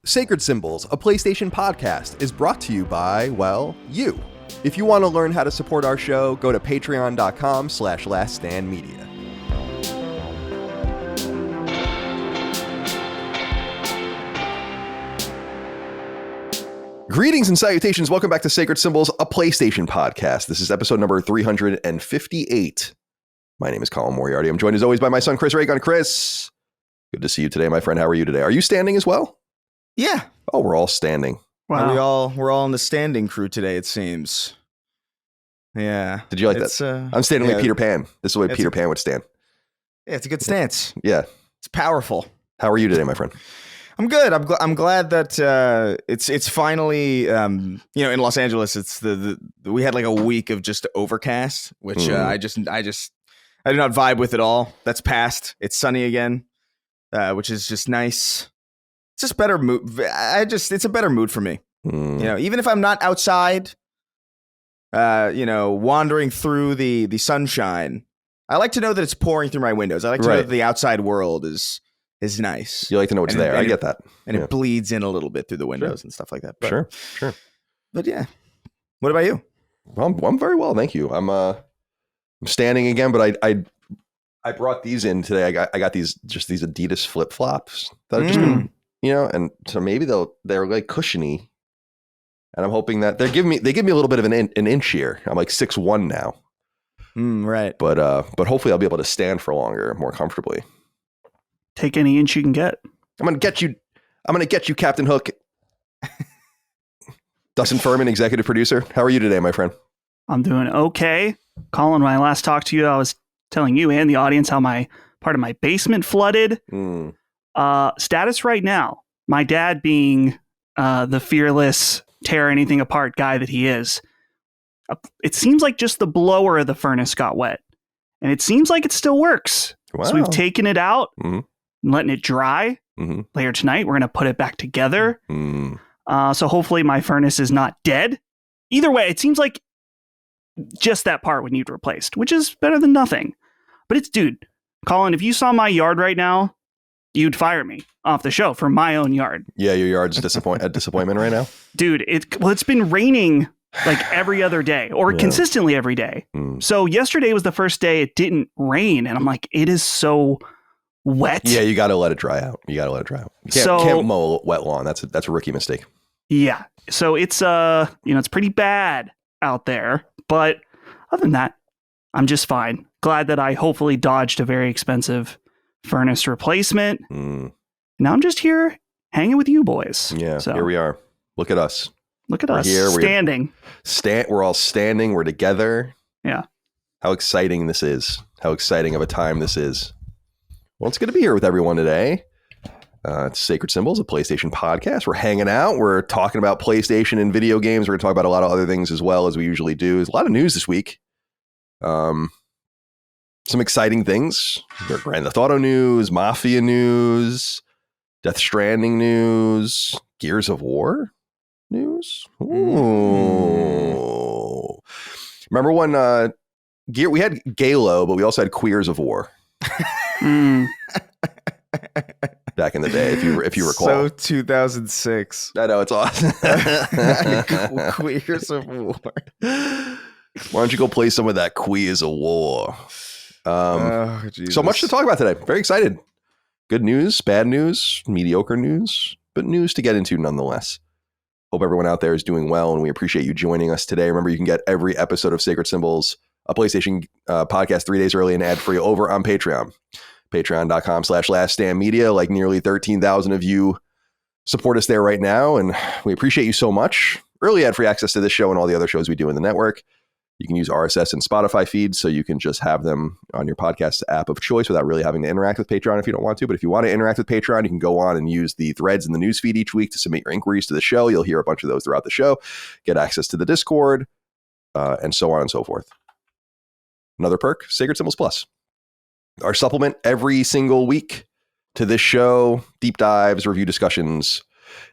Sacred Symbols, a PlayStation podcast, is brought to you by, well, you. If you want to learn how to support our show, go to patreon.com/laststandmedia. Greetings and salutations. Welcome back to Sacred Symbols, a PlayStation podcast. This is episode number 358. My name is Colin Moriarty. I'm joined as always by my son, Chris Raygun. Chris, good to see you today, my friend. How are you today? Are you standing as well? Yeah. Oh, we're all standing. Wow. We're all in the standing crew today, it seems. Yeah. Did you like that? I'm standing like Peter Pan. This is the way Peter Pan would stand. Yeah, it's a good stance. Yeah. It's powerful. How are you today, my friend? I'm good. I'm glad that it's finally in Los Angeles. It's we had like a week of just overcast, which I do not vibe with at all. That's past. It's sunny again, which is just nice. It's just better mood. It's a better mood for me. Even if I'm not outside, wandering through the sunshine, I like to know that it's pouring through my windows. I like to know that the outside world is nice. You like to know it's there. I get that. And it bleeds in a little bit through the windows and stuff like that. But, sure. But yeah. What about you? Well, I'm very well, thank you. I'm standing again, but I brought these in today. I got these Adidas flip flops that have just been, and so maybe they're like cushiony, and I'm hoping that they give me a little bit of an inch here. I'm like 6'1" now. Right. But hopefully I'll be able to stand for longer, more comfortably. Take any inch you can get. I'm gonna get you, Captain Hook. Dustin Furman, executive producer. How are you today, my friend? I'm doing okay. Colin, when I last talked to you, I was telling you and the audience how my part of my basement flooded. Status right now, my dad being the fearless, tear anything apart guy that he is, it seems like just the blower of the furnace got wet. And it seems like it still works. Wow. So we've taken it out and letting it dry. Later tonight, we're going to put it back together. So hopefully my furnace is not dead. Either way, it seems like just that part would need replaced, which is better than nothing. But dude, Colin, if you saw my yard right now, you'd fire me off the show for my own yard. Yeah, your yard's a disappointment right now? Dude, it's been raining like every other day or consistently every day. So yesterday was the first day it didn't rain. And I'm like, it is so wet. Yeah, you got to let it dry out. You can't mow a wet lawn. That's a rookie mistake. Yeah. So it's it's pretty bad out there. But other than that, I'm just fine. Glad that I hopefully dodged a very expensive furnace replacement. Now I'm just here hanging with you boys. Yeah, so here we are. Look at us. Standing. We're all standing. We're together. Yeah. How exciting this is. How exciting of a time this is. Well, it's good to be here with everyone today. It's Sacred Symbols, a PlayStation podcast. We're hanging out. We're talking about PlayStation and video games. We're going to talk about a lot of other things as well, as we usually do. There's a lot of news this week. Some exciting things. Grand Theft Auto news, Mafia news, Death Stranding news, Gears of War news. Ooh. Remember when we had Galo, but we also had Queers of War. Back in the day, if you recall. So 2006. I know, it's awesome. Queers of War. Why don't you go play some of that Queers of War? So much to talk about today. Very excited. Good news, bad news, mediocre news, but news to get into nonetheless. Hope everyone out there is doing well, and we appreciate you joining us today. Remember, you can get every episode of Sacred Symbols, a PlayStation podcast, 3 days early and ad-free over on Patreon. Patreon.com/laststandmedia. Like nearly 13,000 of you support us there right now, and we appreciate you so much. Early ad-free access to this show and all the other shows we do in the network. You can use RSS and Spotify feeds, so you can just have them on your podcast app of choice without really having to interact with Patreon if you don't want to. But if you want to interact with Patreon, you can go on and use the threads in the news feed each week to submit your inquiries to the show. You'll hear a bunch of those throughout the show. Get access to the Discord, and so on and so forth. Another perk, Sacred Symbols Plus. Our supplement every single week to this show, deep dives, review discussions,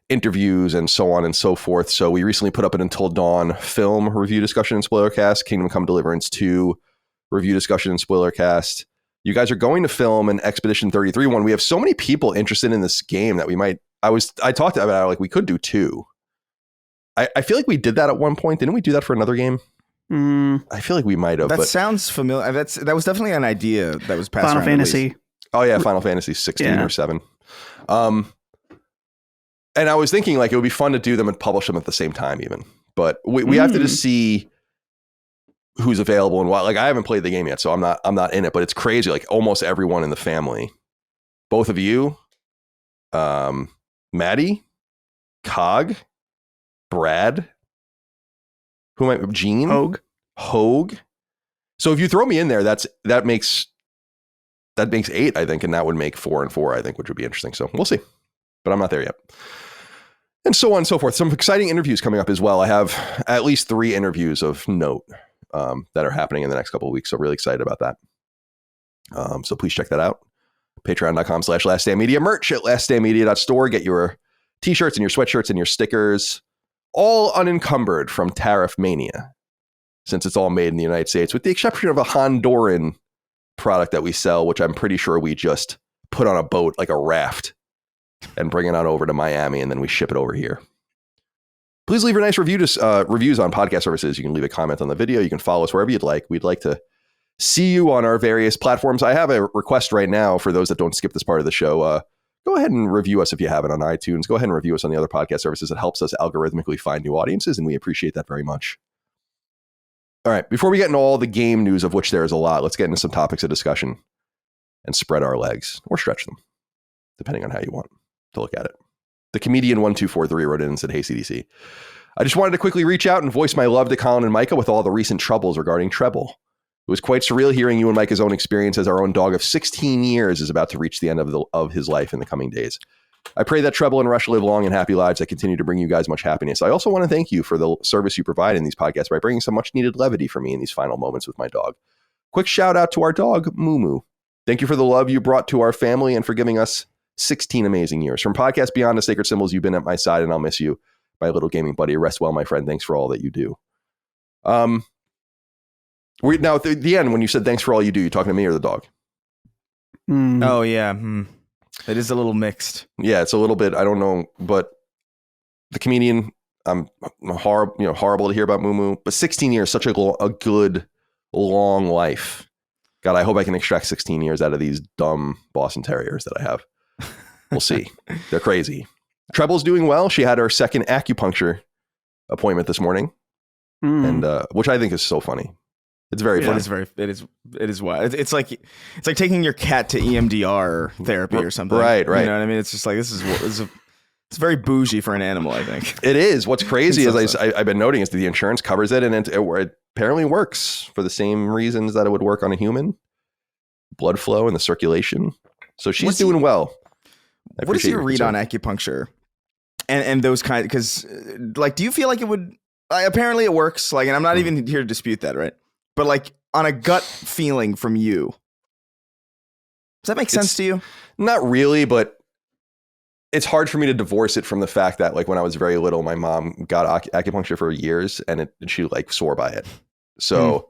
interviews, and so on and so forth. So we recently put up an Until Dawn film review discussion and spoiler cast, Kingdom Come Deliverance 2 review discussion and spoiler cast. You guys are going to film an Expedition 33 one. We have so many people interested in this game that we might I talked about it, like we could do 2. I feel like we did that at one point. Didn't we do that for another game? I feel like we might have. That sounds familiar. That was definitely an idea that was passed Final around. Fantasy. Oh yeah, Final Fantasy 16 or 7. And I was thinking like it would be fun to do them and publish them at the same time even. But we have to just see who's available and what. Like I haven't played the game yet, so I'm not in it, but it's crazy. Like almost everyone in the family, both of you, Maddie, Cog, Brad, Gene, Hogue. So if you throw me in there, that makes 8, I think, and that would make 4 and 4, I think, which would be interesting. So we'll see, but I'm not there yet. And so on and so forth. Some exciting interviews coming up as well. I have at least 3 interviews of note that are happening in the next couple of weeks. So really excited about that. So please check that out. Patreon.com/laststandmedia, merch at laststandmedia.store. Get your t-shirts and your sweatshirts and your stickers, all unencumbered from tariff mania, since it's all made in the United States, with the exception of a Honduran product that we sell, which I'm pretty sure we just put on a boat like a raft and bring it on over to Miami, and then we ship it over here. Please leave a nice reviews on podcast services. You can leave a comment on the video. You can follow us wherever you'd like. We'd like to see you on our various platforms. I have a request right now for those that don't skip this part of the show. Go ahead and review us if you have it on iTunes. Go ahead and review us on the other podcast services. It helps us algorithmically find new audiences, and we appreciate that very much. All right, before we get into all the game news, of which there is a lot, let's get into some topics of discussion and spread our legs, or stretch them, depending on how you want to look at it. The comedian 1243 wrote in and said, "Hey, CDC. I just wanted to quickly reach out and voice my love to Colin and Micah with all the recent troubles regarding treble. It was quite surreal hearing you and Micah's own experience, as our own dog of 16 years is about to reach the end of his life in the coming days. I pray that Treble and Rush live long and happy lives that continue to bring you guys much happiness. I also want to thank you for the service you provide in these podcasts by bringing some much needed levity for me in these final moments with my dog. Quick shout out to our dog, Mumu. Thank you for the love you brought to our family and for giving us 16 amazing years. From Podcast Beyond to Sacred Symbols, you've been at my side, and I'll miss you, my little gaming buddy. Rest well, my friend. Thanks for all that you do." Now, at the end, when you said thanks for all you do, you talking to me or the dog? Oh, yeah. It is a little mixed. Yeah, it's a little bit. I don't know, but the comedian, I'm horrible to hear about Mumu, but 16 years, such a good, long life. God, I hope I can extract 16 years out of these dumb Boston Terriers that I have. We'll see. They're crazy. Treble's doing well. She had her second acupuncture appointment this morning, and which I think is so funny. It's very funny. It is wild. It's like taking your cat to EMDR therapy or something. Right. You know what I mean? It's just like it's very bougie for an animal, I think. It is. What's crazy is I've been noting is that the insurance covers it, and it apparently works for the same reasons that it would work on a human. Blood flow and the circulation. So she's doing well. What is your read on acupuncture and those kind? Because like, do you feel like it would? Apparently, it works. Like, and I'm not even here to dispute that, right? But like on a gut feeling from you, does that make sense to you? Not really, but it's hard for me to divorce it from the fact that like when I was very little, my mom got acupuncture for years and she like swore by it. So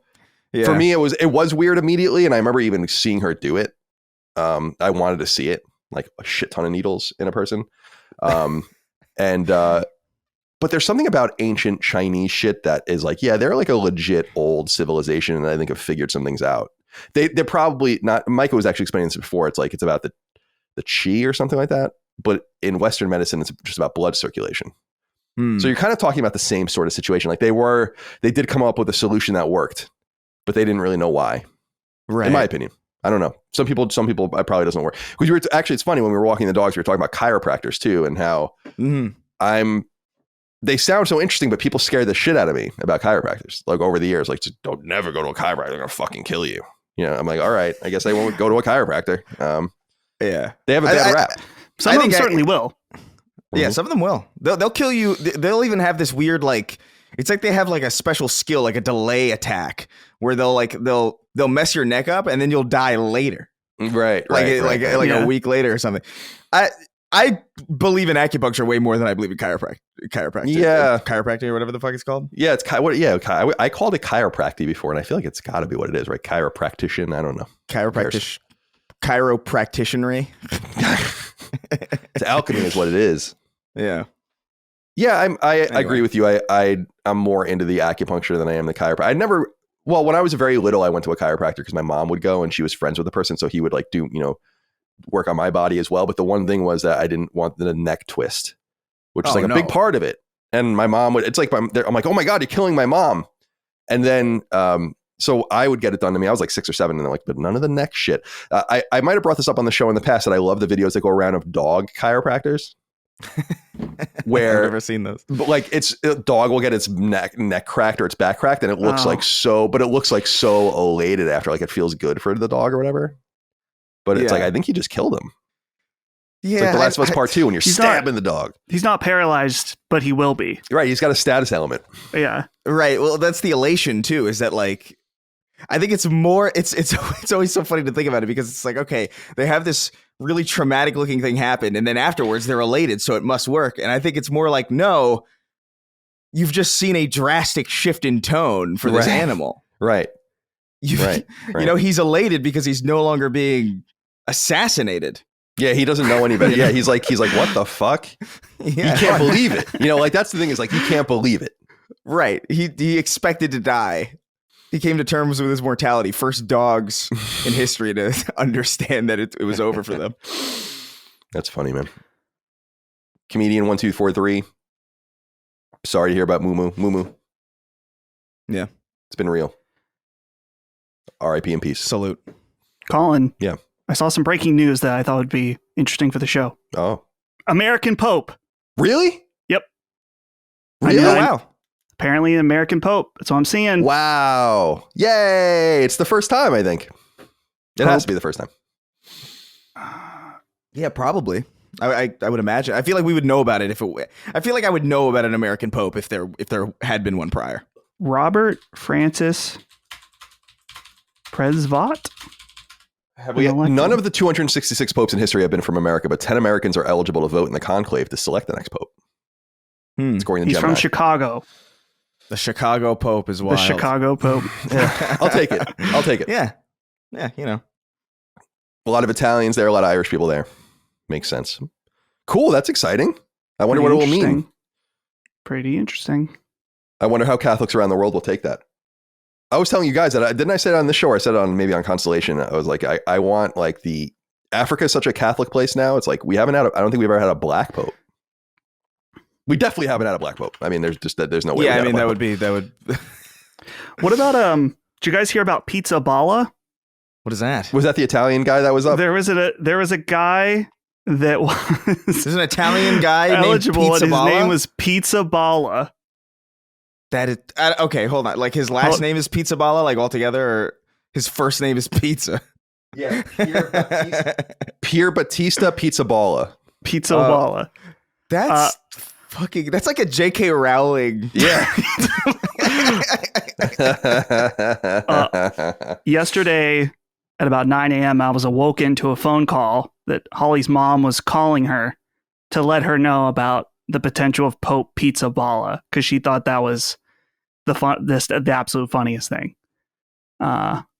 for me, it was weird immediately. And I remember even seeing her do it. I wanted to see it, like a shit ton of needles in a person. But there's something about ancient Chinese shit that is like, yeah, they're like a legit old civilization, and I think have figured some things out. They're probably not. Micah was actually explaining this before. It's like it's about the qi or something like that. But in Western medicine, it's just about blood circulation. So you're kind of talking about the same sort of situation. Like they did come up with a solution that worked, but they didn't really know why. Right. In my opinion. I don't know. Some people it probably doesn't work. Because it's funny when we were walking the dogs, we were talking about chiropractors too, and how they sound so interesting, but people scare the shit out of me about chiropractors. Like over the years, like just don't never go to a chiropractor. They're gonna fucking kill you. You know, I'm like, all right, I guess I won't go to a chiropractor. Yeah, they have a bad rap. Some of them certainly will. Yeah, some of them will. They'll kill you. They'll even have this weird like. It's like they have like a special skill, like a delay attack, where they'll mess your neck up and then you'll die later. Right. Like a week later or something. I believe in acupuncture way more than I believe in chiropractic. Yeah. Chiropractic or whatever the fuck it's called. Yeah. I called it chiropractic before, and I feel like it's got to be what it is, right? Chiropractician. I don't know. Chiropractitionery. It's alchemy is what it is. Yeah. Yeah, I Anyway. agree with you. I'm more into the acupuncture than I am the chiropractor. When I was very little, I went to a chiropractor because my mom would go and she was friends with the person. So he would like do, work on my body as well. But the one thing was that I didn't want the neck twist, which is like a big part of it. And my mom it's like, I'm like, oh my God, you're killing my mom. And then, so I would get it done to me. I was like 6 or 7 and they're like, but none of the neck shit. I might've brought this up on the show in the past that I love the videos that go around of dog chiropractors. Where I've never seen those. But like a dog will get its neck cracked or its back cracked and it looks like so elated after, like it feels good for the dog or whatever. But it's like, I think he just killed him. Yeah. It's like The Last of Us Part 2 when you're stabbing the dog. He's not paralyzed, but he will be. Right. He's got a status element. Yeah. Right. Well, that's the elation too, is that like, I think it's more, it's always so funny to think about it because it's like, okay, they have this really traumatic looking thing happen and then afterwards they're elated, so it must work. And I think it's more like, no, you've just seen a drastic shift in tone for this animal. Right. Right. He's elated because he's no longer being assassinated. Yeah, he doesn't know any better. Yeah, he's like, what the fuck? Yeah. He can't believe it. Like that's the thing is like, he can't believe it. Right. He expected to die. He came to terms with his mortality. First dogs in history to understand that it was over for them. That's funny, man. Comedian 1243. Sorry to hear about Mumu. Yeah. It's been real. R.I.P. in peace. Salute. Colin. Yeah. I saw some breaking news that I thought would be interesting for the show. Oh. American Pope. Really? Yep. Really? Oh, wow. Apparently an American Pope. That's what I'm seeing. Wow. Yay. It's the first time, I think. It has to be the first time. Yeah, probably. I would imagine. I feel like we would know about it I feel like I would know about an American Pope if there had been one prior. Robert Francis Presvot? None of the 266 popes in history have been from America, but 10 Americans are eligible to vote in the conclave to select the next pope. Scoring the He's Gemini. from Chicago. The Chicago Pope is wild. The Chicago Pope. Yeah, I'll take it. Yeah. Yeah, A lot of Italians there, a lot of Irish people there. Makes sense. Cool, that's exciting. I wonder what it will mean. Pretty interesting. I wonder how Catholics around the world will take that. I was telling you guys that didn't I say it on this show or I said it maybe on Constellation. I was like, I want like Africa is such a Catholic place now. It's like I don't think we've ever had a black pope. We definitely haven't had a black pope. I mean, there's no way. Yeah, I mean that would. What about did you guys hear about Pizza Balla? What is that? Was that the Italian guy that was up? There was a guy that was There's an Italian guy eligible named Pizza and his Balla? name was Pizza Balla. That is okay. Hold on. Like his last name is Pizza Balla, like altogether, or his first name is Pizza. Yeah, Pier Battista Pizza Balla. Pizza Balla. That's fucking. That's like a J.K. Rowling. Yeah. Yesterday at about 9 a.m., I was awoken to a phone call that Holly's mom was calling her to let her know about the potential of Pope Pizza Balla because she thought that was the absolute funniest thing.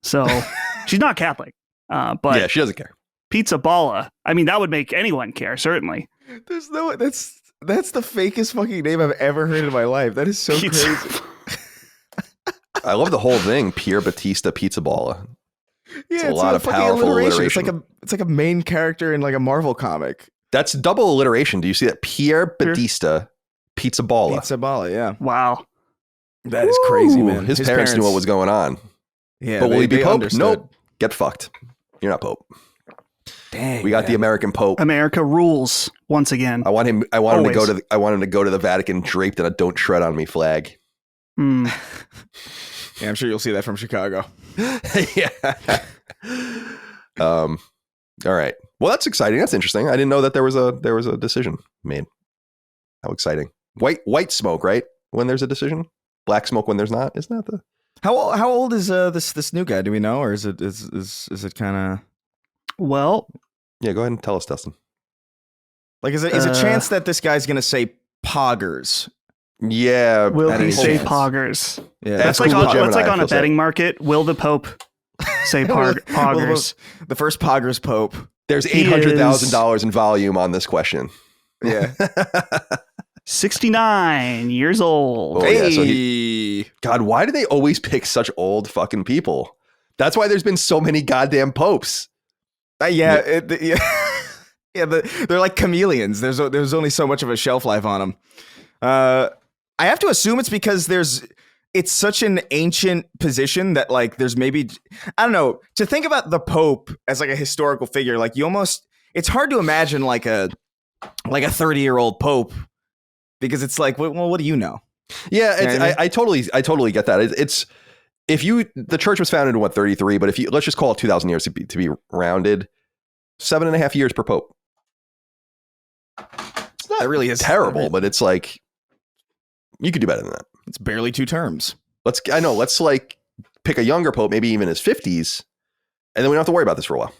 So she's not Catholic, but yeah, she doesn't care. Pizza Balla. I mean, that would make anyone care, certainly. There's no. That's the fakest fucking name I've ever heard in my life. That is so Pizza. crazy. I love the whole thing. Pier Battista Pizza Balla. Yeah, it's a lot of fucking powerful alliteration. It's like a main character in like a Marvel comic. That's double alliteration. Do you see that? Pier Battista Pizza Balla. Pizza Balla, yeah. Wow. That is crazy, man. His parents knew what was going on. Yeah, but will he be Pope? Understood. Nope. Get fucked. You're not Pope. Dang. We got the American Pope. America rules once again. I want him to go to the Vatican draped in a "Don't Tread on Me" flag. Mm. Yeah, I'm sure you'll see that from Chicago. Yeah. All right. Well, that's exciting. That's interesting. I didn't know that there was a decision made. How exciting! White smoke, right? When there's a decision, black smoke when there's not. Isn't that the? How old is this new guy? Do we know, or is it kind of? Well, yeah. Go ahead and tell us, Dustin. Like, is a chance that this guy's gonna say poggers? Yeah. Will he say chance. poggers? Yeah, That's like on a betting market. Will the Pope say poggers? The first poggers Pope There's $800,000 in volume on this question. Yeah. 69 years old. Oh, yeah. So God, why do they always pick such old fucking people? That's why there's been so many goddamn popes. Yeah, they're like chameleons. There's only so much of a shelf life on them. I have to assume it's because it's such an ancient position that like there's maybe, I don't know, to think about the Pope as like a historical figure, like it's hard to imagine like a 30-year-old Pope, because it's like, well, what do you know? Yeah, You know what I mean? I totally get that. It's the church was founded in 33, but let's just call it 2,000 years to be rounded, 7.5 years per pope. It's not, That really is terrible, but it's like you could do better than that. It's barely 2 terms. Let's like pick a younger pope, maybe even his 50s, and then we don't have to worry about this for a while.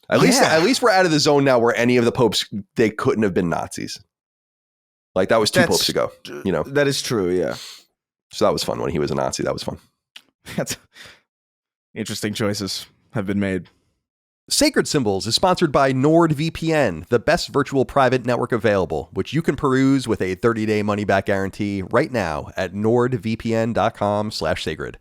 At least we're out of the zone now where any of the popes, they couldn't have been Nazis. Like that was 2 popes ago, you know. That is true, yeah. So that was fun when he was a Nazi. That was fun. That's interesting choices have been made. Sacred Symbols is sponsored by NordVPN, the best virtual private network available, which you can peruse with a 30-day money-back guarantee right now at nordvpn.com/sacred.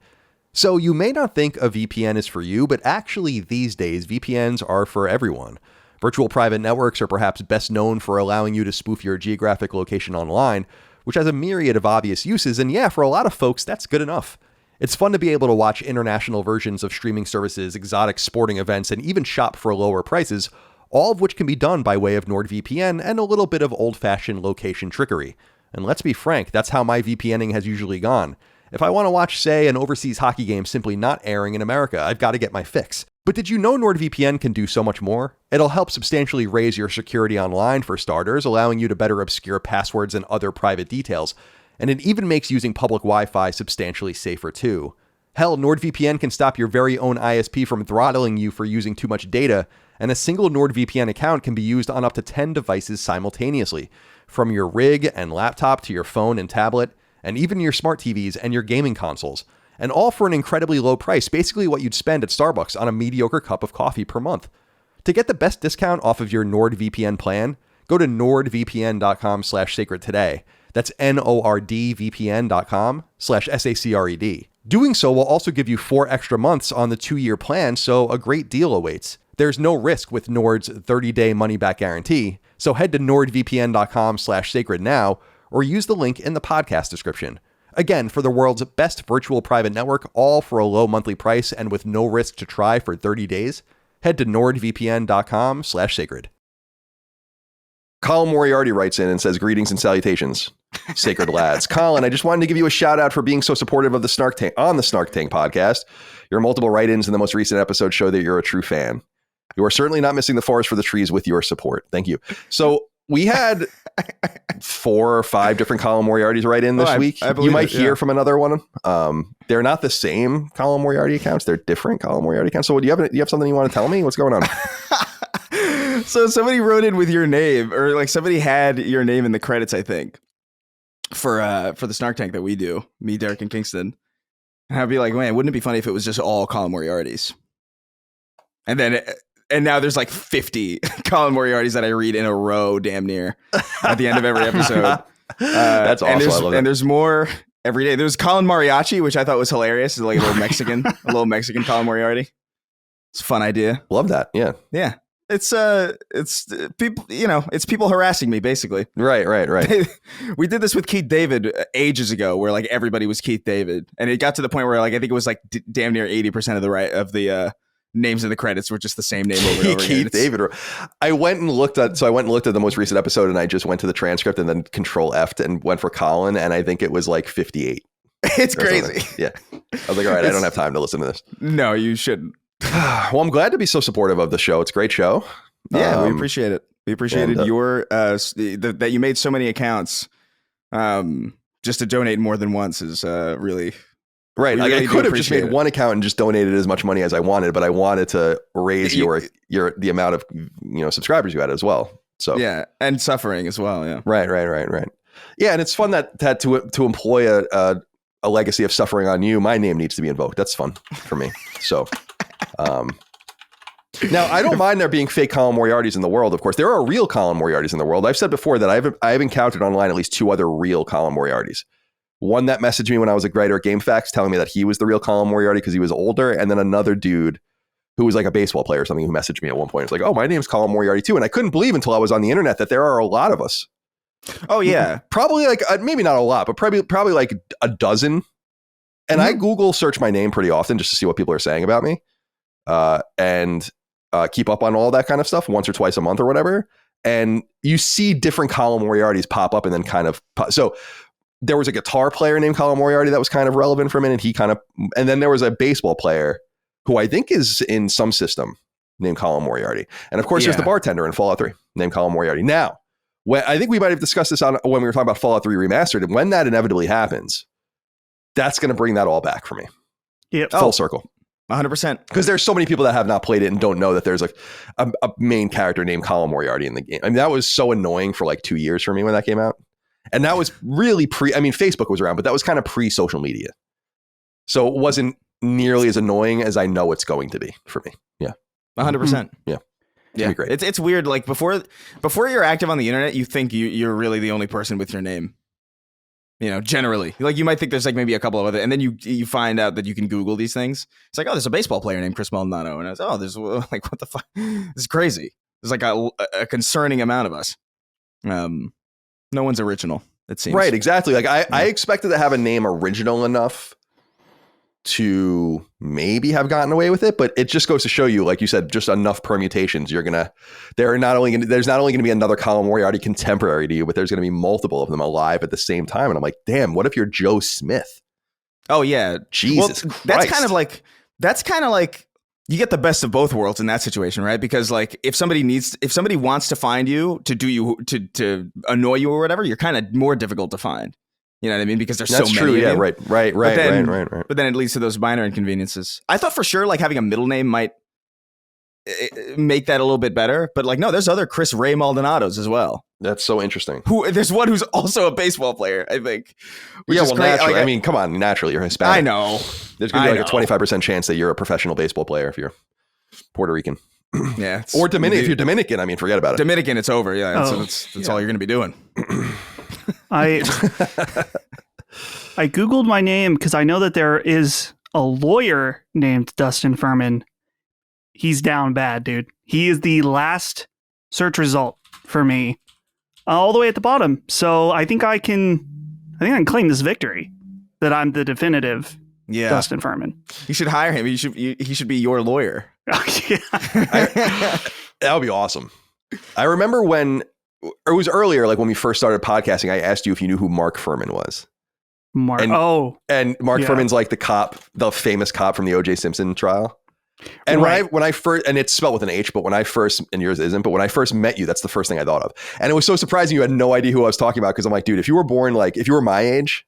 So you may not think a VPN is for you, but actually these days VPNs are for everyone. Virtual private networks are perhaps best known for allowing you to spoof your geographic location online, which has a myriad of obvious uses, and yeah, for a lot of folks, that's good enough. It's fun to be able to watch international versions of streaming services, exotic sporting events, and even shop for lower prices, all of which can be done by way of NordVPN and a little bit of old-fashioned location trickery. And let's be frank, that's how my VPNing has usually gone. If I want to watch, say, an overseas hockey game simply not airing in America, I've got to get my fix. But did you know NordVPN can do so much more? It'll help substantially raise your security online for starters, allowing you to better obscure passwords and other private details. And it even makes using public Wi-Fi substantially safer too. Hell, NordVPN can stop your very own ISP from throttling you for using too much data, and a single NordVPN account can be used on up to 10 devices simultaneously, from your rig and laptop to your phone and tablet, and even your smart TVs and your gaming consoles. And all for an incredibly low price, basically what you'd spend at Starbucks on a mediocre cup of coffee per month. To get the best discount off of your NordVPN plan, go to nordvpn.com/sacred today. That's nordvpn.com/sacred. Doing so will also give you 4 extra months on the 2-year plan, so a great deal awaits. There's no risk with Nord's 30-day money-back guarantee, so head to nordvpn.com/sacred now, or use the link in the podcast description. Again, for the world's best virtual private network, all for a low monthly price and with no risk to try for 30 days, head to nordvpn.com/sacred. Colin Moriarty writes in and says, greetings and salutations, sacred lads. Colin, I just wanted to give you a shout out for being so supportive of the Snark Tank podcast. Your multiple write-ins in the most recent episode show that you're a true fan. You are certainly not missing the forest for the trees with your support. Thank you. So we had 4 or 5 different Colin Moriartys write in this week. You might hear from another one. They're not the same Colin Moriarty accounts. They're different Colin Moriarty accounts. So do you have something you want to tell me? What's going on? So somebody wrote in with your name, or like somebody had your name in the credits, I think, for the Snark Tank that we do, me, Derek, and Kingston. And I'd be like, man, wouldn't it be funny if it was just all Colin Moriartys? And now there's like 50 Colin Moriartys that I read in a row, damn near, at the end of every episode. That's awesome. I love that. And there's more every day. There's Colin Mariachi, which I thought was hilarious. It's like a little Mexican, Colin Moriarty. It's a fun idea. Love that. Yeah. Yeah. It's people, it's people harassing me, basically. Right. We did this with Keith David ages ago, where like everybody was Keith David, and it got to the point where like I think it was like damn near 80% of the names in the credits were just the same name over and over again. Keith David. I went and looked at the most recent episode, and I just went to the transcript and then Control F and went for Colin, and I think it was like 58. It's crazy. Something. Yeah. I was like, all right, I don't have time to listen to this. No, you shouldn't. Well, I'm glad to be so supportive of the show. It's a great show. Yeah, we appreciate it. We appreciated your that you made so many accounts just to donate more than once is really right. Like really I could have just made one account and just donated as much money as I wanted, but I wanted to raise the amount of subscribers you had as well. So yeah, and suffering as well. Yeah. Right. Yeah, and it's fun that to employ a legacy of suffering on you, my name needs to be invoked. That's fun for me. So. Now, I don't mind there being fake Colin Moriartys in the world, of course. There are real Colin Moriartys in the world. I've said before that I've encountered online at least 2 other real Colin Moriartys. One that messaged me when I was a writer at GameFAQs telling me that he was the real Colin Moriarty because he was older. And then another dude who was like a baseball player or something who messaged me at one point. It's like, oh, my name's Colin Moriarty too. And I couldn't believe until I was on the internet that there are a lot of us. Oh, yeah. Probably like, maybe not a lot, but probably like a dozen. And I Google search my name pretty often just to see what people are saying about me. And keep up on all that kind of stuff once or twice a month or whatever. And you see different Colin Moriartys pop up and then kind of so there was a guitar player named Colin Moriarty that was kind of relevant for a minute. And then there was a baseball player who I think is in some system named Colin Moriarty. And of course, there's the bartender in Fallout 3 named Colin Moriarty. Now, I think we might have discussed this when we were talking about Fallout 3 Remastered. And when that inevitably happens, that's going to bring that all back for me. Yep. Full circle. 100%. Because there's so many people that have not played it and don't know that there's like a main character named Colin Moriarty in the game. I mean, that was so annoying for like 2 years for me when that came out. And that was really Facebook was around, but that was kind of pre-social media. So it wasn't nearly as annoying as I know it's going to be for me. Yeah. 100%. Yeah. Yeah. Great. It's weird. Like before you're active on the internet, you think you're really the only person with your name. You know, generally, like you might think there's like maybe a couple of other, and then you find out that you can Google these things. It's like, oh, there's a baseball player named Chris Maldonado, and I was, oh, there's like, what the fuck? This is crazy. There's like a concerning amount of us. No one's original, it seems. Right, exactly. Like I expected to have a name original enough to maybe have gotten away with it, but it just goes to show you, like you said, just enough permutations. There's not only going to be another Colin Moriarty contemporary to you, but there's going to be multiple of them alive at the same time. And I'm like, damn, what if you're Joe Smith? Oh yeah, Jesus well, Christ. That's kind of like you get the best of both worlds in that situation, right? Because like if somebody wants to find you to annoy you or whatever, you're kind of more difficult to find. You know what I mean? Because there's so many. That's true. Yeah. Right. But then it leads to those minor inconveniences. I thought for sure like having a middle name might make that a little bit better. But like, no, there's other Chris Ray Maldonados as well. That's so interesting. There's one who's also a baseball player, I think. Yeah, well, naturally. I mean, come on, naturally, you're Hispanic. I know. There's going to be like a 25% chance that you're a professional baseball player if you're Puerto Rican. Yeah. Or Dominican. If you're Dominican, I mean, forget about it. Dominican, it's over. Yeah. That's all you're going to be doing. I Googled my name because I know that there is a lawyer named Dustin Furman. He's down bad, dude. He is the last search result for me, all the way at the bottom. So I think I can claim this victory that I'm the definitive Dustin Furman. You should hire him. He should be your lawyer. That would be awesome. I remember when it was earlier, like when we first started podcasting, I asked you if you knew who Mark Furman was. Mark Furman's like the famous cop from the O.J. Simpson trial. And when I first, and it's spelled with an H, but when I first, and yours isn't, but when I first met you, that's the first thing I thought of. And it was so surprising you had no idea who I was talking about, because I'm like, dude, if you were my age,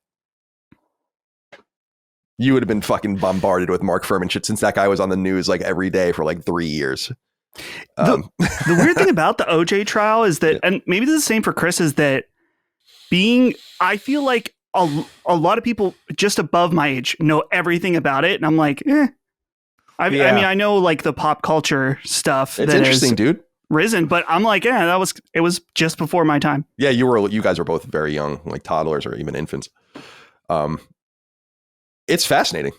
you would have been fucking bombarded with Mark Furman shit, since that guy was on the news like every day for like 3 years. The weird thing about the OJ trial is that, and maybe this is the same for Chris, is that I feel like a lot of people just above my age know everything about it. And I'm like, I mean, I know like the pop culture stuff. It's interesting, dude. Risen, but I'm like, it was just before my time. Yeah, you guys were both very young, like toddlers or even infants. It's fascinating,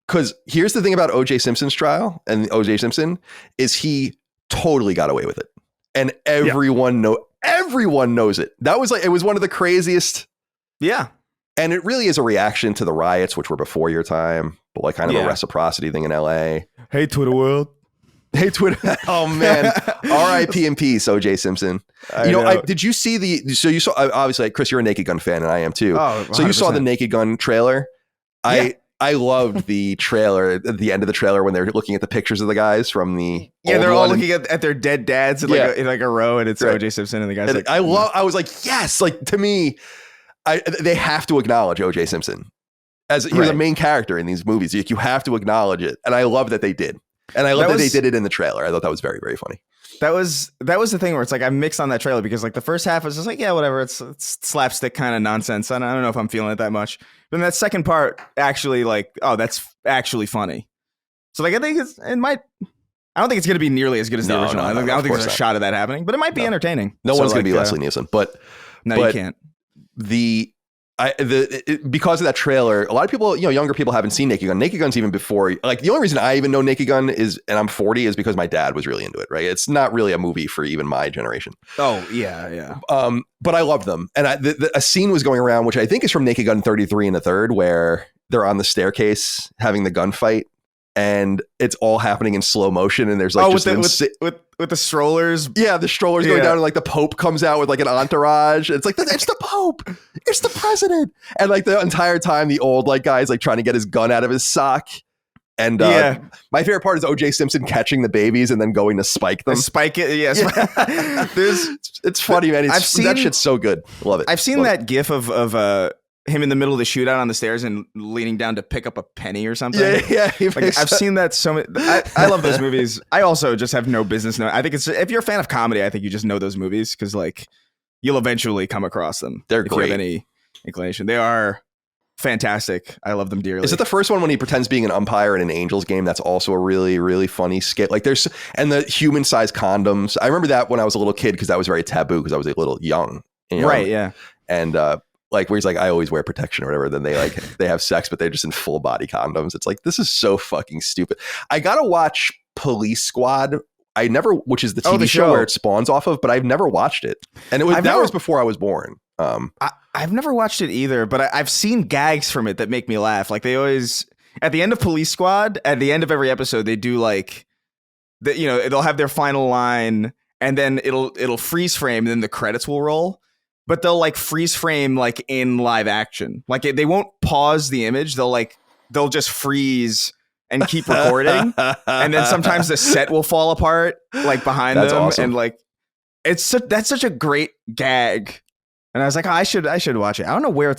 because here's the thing about O.J. Simpson's trial, and O.J. Simpson is he totally got away with it, and everyone knows it. That was like, it was one of the craziest. Yeah. And it really is a reaction to the riots, which were before your time, but like kind of a reciprocity thing in LA. Hey, Twitter world. Hey, Twitter. Oh, man. R.I.P. in peace, O.J. Simpson. Did you see so you saw, obviously, Chris, you're a Naked Gun fan, and I am too. Oh, 100%. So you saw the Naked Gun trailer. I loved the trailer, at the end of the trailer, when they're looking at the pictures of the guys from the they're all looking at their dead dads in like a row, and it's O.J. Simpson, and the guys and I was like, yes, like, to me, they have to acknowledge O.J. Simpson as he was a main character in these movies. You have to acknowledge it, and I love that they did, and I love that they did it in the trailer. I thaught that was very, very funny. That was the thing where it's like, I'm mixed on that trailer, because like the first half was just like, yeah, whatever, it's slapstick kind of nonsense. I don't know if I'm feeling it that much. But then that second part actually, like, oh, that's actually funny. So like, I think it might I don't think it's going to be nearly as good as the original. I don't think there's a shot of that happening, but it might be entertaining. No one's going to be Leslie Nielsen, but you can't. Because of that trailer, a lot of people, younger people haven't seen Naked Gun. Naked Gun's even before, like the only reason I even know Naked Gun is, and I'm 40, is because my dad was really into it, right? It's not really a movie for even my generation. Oh, yeah. But I love them. And a scene was going around, which I think is from Naked Gun 33 and a third, where they're on the staircase having the gunfight. And it's all happening in slow motion, and there's like with the strollers. Yeah, the strollers going down, and like the Pope comes out with like an entourage. It's like it's the Pope, it's the president, and like the entire time the old like guy's like trying to get his gun out of his sock. And my favorite part is O.J. Simpson catching the babies and then going to spike them. Spike it, yes. It's funny, man. That shit's so good. Love it. I've seen that GIF of him in the middle of the shootout on the stairs and leaning down to pick up a penny or something. Yeah. Like, I've seen that so many. I love those movies. I also just have no business knowing. I think if you're a fan of comedy, I think you just know those movies because like you'll eventually come across them. They're great. If you have any inclination, they are fantastic. I love them dearly. Is it the first one when he pretends being an umpire in an Angels game? That's also a really, really funny skit. Like and the human-sized condoms. I remember that when I was a little kid because that was very taboo because I was a little young. Right. Yeah. And like where he's like, I always wear protection or whatever. Then they have sex, but they're just in full body condoms. It's like, this is so fucking stupid. I got to watch Police Squad. Which is the TV show where it spawns off of, but I've never watched it. And that was before I was born. I've never watched it either, but I've seen gags from it that make me laugh. Like they always, at the end of Police Squad, at the end of every episode, they do like, they'll have their final line and then it'll freeze frame and then the credits will roll. But they'll like freeze frame like in live action. Like they won't pause the image. They'll just freeze and keep recording. And then sometimes the set will fall apart like behind them. Awesome. And like that's such a great gag. And I was like, I should watch it. I don't know where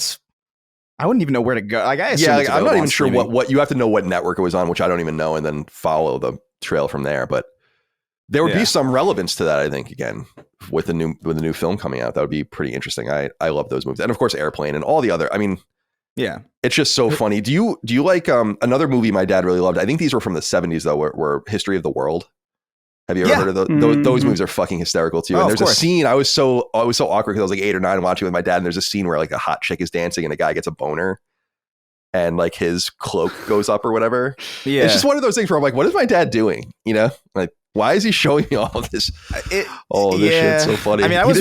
I wouldn't even know where to go. Like I'm not even sure what you have to know what network it was on, which I don't even know, and then follow the trail from there. But there would be some relevance to that, I think, again, with the new film coming out. That would be pretty interesting. I love those movies. And of course, Airplane and all the other. I mean, yeah, it's just so funny. Do you like another movie my dad really loved? I think these were from the 70s, though, were History of the World. Have you ever heard of those? Mm-hmm. Those movies are fucking hysterical, too. And there's a scene, I was so awkward because I was like 8 or 9 watching with my dad. And there's a scene where like a hot chick is dancing and a guy gets a boner. And like his cloak goes up or whatever. Yeah. It's just one of those things where I'm like, what is my dad doing? Like, why is he showing me all this? This shit's so funny. I mean, I was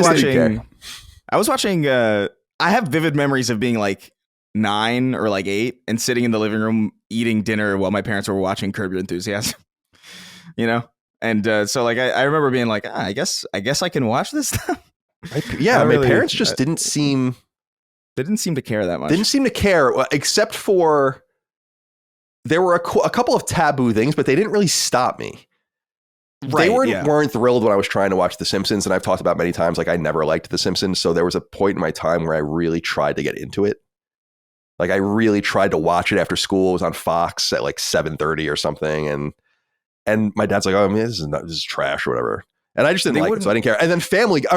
watching, I have vivid memories of being like 9 or like 8 and sitting in the living room eating dinner while my parents were watching Curb Your Enthusiasm, And so like, I remember being like, I guess I can watch this stuff. My parents just didn't seem... They didn't seem to care that much. Didn't seem to care, except for there were a couple of taboo things, but they didn't really stop me. Right, they weren't thrilled when I was trying to watch The Simpsons, and I've talked about many times, like I never liked The Simpsons, so there was a point in my time where I really tried to get into it. Like I really tried to watch it after school. It was on Fox at like 7:30 or something, and my dad's like, "Oh, man, this is trash or whatever," and I just didn't like it, so I didn't care. And then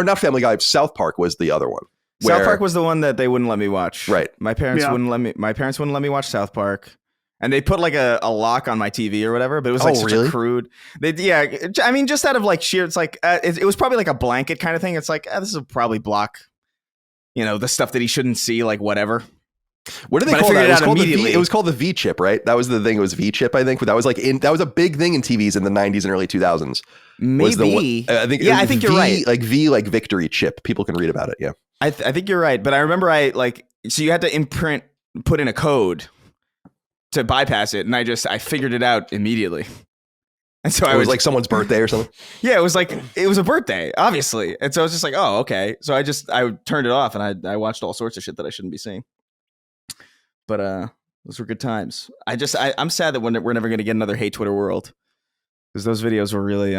not Family Guy, South Park was the other one. South Park was the one that they wouldn't let me watch. Right. My parents wouldn't let me. My parents wouldn't let me watch South Park, and they put like a lock on my TV or whatever. But it was like such a crude. I mean, just out of like sheer. It's like it was probably like a blanket kind of thing. It's like this will probably block, the stuff that he shouldn't see. Like whatever. What did they call that? It was called the V chip, right? That was the thing. It was V chip, I think. But that was that was a big thing in TVs in the 90s and early 2000s. Maybe. I think you're right. Like V, like victory chip. People can read about it. Yeah. I think you're right, but I remember so you had to put in a code to bypass it, and I figured it out immediately. And so it was like someone's birthday or something. Yeah, it was a birthday, obviously, and so I was just like, oh, okay. So I turned it off, and I watched all sorts of shit that I shouldn't be seeing. But those were good times. I'm sad that we're never going to get another Hate Twitter World because those videos were really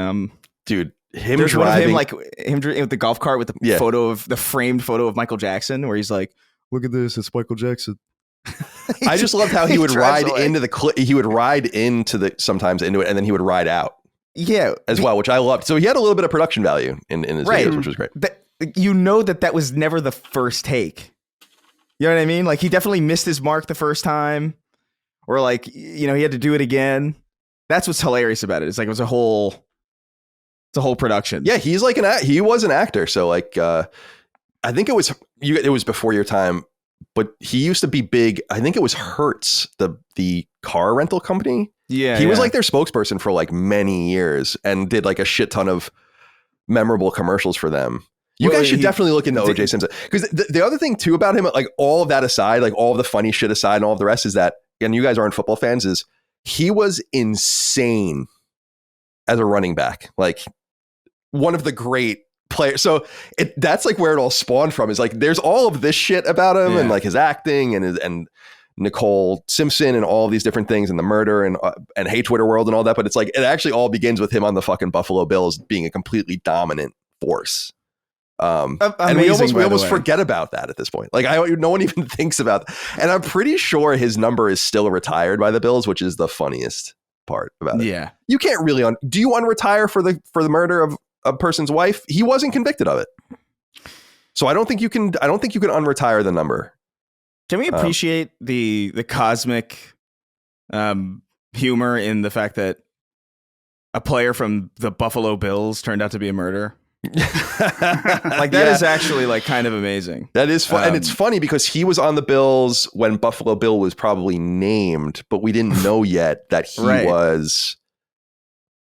dude. There's driving, one of him with the golf cart with the framed photo of Michael Jackson, where he's like, "Look at this, it's Michael Jackson." I just loved how he would ride into he would ride sometimes into it, and then he would ride out. Yeah, as well, which I loved. So he had a little bit of production value in his videos, which was great. That was never the first take. You know what I mean? Like he definitely missed his mark the first time, or like he had to do it again. That's what's hilarious about it. It's like it's a whole production. Yeah, he's like he was an actor. So like, I think it was before your time, but he used to be big. I think it was Hertz, the car rental company. Yeah, he was like their spokesperson for like many years and did like a shit ton of memorable commercials for them. You guys should definitely look into OJ Simpson, because the other thing too about him, like all of that aside, like all of the funny shit aside and all of the rest, is that, and you guys aren't football fans, is he was insane as a running back, like one of the great players. So that's like where it all spawned from, is like there's all of this shit about him and like his acting and Nicole Simpson and all of these different things and the murder and Hey Twitter World and all that. But it's like, it actually all begins with him on the fucking Buffalo Bills being a completely dominant force. And we almost forget about that at this point. Like no one even thinks about that. And I'm pretty sure his number is still retired by the Bills, which is the funniest part about it. Yeah. You can't really do you unretire for the murder of a person's wife? He wasn't convicted of it. So I don't think you can unretire the number. Can we appreciate the cosmic humor in the fact that a player from the Buffalo Bills turned out to be a murderer? Like that is actually like kind of amazing. That is fun. And it's funny because he was on the Bills when Buffalo Bill was probably named, but we didn't know yet that he was,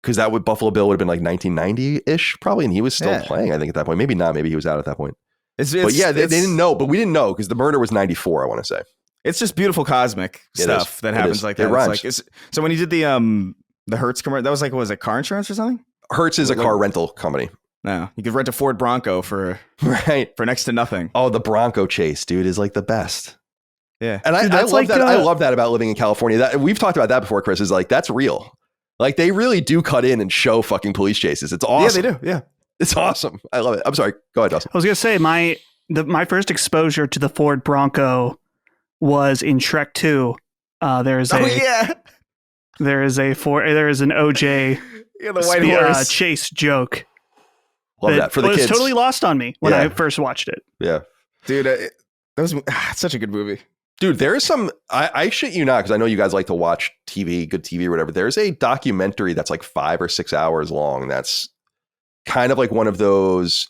because Buffalo Bill would have been like 1990-ish probably, and he was still playing, I think, at that point. Maybe not. Maybe he was out at that point. But yeah, they didn't know, but we didn't know because the murder was 94, I want to say. It's just beautiful cosmic stuff that happens like that. Rhymes. It's like, so when you did the Hertz commercial, that was like, what was it, car insurance or something? Hertz is a car rental company. No, you could rent a Ford Bronco for next to nothing. Oh, the Bronco chase, dude, is like the best. Yeah, and I love that. I love that about living in California. That we've talked about that before, Chris. Is like that's real. Like they really do cut in and show fucking police chases. It's awesome. Yeah, they do. Yeah, it's awesome. I love it. I'm sorry. Go ahead, Dawson. I was gonna say my first exposure to the Ford Bronco was in Shrek 2. There's an OJ the white horse chase joke. Love that for the kids. It was totally lost on me when I first watched it. Yeah, dude, that was such a good movie. Dude, there is some. I shit you not, because I know you guys like to watch TV, good TV or whatever. There's a documentary that's like 5 or 6 hours long. That's kind of like one of those.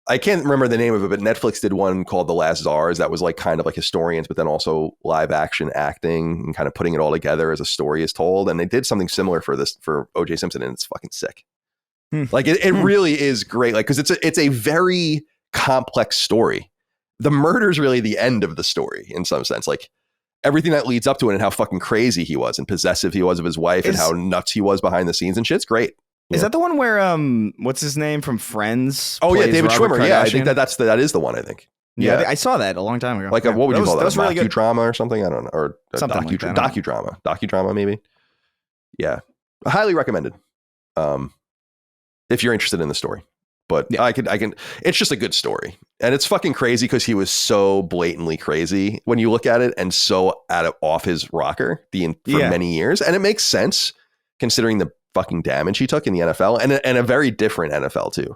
I can't remember the name of it, but Netflix did one called The Last Czars that was like kind of like historians, but then also live action acting and kind of putting it all together as a story is told. And they did something similar for OJ Simpson, and it's fucking sick. Like it really is great. Like, because it's a very complex story. The murder is really the end of the story in some sense. Like everything that leads up to it and how fucking crazy he was and possessive he was of his wife and how nuts he was behind the scenes and shit's great. Is that the one where what's his name from Friends? Oh yeah, David Schwimmer. Yeah, I think that is the one. I think. Yeah, I saw that a long time ago. Like what would you call that? A really docudrama or something? I don't know. Or something like that. Docudrama maybe. Yeah, highly recommended. If you're interested in the story, but I can. It's just a good story, and it's fucking crazy because he was so blatantly crazy when you look at it, and so off his rocker for many years, and it makes sense considering the fucking damage he took in the NFL and a very different NFL too,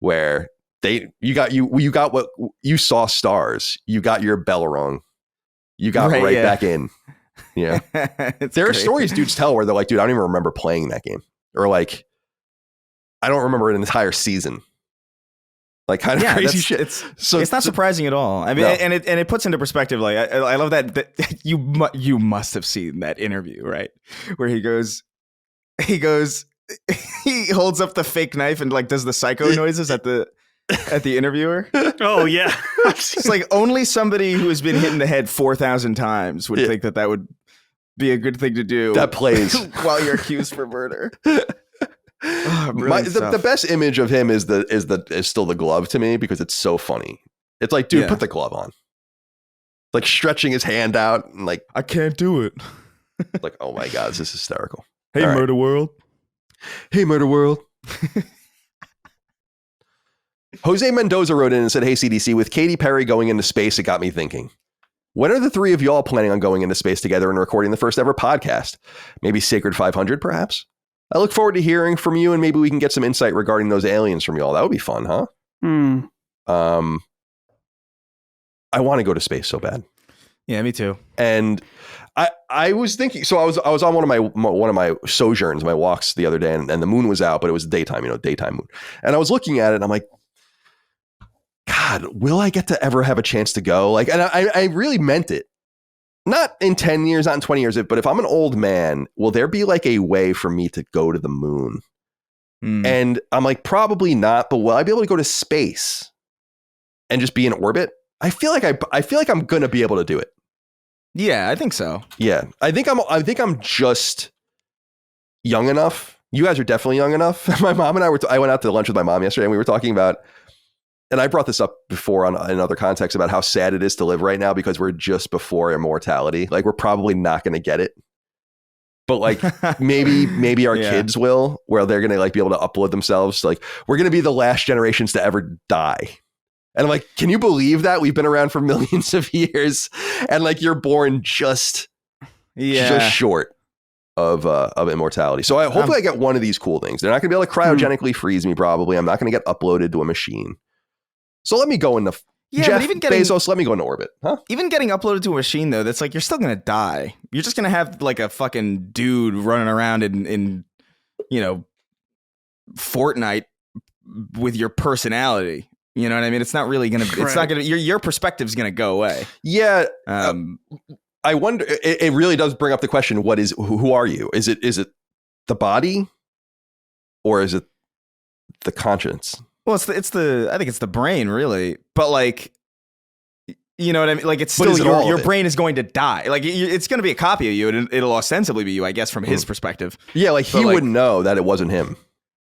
where you got what you saw stars, you got your bell rung, you got back in. Yeah, there are stories dudes tell where they're like, dude, I don't even remember playing that game, or like, I don't remember an entire season. Like kind of crazy shit. It's not surprising at all. I mean, and it puts into perspective. Like I love that you must have seen that interview, right? Where he holds up the fake knife and like does the psycho noises at the interviewer. Oh yeah. It's like only somebody who has been hit in the head 4,000 times would think that would be a good thing to do. That plays while you're accused for murder. The best image of him is still the glove to me, because it's so funny. It's like, dude, put the glove on. Like stretching his hand out and like, I can't do it. Like, oh my God, this is hysterical. Hey, right. Murder World. Hey, Murder World. Jose Mendoza wrote in and said, hey, CDC, with Katy Perry going into space, it got me thinking. When are the three of y'all planning on going into space together and recording the first ever podcast? Maybe Sacred 500, perhaps? I look forward to hearing from you, and maybe we can get some insight regarding those aliens from y'all. That would be fun, huh? I want to go to space so bad. Yeah, me too. And I was thinking, so I was on one of my sojourns, my walks the other day, and the moon was out, but it was daytime, daytime moon. And I was looking at it, and I'm like, God, will I get to ever have a chance to go? Like, and I really meant it. Not in 10 years, not in 20 years, but if I'm an old man, will there be like a way for me to go to the moon? And I'm like, probably not, but will I be able to go to space and just be in orbit? I feel like I'm gonna be able to do it. Yeah, I think so. Yeah, I think I'm just young enough. You guys are definitely young enough. My mom and I went out to lunch with my mom yesterday, and we were talking about, and I brought this up before in other contexts about how sad it is to live right now because we're just before immortality. Like, we're probably not going to get it, but like maybe our kids will, where they're going to like be able to upload themselves. Like, we're going to be the last generations to ever die. And I'm like, can you believe that? We've been around for millions of years, and like you're born just short of immortality. So hopefully I get one of these cool things. They're not going to be able to cryogenically freeze me. Probably I'm not going to get uploaded to a machine. So let me go into Jeff Bezos. Let me go into orbit, huh? Even getting uploaded to a machine though, that's like you're still going to die. You're just going to have like a fucking dude running around in Fortnite with your personality. You know what I mean? It's not really going to, it's not going to, your perspective's going to go away. Yeah. I wonder, it really does bring up the question, who are you? Is it the body or is it the conscience? Well, I think it's the brain really, but like, you know what I mean? Like, it's still your brain is going to die. Like, it's going to be a copy of you, and it'll ostensibly be you, I guess, from his perspective. Yeah. Like, he wouldn't know that it wasn't him.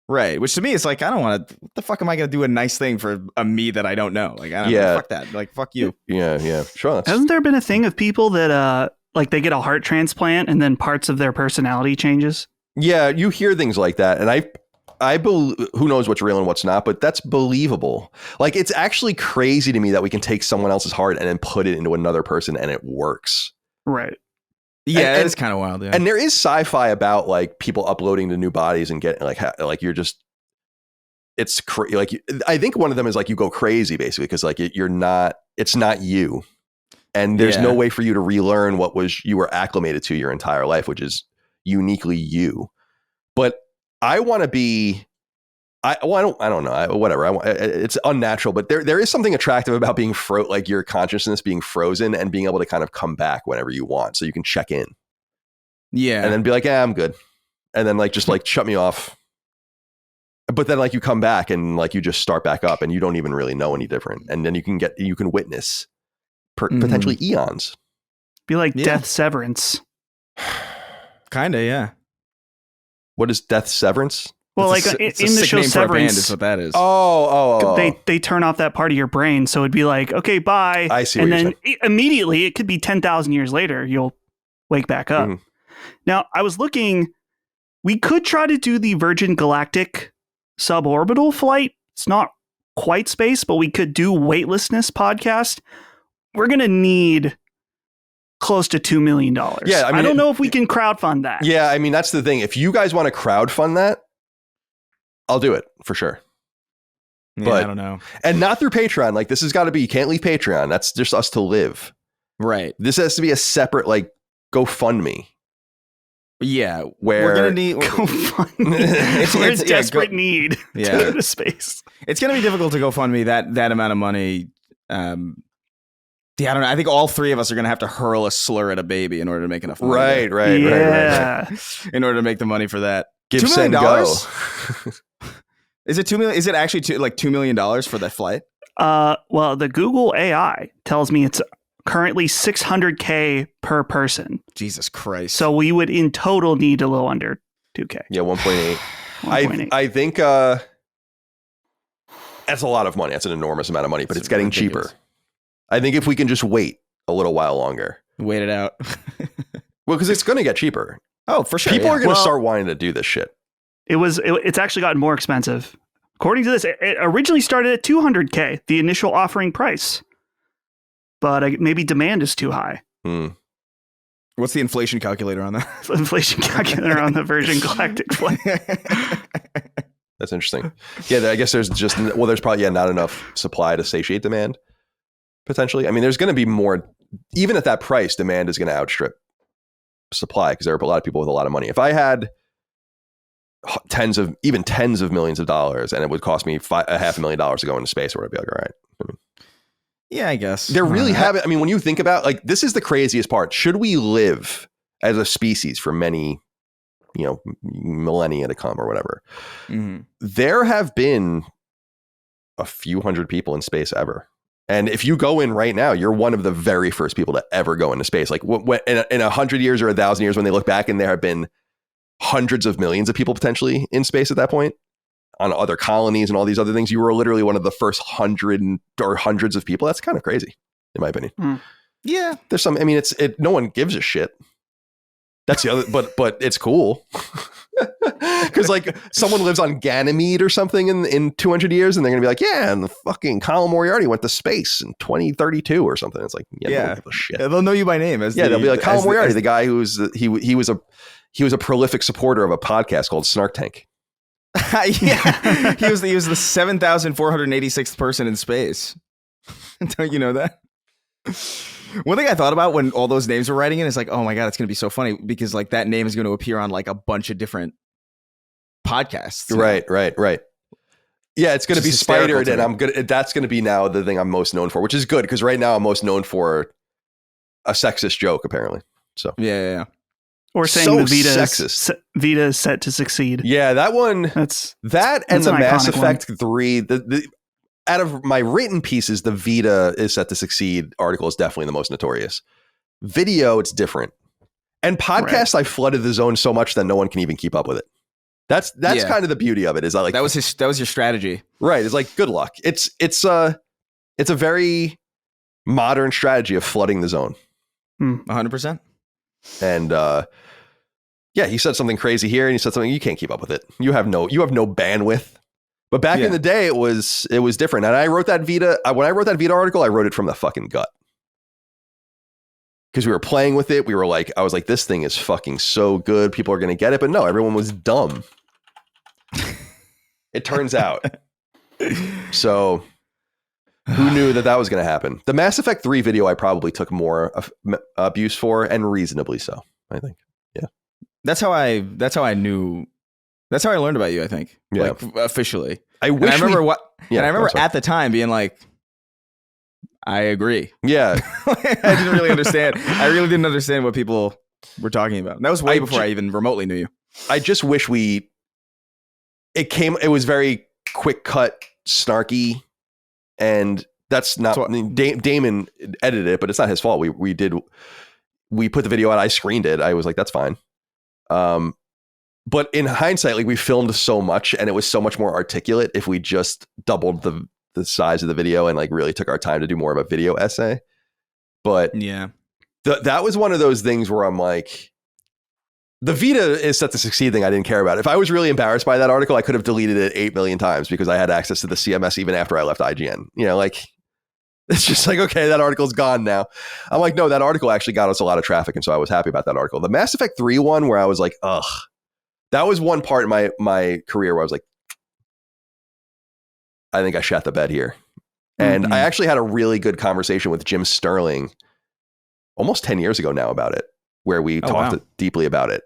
Right, which to me is like, I don't want to. What the fuck am I going to do a nice thing for a me that I don't know? Like, I don't know, fuck that. Like, fuck you. Yeah, sure. Hasn't there been a thing of people that like they get a heart transplant and then parts of their personality changes? Yeah, you hear things like that, and I believe, who knows what's real and what's not, but that's believable. Like, it's actually crazy to me that we can take someone else's heart and then put it into another person and it works. Right. Yeah, it's kind of wild. Yeah. And there is sci-fi about like people uploading to new bodies and getting like you're just, it's like, I think one of them is like you go crazy basically because like it's not you, and there's no way for you to relearn what you were acclimated to your entire life, which is uniquely you. But I want to be, I don't know, whatever. It's unnatural, but there is something attractive about being like your consciousness being frozen and being able to kind of come back whenever you want, so you can check in. Yeah, and then be like, I'm good, and then like just like shut me off. But then like you come back and like you just start back up, and you don't even really know any different, and then you can witness potentially eons. Be like Death Severance. Kinda, yeah. What is Death Severance? Well, like in the show Severance, is what that is. Oh. They turn off that part of your brain, so it'd be like, okay, bye. I see. And then immediately, it could be 10,000 years later, you'll wake back up. Mm-hmm. Now, I was looking. We could try to do the Virgin Galactic suborbital flight. It's not quite space, but we could do Weightlessness podcast. We're gonna need close to $2 million. Yeah, I don't know if we can crowdfund that. Yeah, I mean, that's the thing. If you guys want to crowdfund that, I'll do it for sure. Yeah, but I don't know. And not through Patreon. Like, this has got to be, you can't leave Patreon. That's just us to live. Right. This has to be a separate, like, GoFundMe. Yeah. Where we're going to need GoFundme. It's desperate need to go to space. It's going to be difficult to GoFundMe that amount of money. Yeah, I don't know. I think all three of us are going to have to hurl a slur at a baby in order to make enough money. Right. In order to make the money for that. Give, $2 million? Go. Is it $2 million? Is it actually $2 million for that flight? Well, the Google AI tells me it's currently $600K per person. Jesus Christ! So we would in total need a little under $2K. Yeah, 1.8. I think that's a lot of money. That's an enormous amount of money, but it's getting cheaper. I think if we can just wait a little while longer, wait it out. Well, because it's going to get cheaper. Oh, for sure. People are going to start wanting to do this shit. It's actually gotten more expensive. According to this, it originally started at $200K, the initial offering price. But maybe demand is too high. What's the inflation calculator on that? Inflation calculator on the Virgin Galactic flight. That's interesting. Yeah, I guess there's probably not enough supply to satiate demand. potentially. I mean, there's going to be more, even at that price, demand is going to outstrip supply because there are a lot of people with a lot of money. If I had tens of millions of dollars and it would cost me $500,000 to go into space, where I'd be like, all right. I mean, yeah, I guess. They're really having, I mean, when you think about, like, this is the craziest part. Should we live as a species for many, millennia to come or whatever, there have been a few hundred people in space ever. And if you go in right now, you're one of the very first people to ever go into space. Like in 100 years or 1,000 years, when they look back, and there have been hundreds of millions of people potentially in space at that point on other colonies and all these other things, you were literally one of the first 100 or hundreds of people. That's kind of crazy, in my opinion. Yeah. There's some, I mean, no one gives a shit. That's the other, but it's cool. Because like someone lives on Ganymede or something in 200 years, and they're gonna be like, yeah, and the fucking Colin Moriarty went to space in 2032 or something. It's like, yeah, no one gives a shit. They'll know you by name they'll be like, Colin Moriarty, the guy he was a prolific supporter of a podcast called Snark Tank. Yeah, he was the 7,486th person in space. Don't you know that? One thing I thought about when all those names were writing in is like, oh my God, it's going to be so funny because like that name is going to appear on like a bunch of different podcasts. Right. Yeah, it's going to be spidered, and that's going to be now the thing I'm most known for, which is good because right now I'm most known for a sexist joke, apparently. So yeah. Or saying so the Vita is set to succeed. Yeah, that one. That's and the Mass Effect 3. The out of my written pieces, the Vita is set to succeed article is definitely the most notorious. Video, it's different. And podcasts, I flooded the zone so much that no one can even keep up with it. That's kind of the beauty of it. Is that like that was your strategy, right? It's like good luck. It's a very modern strategy of flooding the zone. 100%. And yeah, he said something crazy here, and he said something you can't keep up with it. You have no bandwidth. But back in the day, it was different. And I wrote that Vita. When I wrote that Vita article, I wrote it from the fucking gut. Because we were playing with it. I was like, this thing is fucking so good. People are going to get it. But no, everyone was dumb. It turns out. So who knew that was going to happen? The Mass Effect 3 video, I probably took more abuse for, and reasonably so, I think. Yeah. That's how I knew. That's how I learned about you, I think. Yeah. Like officially. I remember at the time being like, I agree. Yeah. I didn't really understand. I really didn't understand what people were talking about. That was way before I even remotely knew you. I just wish it was very quick cut, snarky, and that's not Damon edited it, but it's not his fault. We put the video out. I screened it. I was like, that's fine. But in hindsight, like we filmed so much and it was so much more articulate if we just doubled the size of the video and like really took our time to do more of a video essay. But yeah, that was one of those things where I'm like, the Vita is set to succeed thing I didn't care about. If I was really embarrassed by that article, I could have deleted it 8 million times because I had access to the CMS even after I left IGN. Like it's just like, okay, that article's gone now. I'm like, no, that article actually got us a lot of traffic. And so I was happy about that article. The Mass Effect 3 one where I was like, ugh. That was one part in my career where I was like, I think I shot the bed here. And I actually had a really good conversation with Jim Sterling almost 10 years ago now about it, where we talked deeply about it.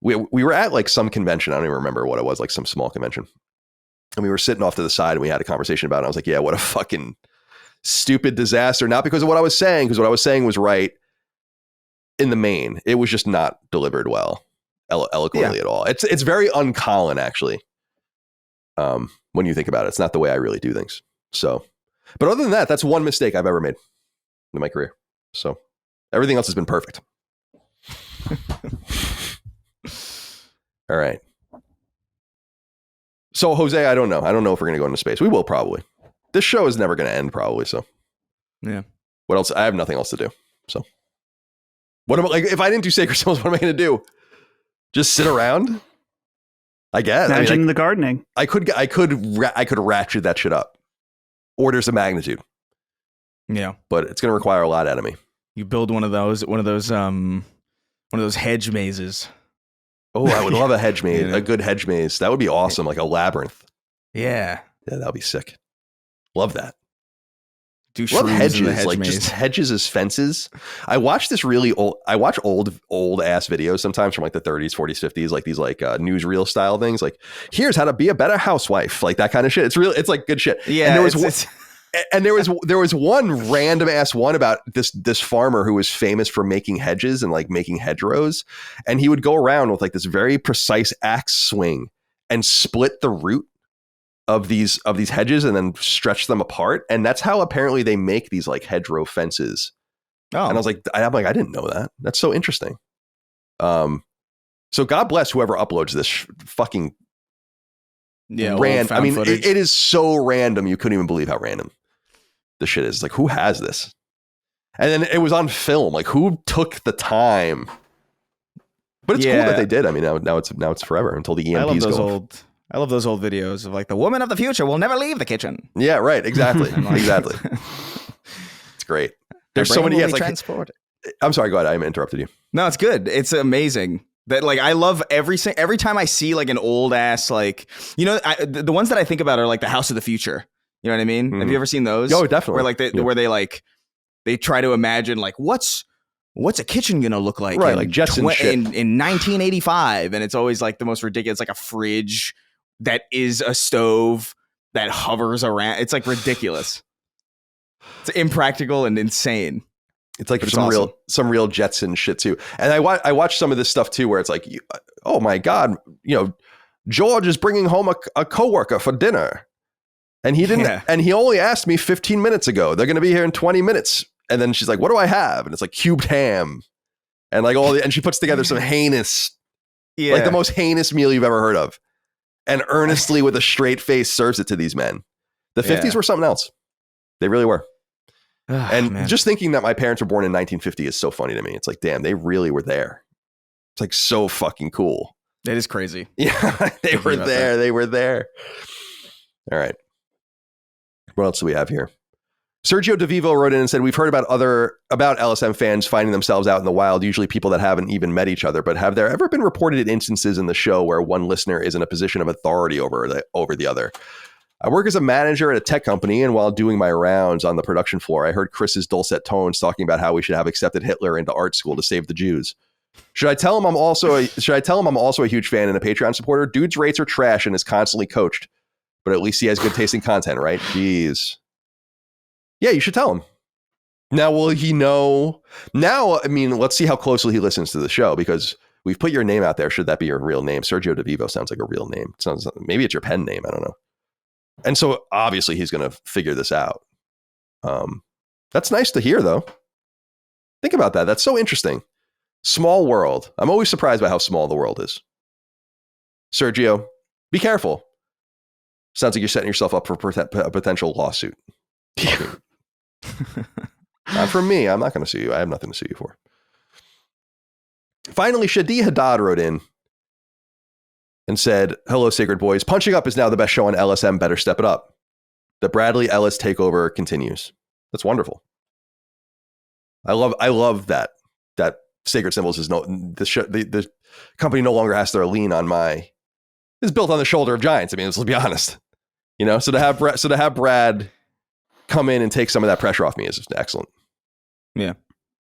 We were at like some convention. I don't even remember what it was, like some small convention. And we were sitting off to the side and we had a conversation about it. I was like, yeah, what a fucking stupid disaster. Not because of what I was saying, because what I was saying was right. In the main, it was just not delivered well, eloquently at all. It's very un-Colin, actually. When you think about it, it's not the way I really do things. So, but other than that, that's one mistake I've ever made in my career. So everything else has been perfect. All right. So Jose, I don't know if we're going to go into space. We will probably. This show is never going to end probably. So yeah. What else? I have nothing else to do. So. What about, like, if I didn't do Sacred Souls, what am I going to do? Just sit around? I guess. Imagine the gardening. I could ratchet that shit up. Orders of magnitude. Yeah. But it's going to require a lot out of me. You build one of those hedge mazes. Oh, I would love a hedge maze, a good hedge maze. That would be awesome, like a labyrinth. Yeah. Yeah, that would be sick. Love that. do love shrooms hedges, in the hedge like maze. just hedges as fences. I watch old ass videos sometimes from like the 30s, 40s, 50s, like these like newsreel style things. Like, here's how to be a better housewife, like that kind of shit. It's like good shit. Yeah, and there was one random ass one about this farmer who was famous for making hedges and like making hedgerows, and he would go around with like this very precise axe swing and split the root of these hedges and then stretch them apart, and that's how apparently they make these like hedgerow fences. Oh, and I'm like, I didn't know that. That's so interesting. So God bless whoever uploads this fucking random. I mean, it is so random. You couldn't even believe how random the shit is. It's like, who has this? And then it was on film. Like, who took the time? But it's cool that they did. I mean, now it's forever until the EMPs go. I love those old videos of like the woman of the future will never leave the kitchen. Yeah, right. Exactly. Exactly. It's great. There's so many. Transport. I'm sorry. Go ahead. I interrupted you. No, it's good. It's amazing. That like I love every time I see like an old ass like the ones that I think about are like the House of the Future. You know what I mean? Mm-hmm. Have you ever seen those? Oh, definitely. Where they try to imagine like what's a kitchen gonna look like? Right, like Jetson shit in 1985, and it's always like the most ridiculous, like a fridge that is a stove that hovers around. It's like ridiculous. It's impractical and insane. It's like some real Jetson shit too. And I watch some of this stuff too, where it's like, oh my God, George is bringing home a coworker for dinner, and he didn't, and he only asked me 15 minutes ago. They're going to be here in 20 minutes. And then she's like, what do I have? And it's like cubed ham, and like and she puts together some heinous, like the most heinous meal you've ever heard of, and earnestly with a straight face serves it to these men. The 50s were something else. They really were. Just thinking that my parents were born in 1950 is so funny to me. It's like, damn, they really were there. It's like so fucking cool. It is crazy. Yeah, they were there. They were there. All right. What else do we have here? Sergio DeVivo wrote in and said, we've heard about LSM fans finding themselves out in the wild, usually people that haven't even met each other, but have there ever been reported instances in the show where one listener is in a position of authority over the other? I work as a manager at a tech company, and while doing my rounds on the production floor, I heard Chris's dulcet tones talking about how we should have accepted Hitler into art school to save the Jews. Should I tell him I'm also a huge fan and a Patreon supporter? Dude's rates are trash and is constantly coached, but at least he has good taste in content, right? Jeez. Yeah, you should tell him. Now, will he know? Now, I mean, let's see how closely he listens to the show, because we've put your name out there. Should that be your real name? Sergio DeVivo sounds like a real name. Maybe it's your pen name. I don't know. And so obviously he's going to figure this out. That's nice to hear, though. Think about that. That's so interesting. Small world. I'm always surprised by how small the world is. Sergio, be careful. Sounds like you're setting yourself up for a potential lawsuit. Not from me. I'm not going to sue you. I have nothing to sue you for. Finally, Shadi Haddad wrote in and said, hello, Sacred Boys. Punching Up is now the best show on LSM. Better step it up. The Bradley Ellis takeover continues. That's wonderful. I love that Sacred Symbols is the company no longer has to lean on it's built on the shoulder of giants. I mean, let's be honest. So to have Brad come in and take some of that pressure off me is excellent. Yeah.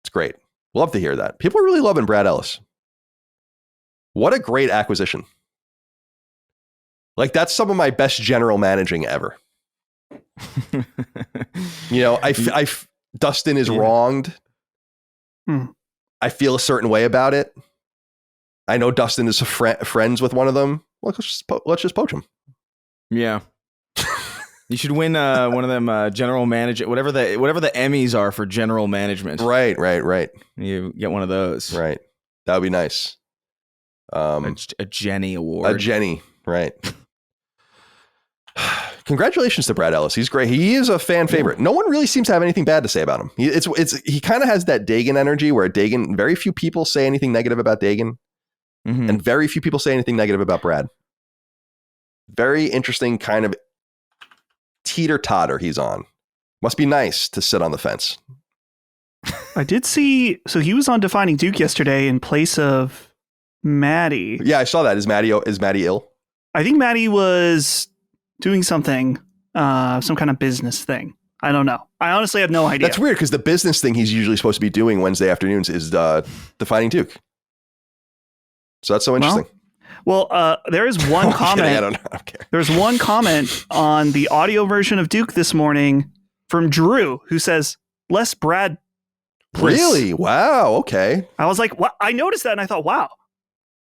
It's great. Love to hear that. People are really loving Brad Ellis. What a great acquisition. Like, that's some of my best general managing ever. Dustin is wronged. I feel a certain way about it. I know Dustin is friends with one of them. Well, let's just poach him. Yeah. You should win one of them general manager, whatever the Emmys are for general management. Right. You get one of those. Right. That would be nice. A Jenny Award. A Jenny, right. Congratulations to Brad Ellis. He's great. He is a fan favorite. No one really seems to have anything bad to say about him. He kind of has that Dagan energy, where very few people say anything negative about Dagan, and very few people say anything negative about Brad. Very interesting kind of teeter-totter he's on. Must be nice to sit on the fence. I did see, so he was on Defining Duke yesterday in place of Maddie. Yeah, I saw that. Is Maddie ill? I think Maddie was doing something, some kind of business thing. I don't know. I honestly have no idea. That's weird because the business thing he's usually supposed to be doing Wednesday afternoons is Defining Duke. So that's so interesting. Well, there is one comment. I don't care. There's one comment on the audio version of Duke this morning from Drew who says, less Brad. Please. Really? Wow. Okay. I was like, what? I noticed that and I thought, wow,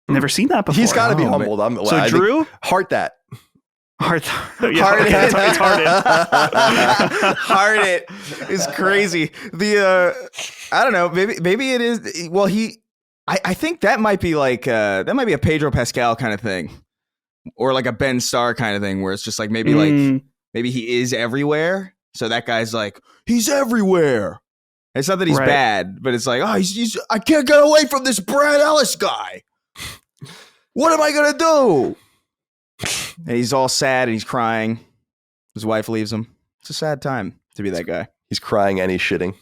never seen that before. He's got to be humbled. So Drew, heart that. Heart it. It's Heart it is crazy. I don't know. Maybe it is. Well, I think that might be like that might be a Pedro Pascal kind of thing, or like a Ben Starr kind of thing, where it's just like maybe he is everywhere. So that guy's like, he's everywhere. It's not that he's bad, but it's like, oh, he's I can't get away from this Brad Ellis guy. What am I gonna do? And he's all sad and he's crying. His wife leaves him. It's a sad time to be that guy. He's crying and he's shitting.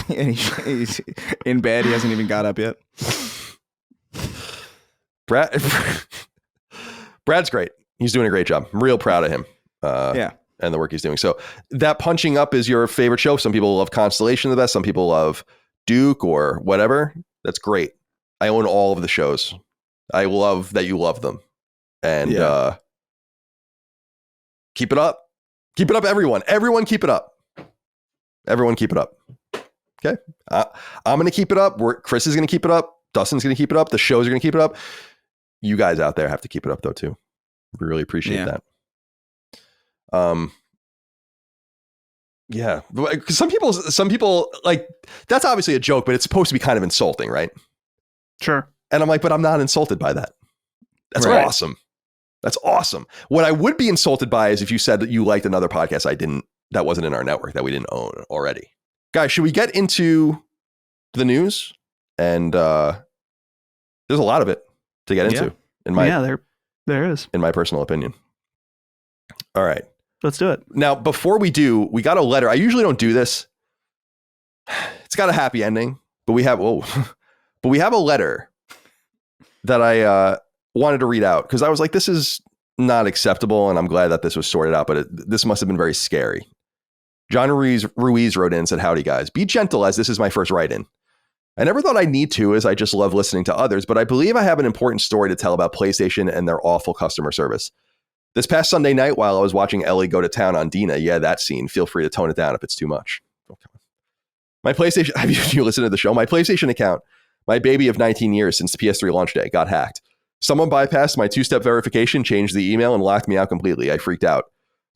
And he's in bed. He hasn't even got up yet. Brad's great. He's doing a great job. I'm real proud of him. Yeah. And the work he's doing. So that Punching Up is your favorite show. Some people love Constellation the best. Some people love Duke or whatever. That's great. I own all of the shows. I love that you love them. And keep it up. Keep it up, everyone. Everyone keep it up. Everyone keep it up. Okay. I'm going to keep it up. Chris is going to keep it up. Dustin's going to keep it up. The shows are going to keep it up. You guys out there have to keep it up, though, too. We really appreciate that. Yeah. Some people like, that's obviously a joke, but it's supposed to be kind of insulting, right? Sure. And I'm like, but I'm not insulted by that. That's awesome. That's awesome. What I would be insulted by is if you said that you liked another podcast that wasn't in our network, that we didn't own already. Guys, should we get into the news? And there's a lot of it to get into. There is. In my personal opinion. All right. Let's do it. Now, before we do, we got a letter. I usually don't do this. It's got a happy ending, but we have a letter that I wanted to read out because I was like, this is not acceptable, and I'm glad that this was sorted out, but this must have been very scary. John Ruiz wrote in and said, howdy, guys. Be gentle, as this is my first write-in. I never thought I'd need to, as I just love listening to others, but I believe I have an important story to tell about PlayStation and their awful customer service. This past Sunday night, while I was watching Ellie go to town on Dina, that scene, feel free to tone it down if it's too much. Okay. My PlayStation, have you listened to the show? My PlayStation account, my baby of 19 years since the PS3 launch day, got hacked. Someone bypassed my two-step verification, changed the email, and locked me out completely. I freaked out.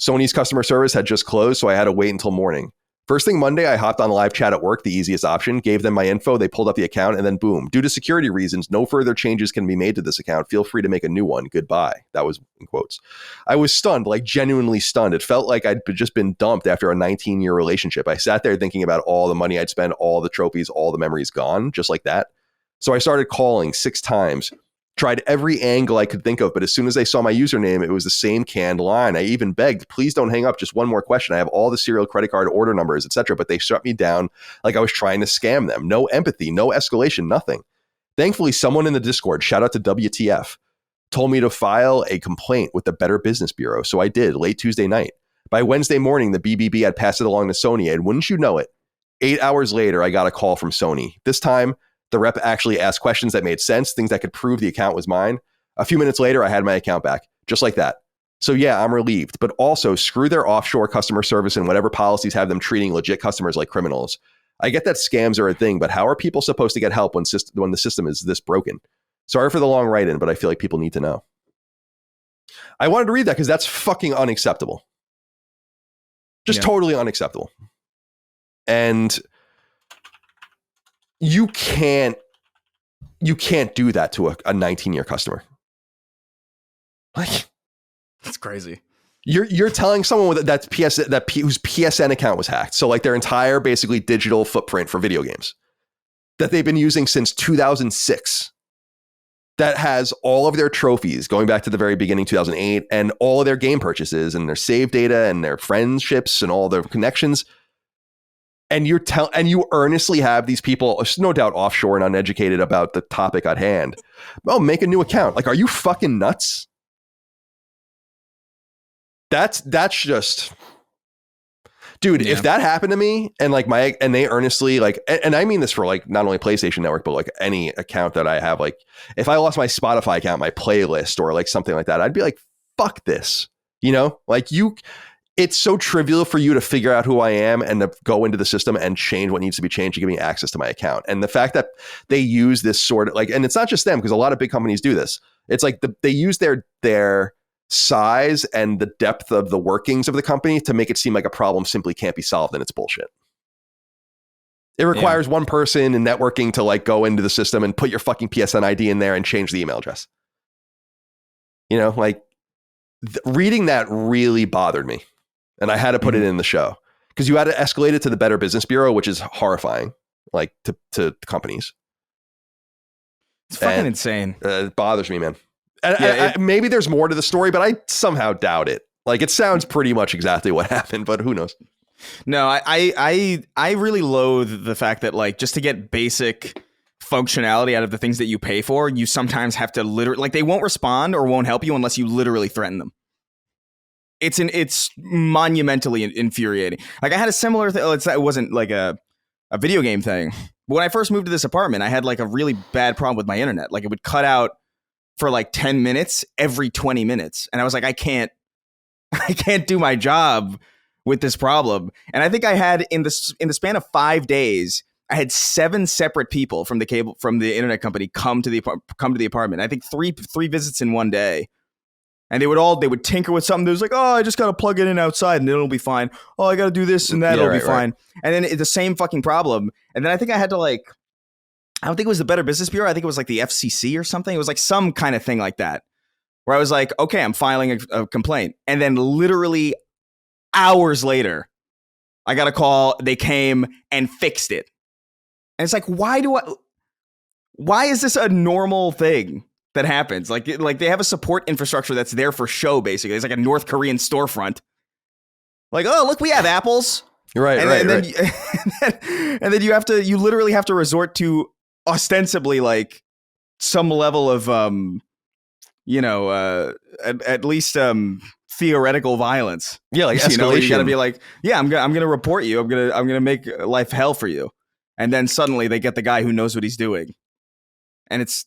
Sony's customer service had just closed, so I had to wait until morning. First thing Monday, I hopped on live chat at work, the easiest option, gave them my info, they pulled up the account, and then boom. Due to security reasons, no further changes can be made to this account. Feel free to make a new one. Goodbye. That was in quotes. I was stunned, like genuinely stunned. It felt like I'd just been dumped after a 19-year relationship. I sat there thinking about all the money I'd spent, all the trophies, all the memories gone, just like that. So I started calling 6 times. Tried every angle I could think of, but as soon as they saw my username, it was the same canned line. I even begged, please don't hang up. Just one more question. I have all the serial credit card order numbers, etc. But they shut me down like I was trying to scam them. No empathy, no escalation, nothing. Thankfully, someone in the Discord, shout out to WTF, told me to file a complaint with the Better Business Bureau. So I did late Tuesday night. By Wednesday morning, the BBB had passed it along to Sony. And wouldn't you know it, 8 hours later, I got a call from Sony. This time, the rep actually asked questions that made sense, things that could prove the account was mine. A few minutes later, I had my account back, just like that. So yeah, I'm relieved, but also screw their offshore customer service and whatever policies have them treating legit customers like criminals. I get that scams are a thing, but how are people supposed to get help when the system is this broken? Sorry for the long write-in, but I feel like people need to know. I wanted to read that because that's fucking unacceptable. Just totally unacceptable. And you can't do that to a 19-year customer. Like, that's crazy. You're telling someone whose PSN account was hacked, so like their entire basically digital footprint for video games that they've been using since 2006, that has all of their trophies going back to the very beginning, 2008, and all of their game purchases and their save data and their friendships and all their connections. And you earnestly have these people, no doubt offshore and uneducated about the topic at hand. Oh, make a new account. Like, are you fucking nuts? That's just Dude, if that happened to me and like and they earnestly like, and I mean this for like not only PlayStation Network, but like any account that I have, like if I lost my Spotify account, my playlist or like something like that, I'd be like, fuck this, you know, like it's so trivial for you to figure out who I am and to go into the system and change what needs to be changed to give me access to my account. And the fact that they use this sort of like, and it's not just them, because a lot of big companies do this. It's like they use their size and the depth of the workings of the company to make it seem like a problem simply can't be solved, and it's bullshit. It requires one person in networking to like go into the system and put your fucking PSN ID in there and change the email address. You know, like reading that really bothered me. And I had to put it in the show because you had to escalate it to the Better Business Bureau, which is horrifying, like to companies. It's fucking insane. It bothers me, man. And maybe there's more to the story, but I somehow doubt it. Like it sounds pretty much exactly what happened, but who knows? No, I really loathe the fact that like just to get basic functionality out of the things that you pay for, you sometimes have to literally like they won't respond or won't help you unless you literally threaten them. It's monumentally infuriating. Like I had a similar thing. It wasn't like a video game thing. But when I first moved to this apartment, I had like a really bad problem with my internet. Like it would cut out for like 10 minutes every 20 minutes. And I was like, I can't do my job with this problem. And I think I had in the span of 5 days, I had 7 separate people from the internet company come to the apartment. I think three visits in one day. And they would tinker with something. There was like, oh, I just got to plug it in outside and it'll be fine. Oh, I got to do this and that. It'll be fine. And then it's the same fucking problem. And then I think I had to like, I don't think it was the Better Business Bureau. I think it was like the FCC or something. It was like some kind of thing like that where I was like, okay, I'm filing a complaint. And then literally hours later, I got a call. They came and fixed it. And it's like, why is this a normal thing that happens? Like they have a support infrastructure that's there for show, basically. It's like a North Korean storefront. Like, oh, look, we have apples. Right, and right. And then you literally have to resort to ostensibly like some level of, at least theoretical violence. Yeah, like escalation. You know, you gotta be like, yeah, I'm gonna report you. I'm gonna make life hell for you. And then suddenly they get the guy who knows what he's doing. And it's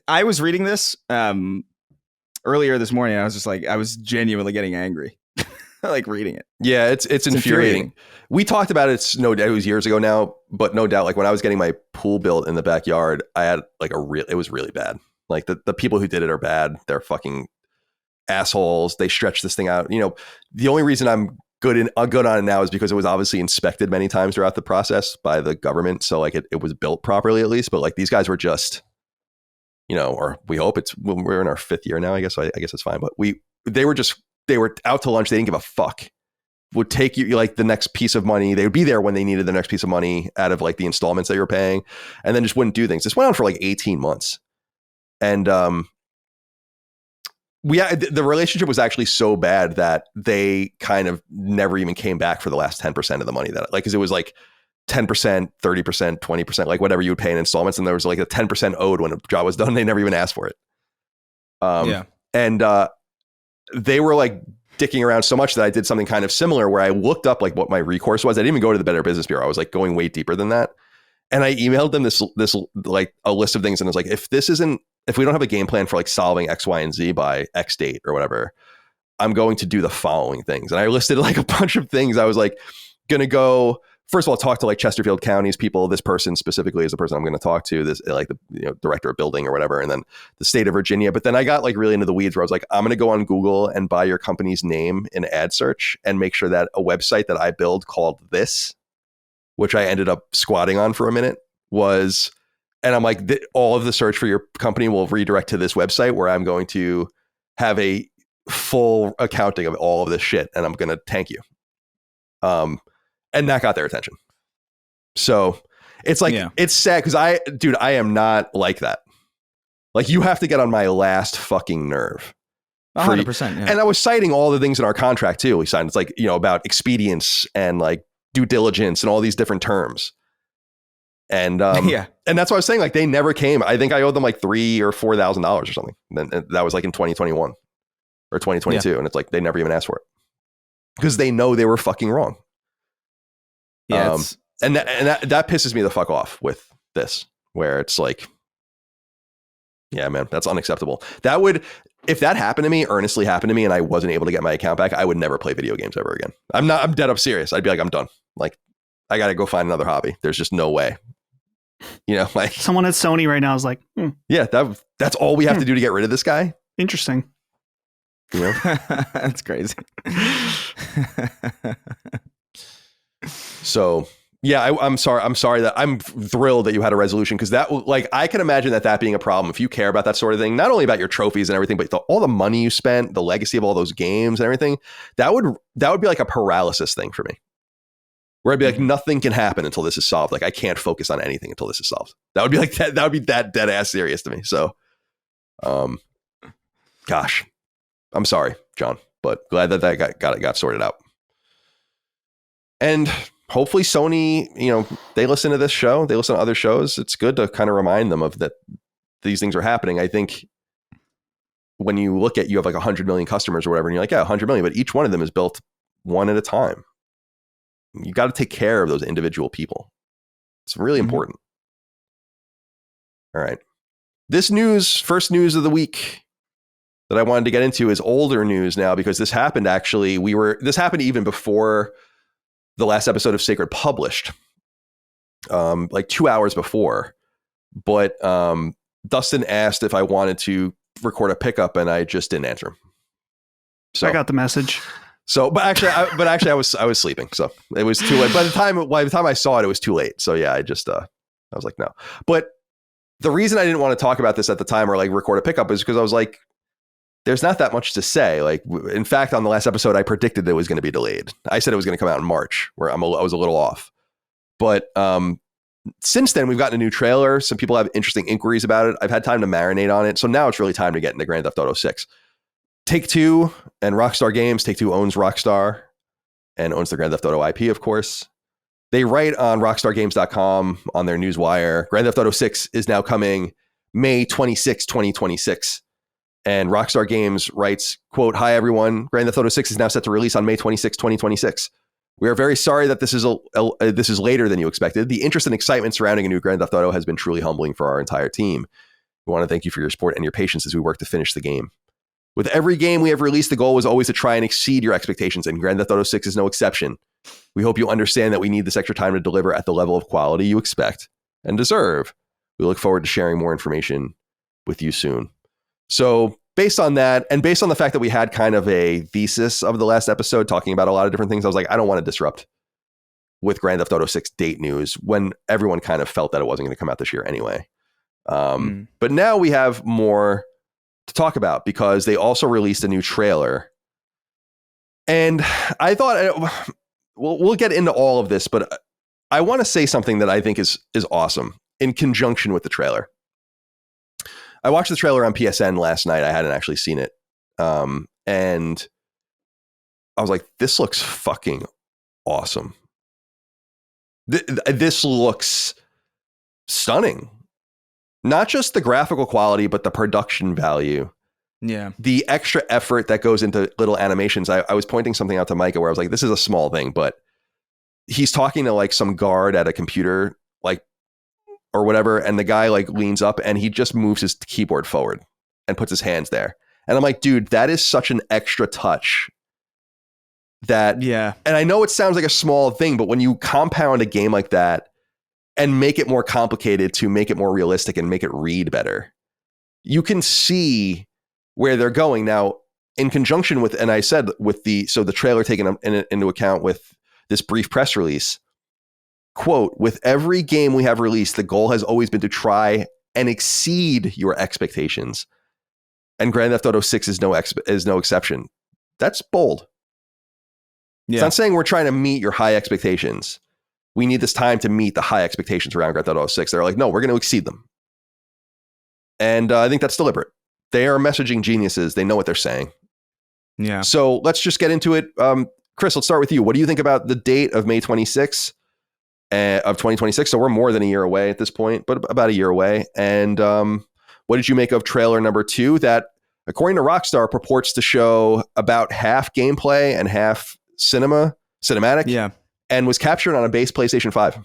I was reading this earlier this morning. I was just like, I was genuinely getting angry, like reading it. Yeah, it's infuriating. We talked about it. It was years ago now, but no doubt, like when I was getting my pool built in the backyard, I had like it was really bad. Like the people who did it are bad. They're fucking assholes. They stretch this thing out. You know, the only reason I'm good on it now is because it was obviously inspected many times throughout the process by the government. So like it was built properly at least. But like these guys were just, you know, or we hope we're in our 5th year now. I guess it's fine. But they were out to lunch. They didn't give a fuck. Would take you like the next piece of money. They would be there when they needed the next piece of money out of like the installments that you were paying, and then just wouldn't do things. This went on for like 18 months. And the relationship was actually so bad that they kind of never even came back for the last 10% of the money that, like, because it was like 10%, 30%, 20%, like whatever you would pay in installments. And there was like a 10% owed when a job was done. They never even asked for it. And they were like dicking around so much that I did something kind of similar where I looked up like what my recourse was. I didn't even go to the Better Business Bureau. I was like going way deeper than that. And I emailed them this like a list of things. And I was like, if we don't have a game plan for like solving X, Y, and Z by X date or whatever, I'm going to do the following things. And I listed like a bunch of things. I was like, going to go, first of all, talk to like Chesterfield County's people. This person specifically is the person I'm going to talk to, this like the director of building or whatever. And then the state of Virginia. But then I got like really into the weeds where I was like, I'm going to go on Google and buy your company's name in ad search and make sure that a website that I build called this, which I ended up squatting on for a minute, was, and I'm like, all of the search for your company will redirect to this website where I'm going to have a full accounting of all of this shit, and I'm going to tank you. And that got their attention. So it's like, It's sad because I am not like that. Like you have to get on my last fucking nerve. 100%. Yeah. And I was citing all the things in our contract too. We signed, it's like, about expedience and like due diligence and all these different terms. And and that's what I was saying. Like they never came. I think I owed them like $3,000 or $4,000 or something. And that was like in 2021 or 2022. And it's like, they never even asked for it. because they know they were fucking wrong. Yeah, and that pisses me the fuck off with this, where it's like, yeah, man, that's unacceptable. If that happened to me, earnestly happened to me, and I wasn't able to get my account back, I would never play video games ever again. I'm dead up serious. I'd be like, I'm done. Like, I got to go find another hobby. There's just no way. Like someone at Sony right now is like, yeah, that's all we have to do to get rid of this guy. Interesting. That's crazy. So yeah, I'm sorry that I'm thrilled that you had a resolution, because that, like, I can imagine that being a problem if you care about that sort of thing, not only about your trophies and everything, but all the money you spent, the legacy of all those games and everything. That would be like a paralysis thing for me, where I'd be like, nothing can happen until this is solved. Like, I can't focus on anything until this is solved. That would be like that. That would be that dead ass serious to me. So, gosh, I'm sorry, John, but glad that got sorted out. And hopefully Sony, they listen to this show, they listen to other shows. It's good to kind of remind them of that these things are happening. I think when you look at, you have like 100 million customers or whatever, and you're like, yeah, 100 million, but each one of them is built one at a time. You got to take care of those individual people. It's really important. All right. First news of the week that I wanted to get into is older news now, because this happened this happened even before the last episode of Sacred published, like 2 hours before. But Dustin asked if I wanted to record a pickup, and I just didn't answer him. So I got the message. So, but actually, I was sleeping, so it was too late. By the time I saw it, it was too late. So yeah, I was like, no. But the reason I didn't want to talk about this at the time, or like record a pickup, is because I was like, there's not that much to say. Like, in fact, on the last episode, I predicted that it was going to be delayed. I said it was going to come out in March, where I was a little off. But since then, we've gotten a new trailer. Some people have interesting inquiries about it. I've had time to marinate on it. So now it's really time to get into Grand Theft Auto 6. Take-Two and Rockstar Games. Take-Two owns Rockstar and owns the Grand Theft Auto IP, of course. They write on rockstargames.com on their newswire, Grand Theft Auto 6 is now coming May 26, 2026. And Rockstar Games writes, quote, "Hi, everyone. Grand Theft Auto 6 is now set to release on May 26, 2026. We are very sorry that this is later than you expected. The interest and excitement surrounding a new Grand Theft Auto has been truly humbling for our entire team. We want to thank you for your support and your patience as we work to finish the game. With every game we have released, the goal was always to try and exceed your expectations, and Grand Theft Auto 6 is no exception. We hope you understand that we need this extra time to deliver at the level of quality you expect and deserve. We look forward to sharing more information with you soon." So based on that, and based on the fact that we had kind of a thesis of the last episode talking about a lot of different things, I was like, I don't want to disrupt with Grand Theft Auto 6 date news when everyone kind of felt that it wasn't going to come out this year anyway. But now we have more to talk about, because they also released a new trailer. And I thought, we'll get into all of this, but I want to say something that I think is awesome in conjunction with the trailer. I watched the trailer on PSN last night. I hadn't actually seen it. And I was like, this looks fucking awesome. This looks stunning. Not just the graphical quality, but the production value. Yeah. The extra effort that goes into little animations. I was pointing something out to Micah where I was like, this is a small thing, but he's talking to like some guard at a computer, like, or whatever, and the guy like leans up and he just moves his keyboard forward and puts his hands there. And I'm like, dude, that is such an extra touch that, yeah. And I know it sounds like a small thing, but when you compound a game like that and make it more complicated to make it more realistic and make it read better, you can see where they're going. Now, in conjunction with, and I said with the trailer taken into account with this brief press release, quote, "With every game we have released, the goal has always been to try and exceed your expectations. And Grand Theft Auto 6 is no exception." That's bold. Yeah. It's not saying we're trying to meet your high expectations. We need this time to meet the high expectations around Grand Theft Auto 6. They're like, no, we're going to exceed them. And I think that's deliberate. They are messaging geniuses. They know what they're saying. Yeah. So let's just get into it. Chris, let's start with you. What do you think about the date of May 26th of 2026? So we're more than a year away at this point, but about a year away. And what did you make of trailer number 2 that, according to Rockstar, purports to show about half gameplay and half cinematic, and was captured on a base PlayStation 5.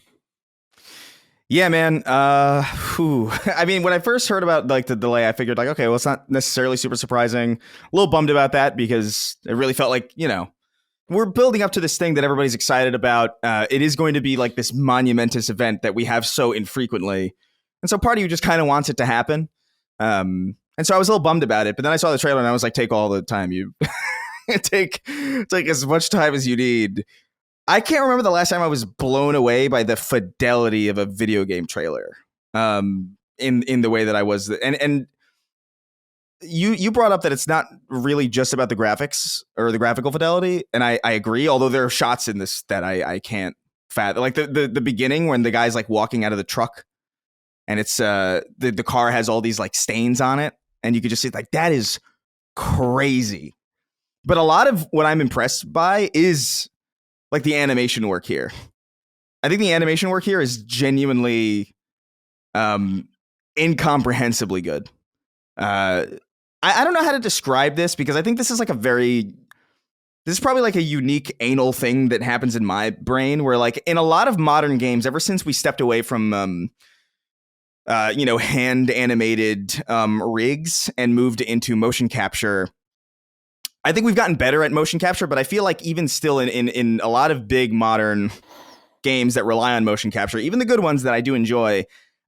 Yeah, man. I mean, when I first heard about like the delay, I figured like, okay, well, it's not necessarily super surprising. A little bummed about that because it really felt like, we're building up to this thing that everybody's excited about. It is going to be like this monumentous event that we have so infrequently. And so part of you just kind of wants it to happen. And so I was a little bummed about it. But then I saw the trailer and I was like, take all the time you take as much time as you need. I can't remember the last time I was blown away by the fidelity of a video game trailer. In the way that I was. And you brought up that it's not really just about the graphics or the graphical fidelity, and I agree, although there are shots in this that I can't fathom. Like the beginning when the guy's like walking out of the truck and it's the car has all these like stains on it, and you could just see like that is crazy. But a lot of what I'm impressed by is like the animation work here. I think the animation work here is genuinely incomprehensibly good. I don't know how to describe this because I think this is probably like a unique anal thing that happens in my brain where like in a lot of modern games, ever since we stepped away from, hand animated rigs and moved into motion capture, I think we've gotten better at motion capture, but I feel like even still in a lot of big modern games that rely on motion capture, even the good ones that I do enjoy,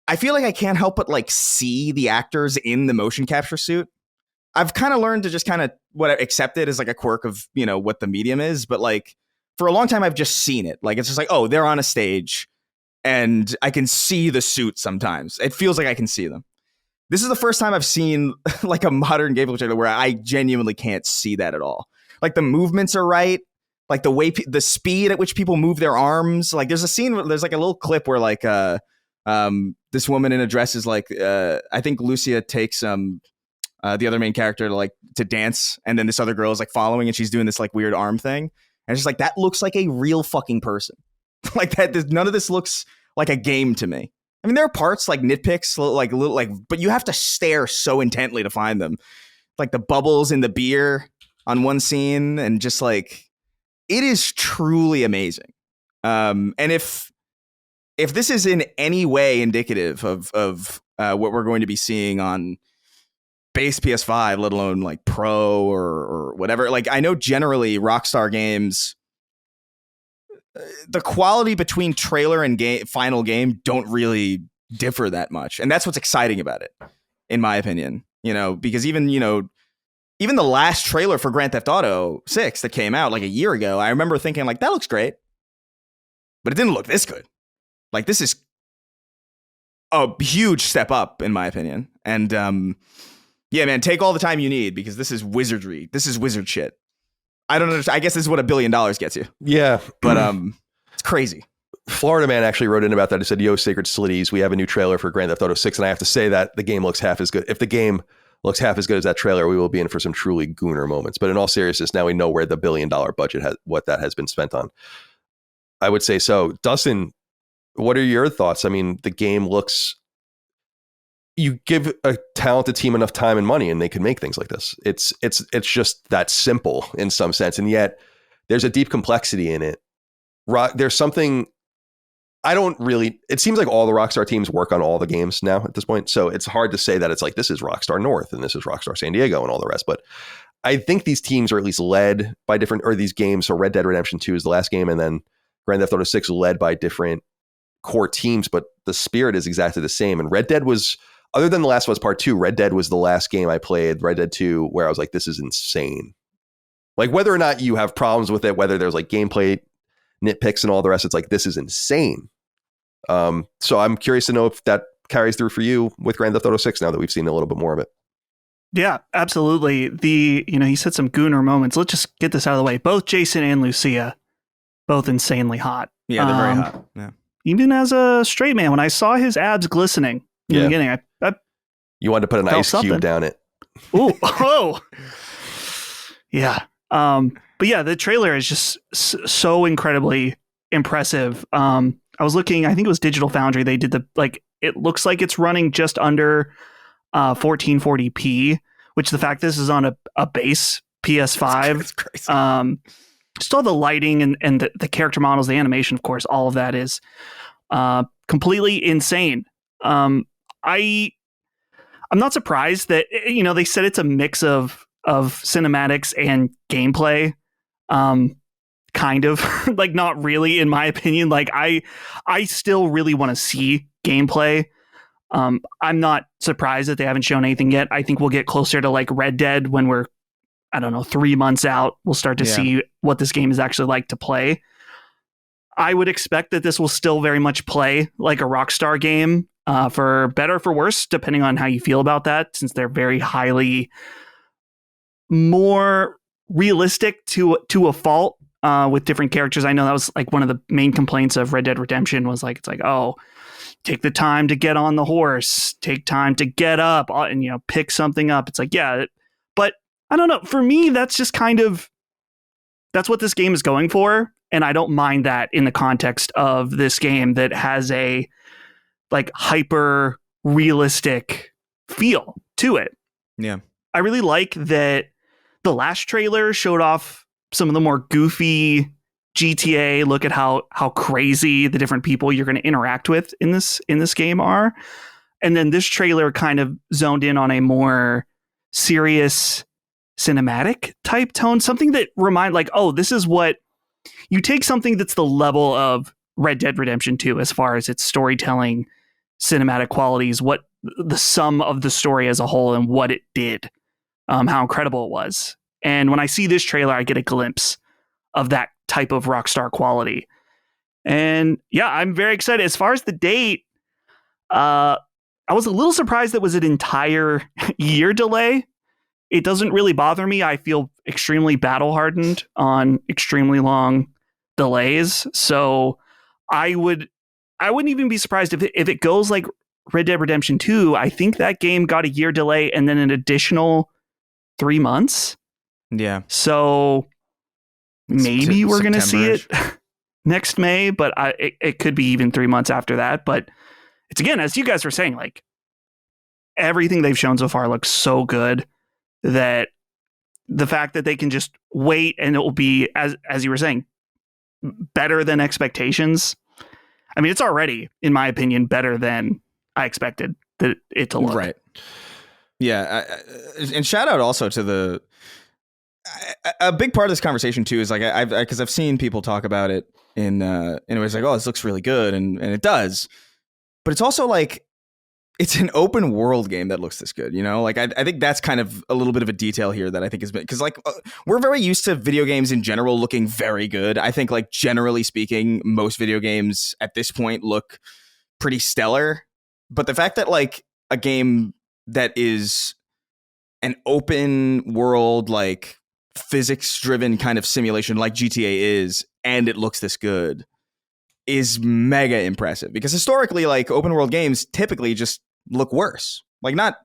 I feel like I can't help but like see the actors in the motion capture suit. I've kind of learned to just kind of accept it as like a quirk of, what the medium is. But like for a long time, I've just seen it. Like, it's just like, oh, they're on a stage and I can see the suit sometimes. It feels like I can see them. This is the first time I've seen like a modern gameplay trailer where I genuinely can't see that at all. Like the movements are right. Like the way, the speed at which people move their arms. Like there's a scene where there's like a little clip where like, this woman in a dress is like, I think Lucia takes, the other main character to dance, and then this other girl is like following, and she's doing this like weird arm thing, and it's just like that looks like a real fucking person. Like that, none of this looks like a game to me. I mean, there are parts like nitpicks, like little like, but you have to stare so intently to find them. Like the bubbles in the beer on one scene, and just like it is truly amazing. And if this is in any way indicative of what we're going to be seeing on base PS5, let alone like Pro or whatever. Like I know generally Rockstar games, the quality between trailer and final game don't really differ that much. And that's what's exciting about it, in my opinion, because even the last trailer for Grand Theft Auto 6 that came out like a year ago, I remember thinking like, that looks great, but it didn't look this good. Like this is a huge step up in my opinion. And, yeah, man, take all the time you need because this is wizardry. This is wizard shit. I don't understand. I guess this is what $1 billion gets you. Yeah. But it's crazy. Florida Man actually wrote in about that. He said, yo, Sacred Slitties, we have a new trailer for Grand Theft Auto 6. And I have to say that the game looks half as good. If the game looks half as good as that trailer, we will be in for some truly gooner moments. But in all seriousness, now we know where the $1 billion budget what that has been spent on. I would say so. Dustin, what are your thoughts? I mean, the game looks... You give a talented team enough time and money and they can make things like this. It's just that simple in some sense. And yet there's a deep complexity in it. There's something it seems like all the Rockstar teams work on all the games now at this point. So it's hard to say that it's like, this is Rockstar North and this is Rockstar San Diego and all the rest. But I think these teams are at least led by these games. So Red Dead Redemption 2 is the last game. And then Grand Theft Auto 6 led by different core teams, but the spirit is exactly the same. And Red Dead was, other than The Last of Us Part 2, Red Dead was the last game I played, Red Dead 2, where I was like, this is insane. Like, whether or not you have problems with it, whether there's like gameplay nitpicks and all the rest, it's like, this is insane. So I'm curious to know if that carries through for you with Grand Theft Auto 6 now that we've seen a little bit more of it. Yeah, absolutely. He said some gooner moments. Let's just get this out of the way. Both Jason and Lucia, both insanely hot. Yeah, they're very hot. Yeah. Even as a straight man, when I saw his abs glistening in the beginning, you wanted to put an ice cube down it. Ooh, oh, yeah. But yeah, the trailer is just so incredibly impressive. I was looking, I think it was Digital Foundry. They did it looks like it's running just under 1440p, which the fact this is on a base PS5. That's crazy. just all the lighting and the character models, the animation, of course, all of that is completely insane. I'm not surprised that, you know, they said it's a mix of cinematics and gameplay. Kind of like, not really, in my opinion. Like, I still really want to see gameplay. I'm not surprised that they haven't shown anything yet. I think we'll get closer to like Red Dead when we're, I don't know, 3 months out. We'll start to see what this game is actually like to play. I would expect that this will still very much play like a Rockstar game, for better or for worse, depending on how you feel about that, since they're very highly more realistic to a fault, with different characters. I know that was like one of the main complaints of Red Dead Redemption was like, it's like, oh, take the time to get on the horse, take time to get up and, you know, pick something up. It's like, yeah, but I don't know. For me, that's just kind of, that's what this game is going for. And I don't mind that in the context of this game that has a like hyper realistic feel to it. Yeah. I really like that the last trailer showed off some of the more goofy GTA. Look at how crazy the different people you're going to interact with in this game are. And then this trailer kind of zoned in on a more serious cinematic type tone, something that like, oh, this is what you take, something that's the level of Red Dead Redemption 2 as far as its storytelling, cinematic qualities, what the sum of the story as a whole and what it did, how incredible it was. And when I see this trailer, I get a glimpse of that type of Rockstar quality. And yeah, I'm very excited. As far as the date, I was a little surprised that it was an entire year delay. It doesn't really bother me. I feel extremely battle hardened on extremely long delays. So I wouldn't even be surprised if it goes like Red Dead Redemption 2. I think that game got a year delay and then an additional 3 months. Yeah. So maybe we're going to see it next May, but it could be even 3 months after that. But it's, again, as you guys were saying, like, everything they've shown so far looks so good that the fact that they can just wait and it will be, as you were saying, better than expectations. I mean, it's already, in my opinion, better than I expected it to look. Right. Yeah. And shout out also to a big part of this conversation too is like, because I've seen people talk about it in ways like, oh, this looks really good. And it does, but it's also like, it's an open world game that looks this good, you know? Like, I think that's kind of a little bit of a detail here that I think has been, because like, we're very used to video games in general looking very good. I think, like, generally speaking, most video games at this point look pretty stellar. But the fact that like a game that is an open world, like physics driven kind of simulation like GTA is, and it looks this good, is mega impressive, because historically, like, open world games typically just look worse. Like, not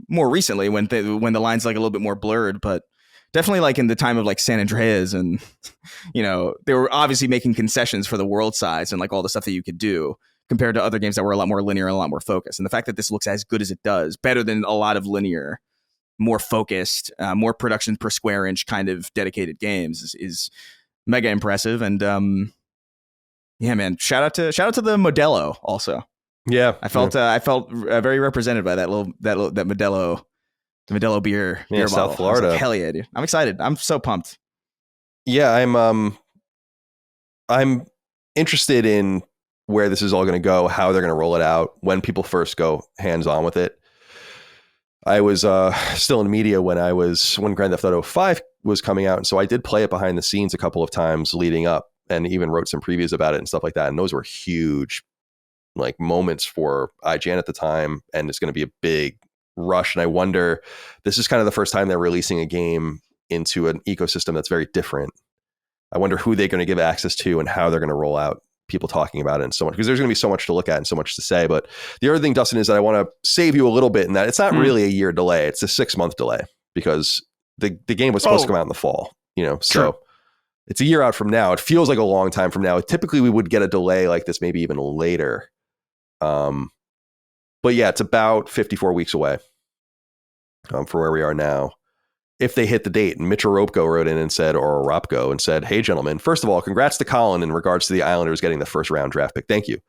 more recently when the line's like a little bit more blurred, but definitely like in the time of like San Andreas, and you know, they were obviously making concessions for the world size and like all the stuff that you could do compared to other games that were a lot more linear and a lot more focused. And the fact that this looks as good as it does, better than a lot of linear, more focused, more production per square inch kind of dedicated games is mega impressive. And yeah, man, shout out to the Modelo also. Yeah, I felt very represented by that Modelo, the Modelo beer South bottle. Florida. Like, hell yeah, dude! I'm excited. I'm so pumped. Yeah, I'm interested in where this is all going to go, how they're going to roll it out, when people first go hands on with it. I was still in media when Grand Theft Auto 5 was coming out, and so I did play it behind the scenes a couple of times leading up, and even wrote some previews about it and stuff like that. And those were huge, like, moments for IGN at the time, and it's going to be a big rush. And I wonder, this is kind of the first time they're releasing a game into an ecosystem that's very different. I wonder who they're going to give access to and how they're going to roll out people talking about it and so much, because there's going to be so much to look at and so much to say. But the other thing, Dustin, is that I want to save you a little bit in that it's not really a year delay. It's a 6-month delay, because the game was supposed to come out in the fall, you know, so True. It's a year out from now. It feels like a long time from now. Typically we would get a delay like this, maybe even later. But yeah, it's about 54 weeks away for where we are now. if they hit the date. And Mitch Oropko wrote in and said, or Oropko, and said, hey, gentlemen, first of all, congrats to Colin in regards to the Islanders getting the first round draft pick. Thank you.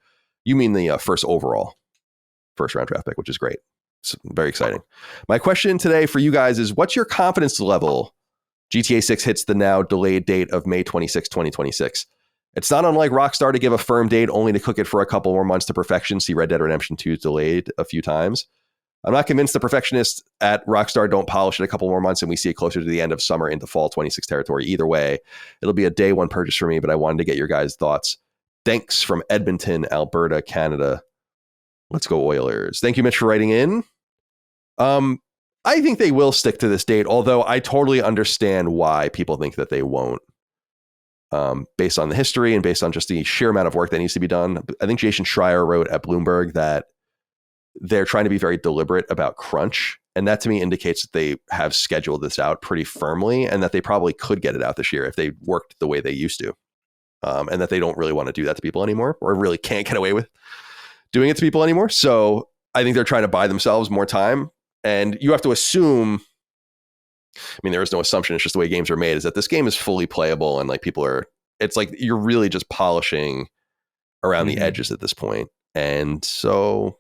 You mean the first overall first round draft pick, which is great. It's very exciting. My question today for you guys is, what's your confidence level GTA 6 hits the now delayed date of May 26, 2026? It's not unlike Rockstar to give a firm date only to cook it for a couple more months to perfection. See Red Dead Redemption 2 delayed a few times. I'm not convinced the perfectionists at Rockstar don't polish it a couple more months and we see it closer to the end of summer into fall 26 territory. Either way, it'll be a day one purchase for me, but I wanted to get your guys' thoughts. Thanks from Edmonton, Alberta, Canada. Let's go Oilers. Thank you, Mitch, for writing in. I think they will stick to this date, although I totally understand why people think that they won't. Based on the history and based on just the sheer amount of work that needs to be done. I think Jason Schreier wrote at Bloomberg that they're trying to be very deliberate about crunch. And that to me indicates that they have scheduled this out pretty firmly and that they probably could get it out this year if they worked the way they used to. And that they don't really want to do that to people anymore, or really can't get away with doing it to people anymore. So I think they're trying to buy themselves more time. And you have to assume, I mean, there is no assumption. It's just the way games are made, is that this game is fully playable and like people are, it's like you're really just polishing around the edges at this point. And so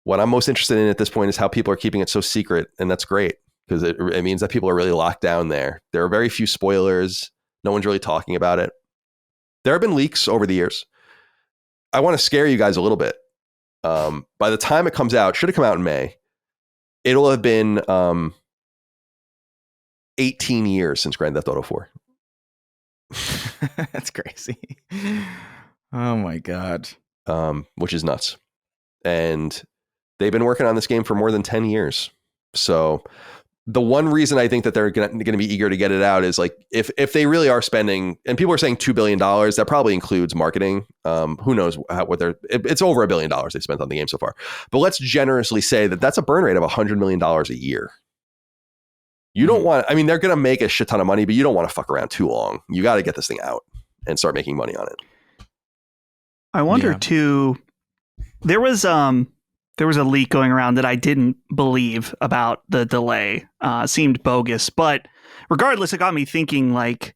what I'm most interested in at this point is how people are keeping it so secret. And that's great because it means that people are really locked down there. There are very few spoilers. No one's really talking about it. There have been leaks over the years. I want to scare you guys a little bit. By the time it comes out, should have come out in May, it'll have been 18 years since Grand Theft Auto 4. That's crazy. Oh my God. Which is nuts. And they've been working on this game for more than 10 years. So the one reason I think that they're going to be eager to get it out is like, if they really are spending, and people are saying $2 billion, that probably includes marketing. Who knows it's over $1 billion they spent on the game so far. But let's generously say that that's a burn rate of $100 million a year. You don't want, I mean, they're going to make a shit ton of money, but you don't want to fuck around too long. You got to get this thing out and start making money on it. I wonder too, there was a leak going around that I didn't believe about the delay. Seemed bogus, but regardless, it got me thinking, like,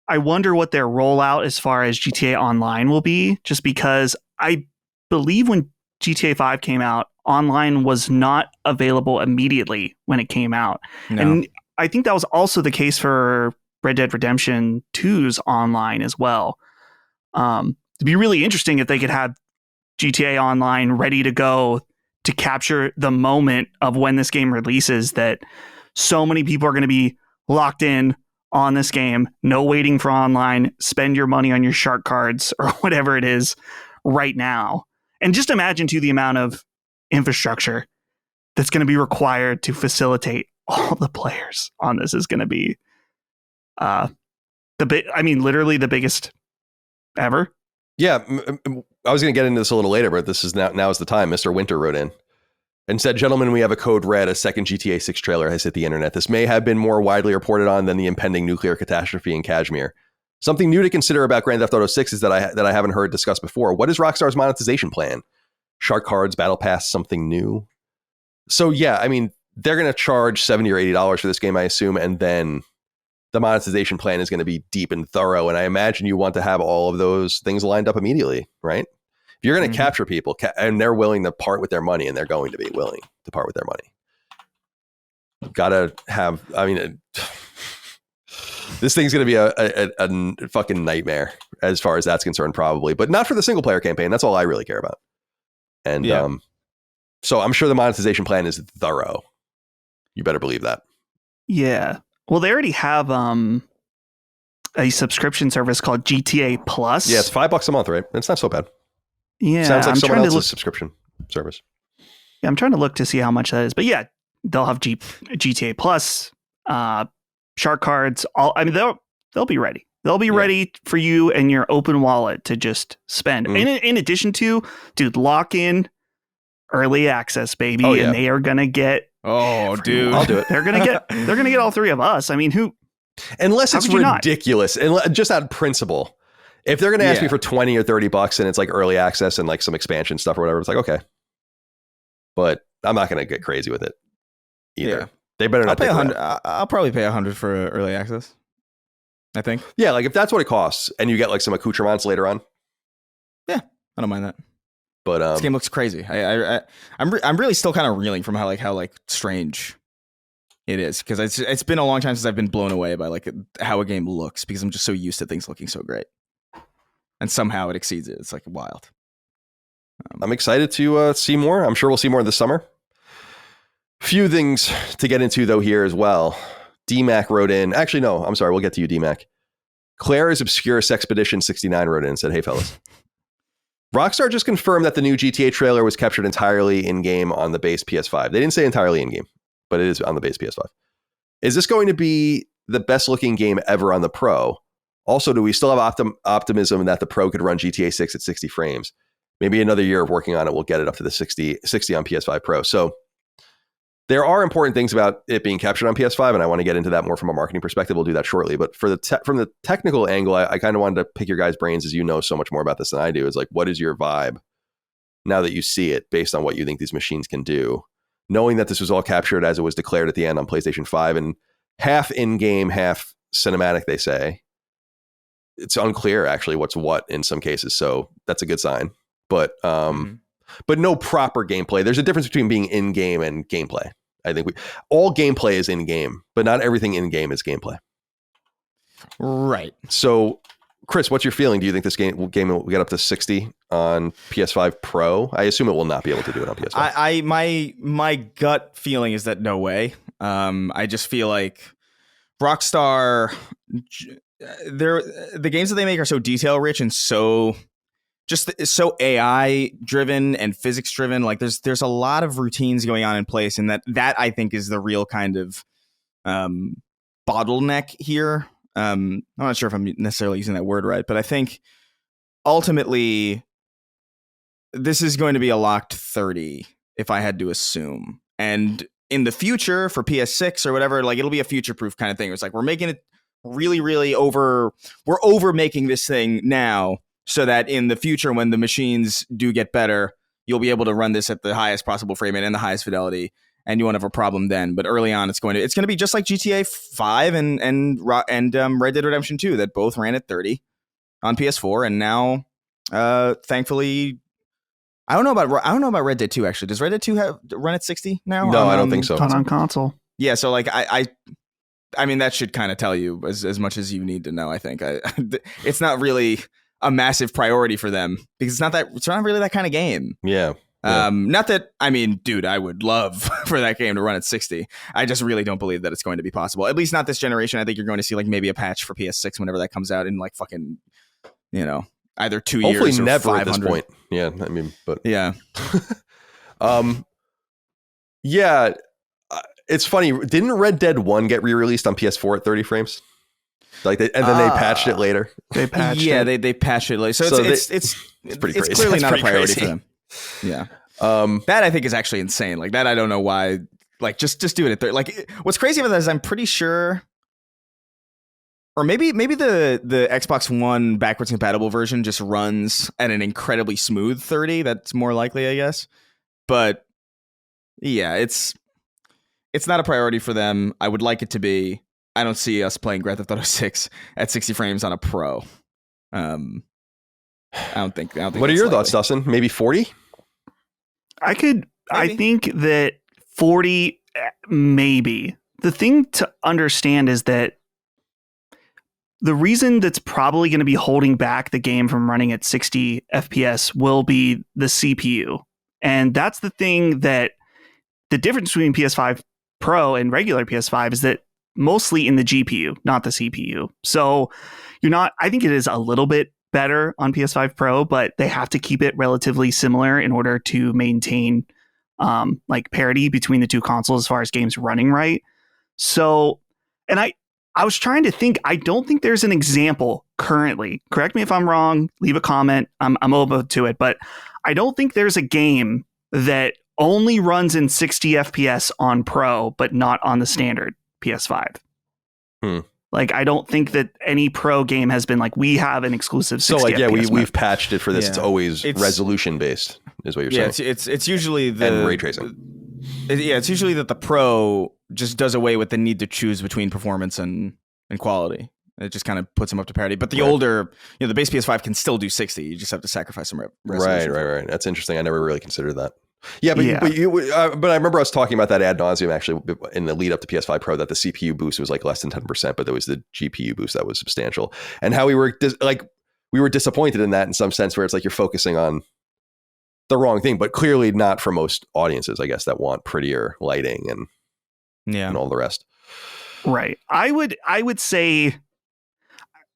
I wonder what their rollout as far as GTA Online will be, just because I believe when GTA 5 came out, online was not available immediately when it came out. No. And I think that was also the case for Red Dead Redemption 2's online as well. It'd be really interesting if they could have GTA Online ready to go to capture the moment of when this game releases, that so many people are going to be locked in on this game, no waiting for online, spend your money on your shark cards or whatever it is right now. And just imagine too the amount of infrastructure that's going to be required to facilitate all the players on this is going to be literally the biggest ever. Yeah, I was going to get into this a little later, but this is now is the time. Mr. Winter wrote in and said, gentlemen, we have a code red. A second GTA 6 trailer has hit the internet. This may have been more widely reported on than the impending nuclear catastrophe in Kashmir. Something new to consider about Grand Theft Auto 6 is that I haven't heard discussed before. What is Rockstar's monetization plan? Shark cards, battle pass, something new? So yeah, I mean, they're going to charge $70 or $80 for this game, I assume, and then the monetization plan is going to be deep and thorough. And I imagine you want to have all of those things lined up immediately, right? If you're going to capture people and they're willing to part with their money, and they're going to be willing to part with their money, gotta have, I mean, this thing's going to be a fucking nightmare as far as that's concerned, probably, but not for the single player campaign. That's all I really care about. And so I'm sure the monetization plan is thorough. You better believe that. Yeah. Well, they already have a subscription service called GTA Plus. Yeah, it's $5 a month, right? It's not so bad. Yeah, sounds like someone else's subscription service. Yeah, I'm trying to look to see how much that is, but yeah, they'll have GTA Plus, shark cards. They'll be ready. They'll be ready for you and your open wallet to just spend. In addition to, dude, lock in early access, baby, and they are gonna get. Oh, dude, I'll do it. They're gonna get all three of us. I mean, who? Unless it's ridiculous, and just out of principle, if they're gonna ask me for $20 or $30 and it's like early access and like some expansion stuff or whatever, it's like okay, but I'm not gonna get crazy with it either. They better not pay take $100. I'll probably pay $100 for early access, I think. Yeah, like if that's what it costs and you get like some accoutrements later on. Yeah, I don't mind that. But this game looks crazy. I'm really still kind of reeling from how strange it is, because it's been a long time since I've been blown away by like how a game looks, because I'm just so used to things looking so great, and somehow it exceeds it. It's like wild. I'm excited to see more. I'm sure we'll see more this summer. Few things to get into though here as well. DMAC wrote in. Actually, no, I'm sorry. We'll get to you, DMAC. Claire's Obscure Expedition 69 wrote in and said, "Hey fellas, Rockstar just confirmed that the new GTA trailer was captured entirely in-game on the base PS5. They didn't say entirely in-game, but it is on the base PS5. Is this going to be the best-looking game ever on the Pro? Also, do we still have optimism that the Pro could run GTA 6 at 60 frames? Maybe another year of working on it will get it up to the 60 on PS5 Pro." So there are important things about it being captured on PS5, and I want to get into that more from a marketing perspective. We'll do that shortly. But for from the technical angle, I kind of wanted to pick your guys' brains, as you know so much more about this than I do. Is like, what is your vibe now that you see it, based on what you think these machines can do, knowing that this was all captured as it was declared at the end on PlayStation 5 and half in-game, half cinematic, they say. It's unclear actually what's what in some cases, so that's a good sign. But but no proper gameplay. There's a difference between being in-game and gameplay. I think all gameplay is in-game, but not everything in-game is gameplay. Right. So, Chris, what's your feeling? Do you think this game will get up to 60 on PS5 Pro? I assume it will not be able to do it on PS5. My gut feeling is that no way. I just feel like Rockstar, the games that they make are so detail rich and so AI driven and physics driven. Like there's a lot of routines going on in place, and that I think is the real kind of bottleneck here. I'm not sure if I'm necessarily using that word right, but I think ultimately this is going to be a locked 30 if I had to assume. And in the future for PS6 or whatever, like it'll be a future proof kind of thing. It's like we're making it really, really we're over making this thing now, so that in the future, when the machines do get better, you'll be able to run this at the highest possible frame rate and the highest fidelity, and you won't have a problem then. But early on, it's going to be just like GTA 5 and Red Dead Redemption 2, that both ran at 30 on PS4, and now, thankfully, I don't know about Red Dead 2 actually. Does Red Dead 2 run at 60 now? No, I don't think so. Not on console. Yeah, so like I mean that should kind of tell you as much as you need to know. I think it's not really a massive priority for them, because it's not really that kind of game. Yeah. Not that, I mean, dude, I would love for that game to run at 60. I just really don't believe that it's going to be possible. At least not this generation. I think you're going to see like maybe a patch for PS6 whenever that comes out in like fucking, either 2 years. Hopefully or never 500. at this point. Yeah. I mean, but yeah. Yeah. It's funny. Didn't Red Dead 1 get re-released on PS4 at 30 frames? Like they patched it later. They patched it. They patched it later. So it's pretty crazy. It's clearly That's not a priority crazy for them. Yeah. That I think is actually insane. Like that, I don't know why. Like just do it at 30. Like what's crazy about that is I'm pretty sure, or maybe the Xbox One backwards compatible version just runs at an incredibly smooth 30. That's more likely, I guess. But yeah, it's not a priority for them. I would like it to be. I don't see us playing Grand Theft Auto 6 at 60 frames on a Pro. I don't think. What are your thoughts, Dustin? Maybe 40? I think that 40, maybe. The thing to understand is that the reason that's probably going to be holding back the game from running at 60 FPS will be the CPU. And that's the thing that the difference between PS5 Pro and regular PS5 is that mostly in the GPU, not the CPU. So I think it is a little bit better on PS5 Pro, but they have to keep it relatively similar in order to maintain like parity between the two consoles as far as games running right. So, and I was trying to think, I don't think there's an example currently. Correct me if I'm wrong, leave a comment. I'm open to it, but I don't think there's a game that only runs in 60 FPS on Pro, but not on the standard PS5. Like, I don't think that any Pro game has been like, we have an exclusive 60 So like, yeah, FPS we've patched it for this. Yeah. It's always resolution based, is what you're saying. It's usually and ray tracing. It's usually that the Pro just does away with the need to choose between performance and quality. It just kind of puts them up to parity. But the older, the base PS5 can still do 60. You just have to sacrifice some resolution. Right. That's interesting. I never really considered that. Yeah, but I remember us talking about that ad nauseum actually in the lead up to PS5 Pro, that the CPU boost was like less than 10%, but there was the GPU boost that was substantial, and how we were disappointed in that in some sense, where it's like you're focusing on the wrong thing, but clearly not for most audiences, I guess, that want prettier lighting and all the rest. Right. I would say,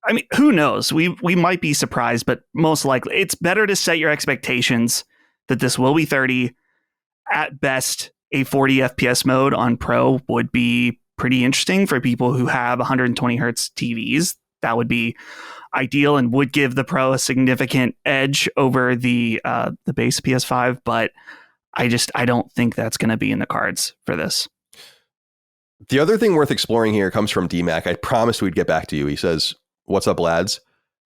I mean, who knows? We might be surprised, but most likely it's better to set your expectations that this will be 30. At best, a 40 FPS mode on Pro would be pretty interesting for people who have 120 hertz TVs. That would be ideal and would give the Pro a significant edge over the base PS5. But I don't think that's going to be in the cards for this. The other thing worth exploring here comes from DMAC. I promised we'd get back to you. He says, "What's up, lads?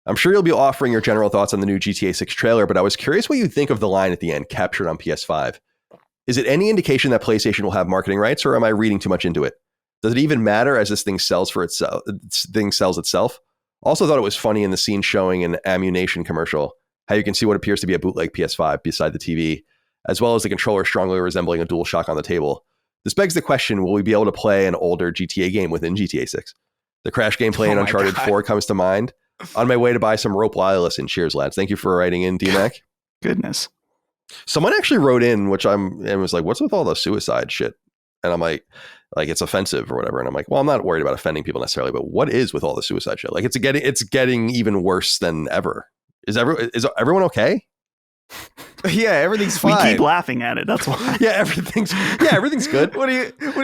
I'm sure you'll be offering your general thoughts on the new GTA 6 trailer, but I was curious what you think of the line at the end, captured on PS5. Is it any indication that PlayStation will have marketing rights, or am I reading too much into it? Does it even matter as this thing sells for itself? Sells itself. Also thought it was funny in the scene showing an ammunition commercial, how you can see what appears to be a bootleg PS5 beside the TV, as well as the controller strongly resembling a DualShock on the table. This begs the question, will we be able to play an older GTA game within GTA 6? The Crash gameplay in Uncharted 4 comes to mind. On my way to buy some Rope Wireless, and cheers, lads." Thank you for writing in, DMAC. Goodness. Someone actually wrote in, and was like, "What's with all the suicide shit?" And I'm like it's offensive or whatever. And I'm like, well, I'm not worried about offending people necessarily, but what is with all the suicide shit? Like it's getting even worse than ever. Is everyone okay? Yeah, everything's fine. We keep laughing at it. That's why. everything's good. What do you mean?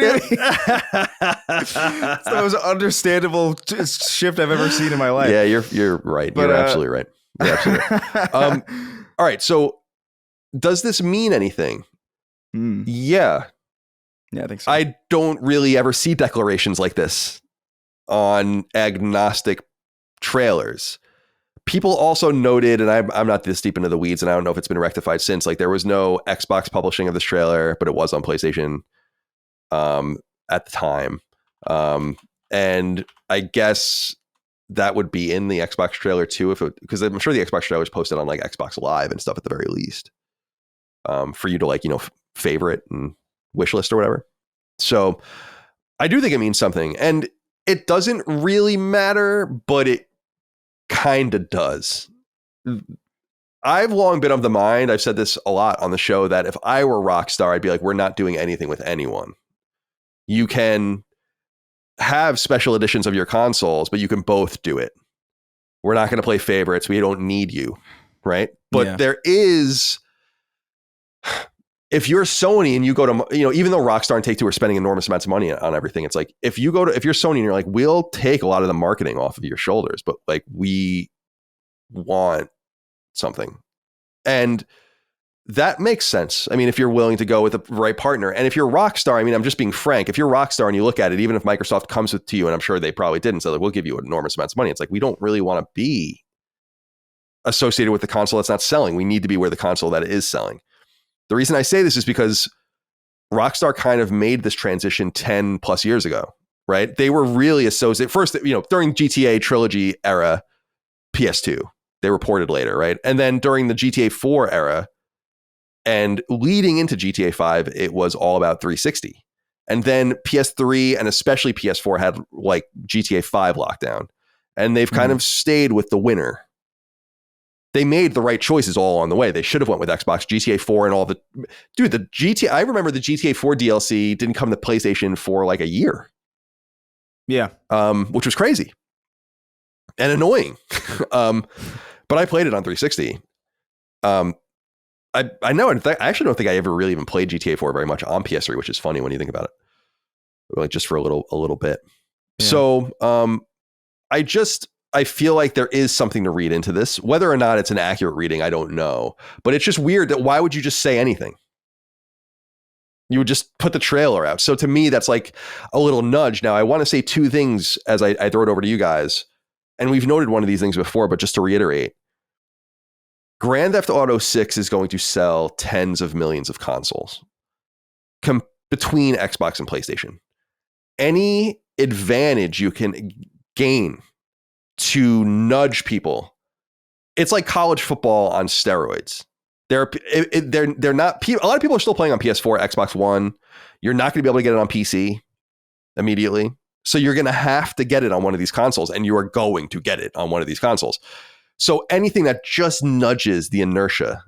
It's the most understandable shift I've ever seen in my life. Yeah, you're right. You're absolutely right. You're absolutely right. All right. So does this mean anything? Yeah. Yeah, I think so. I don't really ever see declarations like this on agnostic trailers. People also noted, and I'm not this deep into the weeds, and I don't know if it's been rectified since, like there was no Xbox publishing of this trailer, but it was on PlayStation at the time. And I guess that would be in the Xbox trailer too, because I'm sure the Xbox trailer was posted on like Xbox Live and stuff at the very least, for you to favorite and wishlist or whatever. So I do think it means something, and it doesn't really matter, but it kind of does. I've long been of the mind, I've said this a lot on the show, that if I were Rockstar, I'd be like, we're not doing anything with anyone. You can have special editions of your consoles, but you can both do it. We're not going to play favorites. We don't need you. Right. But there is, if you're Sony and you go to, even though Rockstar and Take-Two are spending enormous amounts of money on everything, it's like, if you're Sony and you're like, we'll take a lot of the marketing off of your shoulders, but like, we want something. And that makes sense. I mean, if you're willing to go with the right partner, and if you're Rockstar, I mean, I'm just being frank. If you're Rockstar and you look at it, even if Microsoft comes to you, and I'm sure they probably didn't, so like, we'll give you enormous amounts of money. It's like, we don't really want to be associated with the console that's not selling. We need to be where the console that is selling. The reason I say this is because Rockstar kind of made this transition 10 plus years ago, right? They were really associated first, during GTA trilogy era, PS2, they were ported later, right? And then during the GTA 4 era and leading into GTA 5, it was all about 360. And then PS3 and especially PS4 had like GTA 5 lockdown, and they've kind of stayed with the winner. They made the right choices all on the way. They should have went with Xbox, GTA 4 and all the... Dude, the GTA... I remember the GTA 4 DLC didn't come to PlayStation for like a year. Yeah. Which was crazy. And annoying. But I played it on 360. I know... I actually don't think I ever really even played GTA 4 very much on PS3, which is funny when you think about it. Like just for a little bit. Yeah. So I feel like there is something to read into this. Whether or not it's an accurate reading, I don't know. But it's just weird that why would you just say anything? You would just put the trailer out. So to me, that's like a little nudge. Now, I want to say two things as I throw it over to you guys. And we've noted one of these things before, but just to reiterate, Grand Theft Auto 6 is going to sell tens of millions of consoles. between Xbox and PlayStation. Any advantage you can gain to nudge people, it's like college football on steroids. They're not. A lot of people are still playing on PS4, Xbox One. You're not going to be able to get it on PC immediately, so you're going to have to get it on one of these consoles, and you are going to get it on one of these consoles. So anything that just nudges the inertia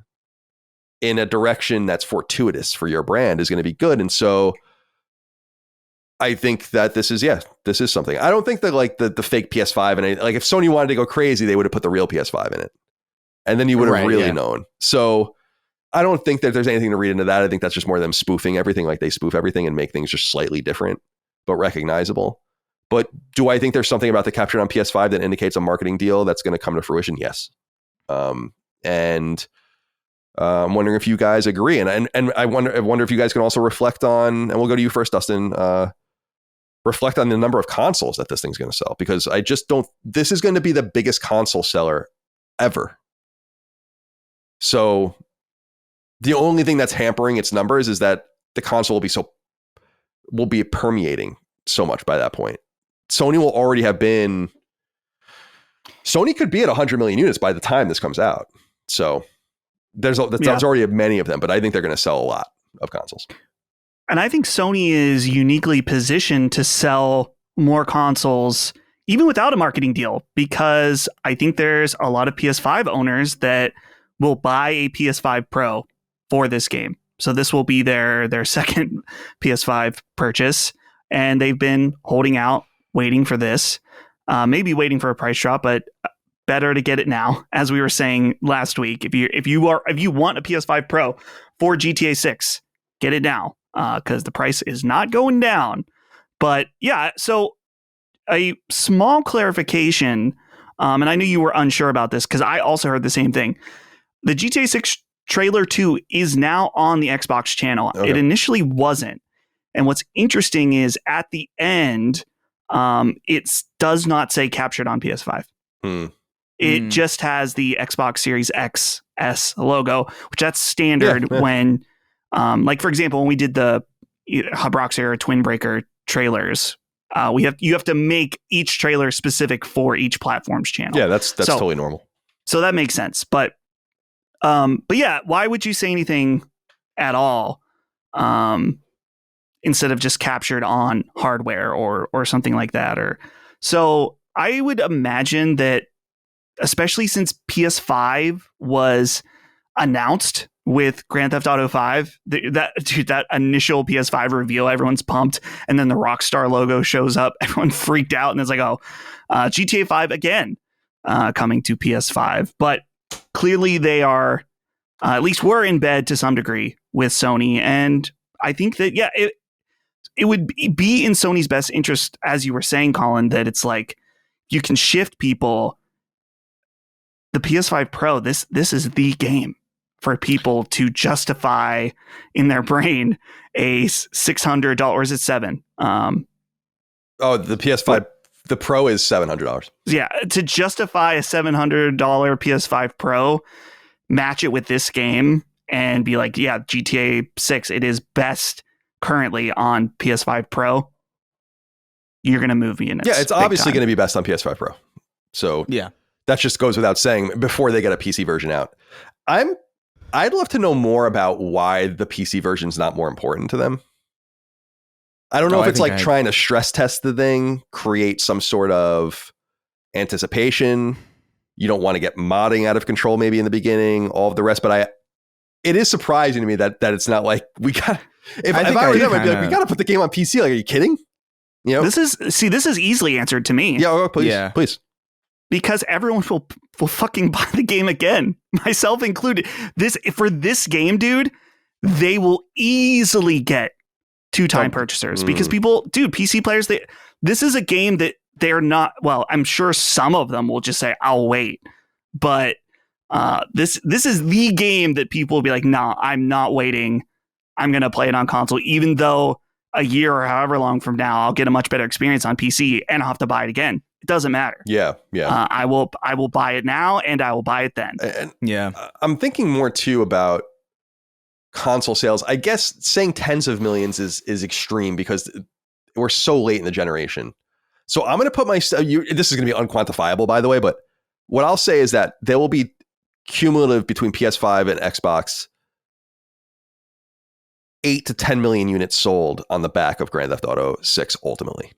in a direction that's fortuitous for your brand is going to be good. And so I think that this is something. I don't think that like the fake PS5 and like if Sony wanted to go crazy, they would have put the real PS5 in it. And then you would have known. So I don't think that there's anything to read into that. I think that's just more them spoofing everything, like they spoof everything and make things just slightly different, but recognizable. But do I think there's something about the captured on PS5 that indicates a marketing deal that's going to come to fruition? Yes. And I'm wondering if you guys agree. And I wonder if you guys can also reflect on, and we'll go to you first, Dustin, reflect on the number of consoles that this thing's going to sell, because I just don't, this is going to be the biggest console seller ever. So the only thing that's hampering its numbers is that the console will be permeating so much by that point. Sony will already have been, Sony could be at 100 million units by the time this comes out. So there's already many of them, but I think they're going to sell a lot of consoles. And I think Sony is uniquely positioned to sell more consoles even without a marketing deal, because I think there's a lot of PS5 owners that will buy a PS5 Pro for this game. So this will be their second PS5 purchase, and they've been holding out, waiting for this, maybe waiting for a price drop, but better to get it now. As we were saying last week, if you want a PS5 Pro for GTA 6, get it now, because the price is not going down. But yeah, so a small clarification, and I knew you were unsure about this because I also heard the same thing. The GTA 6 trailer 2 is now on the Xbox channel. Okay. It initially wasn't. And what's interesting is at the end, it does not say captured on PS5. It just has the Xbox Series XS logo, which that's standard when, like, for example, when we did the Hubrox era Twin Breaker trailers, you have to make each trailer specific for each platform's channel. Yeah, that's totally normal. So that makes sense. But yeah, why would you say anything at all instead of just captured on hardware or something like that? Or so I would imagine that, especially since PS5 was announced with Grand Theft Auto 5, that initial PS5 reveal, everyone's pumped, and then the Rockstar logo shows up, everyone freaked out, and it's like, oh, GTA 5 again coming to PS5. But clearly they are, at least we're in bed to some degree with Sony, and I think that, yeah, it would be in Sony's best interest, as you were saying, Colin, that it's like you can shift people. The PS5 Pro, this is the game for people to justify in their brain a $600, or is it $700? The PS5, the Pro is $700. Yeah, to justify a $700 PS5 Pro, match it with this game and be like, yeah, GTA 6, it is best currently on PS5 Pro. You're going to move me in it. Yeah, it's obviously going to be best on PS5 Pro. So yeah. That just goes without saying before they get a PC version out. I'd love to know more about why the PC version is not more important to them. I don't know if it's like trying to stress test the thing, create some sort of anticipation. You don't want to get modding out of control maybe in the beginning, all of the rest. But it is surprising to me that it's not like we got. If I were them, I'd be like, we got to put the game on PC. Like, are you kidding? You know, this is easily answered to me. Yeah, please. Because everyone will fucking buy the game again, myself included. For this game, dude, they will easily get two-time purchasers because PC players, this is a game that they're not. Well, I'm sure some of them will just say, "I'll wait," but this is the game that people will be like, "Nah, I'm not waiting. I'm gonna play it on console, even though a year or however long from now I'll get a much better experience on PC and I'll have to buy it again." It doesn't matter. Yeah. I will buy it now and I will buy it then. And I'm thinking more too about console sales. I guess saying tens of millions is extreme because we're so late in the generation. So I'm going to put this is going to be unquantifiable, by the way, but what I'll say is that there will be cumulative between PS5 and Xbox 8 to 10 million units sold on the back of Grand Theft Auto 6 ultimately,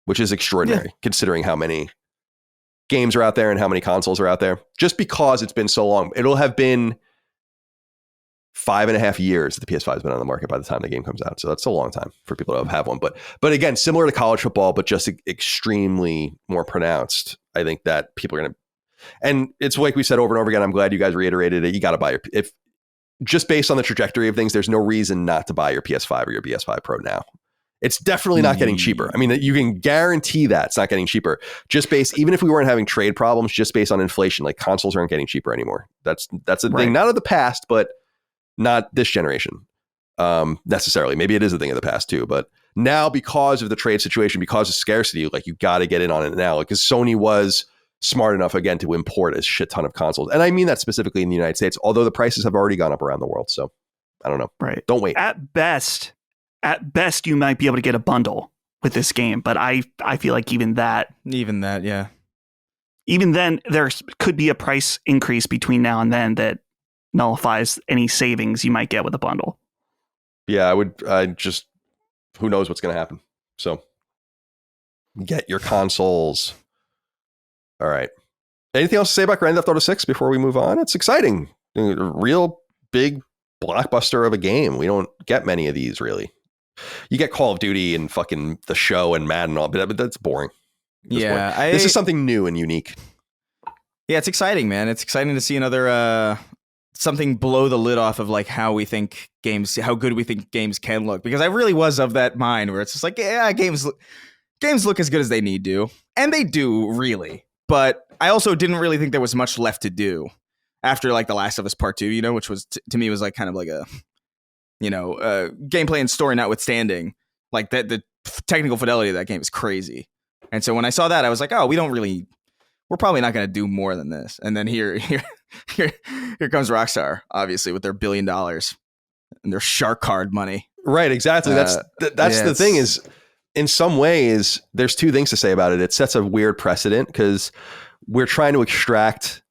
which is extraordinary considering how many games are out there and how many consoles are out there. Just because it's been so long, it'll have been 5.5 years that the PS5 has been on the market by the time the game comes out. So that's a long time for people to have one. But again, similar to college football, but just extremely more pronounced. I think that people are going to, and it's like we said over and over again, I'm glad you guys reiterated it. You got to buy if just based on the trajectory of things, there's no reason not to buy your PS5 or your PS5 Pro now. It's definitely not getting cheaper. I mean, you can guarantee that it's not getting cheaper. Just based, even if we weren't having trade problems, just based on inflation, like consoles aren't getting cheaper anymore. That's a thing, not of the past, but not this generation necessarily. Maybe it is a thing of the past too, but now because of the trade situation, because of scarcity, like you got to get in on it now. Because Sony was smart enough again to import a shit ton of consoles, and I mean that specifically in the United States. Although the prices have already gone up around the world, so I don't know. Right? Don't wait. At best, you might be able to get a bundle with this game, but I feel like even that, yeah. Even then, there could be a price increase between now and then that nullifies any savings you might get with a bundle. Yeah, who knows what's going to happen. So get your consoles. All right. Anything else to say about Grand Theft Auto 6 before we move on? It's exciting. A real big blockbuster of a game. We don't get many of these, really. You get Call of Duty and fucking The Show and Madden, all, but that's boring. Yeah. This is something new and unique. Yeah, it's exciting, man. It's exciting to see another something blow the lid off of like how we think games, how good we think games can look. Because I really was of that mind where it's just like, yeah, games look as good as they need to, and they do really. But I also didn't really think there was much left to do after like The Last of Us Part 2, you know, which was to me was like kind of like a, gameplay and story notwithstanding, like that the technical fidelity of that game is crazy. And so when I saw that, I was like, oh, we're probably not going to do more than this. And then here comes Rockstar, obviously, with their $1 billion and their shark card money. Right, exactly. That's the thing is, in some ways, there's two things to say about it. It sets a weird precedent because we're trying to extract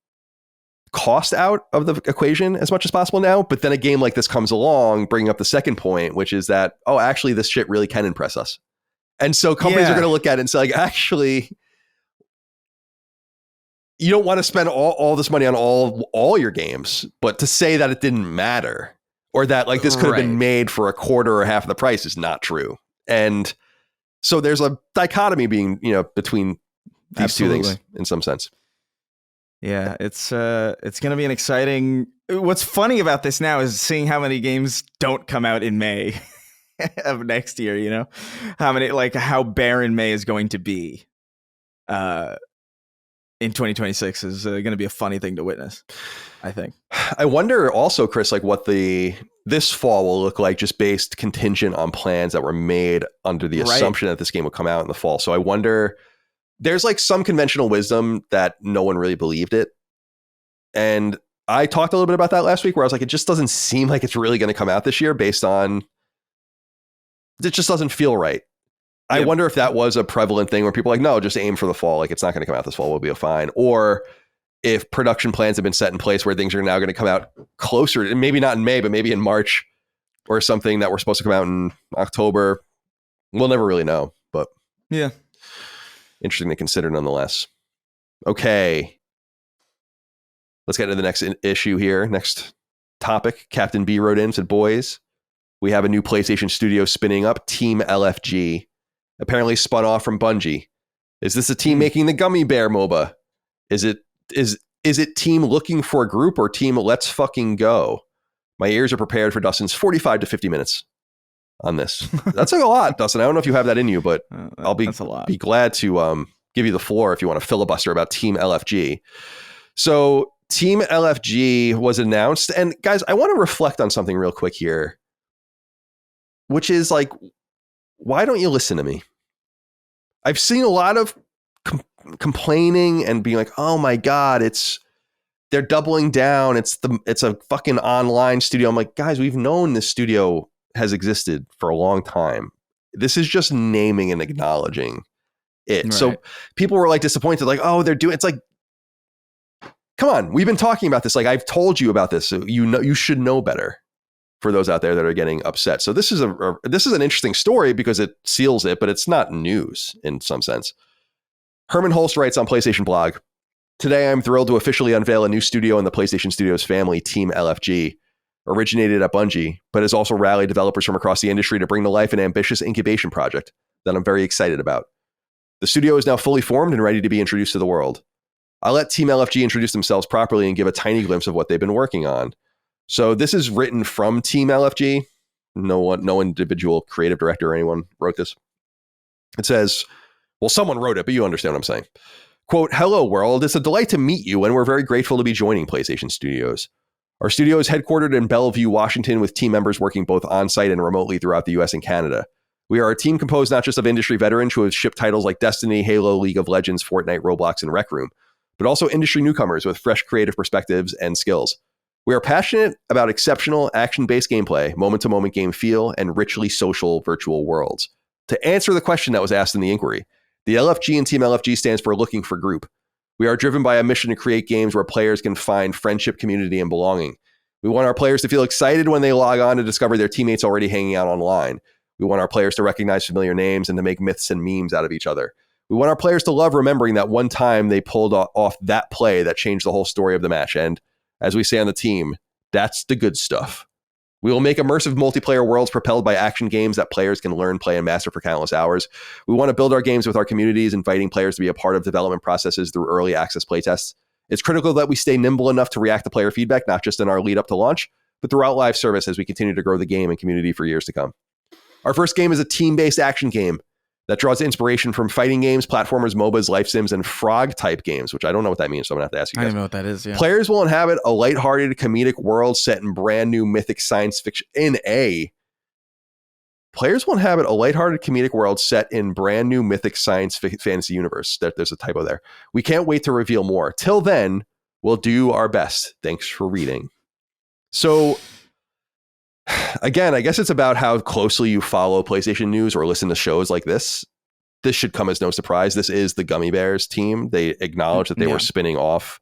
cost out of the equation as much as possible now. But then a game like this comes along, bringing up the second point, which is that, oh, actually, this shit really can impress us. And so companies are going to look at it and say, like, actually, you don't want to spend all this money on all your games, but to say that it didn't matter or that like this could have been made for a quarter or half of the price is not true. And so there's a dichotomy being, between these two things in some sense. Yeah, it's going to be an exciting. What's funny about this now is seeing how many games don't come out in May of next year, how barren May is going to be. In 2026 is going to be a funny thing to witness, I think. I wonder also, Chris, like what this fall will look like just based contingent on plans that were made under the assumption that this game would come out in the fall. So I wonder, there's like some conventional wisdom that no one really believed it. And I talked a little bit about that last week where I was like, it just doesn't seem like it's really going to come out this year based on, it just doesn't feel right. I wonder if that was a prevalent thing where people are like, no, just aim for the fall. Like it's not going to come out this fall. We'll be fine. Or if production plans have been set in place where things are now going to come out closer, and maybe not in May, but maybe in March or something that we're supposed to come out in October. We'll never really know, but yeah, interesting to consider nonetheless. Okay. Let's get into the next issue here. Next topic. Captain B wrote in, said, boys, we have a new PlayStation studio spinning up, teamLFG. Apparently spun off from Bungie. Is this a team making the Gummy Bear MOBA? Is it team looking for a group or team let's fucking go? My ears are prepared for Dustin's 45 to 50 minutes on this. That's like a lot, Dustin. I don't know if you have that in you, but I'll be glad to give you the floor if you want to filibuster about Team LFG. So Team LFG was announced. And guys, I want to reflect on something real quick here, which is like, why don't you listen to me? I've seen a lot of complaining and being like, oh my God, it's they're doubling down. It's a fucking online studio. I'm like, guys, we've known this studio has existed for a long time. This is just naming and acknowledging it. Right. So people were like disappointed, like, oh, they're doing, it's like, come on, we've been talking about this. Like, I've told you about this. So you should know better, for those out there that are getting upset. So this is an interesting story because it seals it, but it's not news in some sense. Herman Holst writes on PlayStation blog, today I'm thrilled to officially unveil a new studio in the PlayStation Studios family, teamLFG. Originated at Bungie, but has also rallied developers from across the industry to bring to life an ambitious incubation project that I'm very excited about. The studio is now fully formed and ready to be introduced to the world. I'll let teamLFG introduce themselves properly and give a tiny glimpse of what they've been working on. So this is written from teamLFG. No individual creative director or anyone wrote this. It says, well, someone wrote it, but you understand what I'm saying. Quote, hello world, it's a delight to meet you and we're very grateful to be joining PlayStation Studios. Our studio is headquartered in Bellevue, Washington, with team members working both on-site and remotely throughout the US and Canada. We are a team composed not just of industry veterans who have shipped titles like Destiny, Halo, League of Legends, Fortnite, Roblox, and Rec Room, but also industry newcomers with fresh creative perspectives and skills. We are passionate about exceptional action-based gameplay, moment-to-moment game feel, and richly social virtual worlds. To answer the question that was asked in the inquiry, the LFG in teamLFG stands for Looking for Group. We are driven by a mission to create games where players can find friendship, community, and belonging. We want our players to feel excited when they log on to discover their teammates already hanging out online. We want our players to recognize familiar names and to make myths and memes out of each other. We want our players to love remembering that one time they pulled off that play that changed the whole story of the match. And as we say on the team, that's the good stuff. We will make immersive multiplayer worlds propelled by action games that players can learn, play, and master for countless hours. We want to build our games with our communities, inviting players to be a part of development processes through early access playtests. It's critical that we stay nimble enough to react to player feedback, not just in our lead up to launch, but throughout live service as we continue to grow the game and community for years to come. Our first game is a team-based action game that draws inspiration from fighting games, platformers, MOBAs, life sims, and frog-type games, which I don't know what that means, so I'm going to have to ask you guys. I don't know what that is, yeah. Players will inhabit a lighthearted comedic world set in brand new mythic science fiction. Players will inhabit a lighthearted comedic world set in brand new mythic science fantasy universe. There's a typo there. We can't wait to reveal more. Till then, we'll do our best. Thanks for reading. So, again, I guess it's about how closely you follow PlayStation news or listen to shows like this. This should come as no surprise. This is the Gummy Bears team. They acknowledged that they were spinning off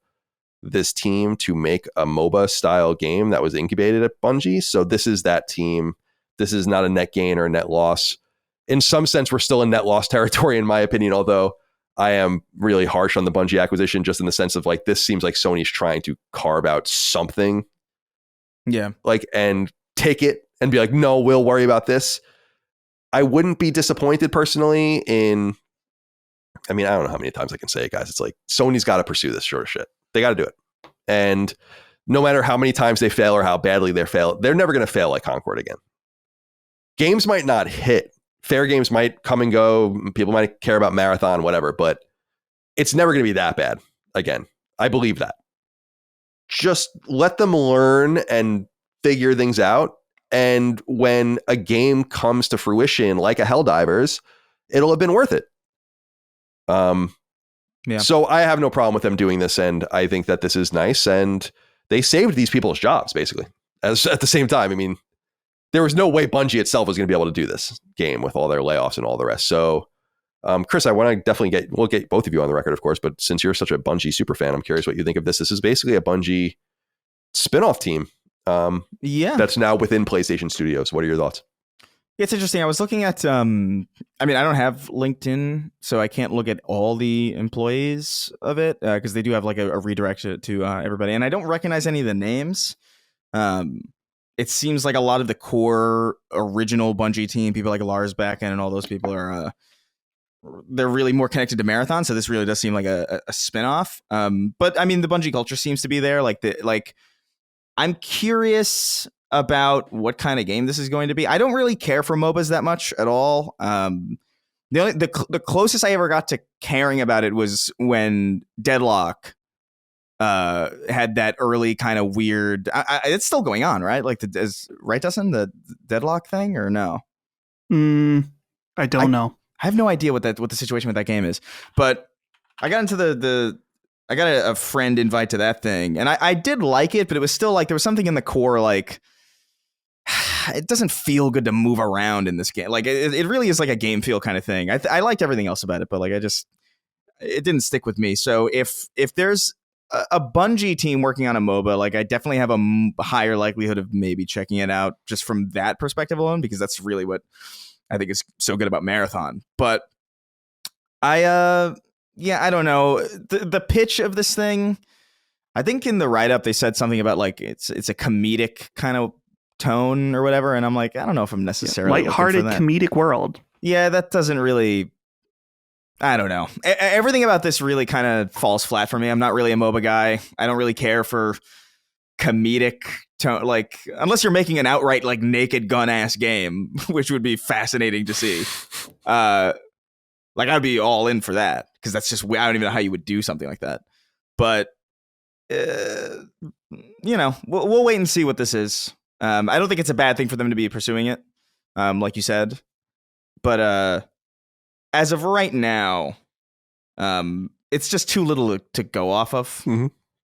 this team to make a MOBA style game that was incubated at Bungie. So this is that team. This is not a net gain or a net loss. In some sense, we're still in net loss territory, in my opinion, although I am really harsh on the Bungie acquisition, just in the sense of like, this seems like Sony's trying to carve out something. Yeah. Like, and take it and be like, no, we'll worry about this. I wouldn't be disappointed personally in, I mean, I don't know how many times I can say it, guys. It's like, Sony's got to pursue this sort of shit. They got to do it. And no matter how many times they fail or how badly they fail, they're never going to fail like Concord again. Games might not hit. Fair games might come and go. People might care about Marathon, whatever, but it's never going to be that bad again. I believe that. Just let them learn and figure things out. And when a game comes to fruition, like a Helldivers, it'll have been worth it. So I have no problem with them doing this, and I think that this is nice. And they saved these people's jobs, basically. As at the same time, I mean, there was no way Bungie itself was going to be able to do this game with all their layoffs and all the rest. So, Chris, I want to definitely we'll get both of you on the record, of course. But since you're such a Bungie super fan, I'm curious what you think of this. This is basically a Bungie spinoff team. That's now within PlayStation Studios. What are your thoughts? It's interesting. I was looking at, I mean, I don't have LinkedIn, so I can't look at all the employees of it because they do have like a redirect to everybody. And I don't recognize any of the names. It seems like a lot of the core original Bungie team, people like Lars Backen and all those people are, they're really more connected to Marathon. So this really does seem like a spinoff. But I mean, the Bungie culture seems to be there. I'm curious about what kind of game this is going to be. I don't really care for MOBAs that much at all. The closest I ever got to caring about it was when Deadlock had that early kind of weird. It's still going on, right? Like right, Dustin, the Deadlock thing, or no? I don't know. I have no idea what the situation with that game is. But I got into the I got a friend invite to that thing, and I did like it, but it was still like there was something in the core like it doesn't feel good to move around in this game. Like it really is like a game feel kind of thing. I liked everything else about it, but like it didn't stick with me. So if there's a Bungie team working on a MOBA, like I definitely have a higher likelihood of maybe checking it out just from that perspective alone, because that's really what I think is so good about Marathon. But I don't know. The pitch of this thing, I think in the write-up they said something about like it's a comedic kind of tone or whatever, and I'm like, I don't know if I'm necessarily lighthearted comedic world. Yeah, that doesn't really. I don't know. Everything about this really kind of falls flat for me. I'm not really a MOBA guy. I don't really care for comedic tone, like unless you're making an outright like naked gun ass game, which would be fascinating to see. Like I'd be all in for that, because that's just, I don't even know how you would do something like that. But we'll wait and see what this is. I don't think it's a bad thing for them to be pursuing it, like you said. But as of right now, it's just too little to go off of. Mm-hmm.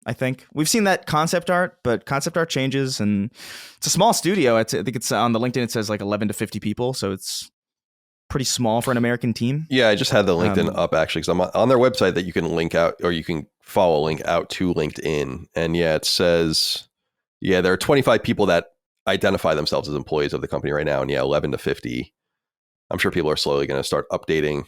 I think we've seen that concept art, but concept art changes, and it's a small studio. I think it's on the LinkedIn. It says like 11 to 50 people, so it's pretty small for an American team. Yeah, I just had the LinkedIn up actually, because I'm on their website that you can link out, or you can follow a link out to LinkedIn, and yeah, it says there are 25 people that identify themselves as employees of the company right now, and 11 to 50. I'm sure people are slowly going to start updating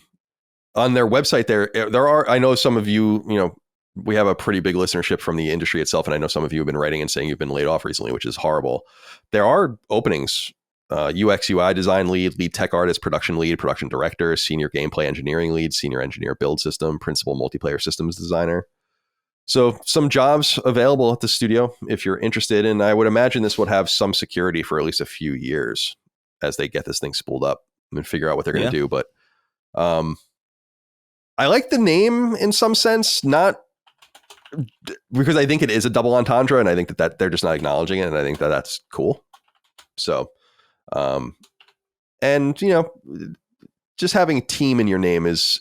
on their website. There are, I know some of you, we have a pretty big listenership from the industry itself, and I know some of you have been writing and saying you've been laid off recently, which is horrible. There are openings: UX UI design lead, lead tech artist, production lead, production director, senior gameplay engineering lead, senior engineer build system, principal multiplayer systems designer. So some jobs available at the studio if you're interested, and I would imagine this would have some security for at least a few years as they get this thing spooled up and figure out what they're going to do. But I like the name in some sense, not because I think it is a double entendre, and I think that they're just not acknowledging it, and I think that that's cool. So, and just having team in your name is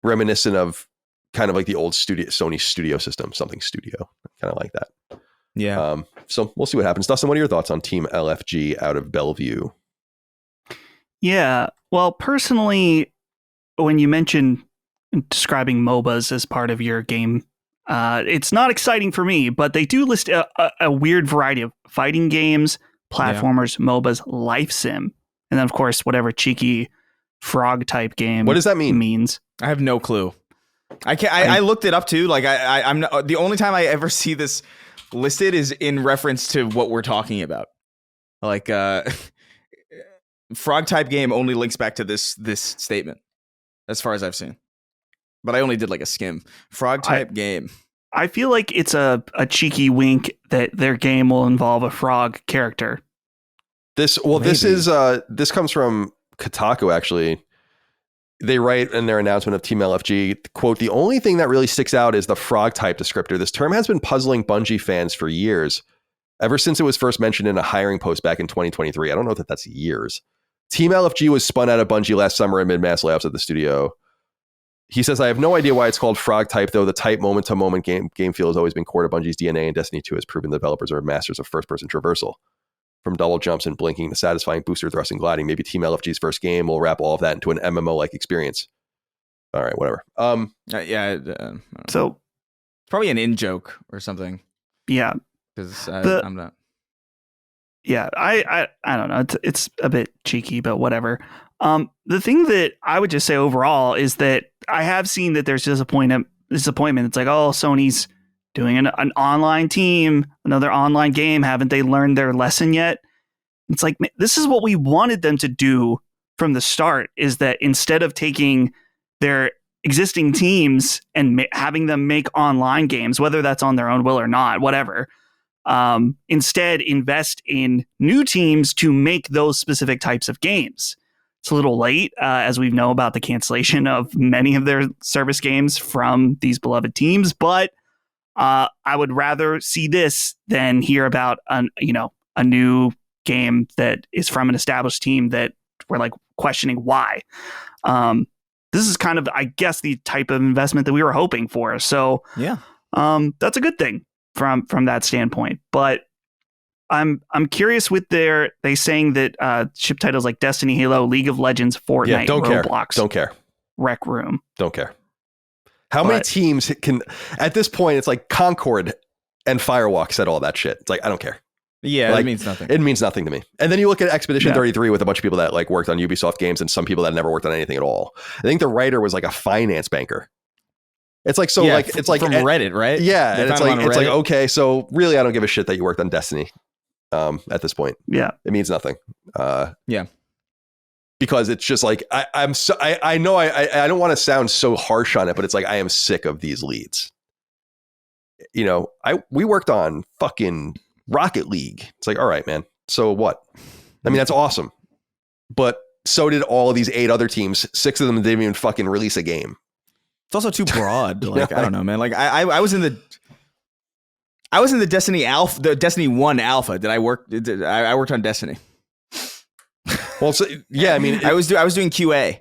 reminiscent of kind of like the old Sony studio system, something studio, kind of like that. Yeah. So we'll see what happens. Dustin, what are your thoughts on Team LFG out of Bellevue? Yeah, well, personally, when you mention describing MOBAs as part of your game, it's not exciting for me, but they do list a weird variety of fighting games, platformers, MOBAs, life sim, and then, of course, whatever cheeky frog type game. What does that mean? Means. I have no clue. I can't. I looked it up too. Like I'm not, the only time I ever see this listed is in reference to what we're talking about. Like frog type game only links back to this statement, as far as I've seen. But I only did like a skim. Frog type game. I feel like it's a cheeky wink that their game will involve a frog character. This comes from Kotaku actually. They write in their announcement of Team LFG, quote, "The only thing that really sticks out is the frog type descriptor. This term has been puzzling Bungie fans for years, ever since it was first mentioned in a hiring post back in 2023. I don't know that that's years. Team LFG was spun out of Bungie last summer amid mass layoffs at the studio. He says, I have no idea why it's called frog type, though the type moment-to-moment game feel has always been core to Bungie's DNA, and Destiny 2 has proven the developers are masters of first-person traversal. From double jumps and blinking to satisfying booster thrust and gliding, maybe Team LFG's first game will wrap all of that into an MMO-like experience." All right, whatever. So probably an in-joke or something. Yeah. Because I'm not. Yeah, I don't know. It's a bit cheeky, but whatever. The thing that I would just say overall is that I have seen that there's disappointment. It's like, oh, Sony's doing an online team, another online game. Haven't they learned their lesson yet? It's like, this is what we wanted them to do from the start, is that instead of taking their existing teams and having them make online games, whether that's on their own will or not, whatever, instead invest in new teams to make those specific types of games. It's a little late, as we know about the cancellation of many of their service games from these beloved teams, but I would rather see this than hear about a new game that is from an established team that we're like questioning why. this is kind of, I guess, the type of investment that we were hoping for. So Yeah. That's a good thing from that standpoint. But I'm curious with they saying that ship titles like Destiny, Halo, League of Legends, Fortnite, Roblox, don't care, Rec Room, don't care. How many teams can at this point? It's like Concord and Firewalk said all that shit. It's like I don't care. Yeah, like, it means nothing. It means nothing to me. And then you look at Expedition 33 with a bunch of people that like worked on Ubisoft games and some people that never worked on anything at all. I think the writer was like a finance banker. It's like it's like from Reddit, right? Yeah, and it's like okay, so really I don't give a shit that you worked on Destiny. At this point, yeah, it means nothing. Yeah, because it's just like I know I don't want to sound so harsh on it, but it's like I am sick of these leads. You know, we worked on fucking Rocket League. It's like, all right, man. So what? I mean, that's awesome, but so did all of these 8 other teams. 6 of them didn't even fucking release a game. It's also too broad. Like I don't know, man. Like I was in the Destiny Alpha, the Destiny 1 Alpha. I worked on Destiny. Well, so, yeah, I mean, I was doing QA.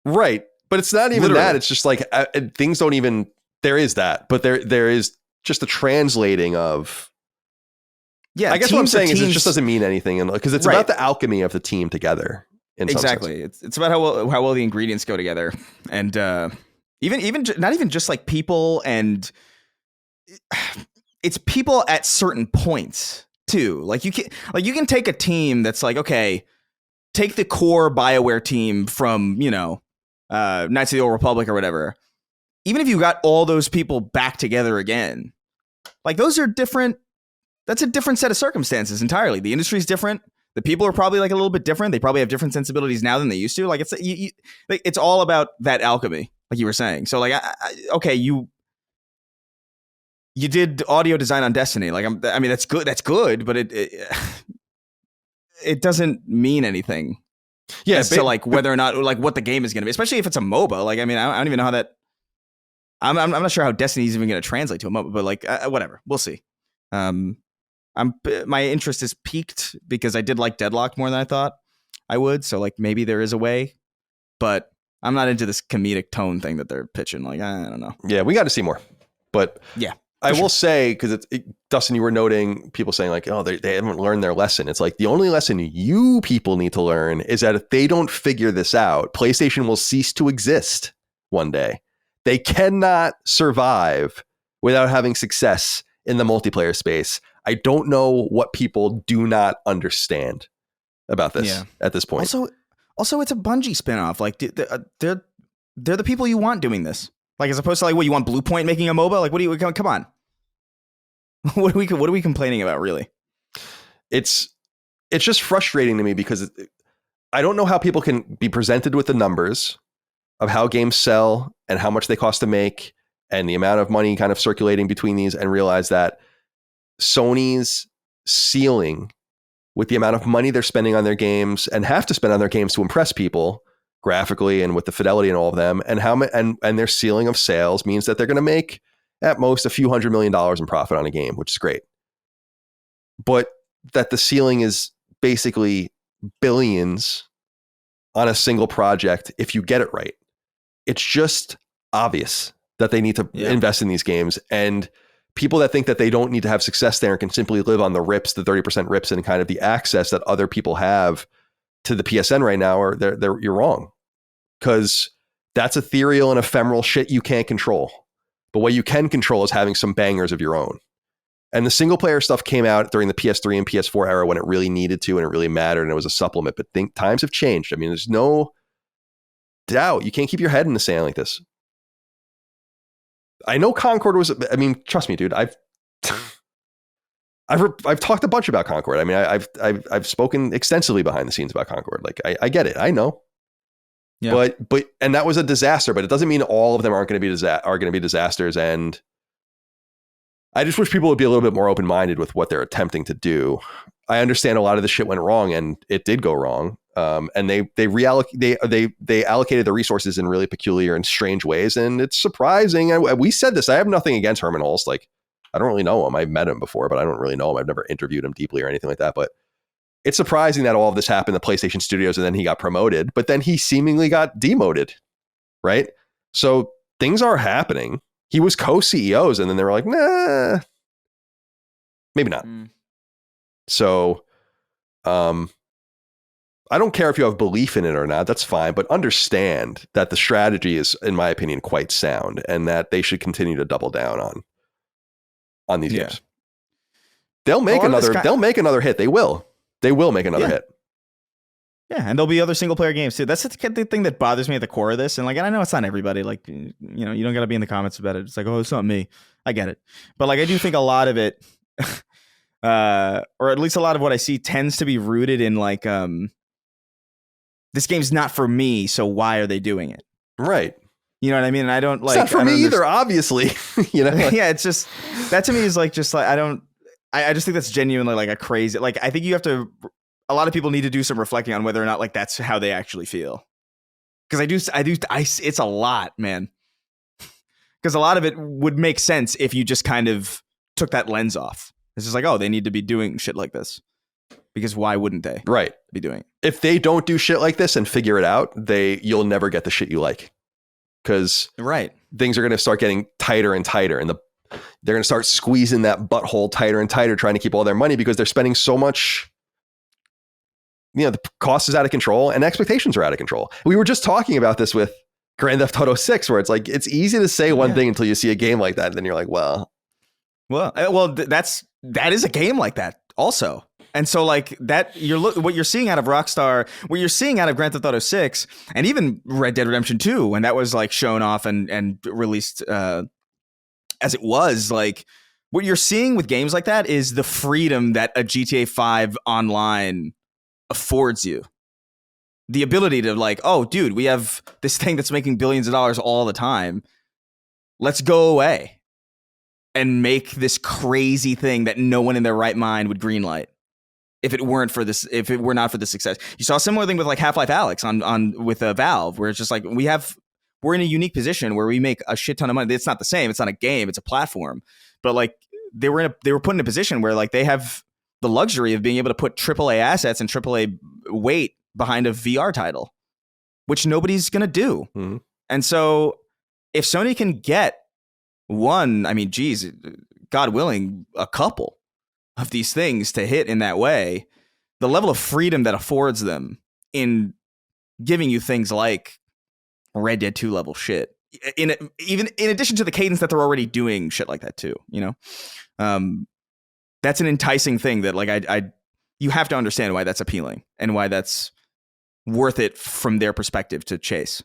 Right. But it's not even Literally. that. It's just like things don't even, there is that, but there is just the translating of, yeah, I guess what I'm saying is it just doesn't mean anything. And because it's about the alchemy of the team together. Exactly. It's about how well the ingredients go together. And even not even just like people, and it's people at certain points too. Like you can take a team that's like, okay, take the core BioWare team from, Knights of the Old Republic or whatever. Even if you got all those people back together again, like those are different. That's a different set of circumstances entirely. The industry's different. The people are probably like a little bit different. They probably have different sensibilities now than they used to. Like it's all about that alchemy, like you were saying. So like, okay, you did audio design on Destiny. Like, I mean, that's good. That's good, but it doesn't mean anything. Yeah, as to like whether or not like what the game is going to be, especially if it's a MOBA. Like, I mean, I don't even know how that. I'm not sure how Destiny is even going to translate to a MOBA, but like whatever, we'll see. My interest is piqued because I did like Deadlock more than I thought I would. So like maybe there is a way, but I'm not into this comedic tone thing that they're pitching. Like, I don't know. Yeah, we got to see more, but yeah. I will say, because Dustin, you were noting people saying like, oh, they haven't learned their lesson. It's like the only lesson you people need to learn is that if they don't figure this out, PlayStation will cease to exist one day. They cannot survive without having success in the multiplayer space. I don't know what people do not understand about this at this point. Also, it's a Bungie spinoff. Like they're the people you want doing this. Like, as opposed to like, what, you want Blue Point making a MOBA? Like, what do you, come on. What are we complaining about, really? It's just frustrating to me because I don't know how people can be presented with the numbers of how games sell and how much they cost to make and the amount of money kind of circulating between these and realize that Sony's ceiling with the amount of money they're spending on their games and have to spend on their games to impress people graphically and with the fidelity and all of them, and and their ceiling of sales means that they're going to make at most a few $100 million in profit on a game, which is great. But that the ceiling is basically billions on a single project if you get it right. It's just obvious that they need to invest in these games, and people that think that they don't need to have success there and can simply live on the rips, the 30% rips, and kind of the access that other people have to the PSN right now, or you're wrong, because that's ethereal and ephemeral shit you can't control. But what you can control is having some bangers of your own. And the single player stuff came out during the PS3 and PS4 era when it really needed to and it really mattered and it was a supplement. But times have changed. I mean, there's no doubt you can't keep your head in the sand like this. I know Concord was. I mean, trust me, dude. I've talked a bunch about Concord. I mean, I've spoken extensively behind the scenes about Concord. Like, I get it. I know. Yeah. But and that was a disaster. But it doesn't mean all of them are going to be disasters. And I just wish people would be a little bit more open minded with what they're attempting to do. I understand a lot of the shit went wrong, and it did go wrong. And they allocated the resources in really peculiar and strange ways, and it's surprising. And we said this. I have nothing against Herman Hulst. Like, I don't really know him. I've met him before, but I don't really know him. I've never interviewed him deeply or anything like that. But it's surprising that all of this happened in the PlayStation studios, and then he got promoted, but then he seemingly got demoted. right? So things are happening. He was co-CEOs, and then they were like, nah, maybe not. So I don't care if you have belief in it or not. That's fine. But understand that the strategy is, in my opinion, quite sound, and that they should continue to double down on these games. They'll make another hit. They will make another hit. Yeah, and there'll be other single player games too. That's the thing that bothers me at the core of this. And like, I know it's not everybody. Like, you know, you don't got to be in the comments about it. It's like, oh, it's not me. I get it, but like, I do think a lot of it, or at least a lot of what I see, tends to be rooted in like, this game's not for me, so why are they doing it? Right. You know what I mean? And I don't like. It's not for me either, obviously. You know. Yeah, it's just that to me is like just like I just think that's genuinely like a crazy. Like, I think you have to. A lot of people need to do some reflecting on whether or not like that's how they actually feel. Because it's a lot, man. Because a lot of it would make sense if you just kind of took that lens off. It's just like, oh, they need to be doing shit like this. Because why wouldn't they? Right. Be doing it? If they don't do shit like this and figure it out, you'll never get the shit you like. Because things are going to start getting tighter and tighter, and they're going to start squeezing that butthole tighter and tighter, trying to keep all their money because they're spending so much. You know, the cost is out of control and expectations are out of control. We were just talking about this with Grand Theft Auto 6, where it's like, it's easy to say one thing until you see a game like that. And then you're like, well, that is a game like that also. And so like that, what you're seeing out of Rockstar, what you're seeing out of Grand Theft Auto 6, and even Red Dead Redemption 2, when that was like shown off and released as it was, like what you're seeing with games like that is the freedom that a GTA 5 online affords you. The ability to like, oh, dude, we have this thing that's making billions of dollars all the time. Let's go away and make this crazy thing that no one in their right mind would greenlight if it were not for the success. You saw a similar thing with like Half-Life Alyx with Valve, where it's just like we're in a unique position where we make a shit ton of money. It's not the same. It's not a game. It's a platform. But like they were put in a position where like they have the luxury of being able to put AAA assets and AAA weight behind a VR title, which nobody's going to do. Mm-hmm. And so if Sony can get one, I mean, geez, God willing, a couple of these things to hit in that way, the level of freedom that affords them in giving you things like Red Dead 2 level shit, even in addition to the cadence that they're already doing shit like that too, you know? That's an enticing thing that like you have to understand why that's appealing and why that's worth it from their perspective to chase.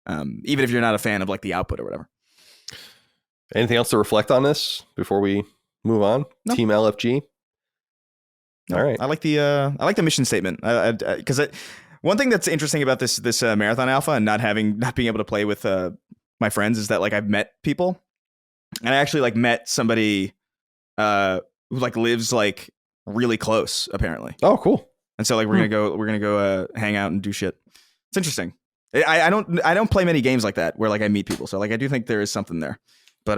Even if you're not a fan of like the output or whatever. Anything else to reflect on this before we move on? No. Team LFG. No, all right. I like the mission statement. Because one thing that's interesting about this marathon alpha and not being able to play with my friends is that like I've met people, and I actually like met somebody who like lives like really close apparently. Oh, cool. And so like we're gonna go hang out and do shit. It's interesting. I don't play many games like that where like I meet people. So like I do think there is something there. But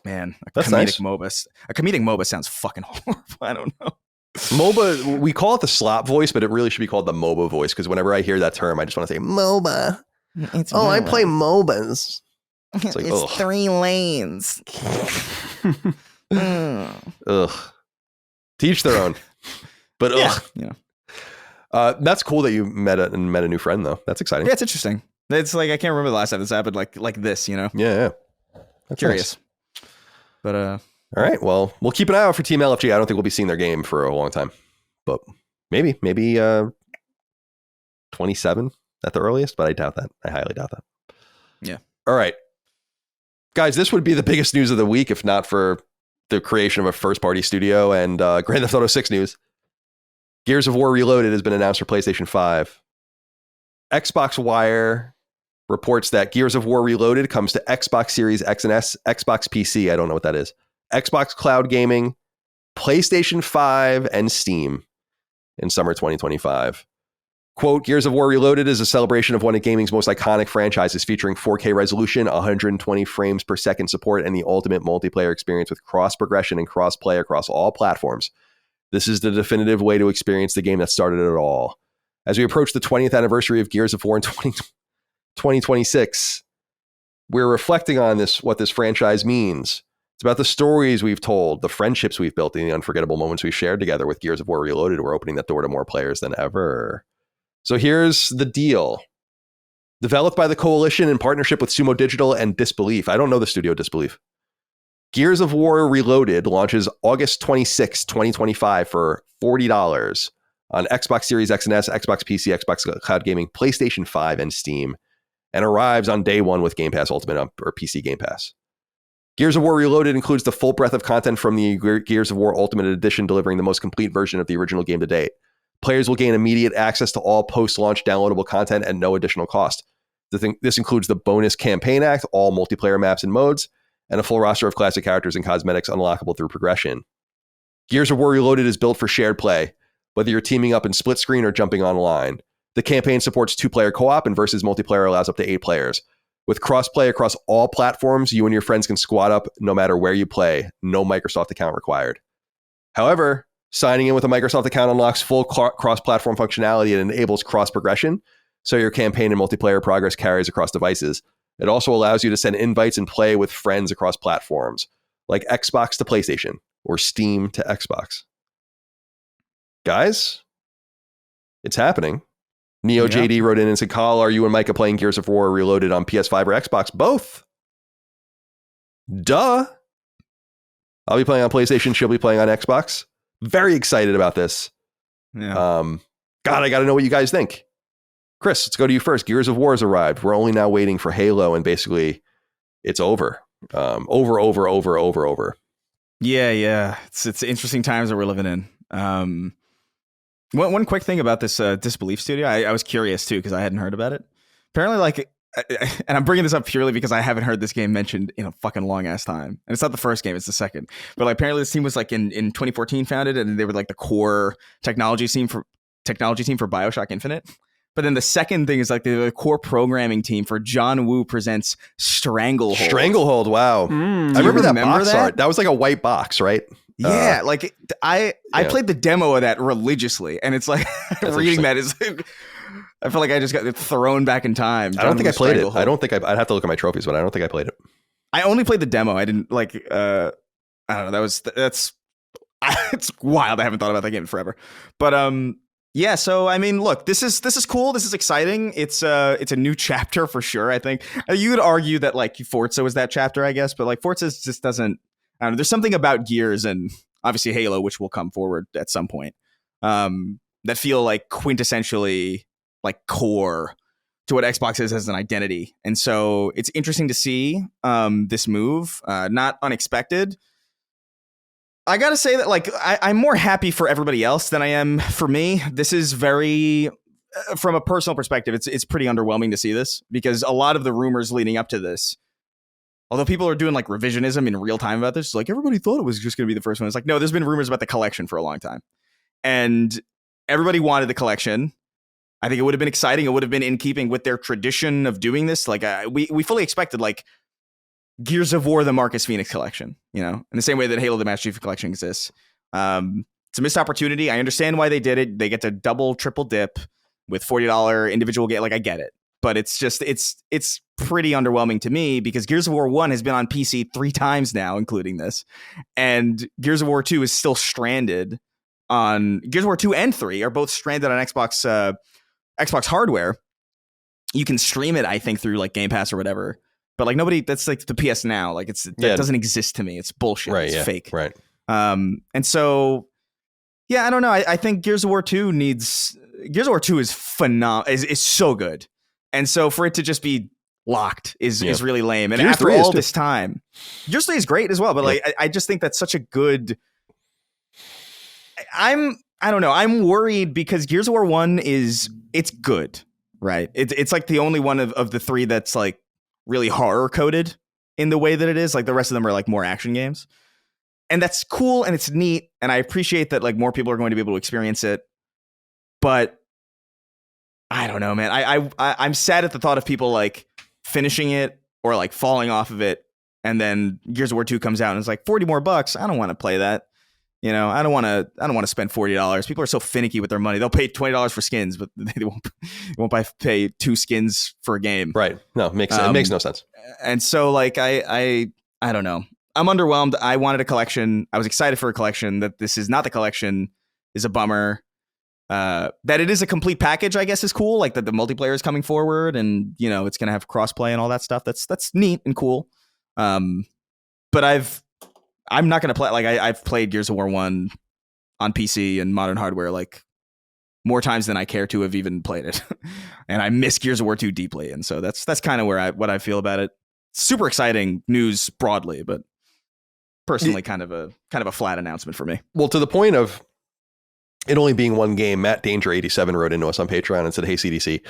man, that's nice. A comedic MOBA sounds fucking horrible. I don't know. MOBA, we call it the slop voice, but it really should be called the MOBA voice, because whenever I hear that term, I just want to say MOBA. It's MOBA. I play MOBAs. It's like, 3 lanes. Ugh. Teach their own. But ugh. Yeah. That's cool that you met a new friend though. That's exciting. Yeah, it's interesting. It's like I can't remember the last time this happened like this, you know? Yeah. That's curious. Nice. But all right. Well, we'll keep an eye out for Team LFG. I don't think we'll be seeing their game for a long time. But maybe 27 at the earliest, but I doubt that. I highly doubt that. Yeah. All right. Guys, this would be the biggest news of the week if not for the creation of a first-party studio and Grand Theft Auto 6 news. Gears of War Reloaded has been announced for PlayStation 5. Xbox Wire reports that Gears of War Reloaded comes to Xbox Series X and S, Xbox PC, I don't know what that is, Xbox Cloud Gaming, PlayStation 5, and Steam in summer 2025. Quote, Gears of War Reloaded is a celebration of one of gaming's most iconic franchises, featuring 4K resolution, 120 frames per second support, and the ultimate multiplayer experience with cross-progression and cross-play across all platforms. This is the definitive way to experience the game that started it all. As we approach the 20th anniversary of Gears of War in 2026. We're reflecting on what this franchise means. It's about the stories we've told, the friendships we've built, and the unforgettable moments we've shared together. With Gears of War Reloaded, we're opening that door to more players than ever. So here's the deal. Developed by the Coalition in partnership with Sumo Digital and Disbelief. I don't know the studio Disbelief. Gears of War Reloaded launches August 26, 2025 for $40 on Xbox Series X and S, Xbox PC, Xbox Cloud Gaming, PlayStation 5, and Steam, and arrives on day one with Game Pass Ultimate or PC Game Pass. Gears of War Reloaded includes the full breadth of content from the Gears of War Ultimate Edition, delivering the most complete version of the original game to date. Players will gain immediate access to all post-launch downloadable content at no additional cost. This includes the bonus campaign act, all multiplayer maps and modes, and a full roster of classic characters and cosmetics unlockable through progression. Gears of War Reloaded is built for shared play, whether you're teaming up in split screen or jumping online. The campaign supports 2-player co-op, and versus multiplayer allows up to 8 players. With cross-play across all platforms, you and your friends can squad up no matter where you play. No Microsoft account required. However, signing in with a Microsoft account unlocks full cross-platform functionality and enables cross-progression, so your campaign and multiplayer progress carries across devices. It also allows you to send invites and play with friends across platforms, like Xbox to PlayStation or Steam to Xbox. Guys, it's happening. Neo JD wrote in and said, Kyle, are you and Micah playing Gears of War Reloaded on PS5 or Xbox? Both. Duh. I'll be playing on PlayStation. She'll be playing on Xbox. Very excited about this. Yeah. God, I got to know what you guys think. Chris, let's go to you first. Gears of War has arrived. We're only now waiting for Halo, and basically it's over. Over. Yeah. It's interesting times that we're living in. One quick thing about this Disbelief studio, I was curious too because I hadn't heard about it. Apparently, and I'm bringing this up purely because I haven't heard this game mentioned in a fucking long ass time. And it's not the first game; it's the second. But apparently, this team was in 2014 founded, and they were the core technology team for BioShock Infinite. But then the second thing is the core programming team for John Woo Presents Stranglehold. Stranglehold, wow! I remember that box art. That was like a white box, right? Yeah, I played the demo of that religiously, and it's reading that is. I feel like I just got thrown back in time. I don't think I played it. I don't think I'd have to look at my trophies, but I don't think I played it. I only played the demo. I didn't I don't know. That's it's wild. I haven't thought about that game in forever, but yeah. So I mean, look, this is cool. This is exciting. It's a new chapter for sure. I think you could argue that Forza was that chapter, I guess, but Forza just doesn't. I don't know. There's something about Gears and obviously Halo, which will come forward at some point, that feel quintessentially core to what Xbox is as an identity. And so it's interesting to see this move, not unexpected. I got to say that I'm more happy for everybody else than I am for me. This is very, from a personal perspective, it's pretty underwhelming to see this because a lot of the rumors leading up to this, although people are doing revisionism in real time about this, everybody thought it was just going to be the first one. It's no, there's been rumors about the collection for a long time. And everybody wanted the collection. I think it would have been exciting. It would have been in keeping with their tradition of doing this. We fully expected Gears of War, the Marcus Phoenix collection, in the same way that Halo, the Master Chief collection exists. It's a missed opportunity. I understand why they did it. They get to double, triple dip with $40 individual game. I get it. But it's just, it's pretty underwhelming to me because Gears of War 1 has been on PC 3 times now, including this. And Gears of War 2 is still stranded on... Gears of War 2 and 3 are both stranded on Xbox hardware. You can stream it, I think, through Game Pass or whatever. But nobody... That's the PS Now. That doesn't exist to me. It's bullshit. Right, it's fake. Right. And so... Yeah, I don't know. I think Gears of War 2 needs... Gears of War 2 is phenomenal. Is so good. And so for it to just be locked is really lame. And Gears after all this time, Gears 3 is great as well. But I just think that's such a good. I don't know. I'm worried because Gears of War 1 it's good, right? It's the only one of the 3 that's really horror coded in the way that it is. The rest of them are more action games, and that's cool and it's neat. And I appreciate that more people are going to be able to experience it, but. I don't know, man. I'm sad at the thought of people finishing it or falling off of it, and then Gears of War 2 comes out and it's $40 more. I don't want to play that. You know, I don't want to spend $40. People are so finicky with their money. They'll pay $20 for skins, but they won't pay 2 skins for a game. Right. No, it makes no sense. And so like I don't know. I'm underwhelmed. I wanted a collection. I was excited for a collection. That this is not the collection is a bummer. That it is a complete package, I guess, is cool. Like that the multiplayer is coming forward, and you know it's gonna have crossplay and all that stuff. That's neat and cool. But I'm not gonna play. Like I've played Gears of War 1 on PC and modern hardware like more times than I care to have even played it, and I miss Gears of War 2 deeply. And so that's kind of what I feel about it. Super exciting news broadly, but personally, kind of a flat announcement for me. Well, to the point of it only being one game, Matt Danger 87 wrote into us on Patreon and said, "Hey CDC,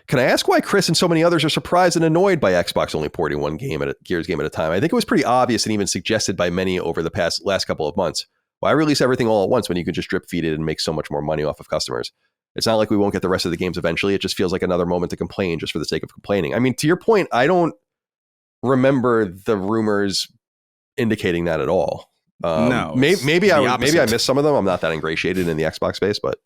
can I ask why Chris and so many others are surprised and annoyed by Xbox only porting one Gears game at a time? I think it was pretty obvious and even suggested by many over the last couple of months. Why release everything all at once when you can just drip feed it and make so much more money off of customers? It's not like we won't get the rest of the games eventually. It just feels like another moment to complain just for the sake of complaining." I mean, to your point, I don't remember the rumors indicating that at all. No, maybe I missed some of them. I'm not that ingratiated in the Xbox space, but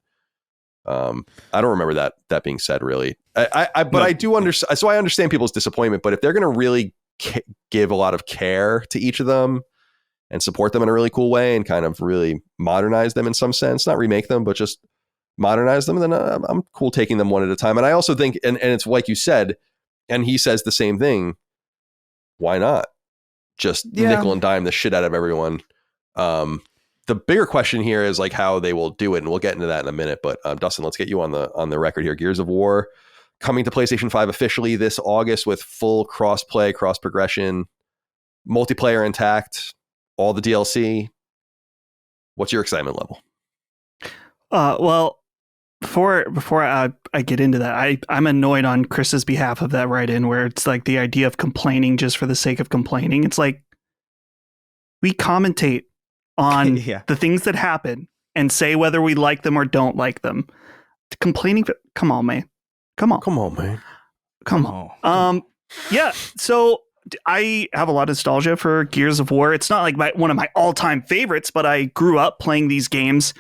I don't remember that being said really. I do understand. So I understand people's disappointment, but if they're going to really give a lot of care to each of them and support them in a really cool way and kind of really modernize them in some sense, not remake them, but just modernize them, then I'm cool taking them one at a time. And I also think, and it's like you said, and he says the same thing. Why not just nickel and dime the shit out of everyone? The bigger question here is like how they will do it, and we'll get into that in a minute. But Dustin, let's get you on the record here. Gears of War coming to PlayStation 5 officially this August with full cross-play, cross-progression, multiplayer intact, all the DLC. What's your excitement level? Well, before I get into that, I'm annoyed on Chris's behalf of that write-in where it's like the idea of complaining just for the sake of complaining. It's like we commentate on the things that happen and say whether we like them or don't like them. Complaining, come on, man. Come on. Yeah, so I have a lot of nostalgia for Gears of War. It's not like one of my all-time favorites, but I grew up playing these games.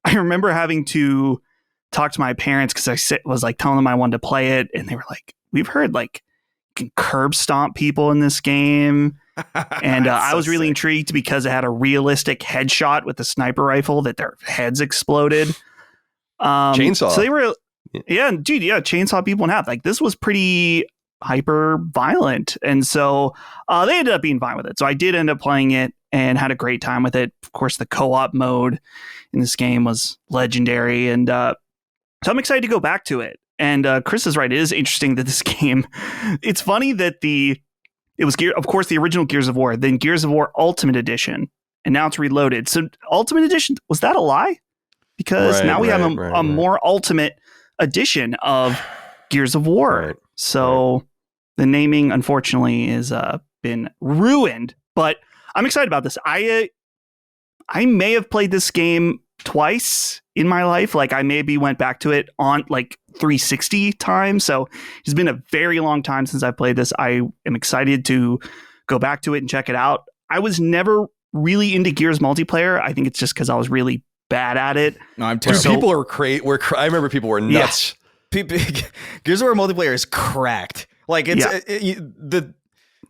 I remember having to talk to my parents because I was like telling them I wanted to play it, and they were like, "We've heard like you can curb stomp people in this game." And I was really intrigued because it had a realistic headshot with a sniper rifle that their heads exploded. Chainsaw. So they were, chainsaw people in half. Like this was pretty hyper violent, and so they ended up being fine with it. So I did end up playing it and had a great time with it. Of course, the co-op mode in this game was legendary, and so I'm excited to go back to it. And Chris is right; it is interesting that this game. It's funny that it was, of course, the original Gears of War, then Gears of War Ultimate Edition, and now it's Reloaded. So Ultimate Edition, was that a lie? Because now we have a more ultimate edition of Gears of War. Right. So the naming, unfortunately, has been ruined. But I'm excited about this. I may have played this game twice in my life. Like I maybe went back to it on like 360 times. So it's been a very long time since I played this. I am excited to go back to it and check it out. I was never really into Gears multiplayer. I think it's just because I was really bad at it. No, I'm terrible. People are I remember people were nuts. Yeah. Gears of War multiplayer is cracked. Like it's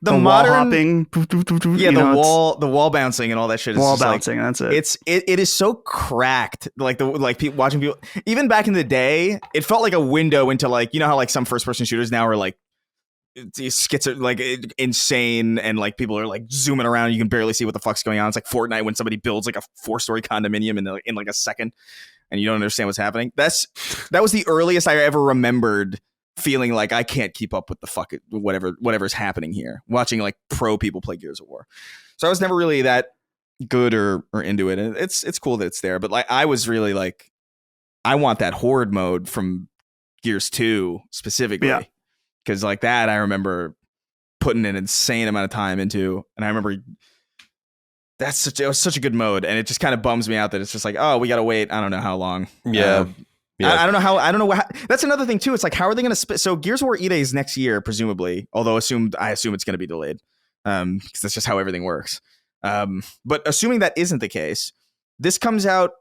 the modern wall hopping, the wall bouncing and all that shit. Wall bouncing, like, that's it. It is so cracked. Like watching people. Even back in the day, it felt like a window into like how like some first person shooters now are like like insane and like people are like zooming around. You can barely see what the fuck's going on. It's like Fortnite when somebody builds like a 4-story condominium in like a second, and you don't understand what's happening. That was the earliest I ever remembered feeling like I can't keep up with the whatever's happening here, watching like pro people play Gears of War. So I was never really that good or into it. And it's cool that it's there, but like I was really like, I want that horde mode from Gears 2 specifically. Because like that I remember putting an insane amount of time into, and I remember it was such a good mode, and it just kind of bums me out that it's just like, oh, we gotta wait I don't know how long. Yeah. I don't know what. That's another thing too. It's like, how are they going to so Gears of War E-Day is next year, presumably. Although I assume it's going to be delayed, because that's just how everything works. But assuming that isn't the case, this comes out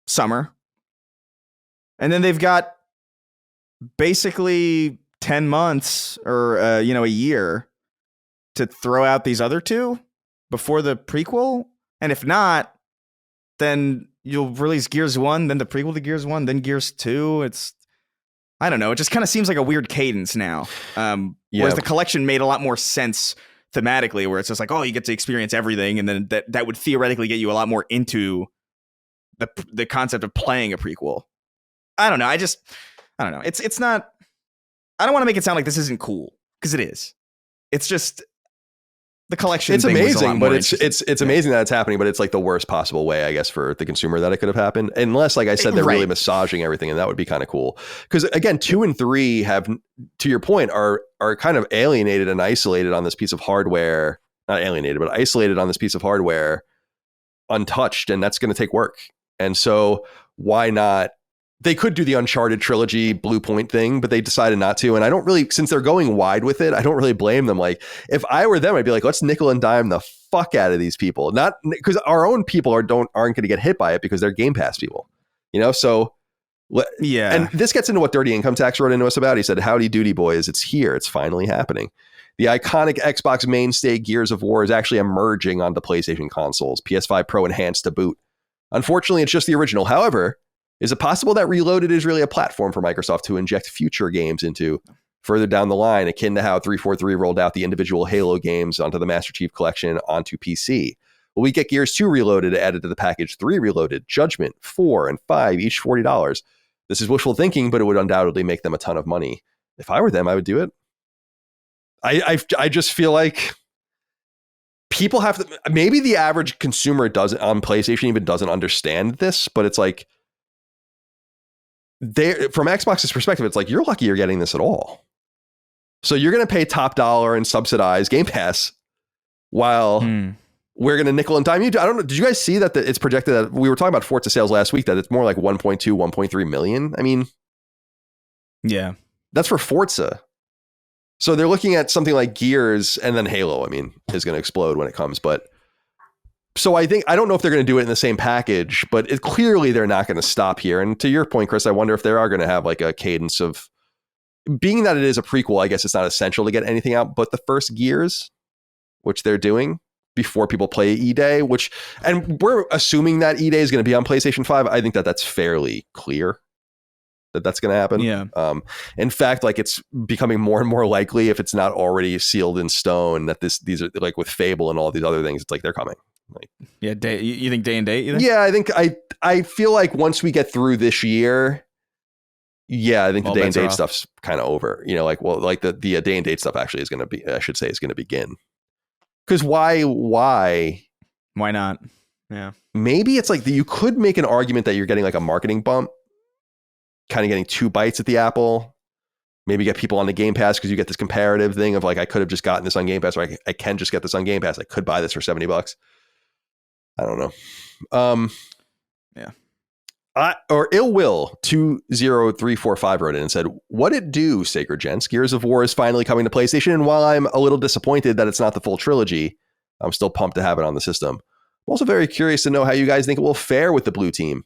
summer, and then they've got basically 10 months or a year to throw out these other two before the prequel. And if not, then you'll release Gears 1, then the prequel to Gears 1, then Gears 2. I don't know. It just kind of seems like a weird cadence now. Whereas the collection made a lot more sense thematically, where it's just like, oh, you get to experience everything, and then that would theoretically get you a lot more into the concept of playing a prequel. I don't know. I don't know. It's not. I don't want to make it sound like this isn't cool, because it is. It's just the collection. It's thing amazing, but it's yeah. amazing that it's happening. But it's like the worst possible way, I guess, for the consumer that it could have happened. Unless, like I said, they're really massaging everything, and that would be kind of cool. Because again, 2 and 3 have, to your point, are kind of alienated and isolated on this piece of hardware. Not alienated, but isolated on this piece of hardware, untouched, and that's going to take work. And so why not? They could do the Uncharted trilogy Blue Point thing, but they decided not to. And I don't really, since they're going wide with it, I don't really blame them. Like, if I were them, I'd be like, let's nickel and dime the fuck out of these people. Not because our own people aren't going to get hit by it, because they're Game Pass people, So yeah. And this gets into what Dirty Income Tax wrote into us about. He said, "Howdy doody, boys. It's here. It's finally happening. The iconic Xbox mainstay Gears of War is actually emerging onto PlayStation consoles, PS5 Pro enhanced to boot. Unfortunately, it's just the original. However, is it possible that Reloaded is really a platform for Microsoft to inject future games into further down the line, akin to how 343 rolled out the individual Halo games onto the Master Chief Collection onto PC? Will we get Gears 2 Reloaded added to the package, 3 Reloaded, Judgment, 4, and 5, each $40? This is wishful thinking, but it would undoubtedly make them a ton of money. If I were them, I would do it. I just feel like people have to, maybe the average consumer doesn't on PlayStation even doesn't understand this, but it's like, from Xbox's perspective, it's like, you're lucky you're getting this at all. So you're going to pay top dollar and subsidize Game Pass while we're going to nickel and dime you. I don't know. Did you guys see that it's projected that we were talking about Forza sales last week, that it's more like 1.2, 1.3 million? I mean, yeah, that's for Forza. So they're looking at something like Gears, and then Halo, I mean, is going to explode when it comes. But so I don't know if they're going to do it in the same package, but clearly they're not going to stop here. And to your point, Chris, I wonder if they are going to have like a cadence of, being that it is a prequel, I guess it's not essential to get anything out but the first Gears, which they're doing before people play E-Day, and we're assuming that E-Day is going to be on PlayStation 5. I think that's fairly clear that that's going to happen. Yeah. In fact, like, it's becoming more and more likely, if it's not already sealed in stone, that these are, like with Fable and all these other things, it's like they're coming. Like, yeah, you think day and date? Yeah, I feel like once we get through this year, I think the day and date stuff's kind of over. The day and date stuff actually is going to be, I should say, is going to begin. Because why not? Yeah, maybe it's like you could make an argument that you're getting like a marketing bump, kind of getting 2 bites at the apple. Maybe get people on the Game Pass because you get this comparative thing of like, I could have just gotten this on Game Pass, or I can just get this on Game Pass. I could buy this for $70. I don't know. Yeah. Or Ill Will 20345 wrote in and said, "What it do, Sacred Gents? Gears of War is finally coming to PlayStation, and while I'm a little disappointed that it's not the full trilogy, I'm still pumped to have it on the system. I'm also very curious to know how you guys think it will fare with the Blue Team.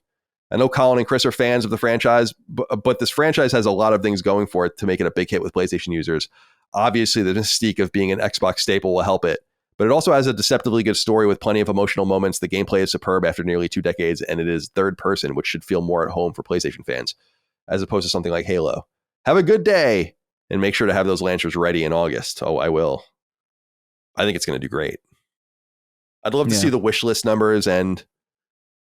I know Colin and Chris are fans of the franchise, but this franchise has a lot of things going for it to make it a big hit with PlayStation users. Obviously, the mystique of being an Xbox staple will help it, but it also has a deceptively good story with plenty of emotional moments. The gameplay is superb after nearly 2 decades, and it is third person, which should feel more at home for PlayStation fans, as opposed to something like Halo. Have a good day, and make sure to have those launchers ready in August." Oh, I will. I think it's going to do great. I'd love to see the wish list numbers, and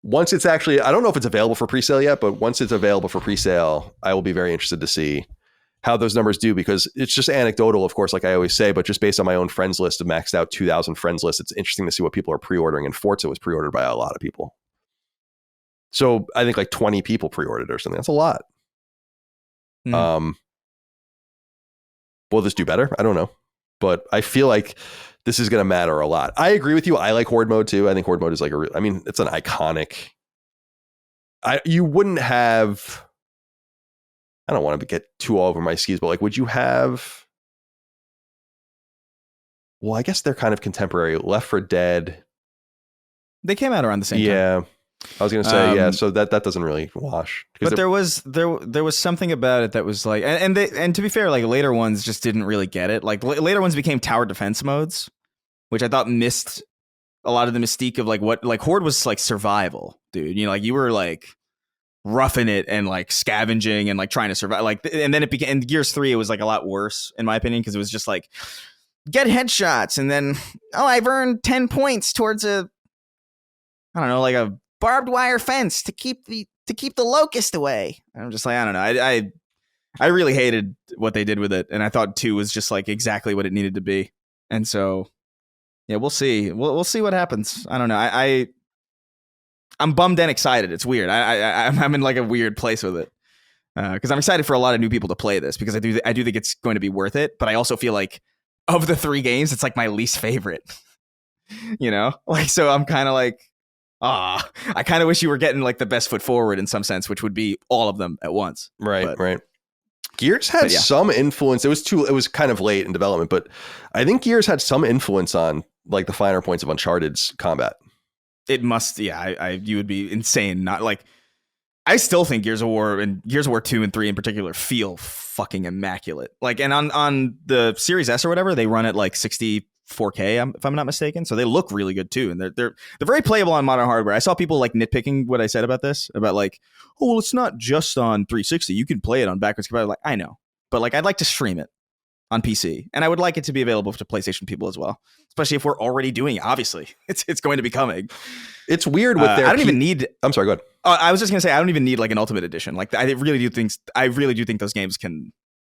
once it's actually, I don't know if it's available for presale yet, but once it's available for presale, I will be very interested to see how those numbers do, because it's just anecdotal, of course, like I always say, but just based on my own friends list of maxed out 2,000 friends list, it's interesting to see what people are pre-ordering, and Forza was pre-ordered by a lot of people. So I think like 20 people pre-ordered or something. That's a lot. Will this do better? I don't know, but I feel like this is going to matter a lot. I agree with you. I like Horde mode too. I think Horde mode is like it's an iconic. You wouldn't have. I don't want to get too all over my skis, but like, would you have? Well, I guess they're kind of contemporary. Left 4 Dead. They came out around the same time. Yeah. I was going to say, yeah, so that doesn't really wash. But there was something about it that was like, and to be fair, like later ones just didn't really get it. Like later ones became tower defense modes, which I thought missed a lot of the mystique of like what like Horde was like survival, dude. You know, like you were like roughing it and like scavenging and like trying to survive. Like, and then it became in Gears 3, it was like a lot worse in my opinion because it was just like get headshots and then I've earned 10 points towards I don't know, like a barbed wire fence to keep the locust away. And I'm just like, I don't know. I really hated what they did with it, and I thought 2 was just like exactly what it needed to be. And so, yeah, we'll see. We'll see what happens. I don't know. I'm bummed and excited. It's weird. I'm in like a weird place with it because I'm excited for a lot of new people to play this because I do think it's going to be worth it. But I also feel like of the 3 games, it's like my least favorite. You know, like so I'm kind of like. I kind of wish you were getting like the best foot forward in some sense, which would be all of them at once. Right. Gears had some influence. It was kind of late in development, but I think Gears had some influence on like the finer points of Uncharted's combat. It must, yeah. You would be insane. Not like I still think Gears of War and Gears of War 2 and 3 in particular feel fucking immaculate. Like, and on the Series S or whatever, they run at like 64K, if I'm not mistaken. So they look really good too, and they're very playable on modern hardware. I saw people like nitpicking what I said about this, about like, oh well, it's not just on 360. You can play it on backwards compatible. Like I know, but like I'd like to stream it on PC, and I would like it to be available to PlayStation people as well. Especially if we're already doing it. Obviously, it's going to be coming. It's weird with their. I don't even need. I'm sorry. Go ahead. I was just gonna say I don't even need like an Ultimate Edition. Like I really do think those games can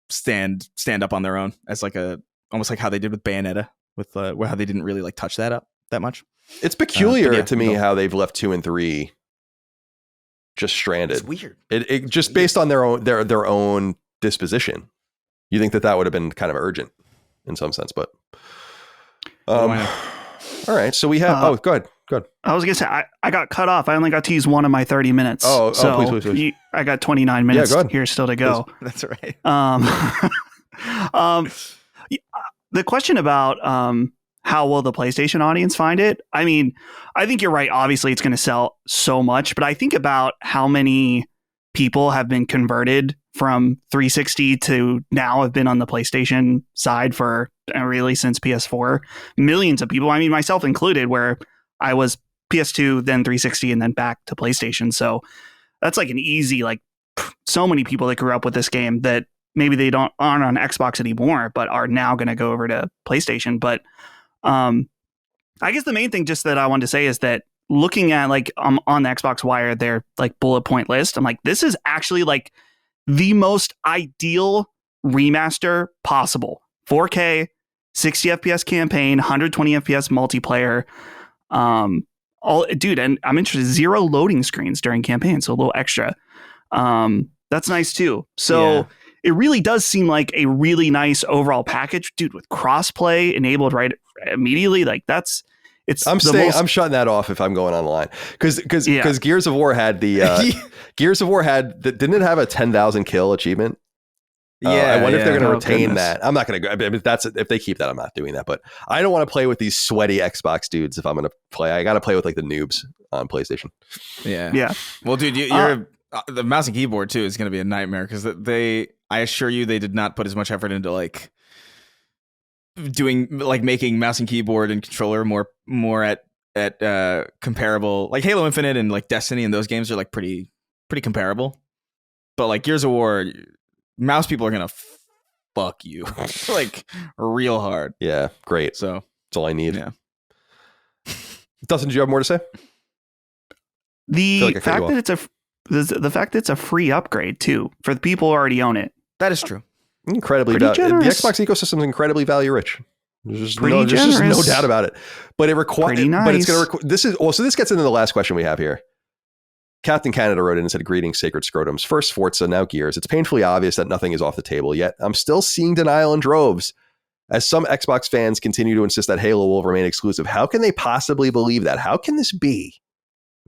stand up on their own as like almost like how they did with Bayonetta. With how they didn't really like touch that up that much. It's peculiar to me how they've left 2 and 3 just stranded. It's weird. It just based on their own disposition. You think that would have been kind of urgent in some sense, but all right. So we have. Go ahead. I was gonna say I got cut off. I only got to use one of my 30 minutes. Please. I got 29 minutes here still to go. Please. That's right. The question about how will the PlayStation audience find it? I mean, I think you're right. Obviously, it's going to sell so much, but I think about how many people have been converted from 360 to now have been on the PlayStation side for really since PS4. Millions of people. I mean, myself included, where I was PS2, then 360, and then back to PlayStation. So that's like an easy, like so many people that grew up with this game that maybe they aren't on Xbox anymore, but are now going to go over to PlayStation. But I guess the main thing just that I wanted to say is that looking at like on the Xbox Wire, their like bullet point list, I'm like, this is actually like the most ideal remaster possible. 4K, 60 FPS campaign, 120 FPS multiplayer. And I'm interested. 0 loading screens during campaign, so a little extra. That's nice too. So. Yeah. It really does seem like a really nice overall package, dude, with crossplay enabled right immediately. Like I'm shutting that off if I'm going online because Gears of War had didn't it have a 10,000 kill achievement? I wonder if they're going to retain that. I'm not going to go. I mean, if they keep that, I'm not doing that. But I don't want to play with these sweaty Xbox dudes. If I'm going to play, I got to play with like the noobs on PlayStation. Yeah. Well, dude, you're the mouse and keyboard too is going to be a nightmare because I assure you, they did not put as much effort into like making mouse and keyboard and controller more at comparable. Like Halo Infinite and like Destiny and those games are like pretty comparable. But like Gears of War, mouse people are gonna fuck you like real hard. Yeah, great. So that's all I need. Yeah. Dustin, do you have more to say? The fact that it's a free upgrade too for the people who already own it. That is true. Incredibly the Xbox ecosystem is incredibly value rich. There's just no doubt about it. But it requires. Nice. But it's going to. So this gets into the last question we have here. Captain Canada wrote in and said, "Greetings, sacred scrotums. First Forza, now Gears. It's painfully obvious that nothing is off the table yet. I'm still seeing denial in droves, as some Xbox fans continue to insist that Halo will remain exclusive. How can they possibly believe that? How can this be?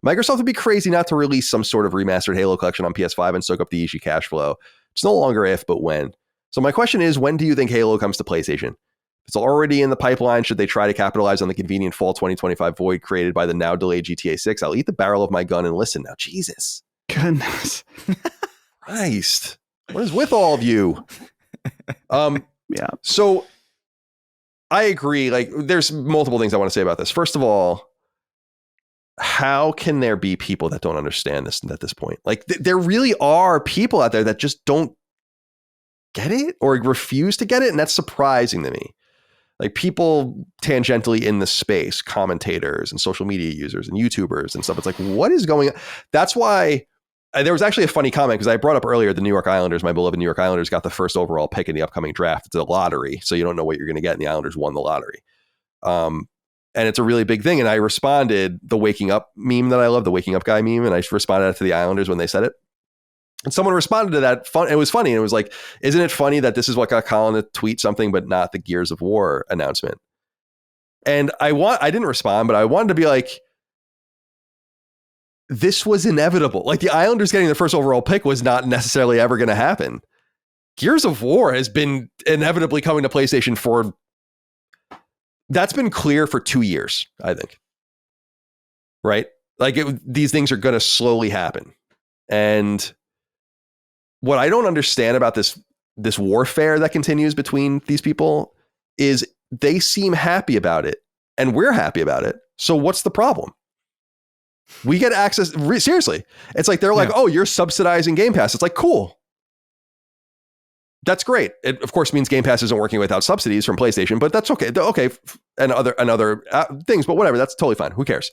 Microsoft would be crazy not to release some sort of remastered Halo collection on PS5 and soak up the easy cash flow. It's no longer if, but when. So my question is, when do you think Halo comes to PlayStation? it's already in the pipeline, should they try to capitalize on the convenient fall 2025 void created by the now delayed GTA 6, I'll eat the barrel of my gun and listen now. Jesus. Goodness. Christ. What is with all of you? Yeah. So I agree. Like, there's multiple things I want to say about this. First of all, how can there be people that don't understand this at this point? Like, there really are people out there that just don't get it or refuse to get it. And that's surprising to me. Like, people tangentially in the space, commentators and social media users and YouTubers and stuff. It's like, what is going on? That's why there was actually a funny comment, because I brought up earlier the New York Islanders, my beloved New York Islanders, got the first overall pick in the upcoming draft. It's a lottery, so you don't know what you're going to get, and the Islanders won the lottery. And it's a really big thing. And I responded, the waking up meme that I love, the waking up guy meme, and I responded to the Islanders when they said it. And someone responded to that. It was funny. And it was like, isn't it funny that this is what got Colin to tweet something, but not the Gears of War announcement? And I didn't respond, but I wanted to be like, this was inevitable. Like, the Islanders getting the first overall pick was not necessarily ever going to happen. Gears of War has been inevitably coming to PlayStation that's been clear for 2 years, I think. Right? Like, these things are going to slowly happen. And what I don't understand about this warfare that continues between these people is they seem happy about it and we're happy about it. So what's the problem? We get access. Seriously. It's like, they're like, oh, you're subsidizing Game Pass. It's like, cool. That's great. It of course means Game Pass isn't working without subsidies from PlayStation, but that's okay. Okay. And other things, but whatever. That's totally fine. Who cares?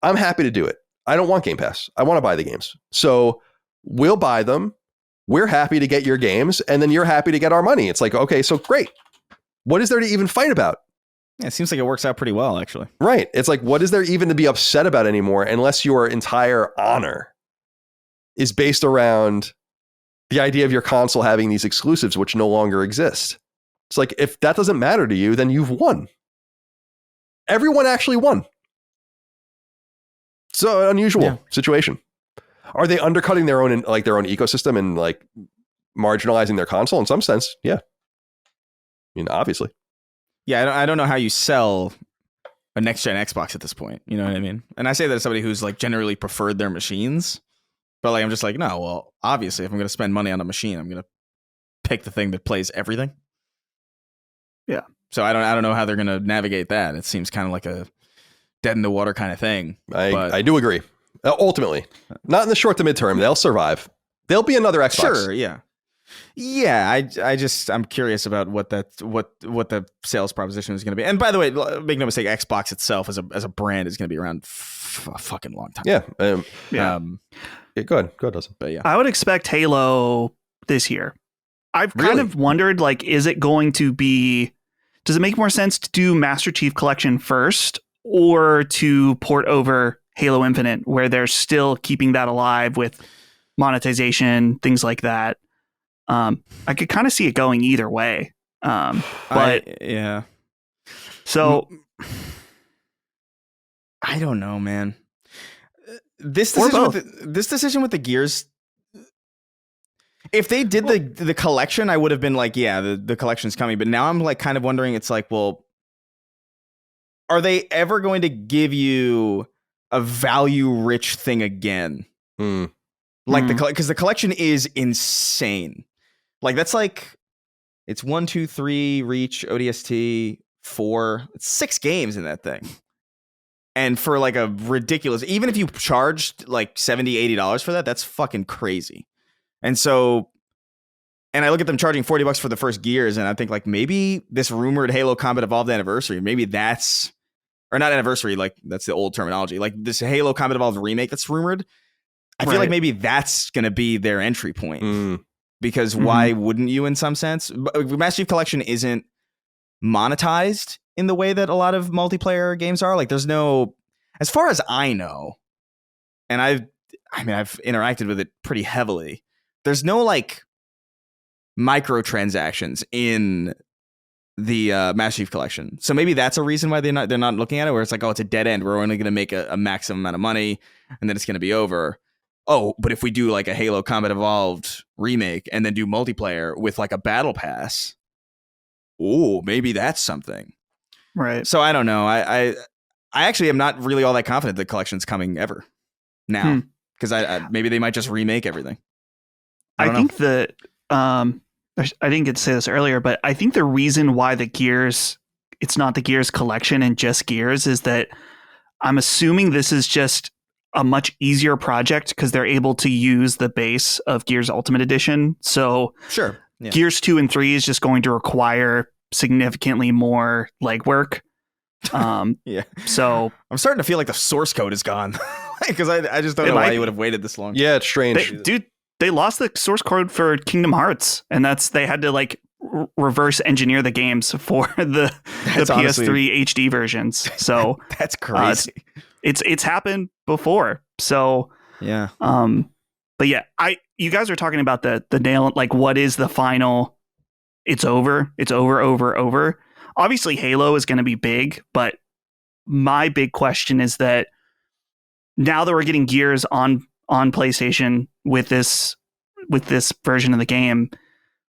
I'm happy to do it. I don't want Game Pass. I want to buy the games. So we'll buy them. We're happy to get your games, and then you're happy to get our money. It's like, okay, so great. What is there to even fight about? Yeah, it seems like it works out pretty well, actually. Right. It's like, what is there even to be upset about anymore, unless your entire honor is based around the idea of your console having these exclusives, which no longer exist. It's like, if that doesn't matter to you, then you've won. Everyone actually won. So unusual situation. Are they undercutting their own ecosystem and like marginalizing their console in some sense? Yeah. I mean, obviously. Yeah, I don't know how you sell a next-gen Xbox at this point. You know what I mean? And I say that as somebody who's like generally preferred their machines. But like, I'm just like, no, well, obviously, if I'm going to spend money on a machine, I'm going to pick the thing that plays everything. Yeah. So I don't know how they're going to navigate that. It seems kind of like a dead in the water kind of thing. I do agree. Ultimately, not in the short to midterm, they'll survive. There'll be another Xbox. Sure. Yeah. Yeah. I'm curious about what the sales proposition is going to be. And by the way, make no mistake, Xbox itself as a brand is going to be around a fucking long time. Yeah. Go ahead, Dawson. But yeah, I would expect Halo this year. I've kind of wondered, like, does it make more sense to do Master Chief Collection first, or to port over Halo Infinite, where they're still keeping that alive with monetization, things like that? I could kind of see it going either way. So I don't know, man. This decision with the Gears, if they did the collection, I would have been like, yeah, the collection's coming. But now I'm like kind of wondering, it's like, well, are they ever going to give you a value-rich thing again? Like because the collection is insane. Like, that's like, it's 1, 2, 3, Reach, ODST, 4. It's 6 games in that thing. And for like a ridiculous, even if you charged like $70, $80 for that, that's fucking crazy. And so, and I look at them charging $40 for the first Gears, and I think like, maybe this rumored Halo Combat Evolved anniversary, maybe that's, or not anniversary, like that's the old terminology, like this Halo Combat Evolved remake that's rumored. I feel like maybe that's going to be their entry point. Because why wouldn't you, in some sense? Master Chief Collection isn't monetized in the way that a lot of multiplayer games are. Like, there's no, as far as I know, and I've interacted with it pretty heavily, there's no like microtransactions in the Master Chief Collection. So maybe that's a reason why they're not looking at it, where it's like, oh, it's a dead end. We're only going to make a maximum amount of money, and then it's going to be over. Oh, but if we do like a Halo Combat Evolved remake and then do multiplayer with like a battle pass, oh, maybe that's something. Right. So I don't know. I actually am not really all that confident the collection's coming ever now, because I maybe they might just remake everything. I think that I didn't get to say this earlier, but I think the reason why it's not the Gears collection and just Gears, is that I'm assuming this is just a much easier project because they're able to use the base of Gears Ultimate Edition. So sure, yeah. Gears 2 and 3 is just going to require significantly more legwork. Yeah. So I'm starting to feel like the source code is gone, because I just don't know why you would have waited this long. Yeah, it's strange. They lost the source code for Kingdom Hearts, and they had to like reverse engineer the games for the PS3 HD versions. So that's crazy. It's happened before. So yeah. But yeah, you guys are talking about the nail, like what is the final? It's over. It's over. Obviously, Halo is going to be big, but my big question is that now that we're getting Gears on PlayStation with this version of the game,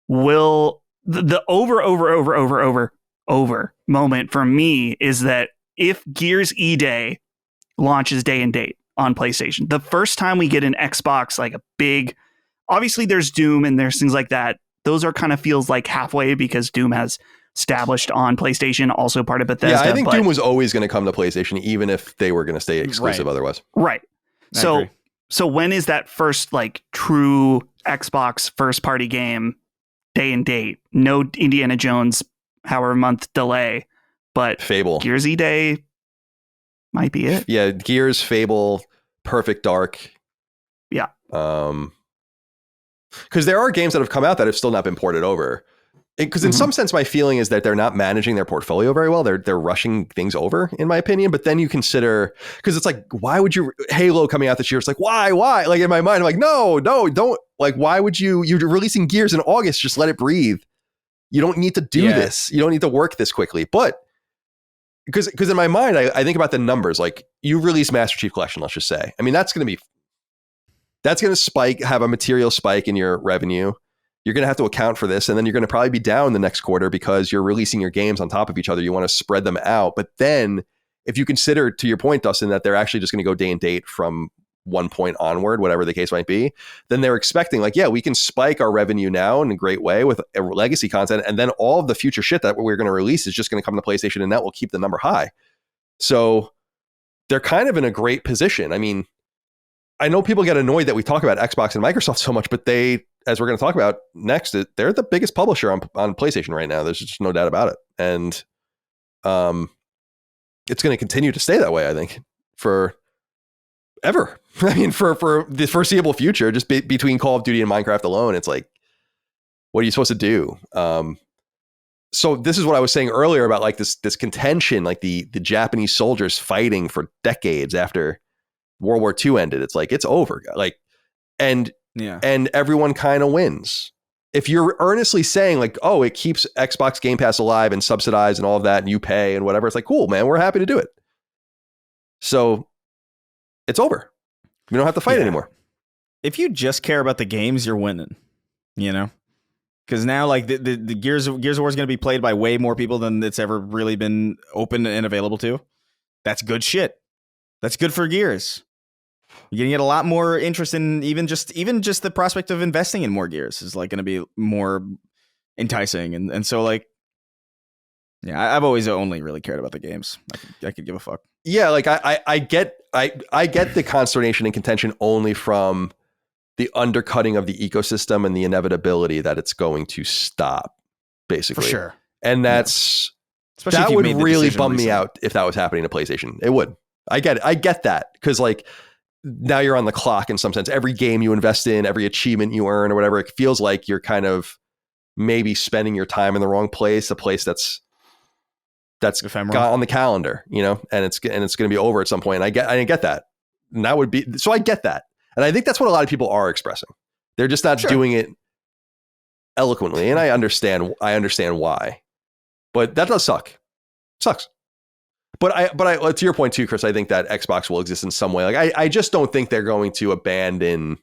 will the over moment for me is that if Gears E-Day launches day and date on PlayStation, the first time we get an Xbox, like a big, obviously there's Doom and there's things like that. Those are kind of feels like halfway because Doom has established on PlayStation, also part of Bethesda. Yeah, I think Doom was always going to come to PlayStation, even if they were going to stay exclusive otherwise. Right. So when is that first like true Xbox first party game day and date? No Indiana Jones, however month delay, but Fable. Gears E-Day might be it. Yeah, Gears, Fable, Perfect Dark. Yeah. Because there are games that have come out that have still not been ported over. Because in some sense, my feeling is that they're not managing their portfolio very well. They're rushing things over, in my opinion. But then you consider, because it's like, why would you, Halo coming out this year? It's like, why? Like in my mind, I'm like, no, don't. Like, why would you're releasing Gears in August, just let it breathe. You don't need to do this. You don't need to work this quickly. But because in my mind, I think about the numbers. Like, you release Master Chief Collection, let's just say. I mean, that's going to spike, have a material spike in your revenue. You're going to have to account for this, and then you're going to probably be down the next quarter because you're releasing your games on top of each other. You want to spread them out. But then if you consider, to your point, Dustin, that they're actually just going to go day and date from one point onward, whatever the case might be, then they're expecting like, yeah, we can spike our revenue now in a great way with legacy content. And then all of the future shit that we're going to release is just going to come to PlayStation, and that will keep the number high. So they're kind of in a great position. I mean, I know people get annoyed that we talk about Xbox and Microsoft so much, but they, as we're going to talk about next, they're the biggest publisher on PlayStation right now. There's just no doubt about it. And it's going to continue to stay that way, I think, for ever. I mean, for the foreseeable future, just between Call of Duty and Minecraft alone, it's like, what are you supposed to do? So this is what I was saying earlier about like this contention, like the Japanese soldiers fighting for decades after World War II ended. It's like, it's over. Like, and everyone kind of wins. If you're earnestly saying like, oh, it keeps Xbox Game Pass alive and subsidized and all of that, and you pay and whatever, it's like, cool, man, we're happy to do it. So it's over. We don't have to fight anymore. If you just care about the games, you're winning, you know? Because now like the Gears of War is going to be played by way more people than it's ever really been open and available to. That's good shit. That's good for Gears. You're going to get a lot more interest in even just the prospect of investing in more Gears is like going to be more enticing. And so like, yeah, I've always only really cared about the games. I could give a fuck. Yeah. Like I get the consternation and contention only from the undercutting of the ecosystem and the inevitability that it's going to stop, basically. For sure. And that's, especially that would really bum recently. me out if that was happening to PlayStation. It would. I get it. I get that. Because like now you're on the clock in some sense. Every game you invest in, every achievement you earn or whatever, it feels like you're kind of maybe spending your time in the wrong place, a place that's ephemeral. got on the calendar, you know, and it's going to be over at some point. And I get that. And that would be, so I get that. And I think that's what a lot of people are expressing. They're just not doing it eloquently. And I understand why, but that does suck. Sucks. But I, to your point too, Chris, I think that Xbox will exist in some way. Like I just don't think they're going to abandon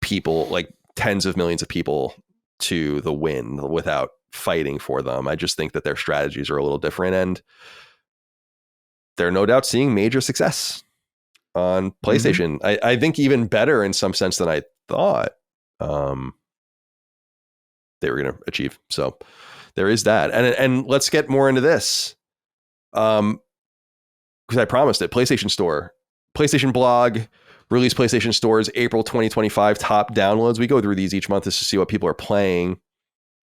people, like tens of millions of people, to the wind without fighting for them. I just think that their strategies are a little different, and they're no doubt seeing major success on PlayStation. I think even better in some sense than I thought they were going to achieve. So there is that. And let's get more into this. Because I promised it. PlayStation Store. PlayStation blog. Release PlayStation Store's April 2025 top downloads. We go through these each month just to see what people are playing.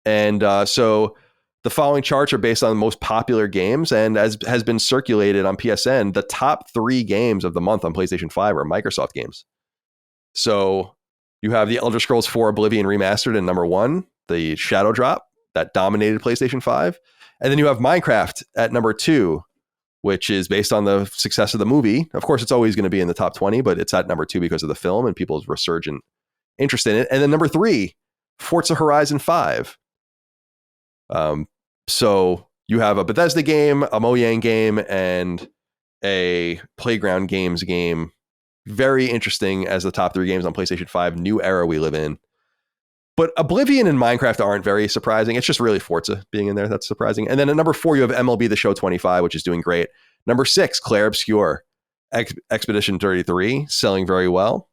And so the following charts are based on the most popular games, and as has been circulated on PSN, the top 3 games of the month on PlayStation 5 are Microsoft games. So you have the Elder Scrolls 4 Oblivion Remastered in number 1, the Shadow Drop that dominated PlayStation 5. And then you have Minecraft at number 2, which is based on the success of the movie. Of course, it's always going to be in the top 20, but it's at number 2 because of the film and people's resurgent interest in it. And then number 3, Forza Horizon 5. So you have a Bethesda game, a Mojang game, and a Playground Games game. Very interesting as the top 3 games on PlayStation 5. New era we live in. But Oblivion and Minecraft aren't very surprising. It's just really Forza being in there that's surprising. And then at number 4, you have MLB The Show 25, which is doing great. Number 6, Claire Obscure. Expedition 33, selling very well.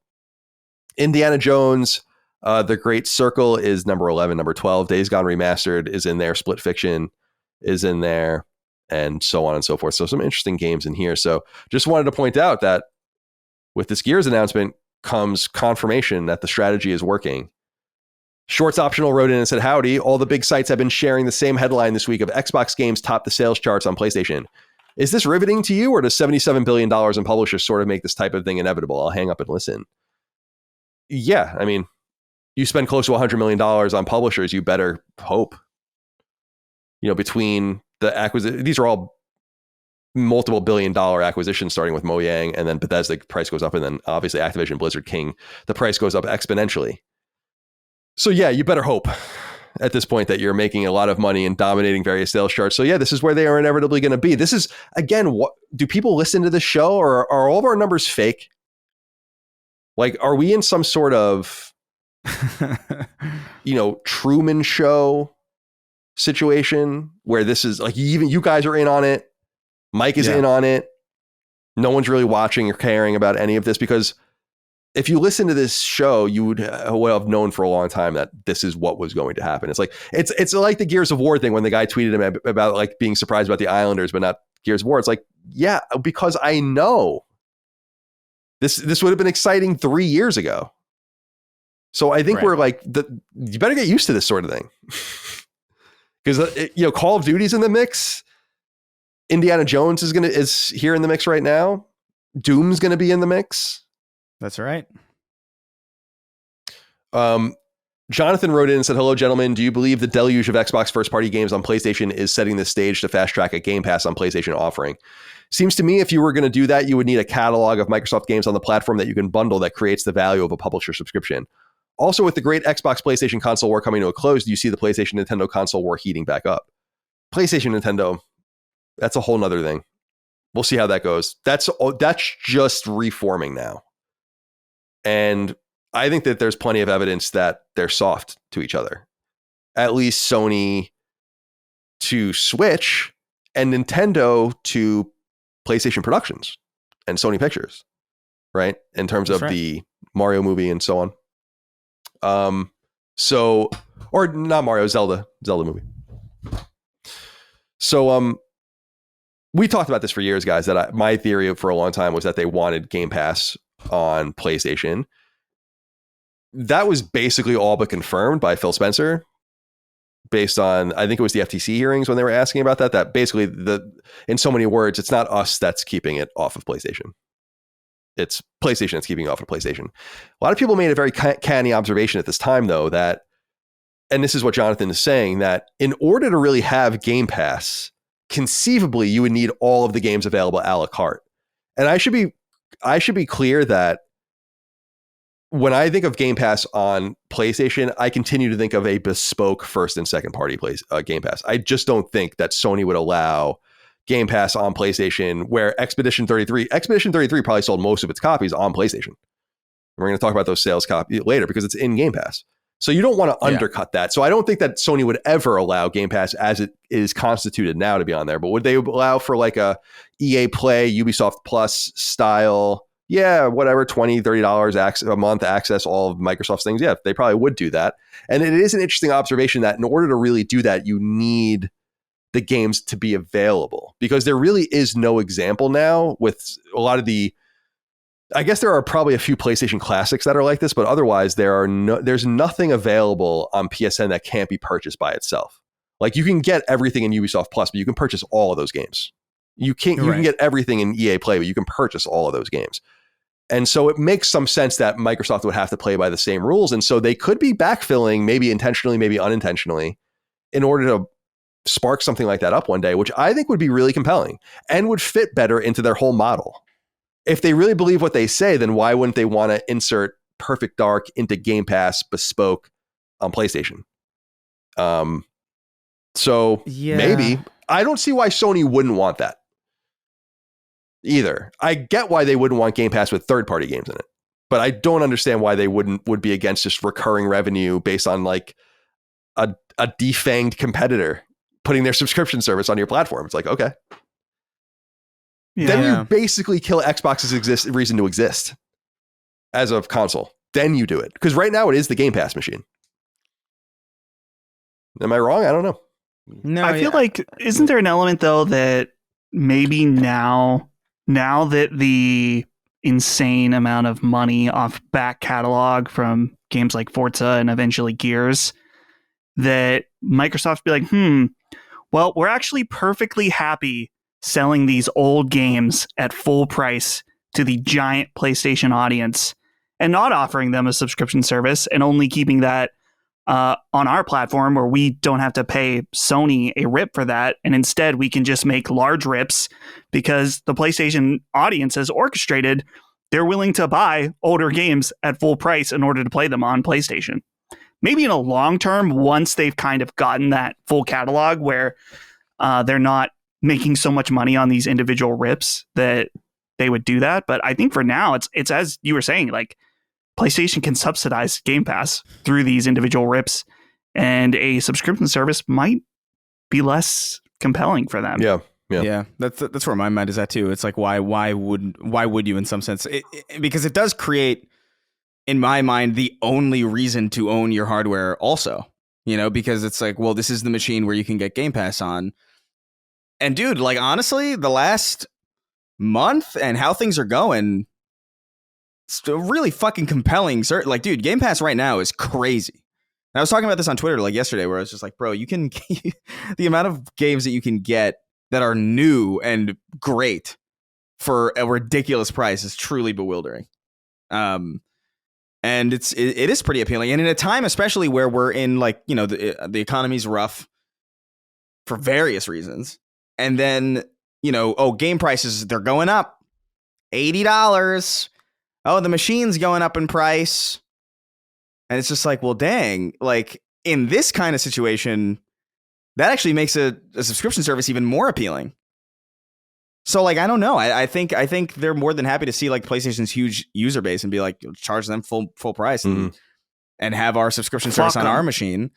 Indiana Jones, The Great Circle is number 11. Number 12, Days Gone Remastered is in there. Split Fiction is in there, and so on and so forth. So some interesting games in here. So just wanted to point out that with this Gears announcement comes confirmation that the strategy is working. Shorts Optional wrote in and said, howdy, all the big sites have been sharing the same headline this week of Xbox games top the sales charts on PlayStation. Is this riveting to you, or does $77 billion in publishers sort of make this type of thing inevitable? I'll hang up and listen. Yeah, I mean, you spend close to $100 million on publishers, you better hope. You know, between the acquisition, these are all multiple billion-dollar acquisitions, starting with Mojang, and then Bethesda price goes up, and then obviously Activision Blizzard King, the price goes up exponentially. So yeah, you better hope at this point that you're making a lot of money and dominating various sales charts. So yeah, this is where they are inevitably going to be. This is, again, what do people listen to this show, or are all of our numbers fake? Like, are we in some sort of, Truman Show situation where this is like, even you guys are in on it. Mike is in on it. No one's really watching or caring about any of this, because if you listen to this show, you would have known for a long time that this is what was going to happen. It's like it's like the Gears of War thing when the guy tweeted him about like being surprised about the Islanders, but not Gears of War. It's like, yeah, because I know this would have been exciting 3 years ago. So I think we're like, you better get used to this sort of thing, because Call of Duty's in the mix. Indiana Jones is here in the mix right now. Doom's going to be in the mix. That's right. Jonathan wrote in and said, hello, gentlemen. Do you believe the deluge of Xbox first-party games on PlayStation is setting the stage to fast-track a Game Pass on PlayStation offering? Seems to me if you were going to do that, you would need a catalog of Microsoft games on the platform that you can bundle that creates the value of a publisher subscription. Also, with the great Xbox PlayStation console war coming to a close, do you see the PlayStation Nintendo console war heating back up? PlayStation Nintendo, that's a whole nother thing. We'll see how that goes. That's just reforming now. And I think that there's plenty of evidence that they're soft to each other. At least Sony to Switch and Nintendo to PlayStation Productions and Sony Pictures, right? In terms of the Mario movie and so on. Or not Mario, Zelda movie. So we talked about this for years, guys, that my theory for a long time was that they wanted Game Pass on PlayStation. That was basically all but confirmed by Phil Spencer, based on, I think it was the FTC hearings when they were asking about that basically, in so many words, it's not us that's keeping it off of PlayStation. It's PlayStation that's keeping it off of PlayStation. A lot of people made a very canny observation at this time, though, that, and this is what Jonathan is saying, that in order to really have Game Pass, conceivably you would need all of the games available a la carte. And I should be clear that when I think of Game Pass on PlayStation, I continue to think of a bespoke first and second party Game Pass. I just don't think that Sony would allow Game Pass on PlayStation, where Expedition 33 probably sold most of its copies on PlayStation. We're going to talk about those sales copies later because it's in Game Pass. So you don't want to undercut that. So I don't think that Sony would ever allow Game Pass as it is constituted now to be on there. But would they allow for like a EA Play, Ubisoft Plus style, whatever, $20, $30 a month access all of Microsoft's things? Yeah, they probably would do that. And it is an interesting observation that in order to really do that, you need the games to be available, because there really is no example now with a lot of the, I guess there are probably a few PlayStation classics that are like this, but otherwise there's nothing available on PSN that can't be purchased by itself. Like you can get everything in Ubisoft Plus, but you can purchase all of those games. You can get everything in EA Play, but you can purchase all of those games. And so it makes some sense that Microsoft would have to play by the same rules. And so they could be backfilling, maybe intentionally, maybe unintentionally, in order to spark something like that up one day, which I think would be really compelling and would fit better into their whole model. If they really believe what they say, then why wouldn't they want to insert Perfect Dark into Game Pass bespoke on PlayStation? Maybe. I don't see why Sony wouldn't want that either. I get why they wouldn't want Game Pass with third-party games in it, but I don't understand why they would be against just recurring revenue based on like a defanged competitor putting their subscription service on your platform. It's like, okay. Then you basically kill Xbox's reason to exist as a console. Then you do it. Because right now it is the Game Pass machine. Am I wrong? I don't know. No, I feel like, isn't there an element though that maybe now that the insane amount of money off back catalog from games like Forza and eventually Gears, that Microsoft be like, well, we're actually perfectly happy selling these old games at full price to the giant PlayStation audience and not offering them a subscription service and only keeping that on our platform where we don't have to pay Sony a rip for that. And instead we can just make large rips because the PlayStation audience has orchestrated. They're willing to buy older games at full price in order to play them on PlayStation. Maybe in a long term, once they've kind of gotten that full catalog where they're not making so much money on these individual rips, that they would do that. But I think for now, it's as you were saying, like PlayStation can subsidize Game Pass through these individual rips, and a subscription service might be less compelling for them. Yeah. That's where my mind is at too. It's like why would you in some sense? Because it does create, in my mind, the only reason to own your hardware also. Because it's like, well, this is the machine where you can get Game Pass on. And dude, like honestly, the last month and how things are going, it's still really fucking compelling. Like, dude, Game Pass right now is crazy. And I was talking about this on Twitter like yesterday, where I was just like, bro, you can the amount of games that you can get that are new and great for a ridiculous price is truly bewildering. And it is pretty appealing. And in a time, especially where we're in like, the economy's rough for various reasons. And then, game prices, they're going up $80. Oh, the machine's going up in price. And it's just like, well, dang, like in this kind of situation, that actually makes a subscription service even more appealing. So like, I don't know. I think they're more than happy to see like PlayStation's huge user base and be like, charge them full price and have our subscription service on our machine.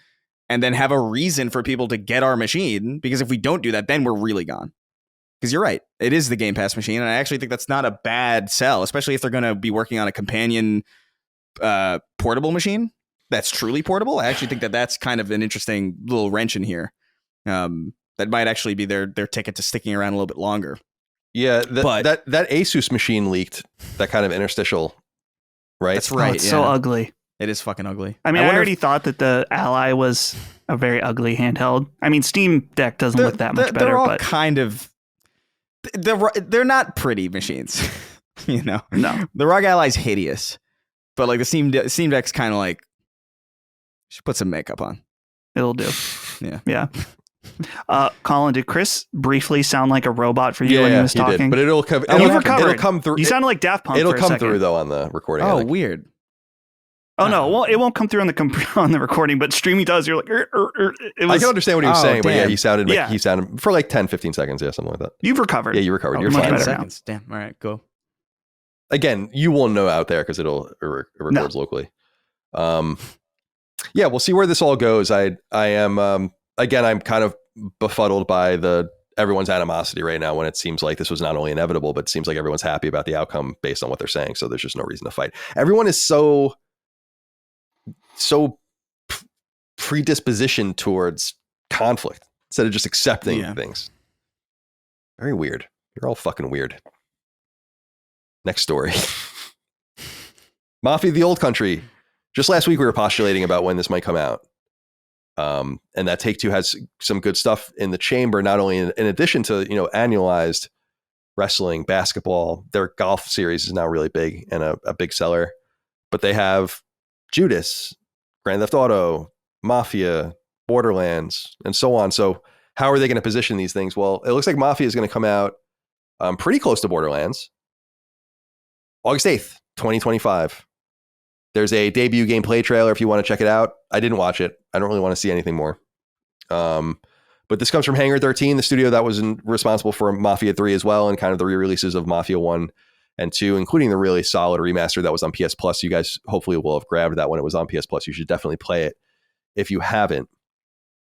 And then have a reason for people to get our machine, because if we don't do that, then we're really gone. Because you're right, it is the Game Pass machine, and I actually think that's not a bad sell, especially if they're going to be working on a companion portable machine that's truly portable. I actually think that's kind of an interesting little wrench in here. That might actually be their ticket to sticking around a little bit longer. Yeah, that Asus machine leaked, that kind of interstitial, right? That's right. It's so ugly. It is fucking ugly. I mean, I already thought that the Ally was a very ugly handheld. I mean, Steam Deck doesn't look that much better. They're all but kind of... They're not pretty machines. No. The ROG Ally's hideous. But like the Steam Deck's kind of like... should put some makeup on. It'll do. Yeah. Colin, did Chris briefly sound like a robot for you when he was talking? Did, but it'll come through. You sounded like Daft Punk. It'll for a come second. through though on the recording. Oh, weird. Oh no! Well, it won't come through on the recording, but streaming does. You're like, It was, I can understand what he was saying, but yeah, he sounded Yeah. he sounded for like 10, 15 seconds, something like that. You've recovered. Yeah, you recovered. Oh, You're much fine. better 10 now. seconds. Damn. All right, cool. Again, you won't know out there because it records locally. Yeah, we'll see where this all goes. I am again, I'm kind of befuddled by everyone's animosity right now when it seems like this was not only inevitable, but it seems like everyone's happy about the outcome based on what they're saying. So there's just no reason to fight. Everyone is so predispositioned towards conflict instead of just accepting things. Very weird. You're all fucking weird. Next story. Mafia: The Old Country. Just last week we were postulating about when this might come out. And that Take-Two has some good stuff in the chamber, not only in addition to, annualized wrestling, basketball. Their golf series is now really big and a big seller. But they have Judas, Grand Theft Auto, Mafia, Borderlands, and so on. So how are they going to position these things? Well, it looks like Mafia is going to come out pretty close to Borderlands. August 8th, 2025. There's a debut gameplay trailer if you want to check it out. I didn't watch it. I don't really want to see anything more. But this comes from Hangar 13, the studio that was responsible for Mafia 3 as well, and kind of the re-releases of Mafia 1 and 2, including the really solid remaster that was on PS Plus. You guys hopefully will have grabbed that when it was on PS Plus. You should definitely play it if you haven't.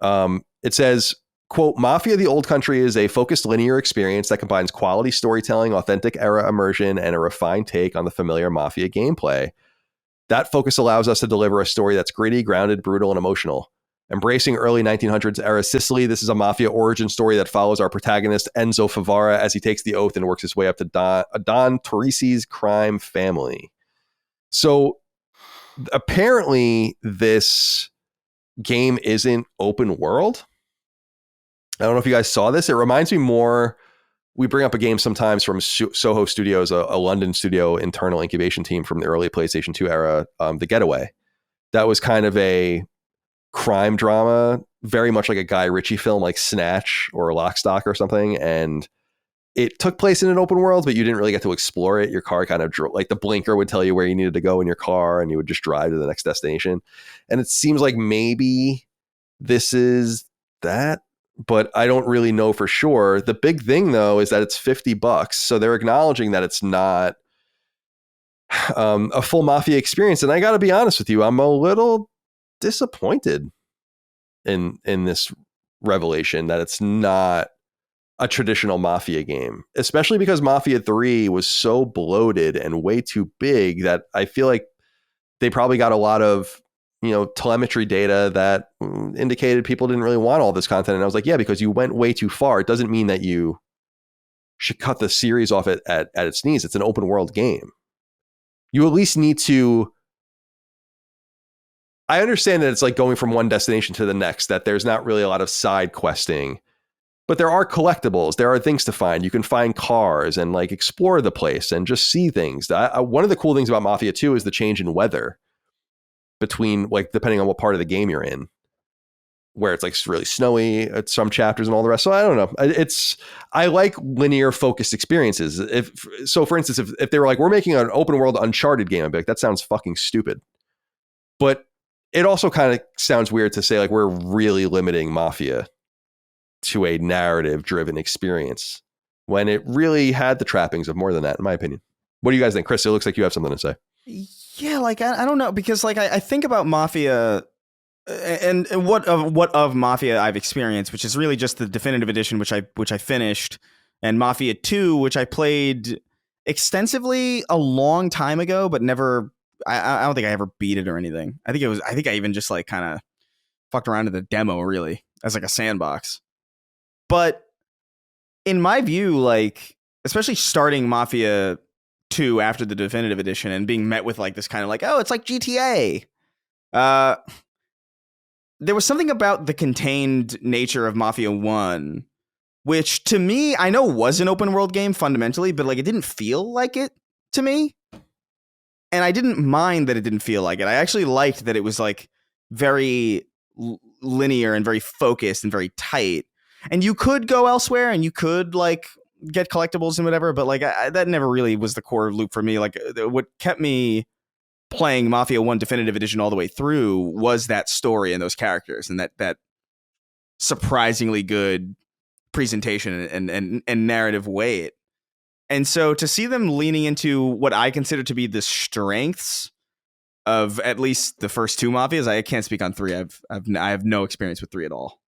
It says, quote, Mafia: The Old Country is a focused linear experience that combines quality storytelling, authentic era immersion, and a refined take on the familiar Mafia gameplay. That focus allows us to deliver a story that's gritty, grounded, brutal, and emotional. Embracing early 1900s era Sicily, this is a Mafia origin story that follows our protagonist, Enzo Favara, as he takes the oath and works his way up to Don Torrisi's crime family. So apparently this game isn't open world. I don't know if you guys saw this. It reminds me more... We bring up a game sometimes from Soho Studios, a London studio internal incubation team from the early PlayStation 2 era, The Getaway. That was kind of a crime drama, very much like a Guy Ritchie film like Snatch or Lock, Stock or something. And it took place in an open world, but you didn't really get to explore it. Your car kind of like the blinker would tell you where you needed to go in your car and you would just drive to the next destination. And it seems like maybe this is that, but I don't really know for sure. The big thing though is that it's $50. So they're acknowledging that it's not a full Mafia experience. And I got to be honest with you, I'm a little disappointed in this revelation that it's not a traditional Mafia game, especially because Mafia 3 was so bloated and way too big that I feel like they probably got a lot of telemetry data that indicated people didn't really want all this content. And I was like, yeah, because you went way too far. It doesn't mean that you should cut the series off at its knees. It's an open world game. You at least need to... I understand that it's like going from one destination to the next, that there's not really a lot of side questing, but there are collectibles. There are things to find. You can find cars and like explore the place and just see things. One of the cool things about Mafia 2 is the change in weather between, like, depending on what part of the game you're in, where it's like really snowy at some chapters and all the rest. So I don't know. I like linear focused experiences. For instance, if they were like, we're making an open world Uncharted game, I'd be like, that sounds fucking stupid. But it also kind of sounds weird to say like we're really limiting Mafia to a narrative driven experience when it really had the trappings of more than that, in my opinion. What do you guys think? Chris, it looks like you have something to say. Yeah, like I don't know, because like I think about Mafia and what of Mafia I've experienced, which is really just the definitive edition, which I finished, and Mafia 2, which I played extensively a long time ago, but never. I don't think I ever beat it or anything. I think I even just like kind of fucked around in the demo, really, as like a sandbox. But in my view, like especially starting Mafia 2 after the definitive edition and being met with like this kind of like, oh, it's like GTA. There was something about the contained nature of Mafia 1, which to me, I know was an open world game fundamentally, but like it didn't feel like it to me. And I didn't mind that it didn't feel like it. I actually liked that it was like very linear and very focused and very tight. And you could go elsewhere and you could like get collectibles and whatever, but like that never really was the core loop for me. Like what kept me playing Mafia 1 Definitive Edition all the way through was that story and those characters and that surprisingly good presentation and narrative weight. And so to see them leaning into what I consider to be the strengths of at least the first two Mafias. I can't speak on 3. I have no experience with 3 at all.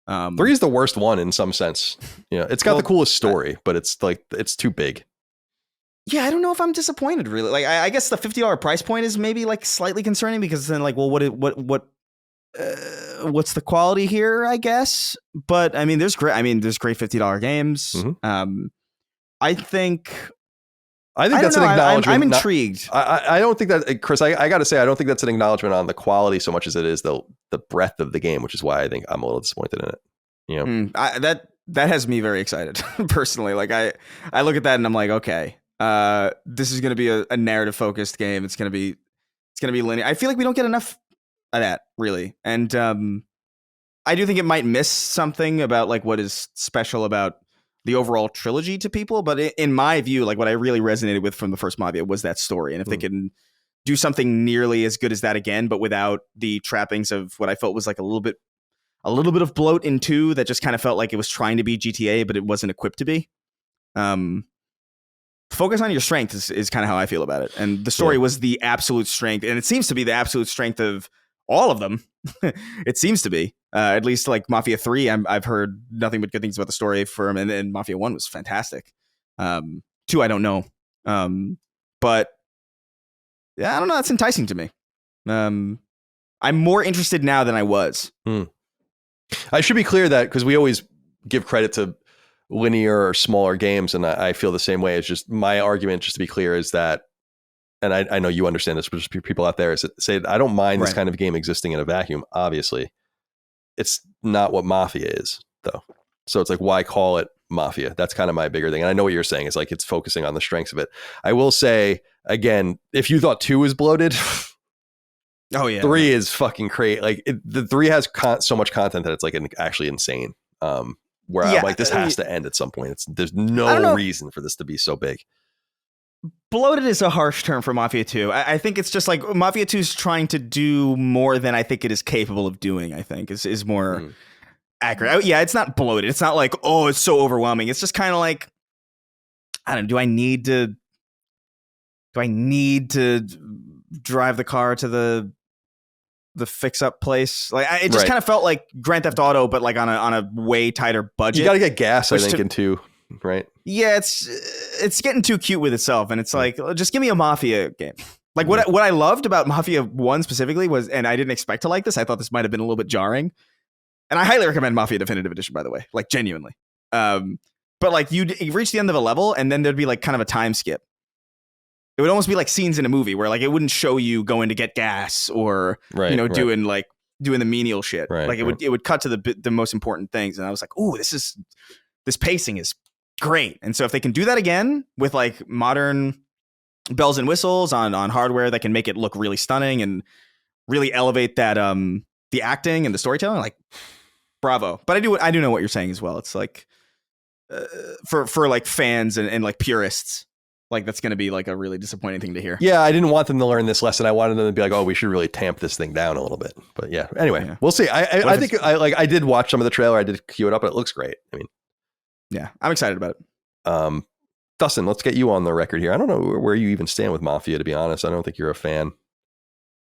3 is the worst one in some sense. It's got the coolest story, but it's like it's too big. Yeah, I don't know if I'm disappointed really. Like I guess the $50 price point is maybe like slightly concerning because then like, well, what's the quality here? I guess, but I mean, there's great $50 games. Mm-hmm. I think that's an acknowledgement. I'm intrigued. I don't think that, Chris, I got to say, I don't think that's an acknowledgement on the quality so much as it is the breadth of the game, which is why I think I'm a little disappointed in it. That has me very excited personally. Like I look at that and I'm like, okay, this is going to be a narrative focused game. It's going to be linear. I feel like we don't get enough of that really. And I do think it might miss something about like what is special about the overall trilogy to people, but in my view, like what I really resonated with from the first Mafia was that story. And if they can do something nearly as good as that again, but without the trappings of what I felt was like a little bit of bloat in 2 that just kind of felt like it was trying to be GTA, but it wasn't equipped to be. Focus on your strength is kind of how I feel about it. And the story was the absolute strength, and it seems to be the absolute strength of all of them. It seems to be. At least like Mafia 3, I've heard nothing but good things about the story for him, and Mafia 1 was fantastic. 2, I don't know. But yeah, I don't know. That's enticing to me. I'm more interested now than I was. I should be clear that because we always give credit to linear or smaller games, and I feel the same way. It's just my argument, just to be clear, is that, and I know you understand this, but just people out there say I don't mind this kind of game existing in a vacuum. Obviously, it's not what Mafia is, though. So it's like, why call it Mafia? That's kind of my bigger thing. And I know what you're saying is like it's focusing on the strengths of it. I will say again, if you thought 2 was bloated, oh yeah, 3 is fucking crazy. Like the 3 has so much content that it's like actually insane. Where I'm like, this has to end at some point. There's no reason for this to be so big. Bloated is a harsh term for Mafia 2. I think it's just like Mafia 2 is trying to do more than I think it is capable of doing, I think is more accurate. Yeah, it's not bloated. It's not like, oh, it's so overwhelming. It's just kind of like, I don't know, do I need to drive the car to the fix up place? Like it just kind of felt like Grand Theft Auto, but like on a way tighter budget. You got to get gas, I think, in 2, right? Yeah, it's getting too cute with itself, and it's like, just give me a Mafia game. Like what I loved about Mafia 1 specifically was, and I didn't expect to like this. I thought this might have been a little bit jarring, and I highly recommend Mafia Definitive Edition, by the way, like genuinely. But like you reach the end of a level, and then there'd be like kind of a time skip. It would almost be like scenes in a movie where like it wouldn't show you going to get gas or doing the menial shit. Right, like it would cut to the most important things, and I was like, ooh, this pacing is great. And so if they can do that again with like modern bells and whistles on hardware that can make it look really stunning and really elevate that the acting and the storytelling, like bravo. But I do know what you're saying as well. It's like for like fans and like purists, like that's going to be like a really disappointing thing to hear. Yeah, I didn't want them to learn this lesson. I wanted them to be like, oh, we should really tamp this thing down a little bit. But yeah, anyway, we'll see. I think I did watch some of the trailer. I did queue it up, and it looks great. I mean, yeah, I'm excited about it. Dustin, let's get you on the record here. I don't know where you even stand with Mafia, to be honest. I don't think you're a fan.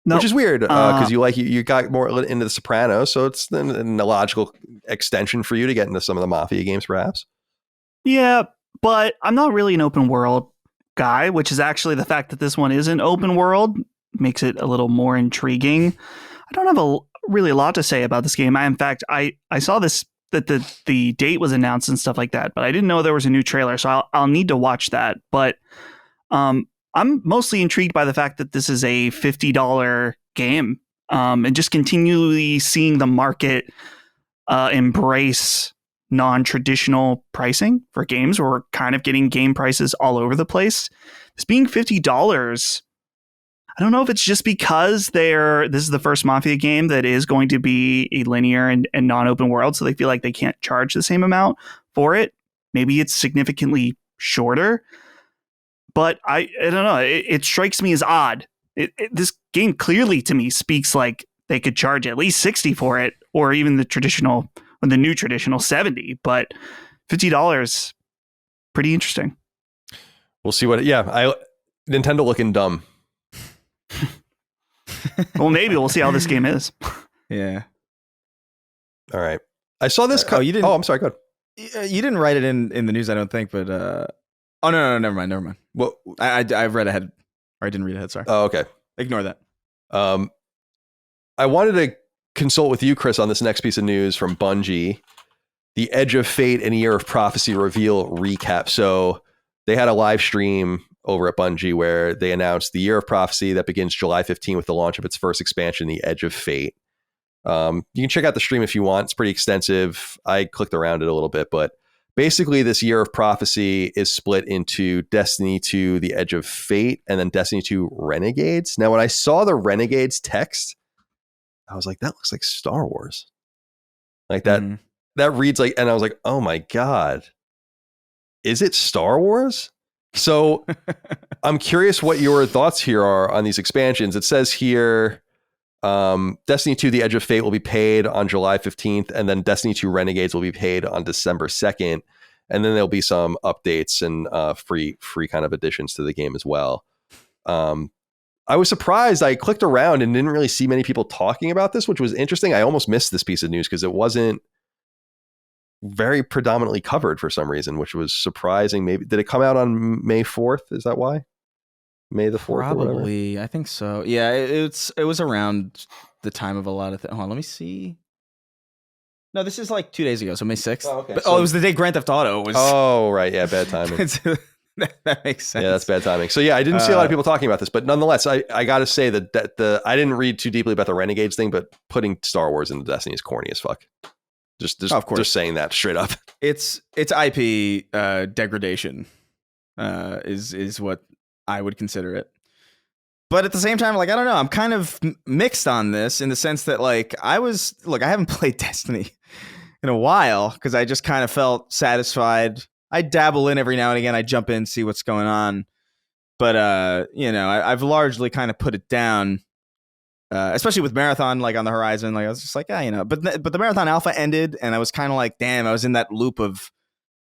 Nope. Which is weird because you got more into the Sopranos, so it's a logical extension for you to get into some of the Mafia games, perhaps. Yeah, but I'm not really an open world guy, which is actually the fact that this one isn't open world makes it a little more intriguing. I don't have really a lot to say about this game. I saw this that the date was announced and stuff like that, but I didn't know there was a new trailer, so I'll need to watch that. But I'm mostly intrigued by the fact that this is a $50 game, and just continually seeing the market embrace non-traditional pricing for games. We're kind of getting game prices all over the place. This being $50, I don't know if it's just because this is the first Mafia game that is going to be a linear and non-open world, so they feel like they can't charge the same amount for it. Maybe it's significantly shorter, but I don't know. It strikes me as odd. This game clearly to me speaks like they could charge at least $60 for it, or even the new traditional $70, but $50, pretty interesting. We'll see Nintendo looking dumb. Well, maybe we'll see how this game is. Yeah. All right. I saw this. you didn't. Oh, I'm sorry. Go ahead. You didn't write it in the news, I don't think. But oh no, never mind. Well, I've read ahead, or I didn't read ahead. Sorry. oh, okay. Ignore that. I wanted to consult with you, Chris, on this next piece of news from Bungie, the Edge of Fate and Year of Prophecy reveal recap. So they had a live stream over at Bungie where they announced the Year of Prophecy that begins July 15 with the launch of its first expansion, the Edge of Fate. You can check out the stream if you want. It's pretty extensive. I clicked around it a little bit, but basically this Year of Prophecy is split into Destiny 2, the Edge of Fate, and then Destiny 2 Renegades. Now, when I saw the Renegades text, I was like, that looks like Star Wars. Like that, that reads like, and I was like, oh my God, is it Star Wars? So I'm curious what your thoughts here are on these expansions. It says here, Destiny 2, the Edge of Fate will be paid on July 15th, and then Destiny 2 Renegades will be paid on December 2nd. And then there'll be some updates and free kind of additions to the game as well. I was surprised. I clicked around and didn't really see many people talking about this, which was interesting. I almost missed this piece of news because it wasn't very predominantly covered for some reason, which was surprising. Maybe did it come out on May 4th? Is that why? May the 4th? Probably. I think so. Yeah, it was around the time of a lot of things. Hold on, let me see. No, this is like 2 days ago, so May 6th. Oh, okay. But, it was the day Grand Theft Auto was. Oh, right. Yeah, bad timing. That makes sense. Yeah, that's bad timing. So yeah, I didn't see a lot of people talking about this, but nonetheless, I got to say that I didn't read too deeply about the Renegades thing, but putting Star Wars into Destiny is corny as fuck. Of course. Just saying that straight up. It's IP degradation is what I would consider it. But at the same time, like, I don't know, I'm kind of mixed on this in the sense that like I haven't played Destiny in a while because I just kind of felt satisfied. I dabble in every now and again. I jump in, see what's going on. But, I've largely kind of put it down, especially with Marathon, like on the horizon. Like I was just like, but the Marathon Alpha ended and I was kind of like, damn, I was in that loop of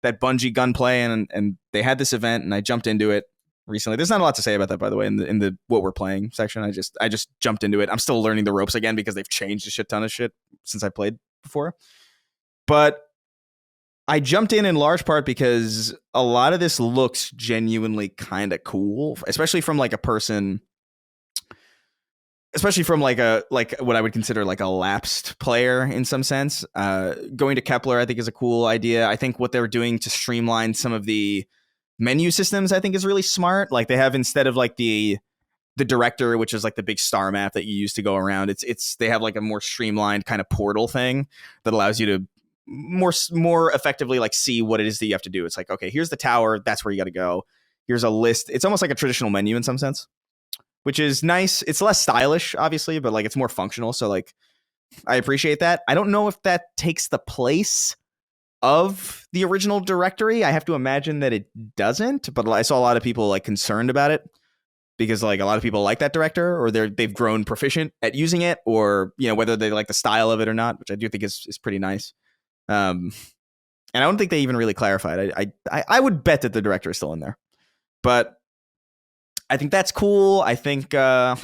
that Bungie gunplay and they had this event and I jumped into it recently. There's not a lot to say about that, by the way, in the what we're playing section. I just jumped into it. I'm still learning the ropes again because they've changed a shit ton of shit since I played before. But I jumped in large part because a lot of this looks genuinely kind of cool, especially from like a person, especially from like what I would consider like a lapsed player in some sense. Going to Kepler, I think, is a cool idea. I think what they're doing to streamline some of the menu systems, I think, is really smart. Like they have, instead of like the director, which is like the big star map that you use to go around, they have like a more streamlined kind of portal thing that allows you to more effectively like see what it is that you have to do. It's like, okay, here's the tower, that's where you got to go. Here's a list. It's almost like a traditional menu in some sense, which is nice. It's less stylish, obviously, but like it's more functional. So like I appreciate that. I don't know if that takes the place of the original directory. I have to imagine that it doesn't, but I saw a lot of people like concerned about it because like a lot of people like that director, or they've grown proficient at using it, or whether they like the style of it or not, which I do think is pretty nice. And I don't think they even really clarified. I would bet that the director is still in there, but I think that's cool. I think the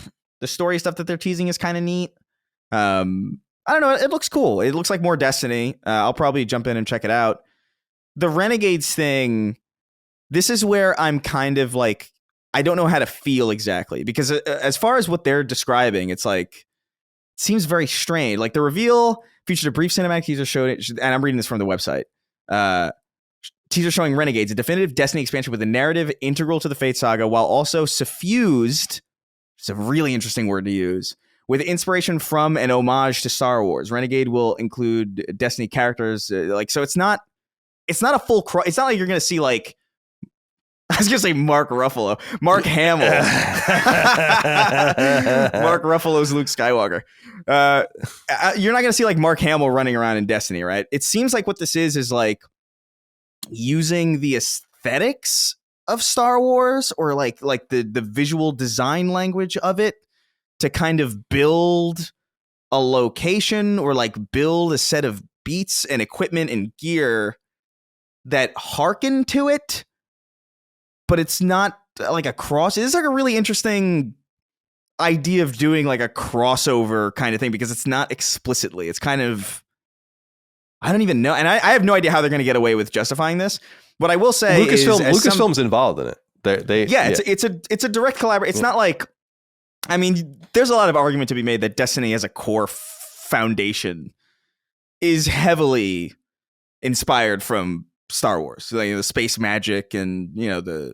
story stuff that they're teasing is kind of neat. I don't know. It looks cool. It looks like more Destiny. I'll probably jump in and check it out. The Renegades thing, this is where I'm kind of like, I don't know how to feel exactly, because as far as what they're describing, it's like, it seems very strange. Like the reveal featured a brief cinematic teaser showed it, and I'm reading this from the website. Teaser showing Renegades, a definitive Destiny expansion with a narrative integral to the Fate saga, while also suffused, it's a really interesting word to use, with inspiration from and homage to Star Wars. Renegade will include Destiny characters, so it's not a full it's not like you're gonna see like, I was gonna say Mark Ruffalo, Mark Hamill. Mark Ruffalo's Luke Skywalker. You're not gonna see like Mark Hamill running around in Destiny, right? It seems like what this is like using the aesthetics of Star Wars, or like the visual design language of it, to kind of build a location or like build a set of beats and equipment and gear that hearken to it. But it's not like a cross. It's like a really interesting idea of doing like a crossover kind of thing, because it's not explicitly. It's kind of, I don't even know, and I have no idea how they're going to get away with justifying this. What I will say Lucasfilm's involved in it. It's a direct collaboration. It's not like, I mean, there's a lot of argument to be made that Destiny as a core foundation is heavily inspired from Star Wars, like the space magic and the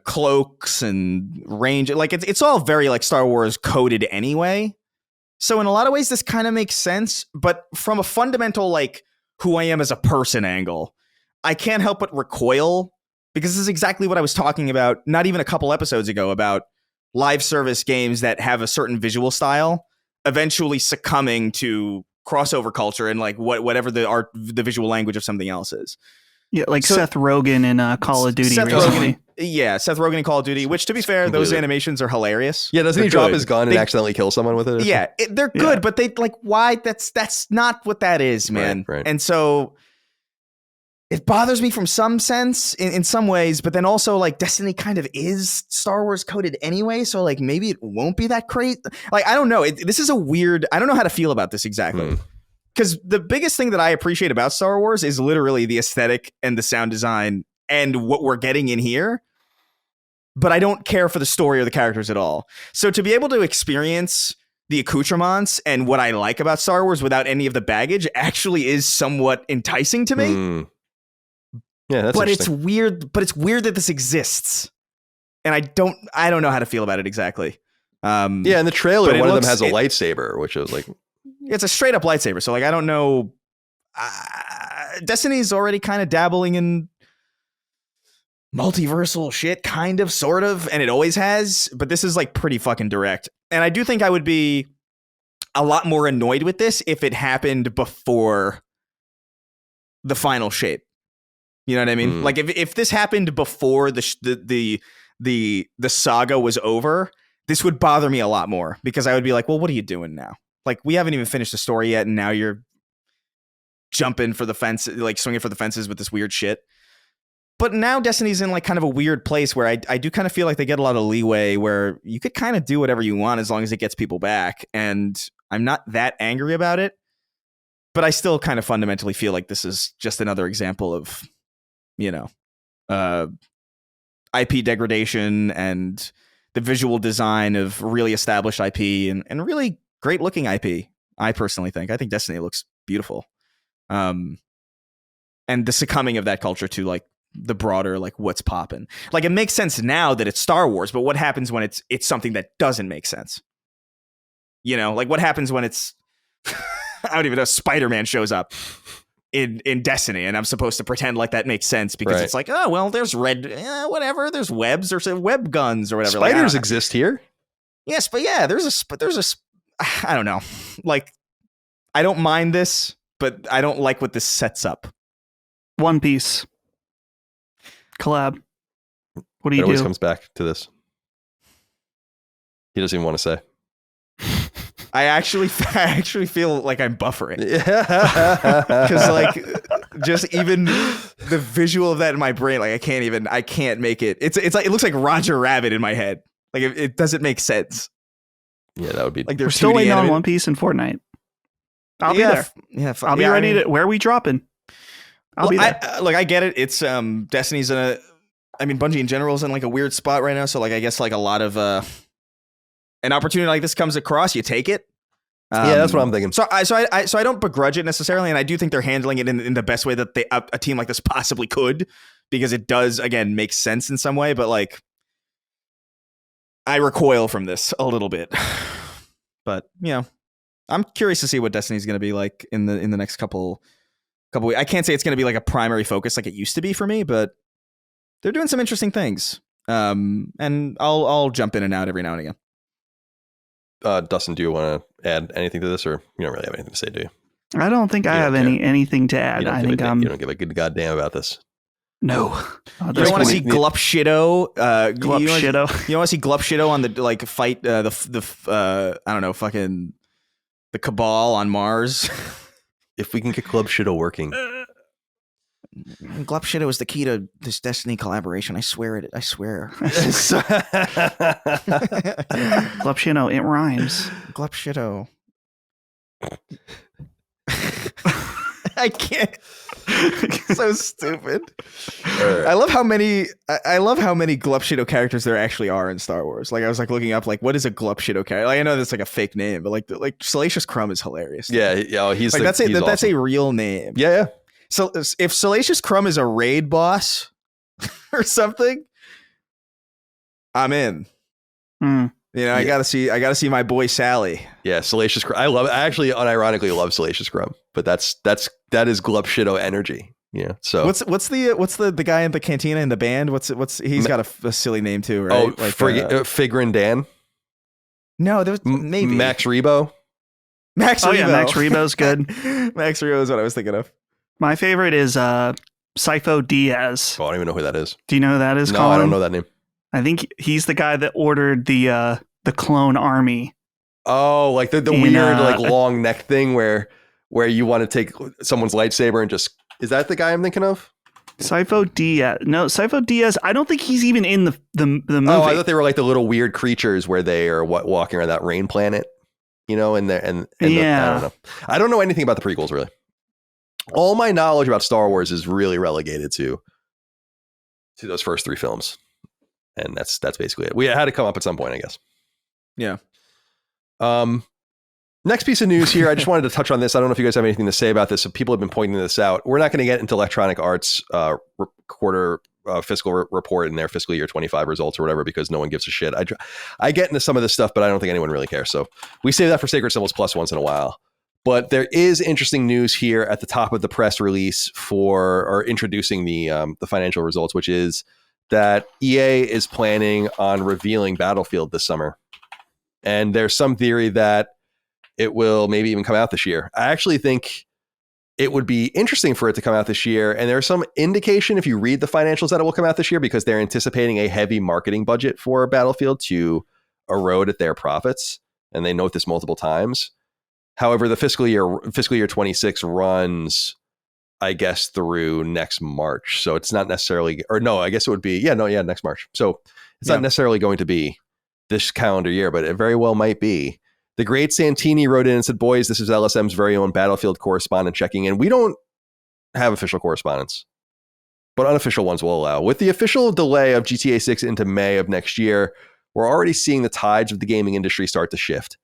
cloaks and range. Like it's all very like Star Wars coded anyway. So in a lot of ways, this kind of makes sense. But from a fundamental like who I am as a person angle, I can't help but recoil, because this is exactly what I was talking about not even a couple episodes ago, about live service games that have a certain visual style eventually succumbing to crossover culture and like whatever the visual language of something else is. Yeah, like Seth Rogen in Call of Duty. Seth Rogen in Call of Duty, which to be fair, those animations are hilarious. Yeah, doesn't he drop his gun and accidentally kill someone with it? Yeah, they're good, but they like, why? That's not what that is, man. Right. And so it bothers me from some sense in some ways, but then also like Destiny kind of is Star Wars coded anyway, so like maybe it won't be that crazy. Like I don't know. This is a weird. I don't know how to feel about this exactly. Because the biggest thing that I appreciate about Star Wars is literally the aesthetic and the sound design and what we're getting in here. But I don't care for the story or the characters at all. So to be able to experience the accoutrements and what I like about Star Wars without any of the baggage actually is somewhat enticing to me. Yeah, that's but it's weird. But it's weird that this exists, and I don't know how to feel about it exactly. In the trailer, one of them has a lightsaber, which is like, it's a straight up lightsaber. So like, I don't know. Destiny's already kind of dabbling in multiversal shit, kind of, sort of, and it always has. But this is like pretty fucking direct, and I do think I would be a lot more annoyed with this if it happened before the final shape. You know what I mean? Like if this happened before the saga was over, this would bother me a lot more, because I would be like, well, what are you doing now? Like, we haven't even finished the story yet, and now you're jumping for the fence, like swinging for the fences with this weird shit. But now Destiny's in like kind of a weird place where I do kind of feel like they get a lot of leeway where you could kind of do whatever you want as long as it gets people back. And I'm not that angry about it, but I still kind of fundamentally feel like this is just another example of, IP degradation and the visual design of really established IP and really great looking IP. I personally think Destiny looks beautiful. And the succumbing of that culture to like the broader, like what's popping. Like it makes sense now that it's Star Wars, but what happens when it's something that doesn't make sense? Like what happens when it's, I don't even know, Spider-Man shows up in Destiny, and I'm supposed to pretend like that makes sense because it's like, oh well, there's whatever, there's webs or some web guns or whatever. Spiders exist here. Yes, but yeah, there's a I don't know. Like, I don't mind this, but I don't like what this sets up. One Piece collab. What do you do? It always comes back to this. He doesn't even want to say. I actually feel like I'm buffering. Because like just even the visual of that in my brain, like I can't make it. It's like it looks like Roger Rabbit in my head. Like it doesn't make sense. Yeah, that would be like we're still waiting on One Piece and Fortnite. I'll be there. Yeah, I'll be ready to. Where are we dropping? I'll be there. I get it. It's Destiny's Bungie in general is in like a weird spot right now. So like I guess like a lot of an opportunity like this comes across, you take it. Yeah, that's what I'm thinking. So I don't begrudge it necessarily, and I do think they're handling it in the best way that a team like this possibly could, because it does again make sense in some way. But like, I recoil from this a little bit. But I'm curious to see what Destiny's going to be like in the next couple weeks. I can't say it's going to be like a primary focus like it used to be for me, but they're doing some interesting things. And I'll jump in and out every now and again. Dustin, do you want to add anything to this, or you don't really have anything to say, do you? I don't think I have anything to add. I think you don't give a good goddamn about this. No. You don't want to see Glup Shido. Shido. You don't want to see Glup Shido on the like fight the I don't know, fucking the Cabal on Mars. If we can get Club Shido working. Glup Shido is the key to this Destiny collaboration. I swear it. I swear. Glupshino, it rhymes. Glup Shido. I can't. So stupid. Right. I love how many Glup Shido characters there actually are in Star Wars. Like I was like looking up like what is a Glup Shido character? Like, I know that's like a fake name, but like Salacious Crumb is hilarious. Yeah, he's like that's awesome. a real name. Yeah. So if Salacious Crumb is a raid boss or something, I'm in. I gotta see my boy Sally. Yeah, Salacious Crumb. I actually unironically love Salacious Crumb, but that is Glup Shido energy. Yeah. So what's the guy in the cantina in the band? He's got a silly name too, right? Oh, like Figrin Dan. No, there's maybe Max Rebo. Max Rebo. Yeah, Max Rebo's good. Max Rebo is what I was thinking of. My favorite is Sifo Diaz. Oh, I don't even know who that is. Do you know who that is? No, Colin? I don't know that name. I think he's the guy that ordered the clone army. Oh, like the weird like long neck thing where you want to take someone's lightsaber and just, is that the guy I'm thinking of? Sifo Diaz. No, Sifo Diaz. I don't think he's even in the movie. Oh, I thought they were like the little weird creatures where they are walking around that rain planet, and yeah. I don't know anything about the prequels really. All my knowledge about Star Wars is really relegated to those first 3 films. And that's basically it. We had to come up at some point, I guess. Yeah. Next piece of news here. I just wanted to touch on this. I don't know if you guys have anything to say about this. So people have been pointing this out. We're not going to get into Electronic Arts quarter fiscal report and their fiscal year 25 results or whatever, because no one gives a shit. I get into some of this stuff, but I don't think anyone really cares. So we save that for Sacred Symbols Plus once in a while. But there is interesting news here at the top of the press release for introducing the financial results, which is that EA is planning on revealing Battlefield this summer. And there's some theory that it will maybe even come out this year. I actually think it would be interesting for it to come out this year. And there's some indication, if you read the financials, that it will come out this year because they're anticipating a heavy marketing budget for Battlefield to erode at their profits. And they note this multiple times. However, the fiscal year 26 runs, I guess, through next March. So it's not necessarily, or no, I guess it would be, next March. So it's not necessarily going to be this calendar year, but it very well might be. The great Santini wrote in and said, boys, this is LSM's very own Battlefield correspondent checking in. We don't have official correspondence, but unofficial ones will allow. With the official delay of GTA 6 into May of next year, we're already seeing the tides of the gaming industry start to shift.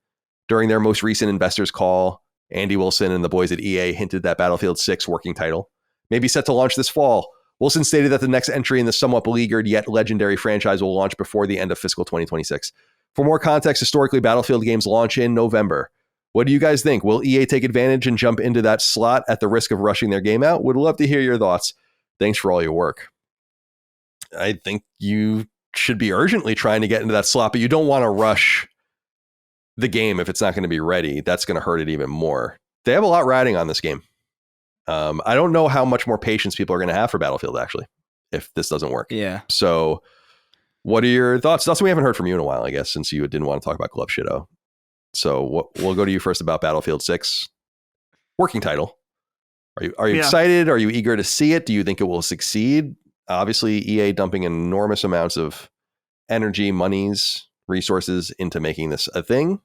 During their most recent investors call, Andy Wilson and the boys at EA hinted that Battlefield 6 working title may be set to launch this fall. Wilson stated that the next entry in the somewhat beleaguered yet legendary franchise will launch before the end of fiscal 2026. For more context, historically, Battlefield games launch in November. What do you guys think? Will EA take advantage and jump into that slot at the risk of rushing their game out? Would love to hear your thoughts. Thanks for all your work. I think you should be urgently trying to get into that slot, but you don't want to rush the game if it's not going to be ready. That's going to hurt it even more. They have a lot riding on this game. I don't know how much more patience people are going to have for Battlefield, actually, if this doesn't work. Yeah. So what are your thoughts? Dustin, we haven't heard from you in a while, I guess, since you didn't want to talk about Glove Shido. So we'll go to you first about Battlefield 6. Working title. Are you excited? Are you eager to see it? Do you think it will succeed? Obviously, EA dumping enormous amounts of energy, monies, resources into making this a thing.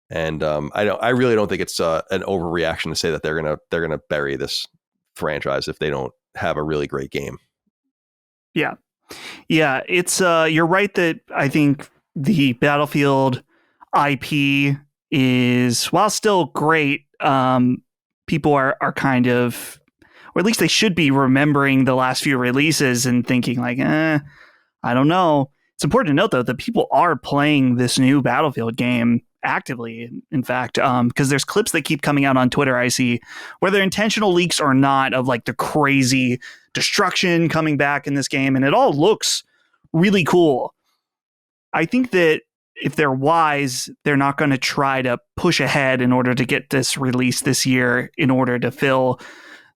And I really don't think it's an overreaction to say that they're gonna bury this franchise if they don't have a really great game. Yeah, it's you're right that I think the Battlefield IP is, while still great, people are kind of, or at least they should be, remembering the last few releases and thinking like, I don't know. It's important to note though that people are playing this new Battlefield game actively, in fact, because there's clips that keep coming out on Twitter, I see, whether intentional leaks or not, of like the crazy destruction coming back in this game, and it all looks really cool. I think that if they're wise, they're not going to try to push ahead in order to get this released this year in order to fill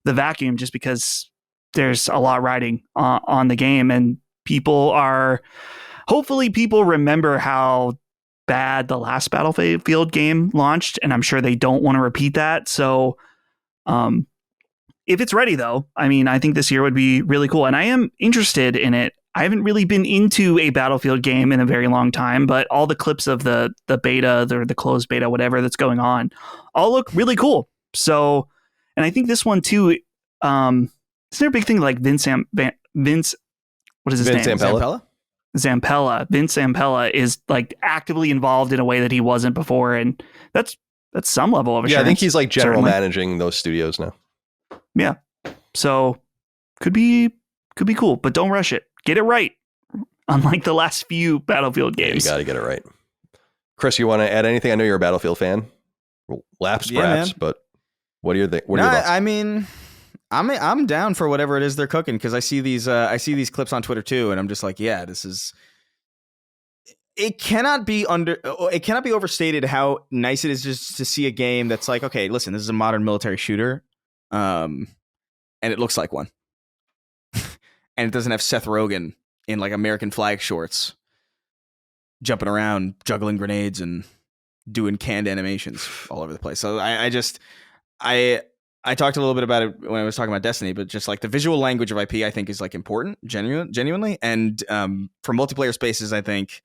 the vacuum, just because there's a lot riding on the game, and hopefully people remember how bad the last Battlefield game launched, and I'm sure they don't want to repeat that. So if it's ready, though, I mean, I think this year would be really cool. And I am interested in it. I haven't really been into a Battlefield game in a very long time, but all the clips of the beta, the closed beta, whatever that's going on, all look really cool. So, and I think this one too, is there a big thing like Vince, what is his name? Zampella? Zampella. Vince Zampella is like actively involved in a way that he wasn't before. And that's some level of assurance. Yeah, I think he's like general certainly managing those studios now. Yeah. So could be cool, but don't rush it. Get it right. Unlike the last few Battlefield games. Yeah, you got to get it right. Chris, you want to add anything? I know you're a Battlefield fan. Lapsed perhaps, but what are your thoughts? I mean, I'm down for whatever it is they're cooking, because I see these clips on Twitter too, and I'm just like, yeah, this is. It cannot be overstated how nice it is just to see a game that's like, okay, listen, this is a modern military shooter, and it looks like one, and it doesn't have Seth Rogen in like American flag shorts, jumping around, juggling grenades, and doing canned animations all over the place. So I talked a little bit about it when I was talking about Destiny, but just like the visual language of IP, I think is like important, genuinely, and for multiplayer spaces, I think,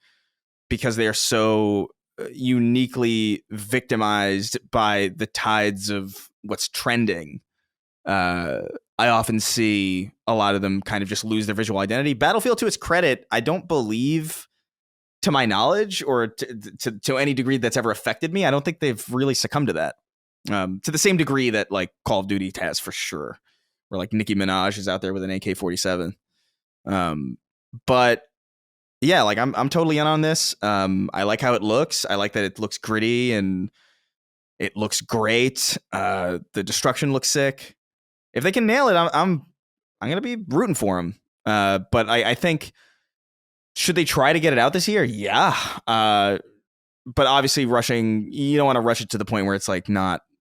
because they are so uniquely victimized by the tides of what's trending, I often see a lot of them kind of just lose their visual identity. Battlefield, to its credit, I don't believe, to my knowledge, or to any degree that's ever affected me, I don't think they've really succumbed to that. To the same degree that like Call of Duty has, for sure, where like Nicki Minaj is out there with an AK-47. But yeah, like I'm totally in on this. I like how it looks. I like that it looks gritty and it looks great. The destruction looks sick. If they can nail it, I'm gonna be rooting for them. But I think, should they try to get it out this year? Yeah. But obviously you don't want to rush it to the point where it's like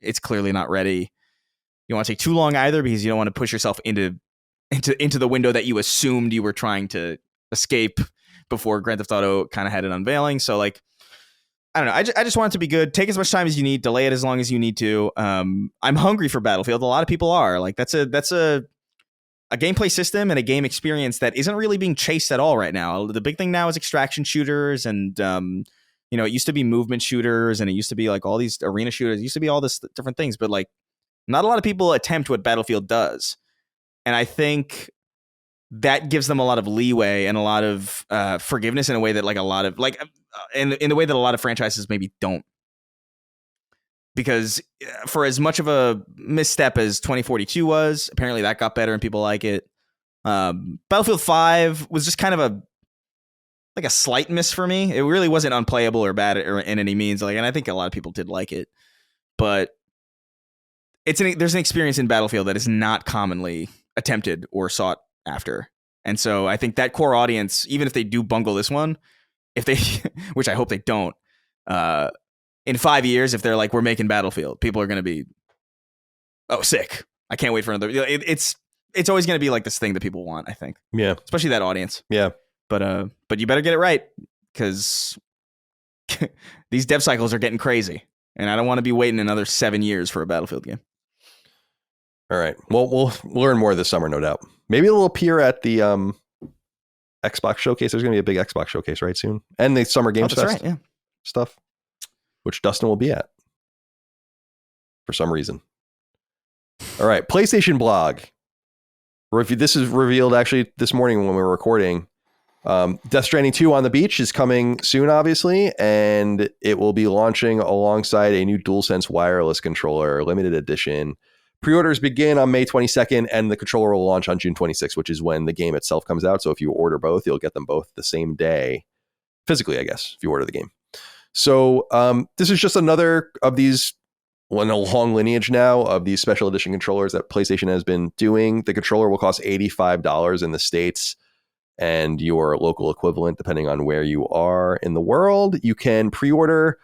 it's clearly not ready. You don't want to take too long either, because you don't want to push yourself into the window that you assumed you were trying to escape before Grand Theft Auto kind of had an unveiling. So like, I don't know. I just want it to be good. Take as much time as you need. Delay it as long as you need to. I'm hungry for Battlefield. A lot of people are. Like that's a gameplay system and a game experience that isn't really being chased at all right now. The big thing now is extraction shooters, and it used to be movement shooters, and it used to be like all these arena shooters. It used to be all this different things, but like not a lot of people attempt what Battlefield does. And I think that gives them a lot of leeway and a lot of forgiveness in a way that like a lot of like in the way that a lot of franchises maybe don't. Because for as much of a misstep as 2042 was, apparently that got better and people like it. Battlefield 5 was just kind of a slight miss for me. It really wasn't unplayable or bad or in any means. Like, and I think a lot of people did like it, but there's an experience in Battlefield that is not commonly attempted or sought after. And so I think that core audience, even if they do bungle this one, which I hope they don't, in 5 years, if they're like, we're making Battlefield, people are going to be, oh, sick. I can't wait for another. It's always going to be like this thing that people want, I think. Yeah. Especially that audience. Yeah. But you better get it right, because these dev cycles are getting crazy, and I don't want to be waiting another 7 years for a Battlefield game. All right. Well, we'll learn more this summer, no doubt. Maybe a little peer at the Xbox showcase. There's going to be a big Xbox showcase right soon, and the Summer Games Fest stuff, which Dustin will be at for some reason. All right. PlayStation blog. This is revealed actually this morning when we were recording. Death Stranding 2 on the Beach is coming soon, obviously, and it will be launching alongside a new DualSense wireless controller, limited edition. Pre-orders begin on May 22nd, and the controller will launch on June 26th, which is when the game itself comes out. So if you order both, you'll get them both the same day, physically, I guess, if you order the game. So this is just another of these, a long lineage now of these special edition controllers that PlayStation has been doing. The controller will cost $85 in the States, and your local equivalent, depending on where you are in the world. You can pre-order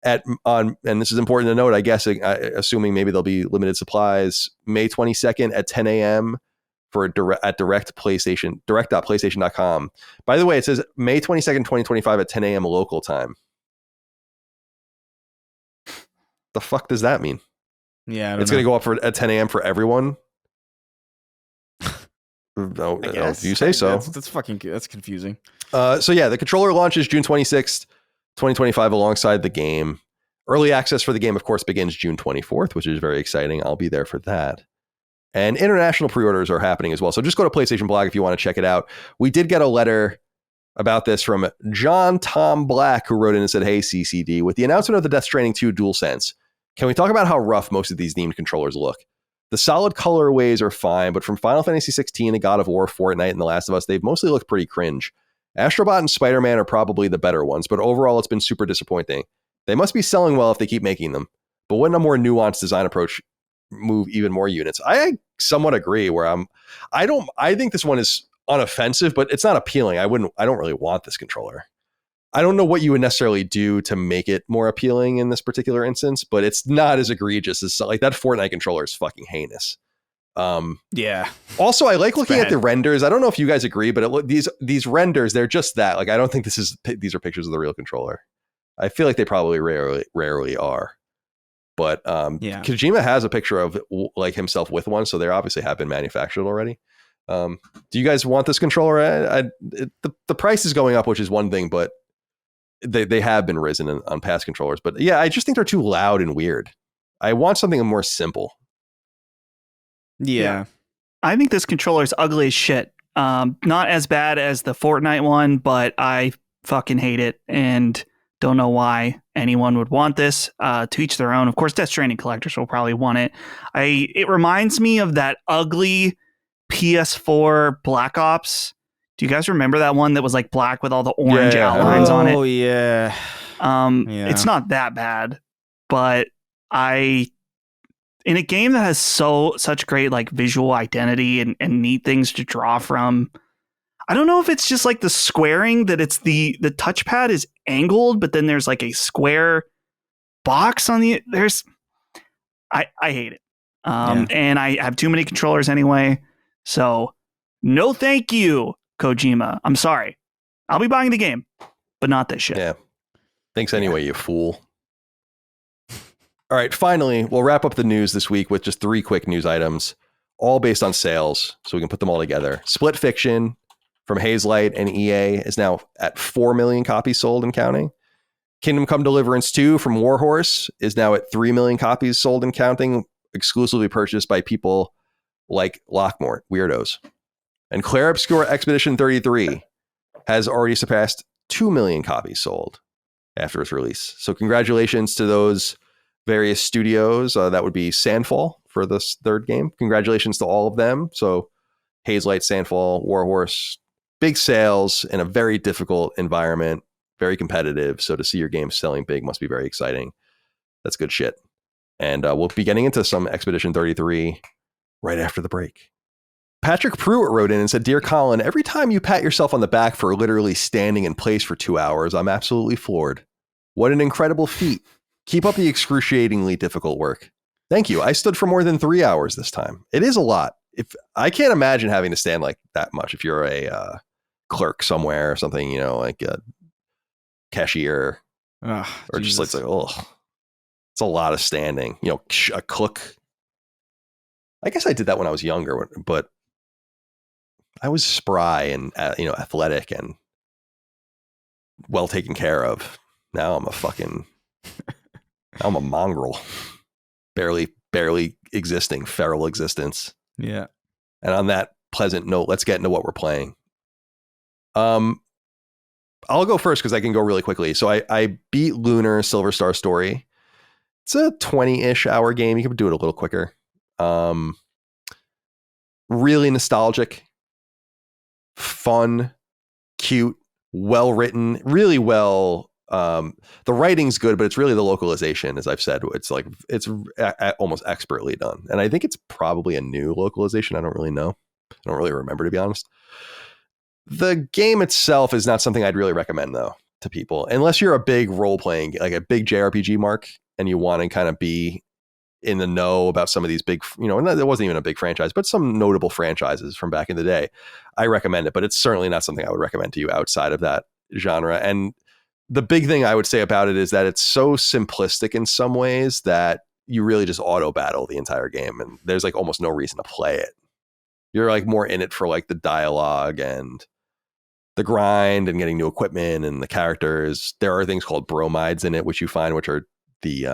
and this is important to note, I guess, assuming maybe there'll be limited supplies, May 22nd at 10 a.m. at direct.playstation.com. By the way, it says May 22nd, 2025 at 10 a.m. local time. The fuck does that mean? Yeah, it's going to go up at 10 a.m. for everyone No, I guess. you say so. That's confusing. So yeah, the controller launches June 26th, 2025 alongside the game. Early access for the game, of course, begins June 24th, which is very exciting. I'll be there for that. And international pre-orders are happening as well. So just go to PlayStation Blog if you want to check it out. We did get a letter about this from John Tom Black, who wrote in and said, "Hey, CCD, with the announcement of the Death Stranding 2 DualSense, can we talk about how rough most of these themed controllers look? The solid colorways are fine, but from Final Fantasy 16 to God of War, Fortnite, and The Last of Us, they've mostly looked pretty cringe. Astrobot and Spider-Man are probably the better ones, but overall it's been super disappointing. They must be selling well if they keep making them. But wouldn't a more nuanced design approach move even more units?" I somewhat agree I think this one is unoffensive, but it's not appealing. I don't really want this controller. I don't know what you would necessarily do to make it more appealing in this particular instance, but it's not as egregious as like that Fortnite controller is fucking heinous. Yeah. Also, I like looking at the renders. I don't know if you guys agree, but these renders, they're just that. Like, I don't think these are pictures of the real controller. I feel like they probably rarely are. But Kojima has a picture of like himself with one, so they obviously have been manufactured already. Do you guys want this controller? The price is going up, which is one thing, but they have been risen on past controllers. But yeah, I just think they're too loud and weird. I want something more simple. Yeah. I think this controller is ugly as shit. Not as bad as the Fortnite one, but I fucking hate it and don't know why anyone would want this. To each their own. Of course, Death Stranding collectors will probably want it. It reminds me of that ugly PS4 Black Ops. Do you guys remember that one that was like black with all the orange outlines on it? Oh yeah. It's not that bad, but in a game that has such great like visual identity and neat things to draw from, I don't know if it's just like the squaring that it's the touchpad is angled, but then there's like a square box on I hate it. And I have too many controllers anyway. So no, thank you, Kojima. I'm sorry. I'll be buying the game, but not this shit. Yeah. Thanks anyway, you fool. All right, finally, we'll wrap up the news this week with just 3 quick news items, all based on sales, so we can put them all together. Split Fiction from Hazelight and EA is now at 4 million copies sold and counting. Kingdom Come Deliverance 2 from Warhorse is now at 3 million copies sold and counting, exclusively purchased by people like Lockmort, weirdos. And Claire Obscure Expedition 33 has already surpassed 2 million copies sold after its release. So congratulations to those various studios. That would be Sandfall for this third game. Congratulations to all of them. So Hazelight, Sandfall, Warhorse, big sales in a very difficult environment, very competitive. So to see your game selling big must be very exciting. That's good shit. And we'll be getting into some Expedition 33 right after the break. Patrick Pruitt wrote in and said, "Dear Colin, every time you pat yourself on the back for literally standing in place for 2 hours, I'm absolutely floored. What an incredible feat. Keep up the excruciatingly difficult work. Thank you. I stood for more than 3 hours this time. It is a lot. If I can't imagine having to stand like that much if you're a clerk somewhere or something, you know, like a cashier or Jesus. just like, oh, it's a lot of standing, you know, a cook. I guess I did that when I was younger, but I was spry and, athletic and well taken care of. Now I'm a mongrel, barely existing, feral existence. Yeah. And on that pleasant note, let's get into what we're playing. I'll go first because I can go really quickly. So I beat Lunar Silver Star Story. It's a 20-ish hour game. You can do it a little quicker. Really nostalgic, fun, cute, well written, really well. The writing's good, but it's really the localization, as I've said. It's almost expertly done. And I think it's probably a new localization. I don't really know. I don't really remember, to be honest. The game itself is not something I'd really recommend, though, to people, unless you're a big role-playing, like a big JRPG mark, and you want to kind of be in the know about some of these big, it wasn't even a big franchise, but some notable franchises from back in the day. I recommend it, but it's certainly not something I would recommend to you outside of that genre. And the big thing I would say about it is that it's so simplistic in some ways that you really just auto battle the entire game, and there's like almost no reason to play it. You're like more in it for like the dialogue and the grind and getting new equipment and the characters. There are things called bromides in it, which you find, which are the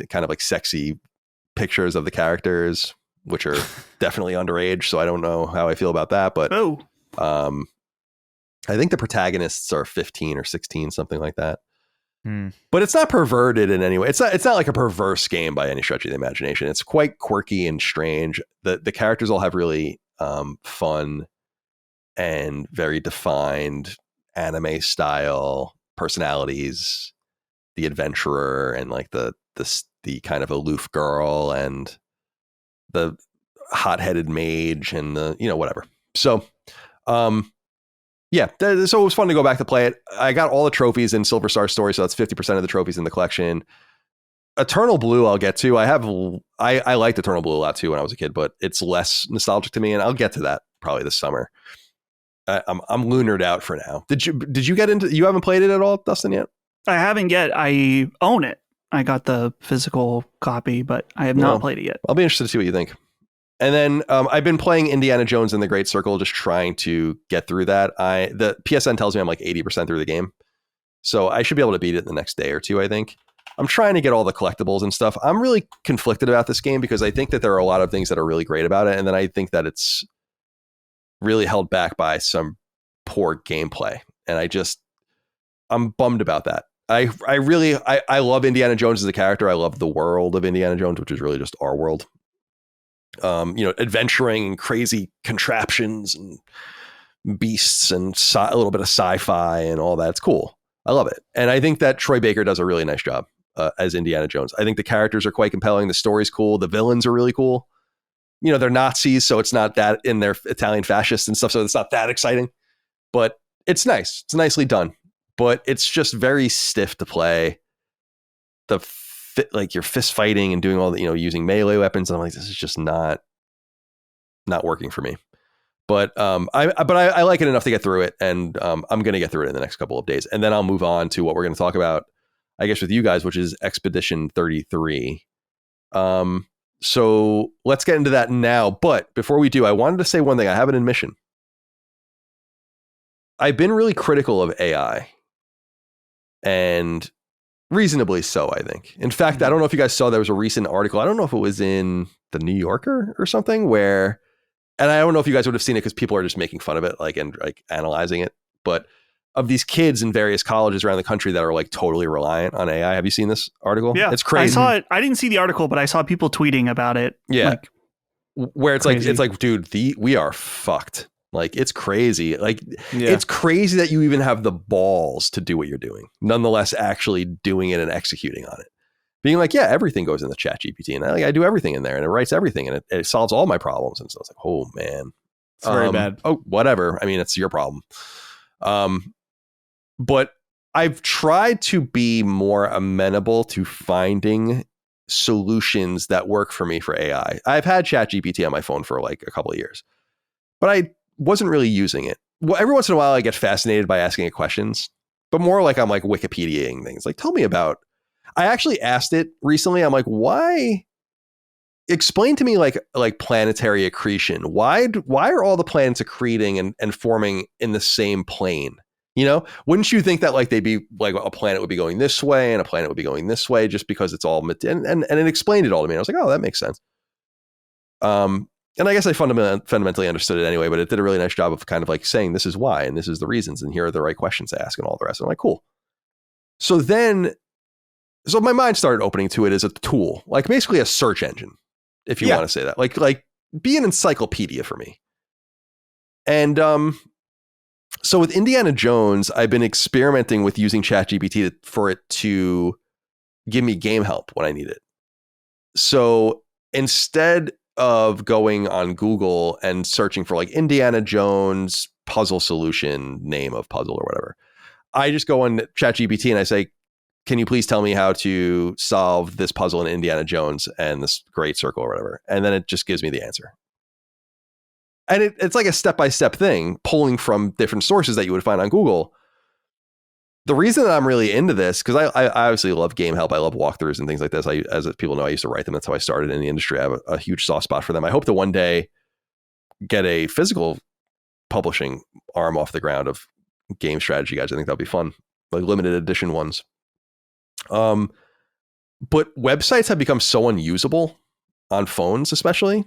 kind of like sexy pictures of the characters, which are definitely underage. So I don't know how I feel about that, but I think the protagonists are 15 or 16, something like that. But it's not perverted in any way. It's not like a perverse game by any stretch of the imagination. It's quite quirky and strange. The characters all have really fun and very defined anime style personalities. The adventurer and like the kind of aloof girl and the hot-headed mage and the whatever. So yeah, so it was fun to go back to play it. I got all the trophies in Silver Star Story, so that's 50% of the trophies in the collection. Eternal Blue I'll get to. I liked Eternal Blue a lot too when I was a kid, but it's less nostalgic to me, and I'll get to that probably this summer. I'm lunared out for now. Did you get into? You haven't played it at all, Dustin, yet? I haven't yet. I own it. I got the physical copy, but I have not played it yet. I'll be interested to see what you think. And then I've been playing Indiana Jones and the Great Circle, just trying to get through that. The PSN tells me I'm like 80% through the game, so I should be able to beat it the next day or two, I think. I'm trying to get all the collectibles and stuff. I'm really conflicted about this game because I think that there are a lot of things that are really great about it, and then I think that it's really held back by some poor gameplay, and I'm bummed about that. I really love Indiana Jones as a character. I love the world of Indiana Jones, which is really just our world. Adventuring and crazy contraptions and beasts and a little bit of sci-fi and all that. It's cool. I love it. And I think that Troy Baker does a really nice job as Indiana Jones. I think the characters are quite compelling. The story's cool. The villains are really cool. They're Nazis, so it's not that, in their Italian fascists and stuff, so it's not that exciting. But it's nice. It's nicely done. But it's just very stiff to play. Like you're fist fighting and doing all the, using melee weapons. And I'm like, this is just not working for me. But I like it enough to get through it, and I'm going to get through it in the next couple of days, and then I'll move on to what we're going to talk about, I guess, with you guys, which is Expedition 33. So let's get into that now. But before we do, I wanted to say one thing. I have an admission. I've been really critical of AI, and reasonably so, I think. In fact, I don't know if you guys saw, there was a recent article. I don't know if it was in the New Yorker or something where, and I don't know if you guys would have seen it because people are just making fun of it, and analyzing it, but of these kids in various colleges around the country that are like totally reliant on AI. Have you seen this article? Yeah, it's crazy. I saw it. I didn't see the article, but I saw people tweeting about it. Yeah. Where it's crazy. Dude, we are fucked. Like, it's crazy. It's crazy that you even have the balls to do what you're doing. Nonetheless, actually doing it and executing on it. Being like, yeah, everything goes in the chat GPT, and I do everything in there, and it writes everything, and it solves all my problems. And so it's like, oh man, it's very bad. Oh, whatever. I mean, it's your problem. But I've tried to be more amenable to finding solutions that work for me for AI. I've had chat GPT on my phone for like a couple of years, but I wasn't really using it. Well, every once in a while I get fascinated by asking it questions, but more like I'm like Wikipediaing things. Like, tell me about, I actually asked it recently. I'm like, why? Explain to me like planetary accretion. Why are all the planets accreting and forming in the same plane? Wouldn't you think that like they'd be like a planet would be going this way and a planet would be going this way just because it's all, and it explained it all to me. I was like, oh, that makes sense. And I guess I fundamentally understood it anyway, but it did a really nice job of kind of like saying this is why, and this is the reasons, and here are the right questions to ask and all the rest. And I'm like, cool. So my mind started opening to it as a tool, like basically a search engine, if you want to say that, like be an encyclopedia for me. And, so with Indiana Jones, I've been experimenting with using ChatGPT for it to give me game help when I need it. So instead of going on Google and searching for like Indiana Jones puzzle solution, name of puzzle or whatever, I just go on ChatGPT and I say, can you please tell me how to solve this puzzle in Indiana Jones and this Great Circle or whatever? And then it just gives me the answer. And it's like a step-by-step thing, pulling from different sources that you would find on Google. The reason that I'm really into this, because I obviously love game help. I love walkthroughs and things like this. As people know, I used to write them. That's how I started in the industry. I have a huge soft spot for them. I hope that one day get a physical publishing arm off the ground of game strategy guides. I think that'll be fun, like limited edition ones. But websites have become so unusable on phones, especially.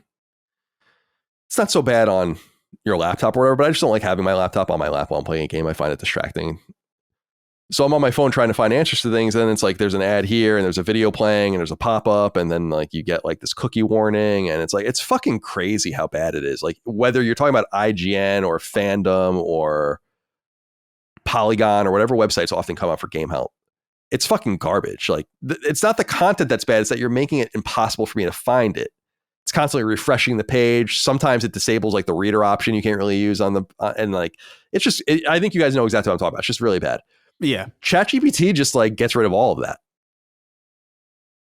It's not so bad on your laptop or whatever, but I just don't like having my laptop on my lap while I'm playing a game. I find it distracting. So I'm on my phone trying to find answers to things, and then it's like there's an ad here, and there's a video playing, and there's a pop-up, and then like you get like this cookie warning, and it's like it's fucking crazy how bad it is. Like whether you're talking about IGN or Fandom or Polygon or whatever websites often come up for game help, it's fucking garbage. Like it's not the content that's bad, it's that you're making it impossible for me to find it. It's constantly refreshing the page. Sometimes it disables like the reader option you can't really use on the and like it's just I think you guys know exactly what I'm talking about. It's just really bad. Yeah. ChatGPT just like gets rid of all of that.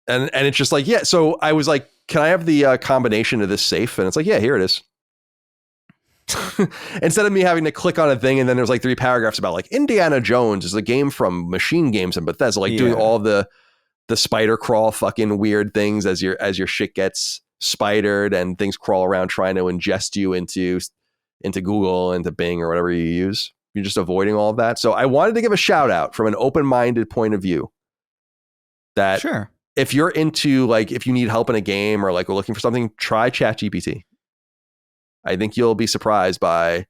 And it's just like, yeah. So I was like, can I have the combination of this safe? And it's like, yeah, here it is. Instead of me having to click on a thing and then there's like 3 paragraphs about like Indiana Jones is a game from Machine Games and Bethesda, like doing all the spider crawl fucking weird things as your shit gets spidered and things crawl around trying to ingest you into Google, into Bing or whatever you use. You're just avoiding all of that. So I wanted to give a shout out from an open-minded point of view that if you're into like, if you need help in a game or like we're looking for something, try ChatGPT. I think you'll be surprised by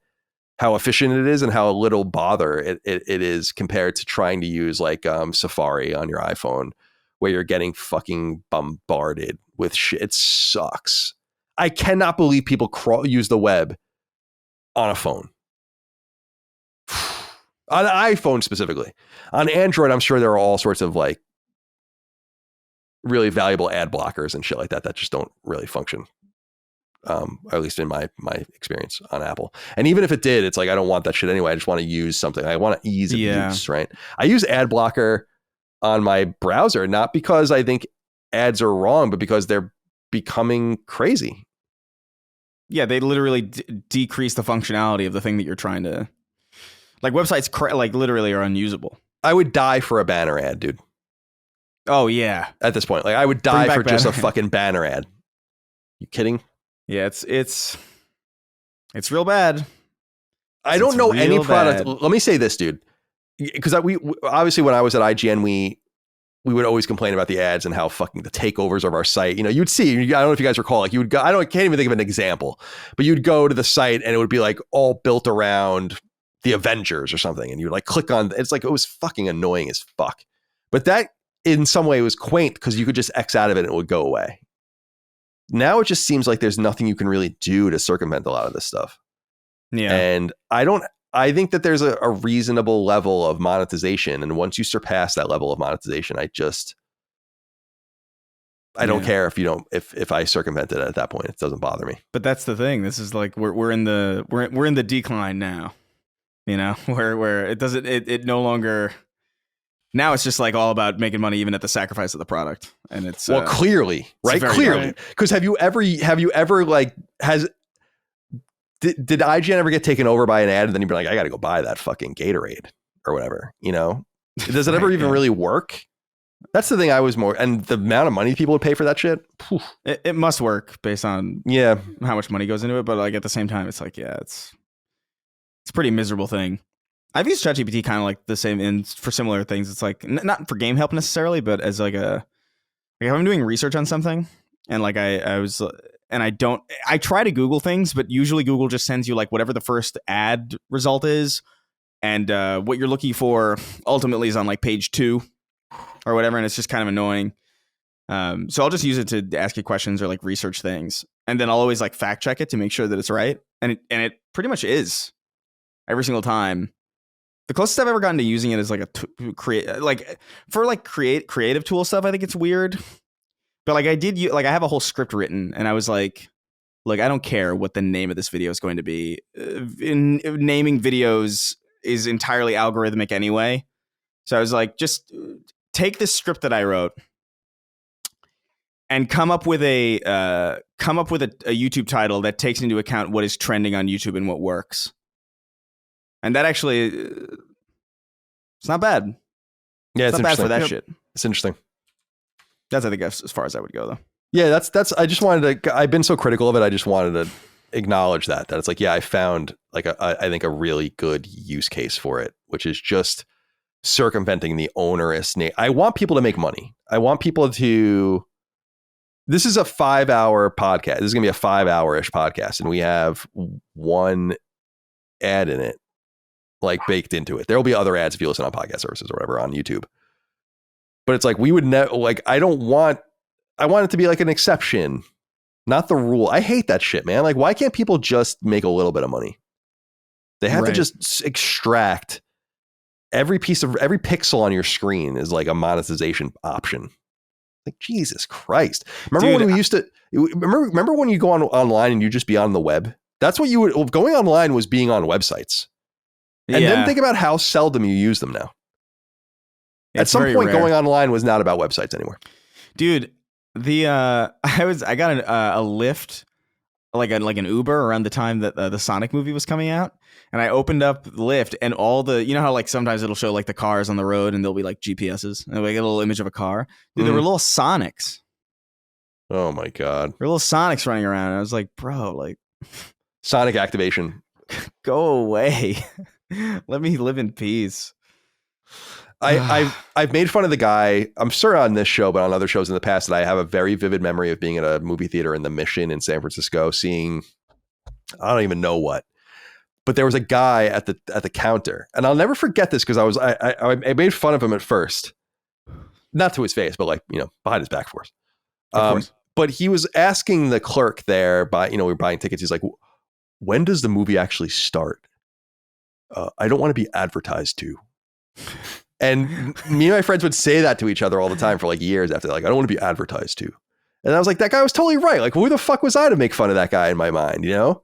how efficient it is and how little bother it is compared to trying to use like Safari on your iPhone where you're getting fucking bombarded with shit. It sucks. I cannot believe people use the web on a phone. On an iPhone specifically. On Android, I'm sure there are all sorts of like really valuable ad blockers and shit like that just don't really function. Or at least in my experience on Apple. And even if it did, it's like I don't want that shit anyway. I just want to use something. I want ease of use, right? I use ad blocker on my browser, not because I think ads are wrong, but because they're becoming crazy. Yeah, they literally decrease the functionality of the thing that you're trying to. Like websites, like literally are unusable. I would die for a banner ad, dude. Oh yeah. At this point, like I would die for just a fucking banner ad. You kidding? Yeah, it's real bad. I don't know any product. Let me say this, dude, because we obviously when I was at IGN, we would always complain about the ads and how fucking the takeovers of our site. You know, you'd see. I don't know if you guys recall. Like you would go. Can't even think of an example, but you'd go to the site and it would be like all built around the Avengers or something, and you'd like click on. It's like it was fucking annoying as fuck. But that in some way was quaint because you could just X out of it and it would go away. Now it just seems like there's nothing you can really do to circumvent a lot of this stuff. Yeah. And I think that there's a reasonable level of monetization. And once you surpass that level of monetization, I don't care if I circumvent it at that point. It doesn't bother me. But that's the thing. This is like we're in the decline now. You know, where it no longer. Now it's just like all about making money, even at the sacrifice of the product, and it's clearly, right? Clearly, because have you ever like did IGN ever get taken over by an ad and then you'd be like, I got to go buy that fucking Gatorade or whatever? You know, does it ever even really work? That's the thing I was more, and the amount of money people would pay for that shit. It must work based on how much money goes into it, but like at the same time, it's like it's a pretty miserable thing. I've used ChatGPT kind of like the same for similar things. It's like not for game help necessarily, but as like if I'm doing research on something and like I try to Google things, but usually Google just sends you like whatever the first ad result is. And what you're looking for ultimately is on like page 2 or whatever. And it's just kind of annoying. So I'll just use it to ask you questions or like research things. And then I'll always like fact check it to make sure that it's right. And it pretty much is every single time. The closest I've ever gotten to using it is like creative tool stuff. I think it's weird, but like I have a whole script written, and I was like, look, I don't care what the name of this video is going to be. Naming videos is entirely algorithmic anyway, so I was like, just take this script that I wrote and come up with a YouTube title that takes into account what is trending on YouTube and what works. And that actually, it's not bad. Yeah, it's not bad for that shit. It's interesting. That's, I think, as far as I would go, though. Yeah, that's. I just wanted to. I've been so critical of it. I just wanted to acknowledge that it's like, yeah, I found like I think a really good use case for it, which is just circumventing the onerous I want people to make money. I want people to. This is a 5-hour podcast. This is going to be a 5-hour-ish podcast, and we have one ad in it, like baked into it. There will be other ads if you listen on podcast services or whatever on YouTube. But it's like we would like. I want it to be like an exception, not the rule. I hate that shit, man. Like, why can't people just make a little bit of money? They have to just extract every pixel on your screen is like a monetization option. Like, Jesus Christ. Remember when we used to remember when you go online and you just be on the web? That's what going online was being on websites. And then think about how seldom you use them now. At some point, rare. Going online was not about websites anymore. Dude, I got a Lyft, like an Uber around the time that the Sonic movie was coming out. And I opened up Lyft, and all the, you know how like sometimes it'll show like the cars on the road and there'll be like GPSs and like a little image of a car. Dude, there were little Sonics. Oh my God. There were little Sonics running around. And I was like, bro, like Sonic activation. Go away. Let me live in peace. I've made fun of the guy. I'm sure on this show, but on other shows in the past, that I have a very vivid memory of being at a movie theater in the Mission in San Francisco, seeing, I don't even know what. But there was a guy at the counter, and I'll never forget this because I made fun of him at first, not to his face, but like, you know, behind his back, of course. But he was asking the clerk there, we were buying tickets. He's like, "When does the movie actually start? I don't want to be advertised to." And me and my friends would say that to each other all the time for like years after, like, I don't want to be advertised to. And I was like, that guy was totally right. Like, who the fuck was I to make fun of that guy in my mind, you know?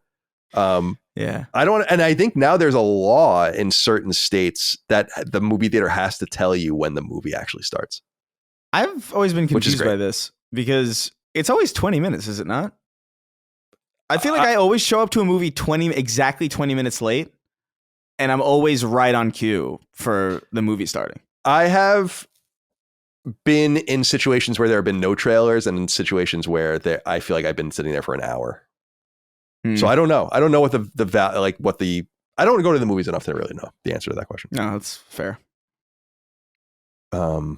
Yeah. And I think now there's a law in certain states that the movie theater has to tell you when the movie actually starts. I've always been confused by this because it's always 20 minutes, is it not? I feel like I always show up to a movie exactly 20 minutes late, and I'm always right on cue for the movie starting. I have been in situations where there have been no trailers, and in situations where I feel like I've been sitting there for an hour. So I don't know. I don't know what I don't go to the movies enough to really know the answer to that question. No, that's fair. All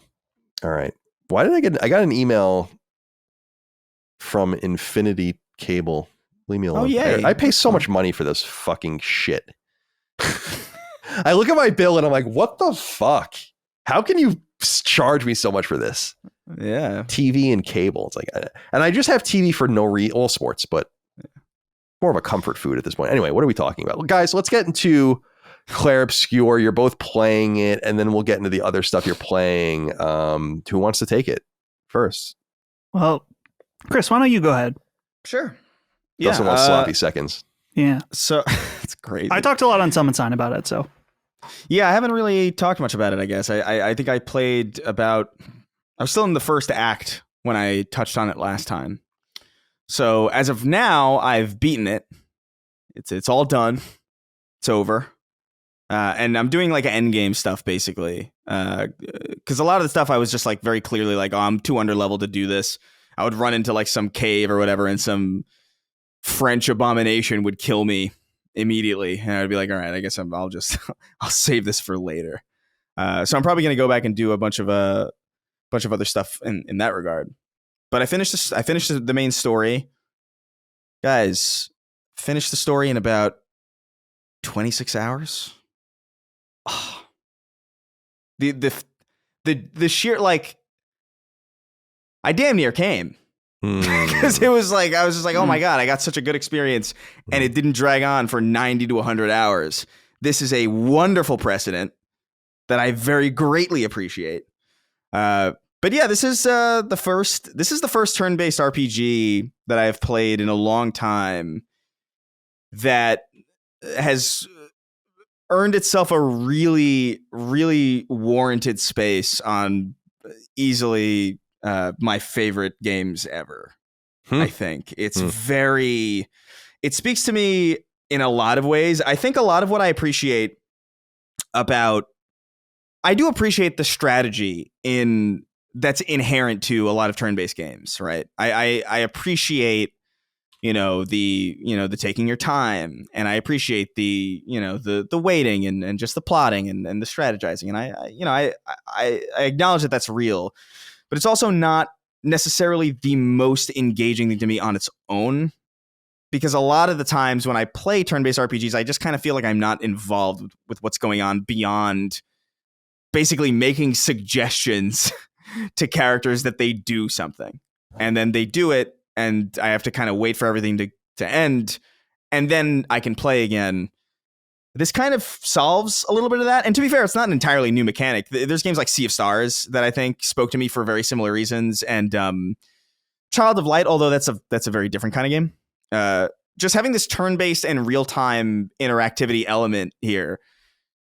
right. Why did I got an email from Infinity Cable? Leave me alone. Oh, yeah. I pay so much money for this fucking shit. I look at my bill and I'm like, what the fuck? How can you charge me so much for this? Yeah. TV and cable. It's like, and I just have TV for all sports, but more of a comfort food at this point. Anyway, what are we talking about? Well, guys, let's get into Claire Obscure. You're both playing it, and then we'll get into the other stuff you're playing. Who wants to take it first? Well, Chris, why don't you go ahead? Sure. Doesn't want sloppy seconds. Yeah. So it's crazy. I talked a lot on Summon Sign about it, so. Yeah, I haven't really talked much about it, I guess. I think I played I was still in the first act when I touched on it last time. So as of now, I've beaten it. It's all done. It's over. And I'm doing like end game stuff basically. Because a lot of the stuff I was just like very clearly like, oh, I'm too underleveled to do this. I would run into like some cave or whatever, and some French abomination would kill me immediately, and I'd be like, all right, I guess I'll save this for later. So I'm probably going to go back and do a bunch of other stuff in that regard. But I finished the main story. Guys, finished the story in about 26 hours. Oh. The sheer, like, I damn near came. Because it was like, I was just like, oh my God, I got such a good experience, and it didn't drag on for 90 to 100 hours. This is a wonderful precedent that I very greatly appreciate. But yeah, this is the first turn-based RPG that I've played in a long time that has earned itself a really, really warranted space on easily my favorite games ever. I think it's it speaks to me in a lot of ways. I think a lot of what I appreciate I do appreciate the strategy that's inherent to a lot of turn-based games, right? I appreciate the taking your time, and I appreciate the waiting and just the plotting and the strategizing, and I acknowledge that that's real, but it's also not necessarily the most engaging thing to me on its own, because a lot of the times when I play turn-based RPGs, I just kind of feel like I'm not involved with what's going on beyond basically making suggestions to characters that they do something, and then they do it, and I have to kind of wait for everything to end, and then I can play again. This kind of solves a little bit of that. And to be fair, it's not an entirely new mechanic. There's games like Sea of Stars that I think spoke to me for very similar reasons. And Child of Light, although that's a very different kind of game. Just having this turn-based and real-time interactivity element here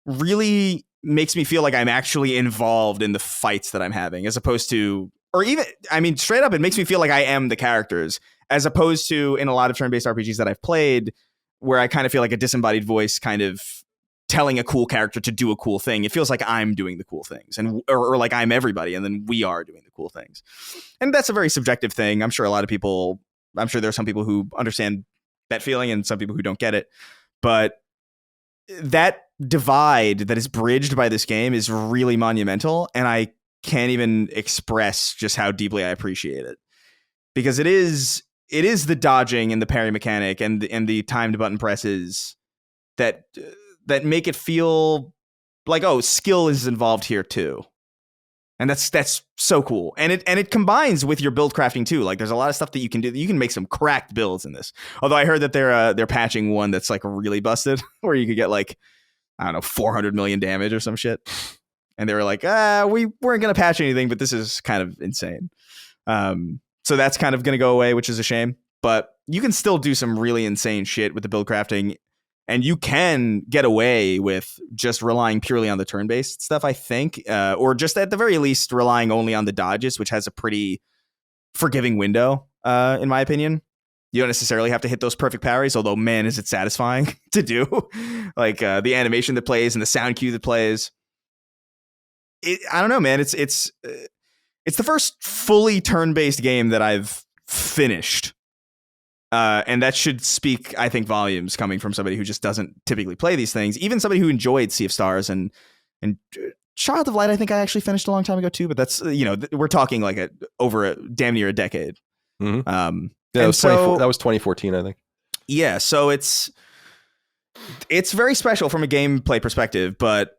really makes me feel like I'm actually involved in the fights that I'm having, as opposed to, or even, I mean, straight up, it makes me feel like I am the characters, as opposed to in a lot of turn-based RPGs that I've played, where I kind of feel like a disembodied voice kind of telling a cool character to do a cool thing. It feels like I'm doing the cool things, and or like I'm everybody, and then we are doing the cool things. And that's a very subjective thing. I'm sure there are some people who understand that feeling and some people who don't get it. But that divide that is bridged by this game is really monumental, and I can't even express just how deeply I appreciate it, because it is the dodging and the parry mechanic and the timed button presses that make it feel like, oh, skill is involved here too. And that's so cool. And it combines with your build crafting too. Like, there's a lot of stuff that you can do. You can make some cracked builds in this. Although I heard that they're patching one that's like really busted, where you could get like, I don't know, 400 million damage or some shit. And they were like, we weren't going to patch anything, but this is kind of insane. So that's kind of going to go away, which is a shame. But you can still do some really insane shit with the build crafting, and you can get away with just relying purely on the turn-based stuff, I think, or just at the very least relying only on the dodges, which has a pretty forgiving window, in my opinion. You don't necessarily have to hit those perfect parries, although, man, is it satisfying to do. Like the animation that plays and the sound cue that plays. I don't know, man. It's the first fully turn-based game that I've finished. And that should speak, I think, volumes coming from somebody who just doesn't typically play these things. Even somebody who enjoyed Sea of Stars and Child of Light, I think I actually finished a long time ago too. But that's, we're talking like over damn near a decade. Mm-hmm. That was 2014, I think. Yeah, so it's very special from a gameplay perspective, but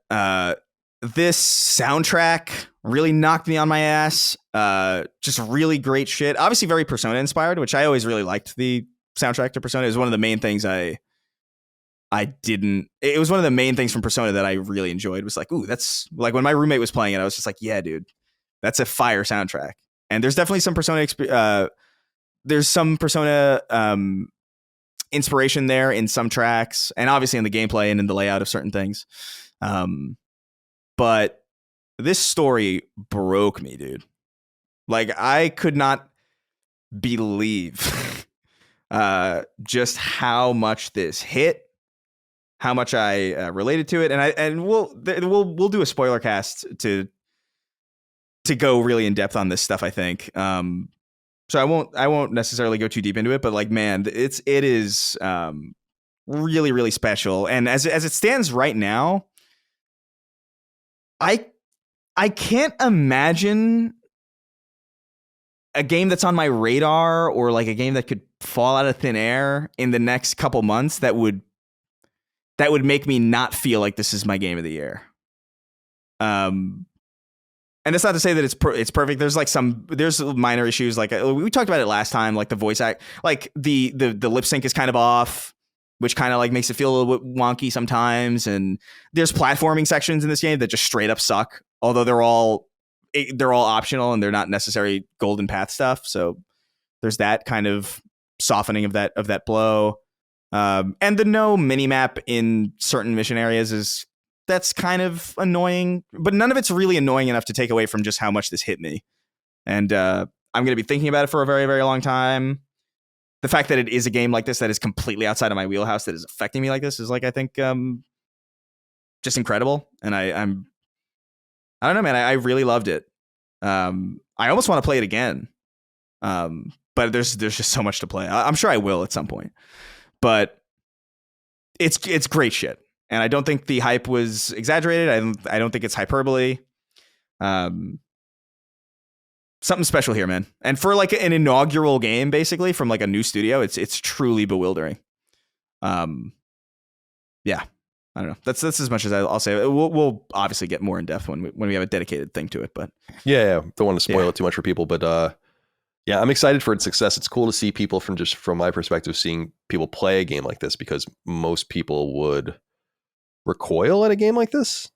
this soundtrack really knocked me on my ass. Just really great shit. Obviously very Persona inspired, which I always really liked the soundtrack to Persona. It was one of the main things it was one of the main things from Persona that I really enjoyed. Was like, ooh, that's like when my roommate was playing it, I was just like, yeah, dude, that's a fire soundtrack. And there's definitely some Persona inspiration there in some tracks, and obviously in the gameplay and in the layout of certain things. But this story broke me, dude. Like, I could not believe just how much this hit, how much I related to it, and we'll do a spoiler cast to go really in depth on this stuff, I think. So I won't necessarily go too deep into it, but like, man, it is really, really special. And as it stands right now, I can't imagine a game that's on my radar, or like a game that could fall out of thin air in the next couple months that would make me not feel like this is my game of the year. And it's not to say that it's perfect. There's minor issues. Like we talked about it last time, like the voice act, like the lip sync is kind of off, which kind of like makes it feel a little bit wonky sometimes. And there's platforming sections in this game that just straight up suck, although they're all optional and they're not necessarily golden path stuff. So there's that kind of softening of that blow. And the no mini map in certain mission areas that's kind of annoying, but none of it's really annoying enough to take away from just how much this hit me. And I'm going to be thinking about it for a very, very long time. The fact that it is a game like this that is completely outside of my wheelhouse that is affecting me like this is, like, I think just incredible. And I don't know, man. I really loved it. I almost want to play it again. but there's just so much to play. I'm sure I will at some point, but it's great shit. And I don't think the hype was exaggerated. I don't think it's hyperbole. Something special here, man. And for like an inaugural game, basically from like a new studio, it's truly bewildering. Yeah, I don't know. That's as much as I'll say. We'll obviously get more in depth when we have a dedicated thing to it. But yeah, don't want to spoil it too much for people. But yeah, I'm excited for its success. It's cool to see people from my perspective, seeing people play a game like this, because most people would recoil at a game like this.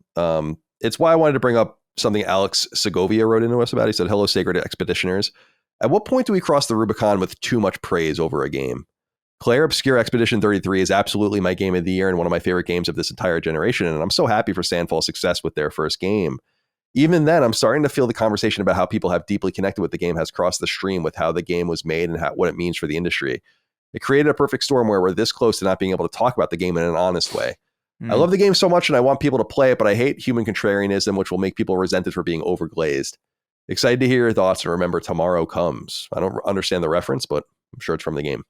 It's why I wanted to bring up something Alex Segovia wrote into us about. He said, "Hello, Sacred Expeditioners. At what point do we cross the Rubicon with too much praise over a game? Claire Obscure Expedition 33 is absolutely my game of the year and one of my favorite games of this entire generation, and I'm so happy for Sandfall's success with their first game. Even then, I'm starting to feel the conversation about how people have deeply connected with the game has crossed the stream with how the game was made and what it means for the industry. It created a perfect storm where we're this close to not being able to talk about the game in an honest way. I love the game so much and I want people to play it, but I hate human contrarianism, which will make people resented for being overglazed. Excited to hear your thoughts, and remember, tomorrow comes." I don't understand the reference, but I'm sure it's from the game.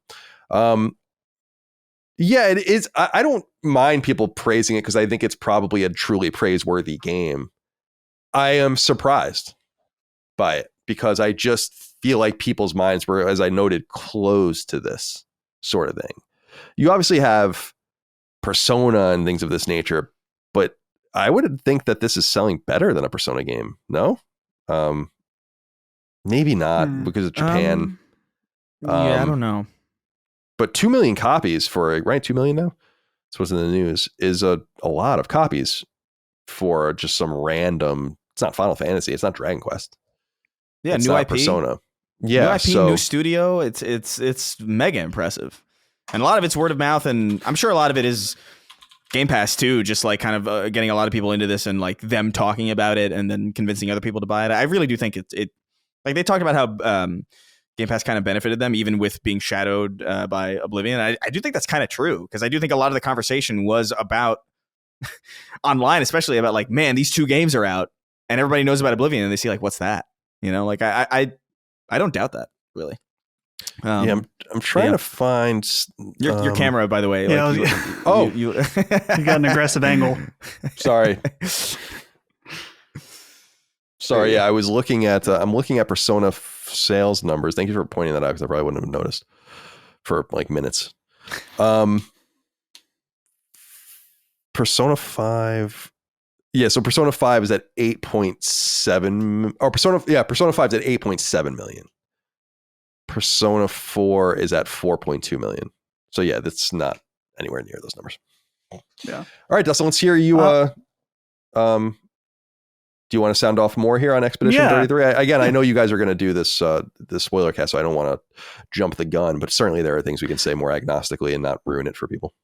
Yeah, it is. I don't mind people praising it because I think it's probably a truly praiseworthy game. I am surprised by it because I just feel like people's minds were, as I noted, closed to this sort of thing. You obviously have Persona and things of this nature, but I would think that this is selling better than a Persona game. No? Maybe not because of Japan. Yeah, I don't know. But 2 million copies for, right? 2 million now? That's what's in the news, is a lot of copies for just some random, it's not Final Fantasy, it's not Dragon Quest. Yeah, it's new not IP. Persona. Yeah, new IP, new studio. It's mega impressive. And a lot of it's word of mouth, and I'm sure a lot of it is Game Pass too, just like kind of getting a lot of people into this and like them talking about it and then convincing other people to buy it. I really do think it like they talked about how Game Pass kind of benefited them even with being shadowed by Oblivion. I do think that's kind of true, because I do think a lot of the conversation was about online, especially about like, man, these two games are out and everybody knows about Oblivion and they see like, what's that? You know, like I don't doubt that really. Yeah, I'm trying to find your camera, by the way. Like, yeah, you got an aggressive angle. Sorry. Yeah, I was looking at. I'm looking at Persona sales numbers. Thank you for pointing that out, because I probably wouldn't have noticed for like minutes. Persona 5. Yeah, so Persona 5 is at 8.7. Or Persona 5 is at 8.7 million. Persona 4 is at 4.2 million. So yeah, that's not anywhere near those numbers. Yeah. All right, Dustin, let's hear you. Do you want to sound off more here on Expedition 33? Again, I know you guys are going to do this spoiler cast, so I don't want to jump the gun, but certainly there are things we can say more agnostically and not ruin it for people.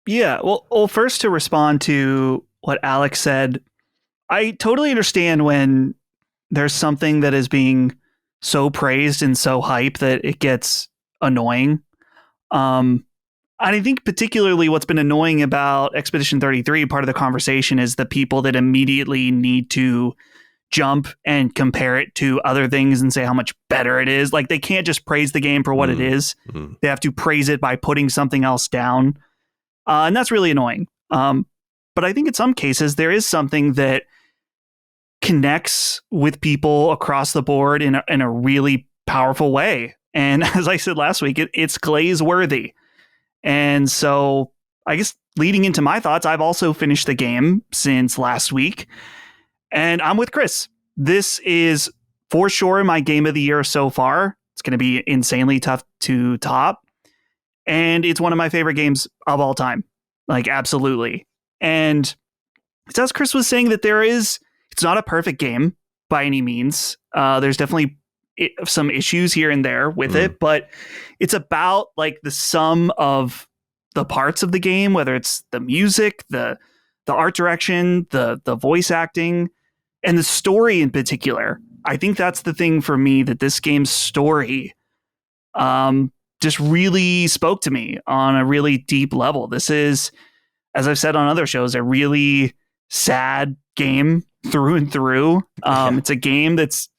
Yeah. Well, first, to respond to what Alex said, I totally understand when there's something that is being so praised and so hyped that it gets annoying. I think particularly what's been annoying about Expedition 33, part of the conversation, is the people that immediately need to jump and compare it to other things and say how much better it is. Like, they can't just praise the game for what it is. Mm-hmm. They have to praise it by putting something else down. And that's really annoying. But I think in some cases there is something that connects with people across the board in a really powerful way. And as I said last week, it's glaze worthy. And so I guess leading into my thoughts, I've also finished the game since last week, and I'm with Chris. This is for sure my game of the year so far. It's going to be insanely tough to top, and it's one of my favorite games of all time. Like, absolutely. And it's as Chris was saying, that it's not a perfect game by any means. There's definitely some issues here and there with it, but it's about like the sum of the parts of the game, whether it's the music, the art direction, the voice acting, and the story in particular. I think that's the thing for me, that this game's story just really spoke to me on a really deep level. This is, as I've said on other shows, a really sad game through and through. It's a game that's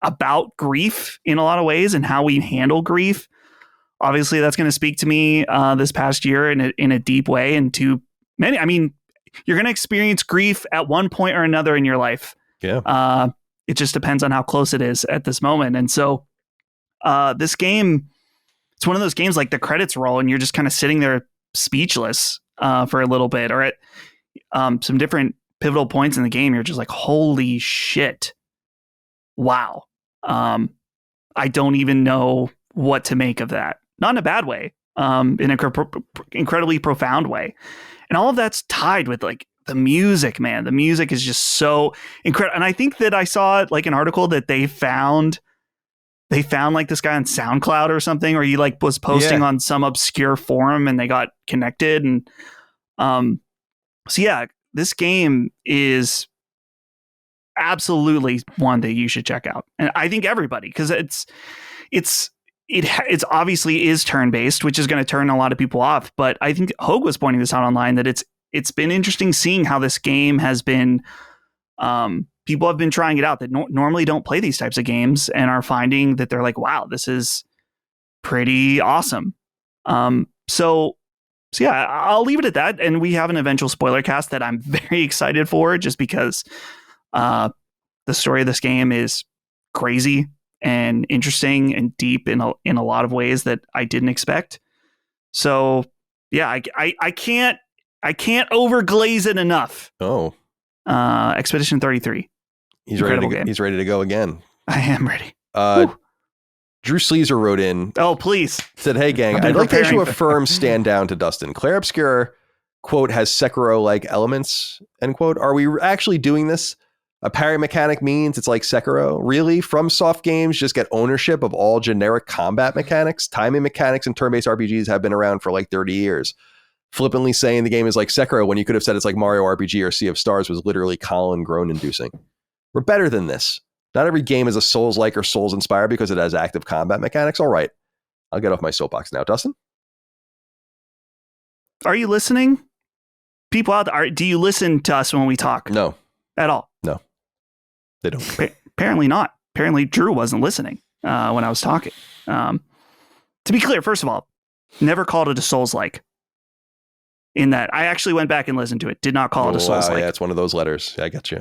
about grief in a lot of ways and how we handle grief. Obviously, that's going to speak to me this past year in a deep way. And to many, I mean, you're going to experience grief at one point or another in your life. Yeah. It just depends on how close it is at this moment. And so this game, it's one of those games like the credits roll and you're just kind of sitting there speechless for a little bit, or at some different pivotal points in the game, you're just like, holy shit. Wow. I don't even know what to make of that. Not in a bad way, in an incredibly profound way. And all of that's tied with like the music, man. The music is just so incredible. And I think that I saw like an article that they found like this guy on SoundCloud or something, or he like was posting on some obscure forum and they got connected. And so yeah, this game is absolutely one that you should check out. And I think everybody, because it's obviously is turn-based, which is going to turn a lot of people off. But I think Hogue was pointing this out online, that it's been interesting seeing how this game has been, people have been trying it out that normally don't play these types of games and are finding that they're like, wow, this is pretty awesome. So yeah, I'll leave it at that. And we have an eventual spoiler cast that I'm very excited for, just because the story of this game is crazy and interesting and deep in a lot of ways that I didn't expect. So yeah, I can't overglaze it enough. Oh, Expedition 33. He's ready to go again. I am ready. Drew Sleazer wrote in. Oh, please. Said, hey gang, I'd like to issue a firm stand down to Dustin. Claire Obscure, quote, has Sekiro-like elements, end quote. Are we actually doing this? A parry mechanic means it's like Sekiro. Really? FromSoft games just get ownership of all generic combat mechanics. Timing mechanics and turn-based RPGs have been around for like 30 years. Flippantly saying the game is like Sekiro when you could have said it's like Mario RPG or Sea of Stars was literally Colin groan-inducing. We're better than this. Not every game is a Souls-like or Souls-inspired because it has active combat mechanics. All right. I'll get off my soapbox now. Dustin? Are you listening? People out there, do you listen to us when we talk? No. At all? No. They don't. Apparently not. Apparently Drew wasn't listening when I was talking. To be clear, first of all, never called it a Souls-like. In that, I actually went back and listened to it. Did not call it a Souls-like. Yeah, it's one of those letters. I got you.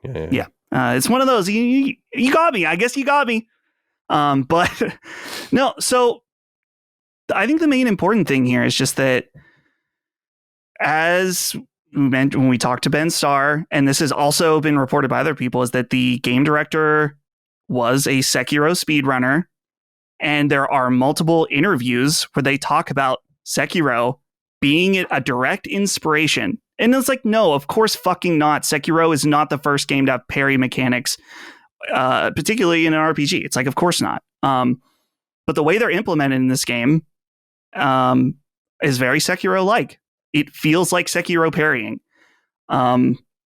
Yeah. It's one of those. You got me. I guess you got me. But no. So I think the main important thing here is just that, as we mentioned when we talked to Ben Starr, and this has also been reported by other people, is that the game director was a Sekiro speedrunner, and there are multiple interviews where they talk about Sekiro being a direct inspiration. And it's like, no, of course fucking not. Sekiro is not the first game to have parry mechanics, particularly in an RPG. It's like, of course not. But the way they're implemented in this game is very Sekiro-like. It feels like Sekiro parrying.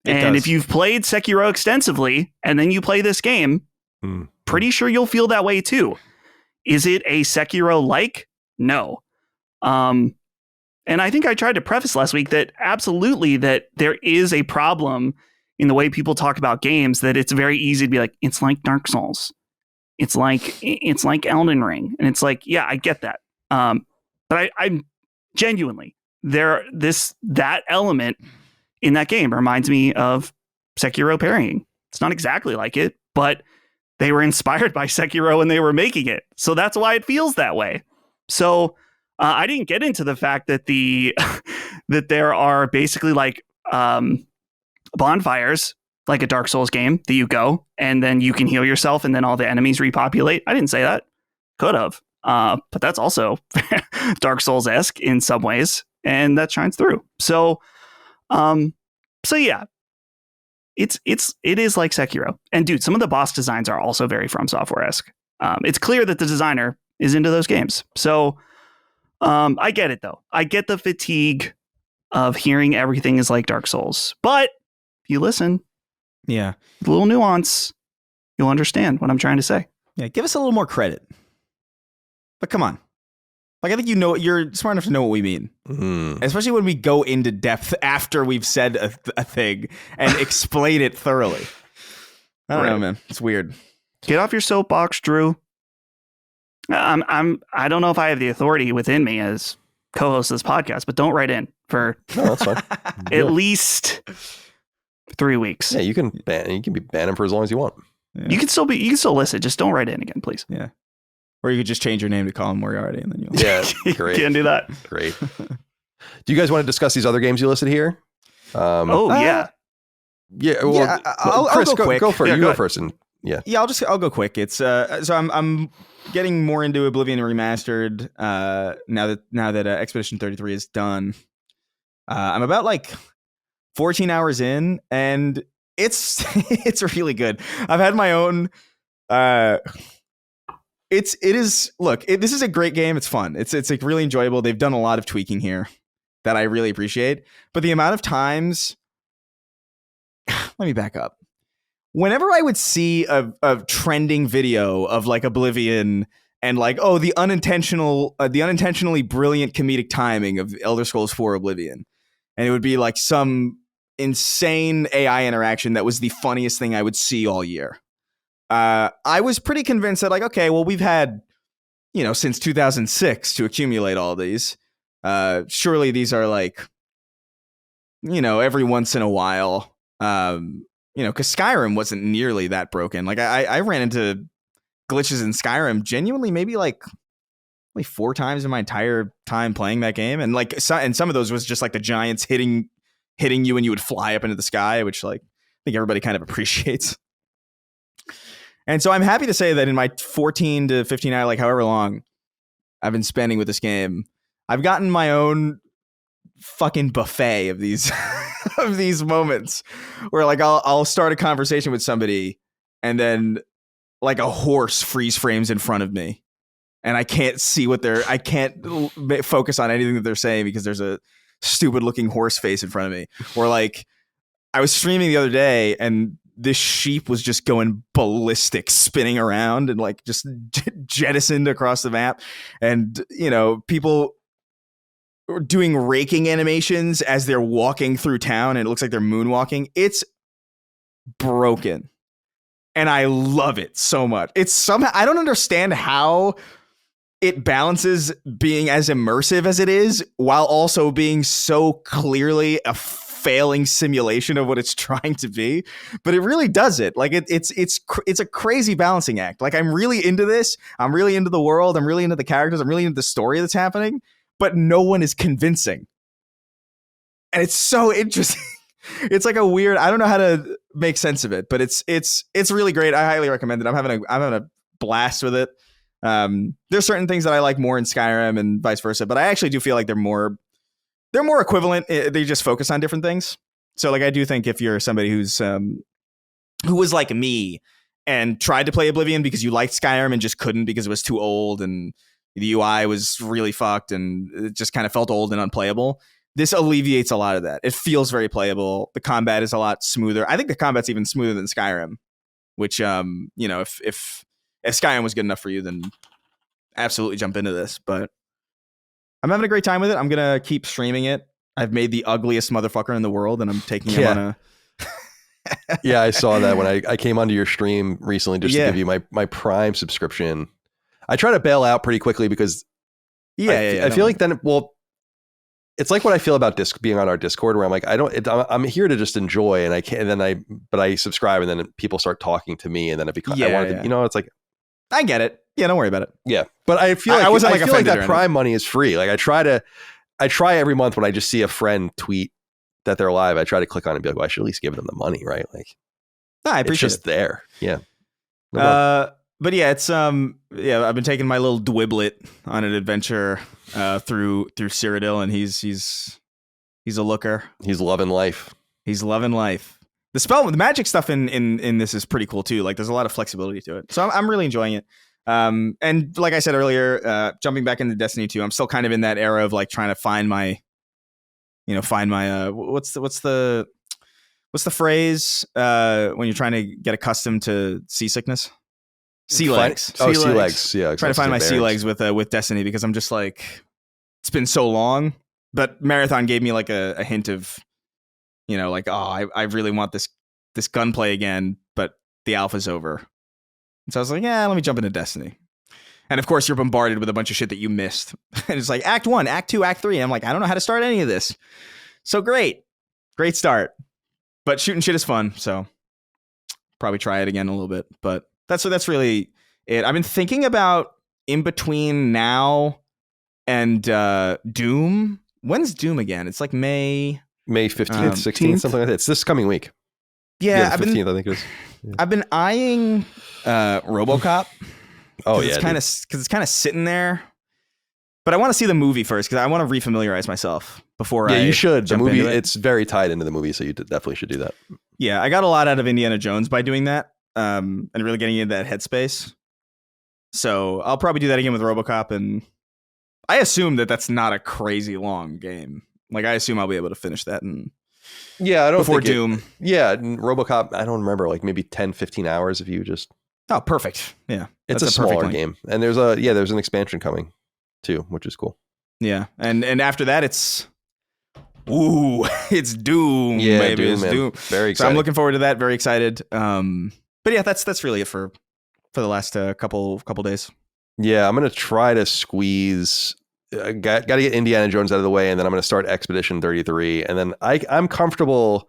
If you've played Sekiro extensively and then you play this game, pretty sure you'll feel that way too. Is it a Sekiro-like? No. And I think I tried to preface last week that absolutely that there is a problem in the way people talk about games, that it's very easy to be like, it's like Dark Souls. It's like Elden Ring. And it's like, yeah, I get that. But I'm genuinely that element in that game reminds me of Sekiro parrying. It's not exactly like it, but they were inspired by Sekiro when they were making it. So that's why it feels that way. So I didn't get into the fact that that there are basically like bonfires, like a Dark Souls game, that you go and then you can heal yourself and then all the enemies repopulate. I didn't say that. Could have. But that's also Dark Souls-esque in some ways, and that shines through. So yeah, it is like Sekiro. And dude, some of the boss designs are also very From Software-esque. It's clear that the designer is into those games. So I get it though. I get the fatigue of hearing everything is like Dark Souls, but if you listen, yeah, a little nuance, you'll understand what I'm trying to say. Yeah, give us a little more credit. But come on. Like, I think you're smart enough to know what we mean. Mm-hmm. Especially when we go into depth after we've said a thing and explain it thoroughly. I don't know, man. It's weird. Get off your soapbox, Drew. I don't know if I have the authority within me as co-host of this podcast, but don't write in for No, that's fine. at least 3 weeks. Yeah, you can be banning for as long as you want. Yeah. You can still listen. Just don't write in again, please. Yeah. Or you could just change your name to Colin Moriarty and then you'll. Yeah, great. Can't do that. Great. Do you guys want to discuss these other games you listed here? Yeah. Yeah. Well, I'll Chris, go quick. go first. Yeah, You go go ahead. first. And yeah. Yeah, I'll go quick. It's so I'm getting more into Oblivion Remastered now that Expedition 33 is done. I'm about like 14 hours in, and it's it's really good. I've had my own. This is a great game. It's fun. It's like really enjoyable. They've done a lot of tweaking here that I really appreciate. But the amount of times, let me back up. Whenever I would see a trending video of like Oblivion and like, oh, the unintentionally brilliant comedic timing of Elder Scrolls 4 Oblivion, and it would be like some insane AI interaction that was the funniest thing I would see all year. I was pretty convinced that like, okay, well, we've had, since 2006 to accumulate all these. Surely these are like, every once in a while. Because Skyrim wasn't nearly that broken. Like I ran into glitches in Skyrim genuinely maybe like only 4 times in my entire time playing that game, and like and some of those was just like the giants hitting you and you would fly up into the sky, which like I think everybody kind of appreciates. And so I'm happy to say that in my 14 to 15 hour, like however long I've been spending with this game, I've gotten my own fucking buffet of these of these moments where like I'll start a conversation with somebody and then like a horse freeze frames in front of me and I can't see I can't focus on anything that they're saying because there's a stupid looking horse face in front of me. Or like I was streaming the other day and this sheep was just going ballistic, spinning around and like just jettisoned across the map, and people doing raking animations as they're walking through town and it looks like they're moonwalking. It's broken. And I love it so much. It's somehow, I don't understand how it balances being as immersive as it is while also being so clearly a failing simulation of what it's trying to be, but it really does it. Like it's a crazy balancing act. Like I'm really into this. I'm really into the world. I'm really into the characters. I'm really into the story that's happening, but no one is convincing. And it's so interesting. It's like a weird, I don't know how to make sense of it, but it's really great. I highly recommend it. I'm having a blast with it. There's certain things that I like more in Skyrim and vice versa, but I actually do feel like they're more equivalent. They just focus on different things. So like I do think if you're somebody who was like me and tried to play Oblivion because you liked Skyrim and just couldn't because it was too old and the UI was really fucked and it just kind of felt old and unplayable, this alleviates a lot of that. It feels very playable. The combat is a lot smoother. I think the combat's even smoother than Skyrim, which if Skyrim was good enough for you, then absolutely jump into this. But I'm having a great time with it. I'm going to keep streaming it. I've made the ugliest motherfucker in the world, and I'm taking him on a... Yeah, I saw that when I came onto your stream recently just to give you my Prime subscription. I try to bail out pretty quickly because I feel like then, well, it's like what I feel about being on our Discord where I'm like, I'm here to just enjoy, and I can't, and then I subscribe, and then people start talking to me, and then it becomes, it's like, I get it. Yeah, don't worry about it. Yeah, but I feel like I wasn't like I feel like that Prime money is free. Like I try every month when I just see a friend tweet that they're live, I try to click on it and be like, well, I should at least give them the money, right? Like, I appreciate it's just there. Yeah. But yeah, it's I've been taking my little Dwiblet on an adventure through Cyrodiil, and he's a looker. He's loving life. He's loving life. The magic stuff in this is pretty cool too. Like there's a lot of flexibility to it. So I'm really enjoying it. And like I said earlier, jumping back into Destiny 2, I'm still kind of in that era of like trying to find my what's the phrase when you're trying to get accustomed to seasickness? Sea legs. Sea legs. Yeah. Trying to find my sea legs with Destiny, because I'm just like, it's been so long. But Marathon gave me like a hint of, like, oh, I really want this gunplay again, but the alpha's over. So I was like, yeah, let me jump into Destiny. And of course, you're bombarded with a bunch of shit that you missed. And it's like Act 1, Act 2, Act 3. And I'm like, I don't know how to start any of this. So great start. But shooting shit is fun, so probably try it again a little bit. But that's really it. I've been thinking about in between now and Doom. When's Doom again? It's like May 15th, 16th, something like that. It's this coming week. Yeah, the 15th, I think it is. Yeah. I've been eyeing RoboCop. Oh yeah, because it's kind of sitting there. But I want to see the movie first because I want to refamiliarize myself before. Yeah, I you should. The movie, into it. It's very tied into the movie, so you definitely should do that. Yeah, I got a lot out of Indiana Jones by doing that, and really getting into that headspace. So I'll probably do that again with RoboCop, and I assume that that's not a crazy long game. Like I assume I'll be able to finish that and. Yeah, I don't before think Doom. RoboCop, I don't remember, like maybe 10, 15 hours if you just... Oh, perfect. Yeah. It's a smaller game. And there's an expansion coming too, which is cool. Yeah. And after that it's it's Doom. Yeah, baby. Doom, it's man. Doom. Very excited. So I'm looking forward to that. Very excited. But yeah, that's really it for the last couple days. Yeah, I'm gonna try to squeeze. Got to get Indiana Jones out of the way, and then I'm gonna start Expedition 33, and then I'm comfortable.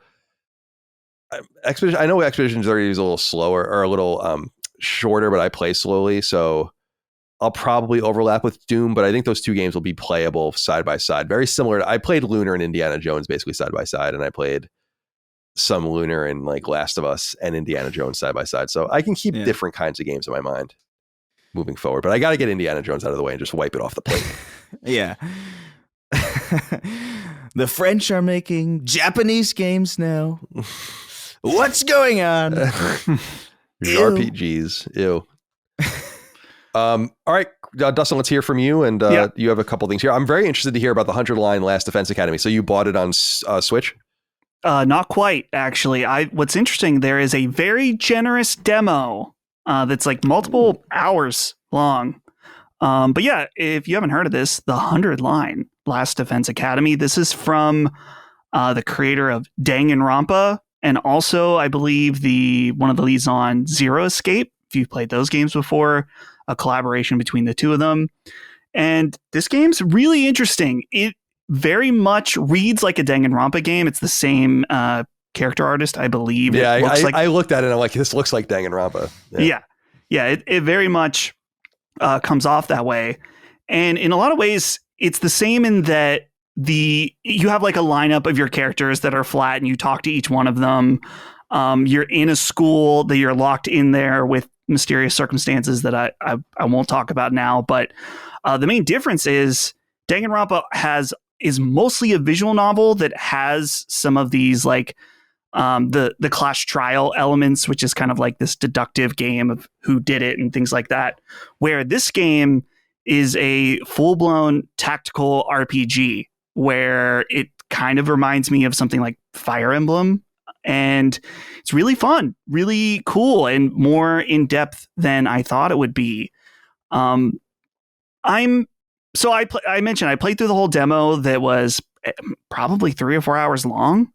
I know Expedition 30 is a little slower or a little shorter, but I play slowly, so I'll probably overlap with Doom. But I think those two games will be playable side by side, very similar. I played Lunar and Indiana Jones basically side by side, and I played some Lunar and like Last of Us and Indiana Jones side by side, so I can keep different kinds of games in my mind moving forward. But I got to get Indiana Jones out of the way and just wipe it off the plate. Yeah. The French are making Japanese games now. What's going on? RPGs. Ew. All right, Dustin, let's hear from you. And you have a couple things here. I'm very interested to hear about the 100-line Last Defense Academy. So you bought it on Switch? Not quite, actually. What's interesting, there is a very generous demo that's like multiple hours long. But yeah, if you haven't heard of this, the 100-line Last Defense Academy, this is from the creator of Danganronpa, and also I believe one of the leads on Zero Escape. If you've played those games before, a collaboration between the two of them. And this game's really interesting. It very much reads like a Danganronpa game. It's the same character artist, I believe. Yeah, I looked at it and I'm like, this looks like Danganronpa. Yeah, it very much comes off that way. And in a lot of ways, it's the same in that you have like a lineup of your characters that are flat and you talk to each one of them. You're in a school that you're locked in there with mysterious circumstances that I won't talk about now. But the main difference is Danganronpa is mostly a visual novel that has some of these like the clash trial elements, which is kind of like this deductive game of who did it and things like that, where this game is a full-blown tactical RPG where it kind of reminds me of something like Fire Emblem, and it's really fun, really cool, and more in depth than I thought it would be. I mentioned I played through the whole demo that was probably 3 or 4 hours long.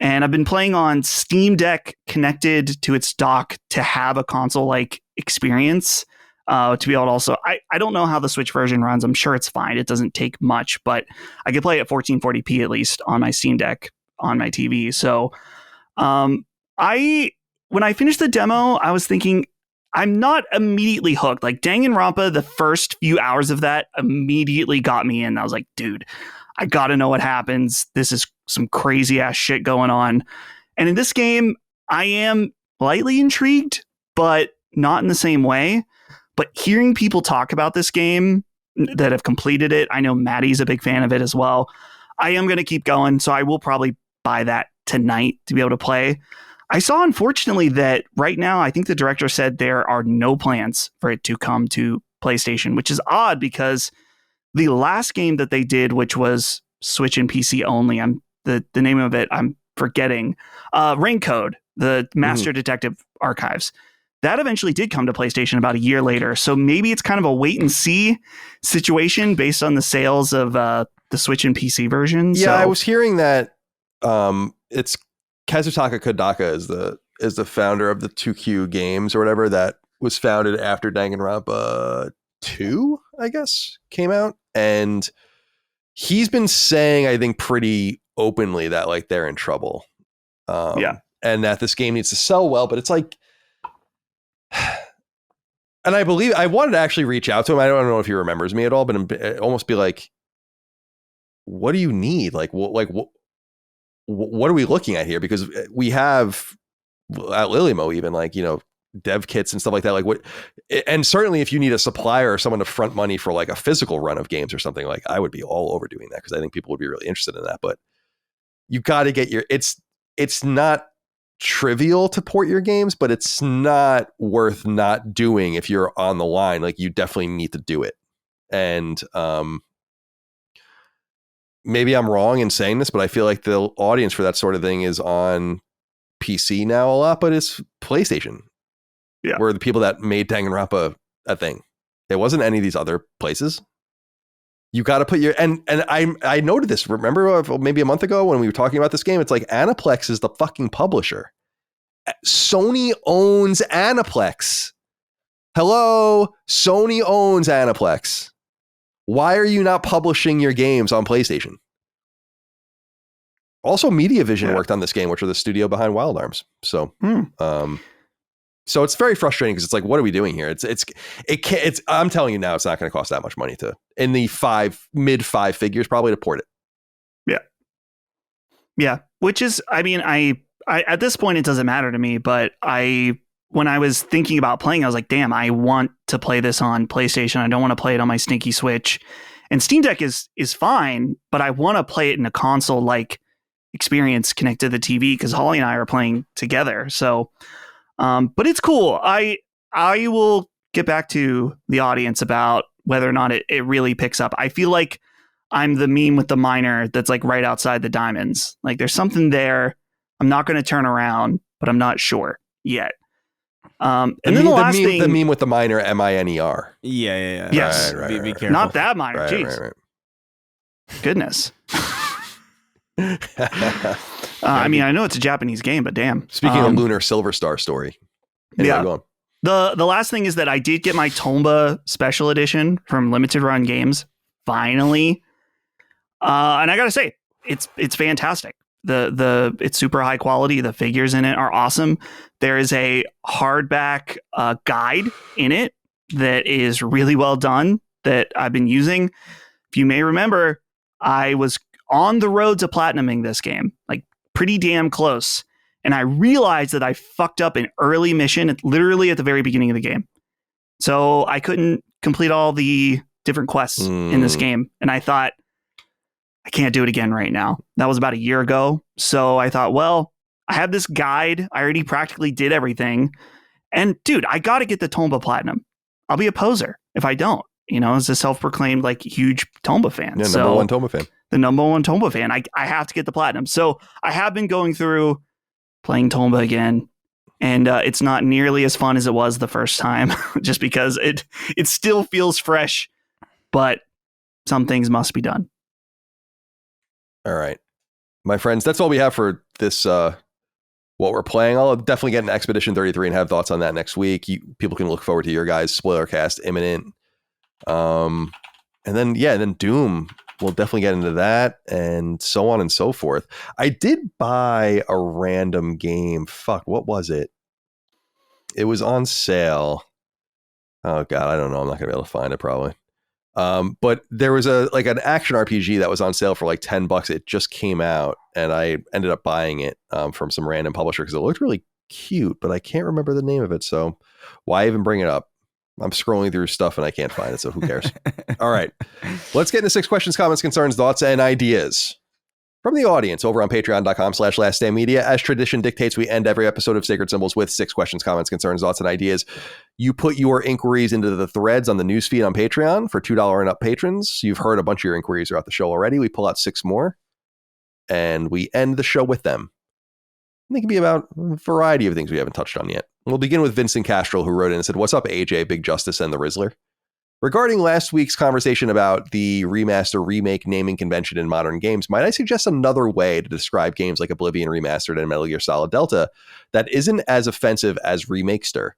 And I've been playing on Steam Deck connected to its dock to have a console-like experience, to be able to also... I don't know how the Switch version runs. I'm sure it's fine. It doesn't take much, but I can play at 1440p at least on my Steam Deck on my TV. So when I finished the demo, I was thinking, I'm not immediately hooked. Like Danganronpa, the first few hours of that immediately got me in. I was like, dude, I gotta know what happens. This is some crazy ass shit going on. And in this game, I am lightly intrigued, but not in the same way. But hearing people talk about this game that have completed it, I know Maddie's a big fan of it as well. I am going to keep going, so I will probably buy that tonight to be able to play. I saw, unfortunately, that right now, I think the director said there are no plans for it to come to PlayStation, which is odd because the last game that they did, which was Switch and PC only, the name of it, I'm forgetting, Raincode, the Master Detective Archives, that eventually did come to PlayStation about a year later. So maybe it's kind of a wait and see situation based on the sales of the Switch and PC version. Yeah, so I was hearing that it's Kazutaka Kodaka is the founder of the 2Q games or whatever that was founded after Danganronpa 2, I guess, came out. And he's been saying, I think, pretty openly that like they're in trouble. And that this game needs to sell well, but it's like, and I believe I wanted to actually reach out to him. I don't know if he remembers me at all, but almost be like, what do you need? Like, what are we looking at here? Because we have at Lilymo even like, you know, dev kits and stuff like that. Like what, and certainly if you need a supplier or someone to front money for like a physical run of games or something, like I would be all over doing that because I think people would be really interested in that. But you got to get it's not trivial to port your games, but it's not worth not doing if you're on the line. Like you definitely need to do it. And maybe I'm wrong in saying this, but I feel like the audience for that sort of thing is on PC now a lot, but it's PlayStation. Yeah. Were the people that made Danganronpa a thing. It wasn't any of these other places. You got to put your, and I noted this, remember maybe a month ago when we were talking about this game, it's like Aniplex is the fucking publisher. Sony owns Aniplex. Hello, Sony owns Aniplex. Why are you not publishing your games on PlayStation? Also, MediaVision worked on this game, which are the studio behind Wild Arms. So, so it's very frustrating because it's like, what are we doing here? It's I'm telling you now, it's not going to cost that much money to in the mid five figures probably to port it. Yeah. Which is, I mean, I at this point it doesn't matter to me, but when I was thinking about playing, I was like, damn, I want to play this on PlayStation. I don't want to play it on my stinky Switch. And Steam Deck is fine, but I want to play it in a console like experience connected to the TV because Holly and I are playing together. So. But it's cool. I will get back to the audience about whether or not it really picks up. I feel like I'm the meme with the miner that's like right outside the diamonds. Like there's something there. I'm not going to turn around, but I'm not sure yet. And then the last thing, the meme with the miner, MINER. Yeah. Yes. Right. Be careful. Not that miner. Right, Jeez. right. Goodness. I mean, I know it's a Japanese game, but damn. Speaking of Lunar Silver Star story. Anyway, go on. The last thing is that I did get my Tomba special edition from Limited Run Games finally, and I gotta say it's fantastic. It's super high quality. The figures in it are awesome. There is a hardback guide in it that is really well done that I've been using. If you may remember, I was on the road to platinuming this game, like pretty damn close. And I realized that I fucked up an early mission literally at the very beginning of the game. So I couldn't complete all the different quests in this game. And I thought, I can't do it again right now. That was about a year ago. So I thought, well, I have this guide. I already practically did everything. And dude, I got to get the Tomba Platinum. I'll be a poser if I don't, as a self-proclaimed like huge Tomba fan. Yeah, number one Tomba fan. The number one Tomba fan. I have to get the Platinum. So I have been going through playing Tomba again. And it's not nearly as fun as it was the first time, just because it still feels fresh, but some things must be done. All right, my friends, that's all we have for this, what we're playing. I'll definitely get an Expedition 33 and have thoughts on that next week. People can look forward to your guys' spoiler cast imminent. And then Doom, we'll definitely get into that and so on and so forth. I did buy a random game. Fuck, what was it? It was on sale. Oh God, I don't know. I'm not gonna be able to find it probably. But there was an action RPG that was on sale for like $10. It just came out and I ended up buying it from some random publisher because it looked really cute, but I can't remember the name of it. So why even bring it up? I'm scrolling through stuff and I can't find it. So who cares? All right, let's get into 6 questions, comments, concerns, thoughts, and ideas from the audience over on patreon.com/laststandmedia. As tradition dictates, we end every episode of Sacred Symbols with 6 questions, comments, concerns, thoughts, and ideas. You put your inquiries into the threads on the newsfeed on Patreon for $2 and up patrons. You've heard a bunch of your inquiries throughout the show already. We pull out 6 more and we end the show with them. And they can be about a variety of things we haven't touched on yet. We'll begin with Vincent Castro, who wrote in and said, "What's up, AJ, Big Justice, and the Rizzler? Regarding last week's conversation about the remaster remake naming convention in modern games, might I suggest another way to describe games like Oblivion Remastered and Metal Gear Solid Delta that isn't as offensive as Remakester?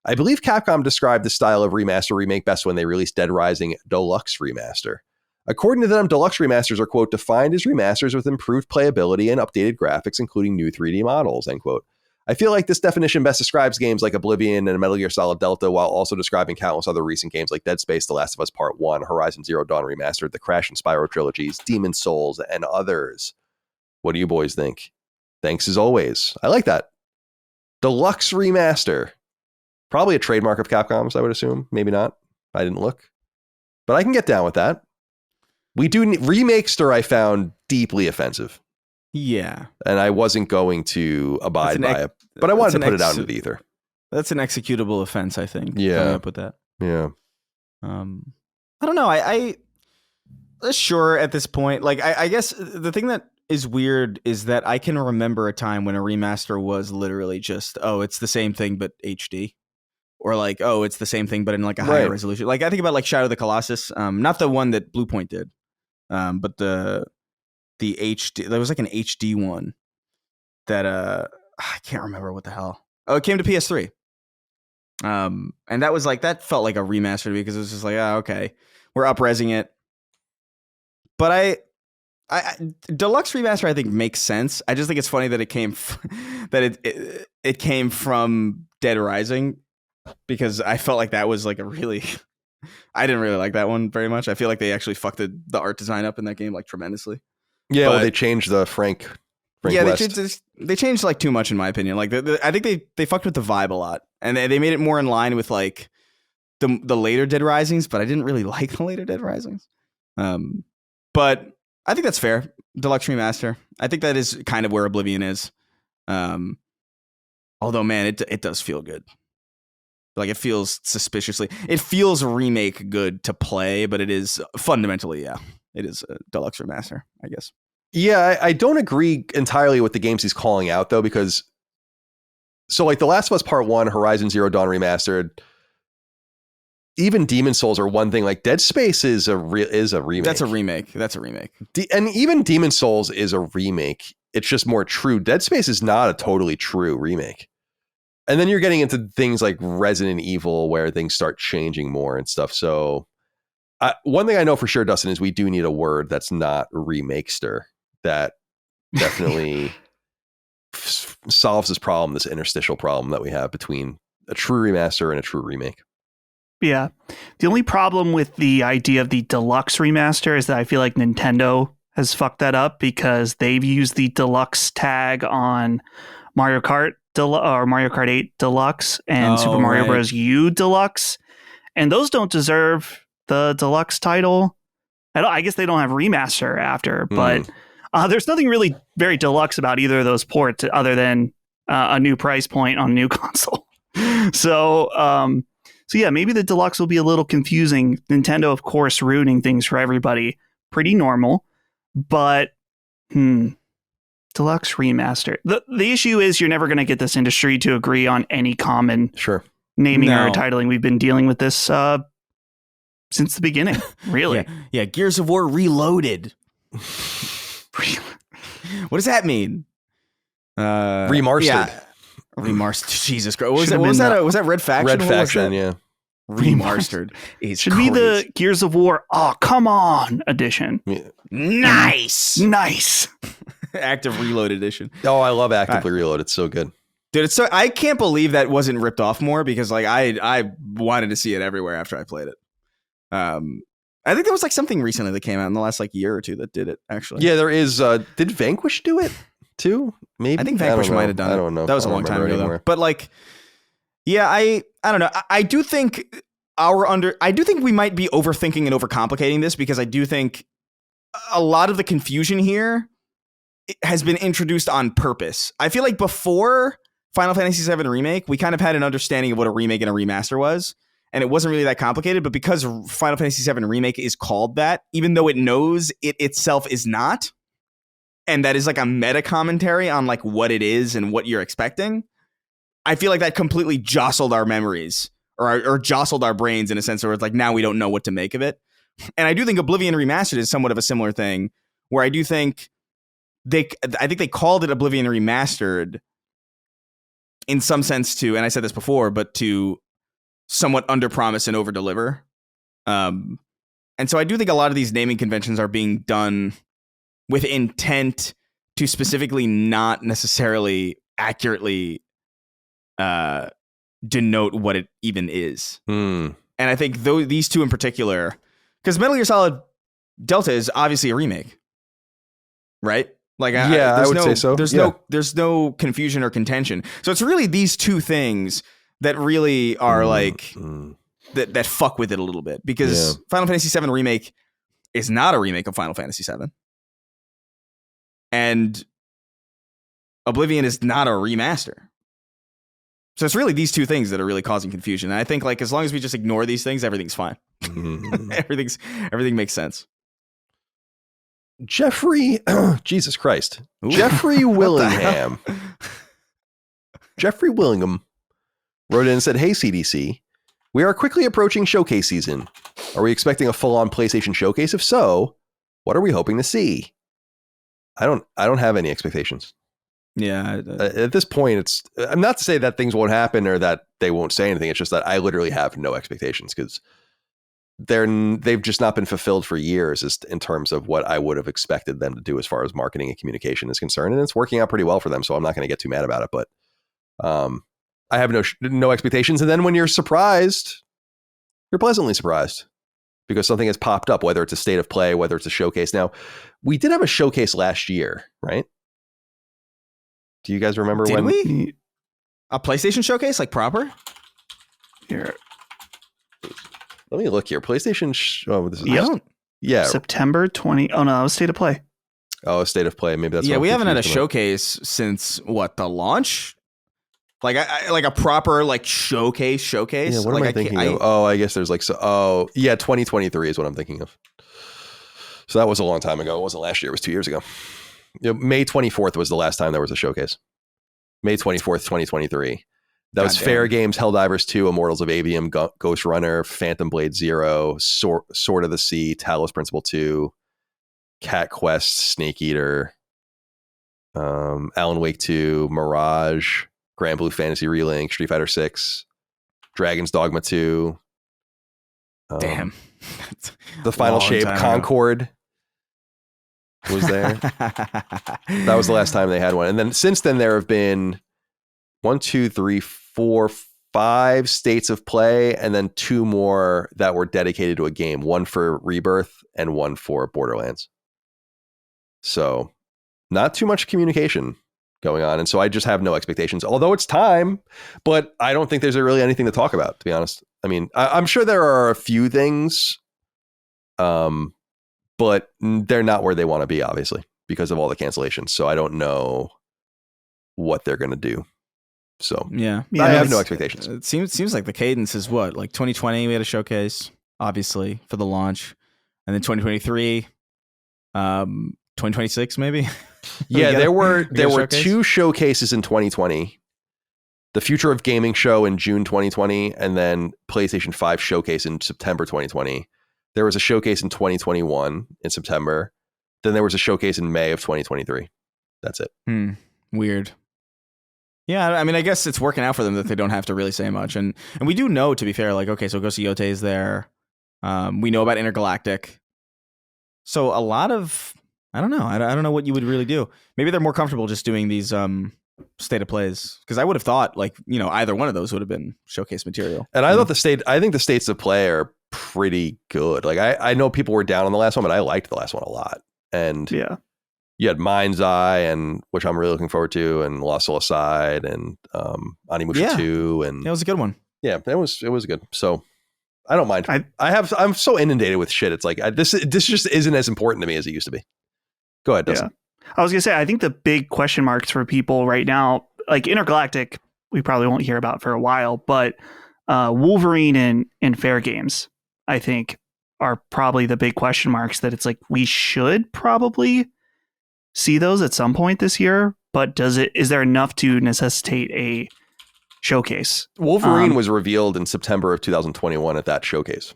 I believe Capcom described the style of remaster remake best when they released Dead Rising Deluxe Remaster. According to them, Deluxe Remasters are, quote, defined as remasters with improved playability and updated graphics, including new 3D models, end quote. I feel like this definition best describes games like Oblivion and Metal Gear Solid Delta, while also describing countless other recent games like Dead Space, The Last of Us Part 1, Horizon Zero Dawn Remastered, the Crash and Spyro trilogies, Demon's Souls, and others. What do you boys think? Thanks as always. I like that. Deluxe Remaster. Probably a trademark of Capcom's, I would assume. Maybe not. I didn't look. But I can get down with that. We do Remakester, I found deeply offensive. Yeah. And I wasn't going to abide by it. But I wanted to put it out into the ether. That's an executable offense, I think. Yeah. Coming up with that. Yeah. I don't know. I sure at this point, like I guess the thing that is weird is that I can remember a time when a remaster was literally just, oh, it's the same thing but HD. Or like, oh, it's the same thing but in like a higher resolution. Like I think about like Shadow of the Colossus, not the one that Bluepoint did, but the HD. There was like an HD one that I can't remember what the hell. Oh, it came to PS3. And that was like, that felt like a remaster to me because it was just like, oh, okay, we're up-resing it. But I Deluxe Remaster I think makes sense. I just think it's funny that it came it came from Dead Rising, because I felt like that was like a really I didn't really like that one very much. I feel like they actually fucked the art design up in that game like tremendously. Yeah, well, they changed the Frank yeah, West. they changed like too much in my opinion. Like I think they fucked with the vibe a lot, and they made it more in line with like the later Dead Risings. But I didn't really like the later Dead Risings. But I think that's fair. Deluxe Remaster. I think that is kind of where Oblivion is. Although, man, it does feel good. Like it feels it feels remake good to play, but it is fundamentally, yeah, it is a Deluxe Remaster, I guess. Yeah, I don't agree entirely with the games he's calling out though, because so like The Last of Us Part 1, Horizon Zero Dawn Remastered, even Demon's Souls are one thing. Like Dead Space is a remake. That's a remake. And even Demon's Souls is a remake. It's just more true. Dead Space is not a totally true remake. And then you're getting into things like Resident Evil where things start changing more and stuff. So one thing I know for sure, Dustin, is we do need a word that's not remakester that definitely solves this problem, this interstitial problem that we have between a true remaster and a true remake. Yeah. The only problem with the idea of the deluxe remaster is that I feel like Nintendo has fucked that up because they've used the deluxe tag on Mario Kart or Mario Kart 8 Deluxe and Super Mario Bros. U Deluxe, and those don't deserve the deluxe title. I guess they don't have remaster after, but there's nothing really very deluxe about either of those ports other than a new price point on a new console. So yeah, maybe the deluxe will be a little confusing. Nintendo, of course, ruining things for everybody. Pretty normal, but deluxe remaster. The issue is you're never going to get this industry to agree on any common naming or titling. We've been dealing with this since the beginning, really. Yeah, Gears of War Reloaded. What does that mean? Remastered. Yeah. Remastered. Jesus Christ. Was that Red Faction? Red Faction, yeah. Remastered. Should be the Gears of War, oh, come on edition. Yeah. Nice. Active Reload edition. Oh, I love Actively Reload. It's so good. Dude, it's so I can't believe that wasn't ripped off more because like I wanted to see it everywhere after I played it. I think there was like something recently that came out in the last like year or two that did it actually. Yeah, there is. Did Vanquish do it too? Maybe. I think Vanquish might have done it. I don't know. That was a long time ago though. But like, yeah, I don't know. I do think we might be overthinking and overcomplicating this because I do think a lot of the confusion here has been introduced on purpose. I feel like before Final Fantasy VII Remake, we kind of had an understanding of what a remake and a remaster was, and it wasn't really that complicated, but because Final Fantasy VII Remake is called that, even though it knows it itself is not, and that is like a meta commentary on like what it is and what you're expecting, I feel like that completely jostled our memories or jostled our brains in a sense where it's like now we don't know what to make of it. And I do think Oblivion Remastered is somewhat of a similar thing where I do think they called it Oblivion Remastered in some sense to, and I said this before, but to somewhat under-promise and over-deliver. And so I do think a lot of these naming conventions are being done with intent to specifically not necessarily accurately denote what it even is. And I think these two in particular, because Metal Gear Solid Delta is obviously a remake, right? Like, I would say so. There's no confusion or contention. So it's really these two things that really are that fuck with it a little bit, because Final Fantasy VII Remake is not a remake of Final Fantasy VII, and Oblivion is not a remaster. So it's really these two things that are really causing confusion. And I think, like, as long as we just ignore these things, everything's fine. Everything makes sense. Jeffrey, Jesus Christ, Ooh. Jeffrey Willingham. Jeffrey Willingham wrote in and said, "Hey CDC, we are quickly approaching showcase season. Are we expecting a full-on PlayStation showcase? If so, what are we hoping to see?" I don't have any expectations. Yeah. At this point, I'm not to say that things won't happen or that they won't say anything. It's just that I literally have no expectations, because they've just not been fulfilled for years in terms of what I would have expected them to do as far as marketing and communication is concerned. And it's working out pretty well for them, so I'm not going to get too mad about it. But I have no expectations. And then when you're surprised, you're pleasantly surprised, because something has popped up, whether it's a state of play, whether it's a showcase. Now, we did have a showcase last year, right? Do you guys remember when we a PlayStation showcase, like proper? Here, let me look here. PlayStation. This is September 20. Oh no, that was state of play. Oh, state of play. Maybe that's we haven't had a showcase since the launch. Like like a proper like showcase. Yeah, what am I thinking of? Oh, I guess there's 2023 is what I'm thinking of. So that was a long time ago. It wasn't last year. It was 2 years ago. May 24th was the last time there was a showcase. May 24th, 2023. That was Fair Games, Helldivers 2, Immortals of Avium, Ghost Runner, Phantom Blade 0, Sword of the Sea, Talos Principle 2, Cat Quest, Snake Eater, Alan Wake 2, Mirage, Grand Blue Fantasy Relink, Street Fighter 6, Dragon's Dogma 2. Damn. The Final Shape, Concord was there. That was the last time they had one. And then since then, there have been 5 states of play, and then 2 more that were dedicated to a game, one for Rebirth and one for Borderlands. So not too much communication going on. And so I just have no expectations, although it's time, but I don't think there's really anything to talk about, to be honest. I mean, I'm sure there are a few things, but they're not where they want to be, obviously, because of all the cancellations. So I don't know what they're going to do. So yeah, I have no expectations. It seems like the cadence is what, like 2020 we had a showcase, obviously, for the launch, and then 2023, 2026 maybe. Yeah, there were 2 showcases in 2020. The Future of Gaming show in June 2020, and then PlayStation 5 showcase in September 2020. There was a showcase in 2021 in September. Then there was a showcase in May of 2023. That's it. Weird. Yeah, I mean, I guess it's working out for them that they don't have to really say much. And we do know, to be fair, like, okay, so Ghost of Yote is there. We know about Intergalactic. So a lot of, I don't know. I don't know what you would really do. Maybe they're more comfortable just doing these state of plays. Because I would have thought, like, either one of those would have been showcase material. And I think the states of play are pretty good. Like, I know people were down on the last one, but I liked the last one a lot. And yeah. You had Mind's Eye, and which I'm really looking forward to, and Lost Soul Aside, and Onimusha 2, and it was a good one. Yeah, it was good. So I don't mind. I'm so inundated with shit. It's like this just isn't as important to me as it used to be. Go ahead, Dustin. Yeah. I was gonna say, I think the big question marks for people right now, like Intergalactic, we probably won't hear about for a while, but Wolverine and Fair Games, I think, are probably the big question marks that it's like we should probably see those at some point this year, but is there enough to necessitate a showcase? Wolverine was revealed in September of 2021 at that showcase.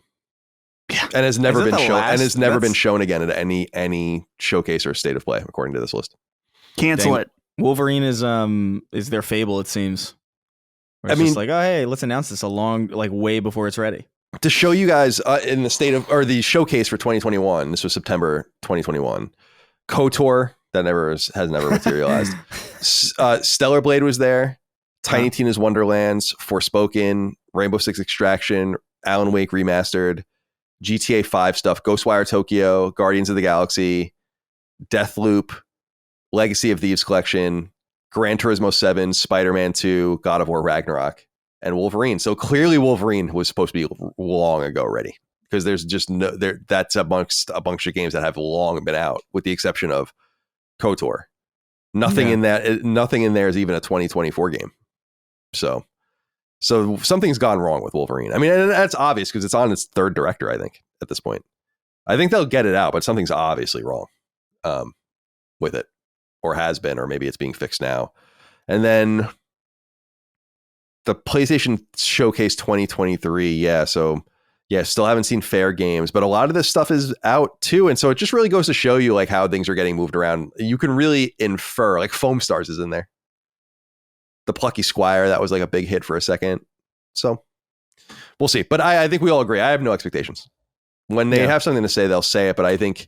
Yeah. And has never been shown been shown again at any showcase or state of play, according to this list. Cancel it. Wolverine is their fable, it seems. Where it's just like, oh, hey, let's announce this way before it's ready. To show you guys in the state of, or the showcase for 2021, this was September 2021, KOTOR, that has never materialized. Stellar Blade was there. Tiny Tina's Wonderlands, Forspoken, Rainbow Six Extraction, Alan Wake Remastered, GTA 5 stuff, Ghostwire Tokyo, Guardians of the Galaxy, Deathloop, Legacy of Thieves Collection, Gran Turismo 7, Spider-Man 2, God of War Ragnarok, and Wolverine. So clearly Wolverine was supposed to be long ago ready, because there's just that's amongst a bunch of games that have long been out, with the exception of KOTOR. Nothing in there is even a 2024 game. So something's gone wrong with Wolverine. I mean, and that's obvious because it's on its third director, I think, at this point. I think they'll get it out, but something's obviously wrong with it, or has been, or maybe it's being fixed now. And then the PlayStation Showcase 2023. Still haven't seen Fair Games, but a lot of this stuff is out too. And so it just really goes to show you like how things are getting moved around. You can really infer, like Foam Stars is in there. The Plucky Squire, that was like a big hit for a second. So we'll see. But I think we all agree. I have no expectations. When they have something to say, they'll say it. But I think,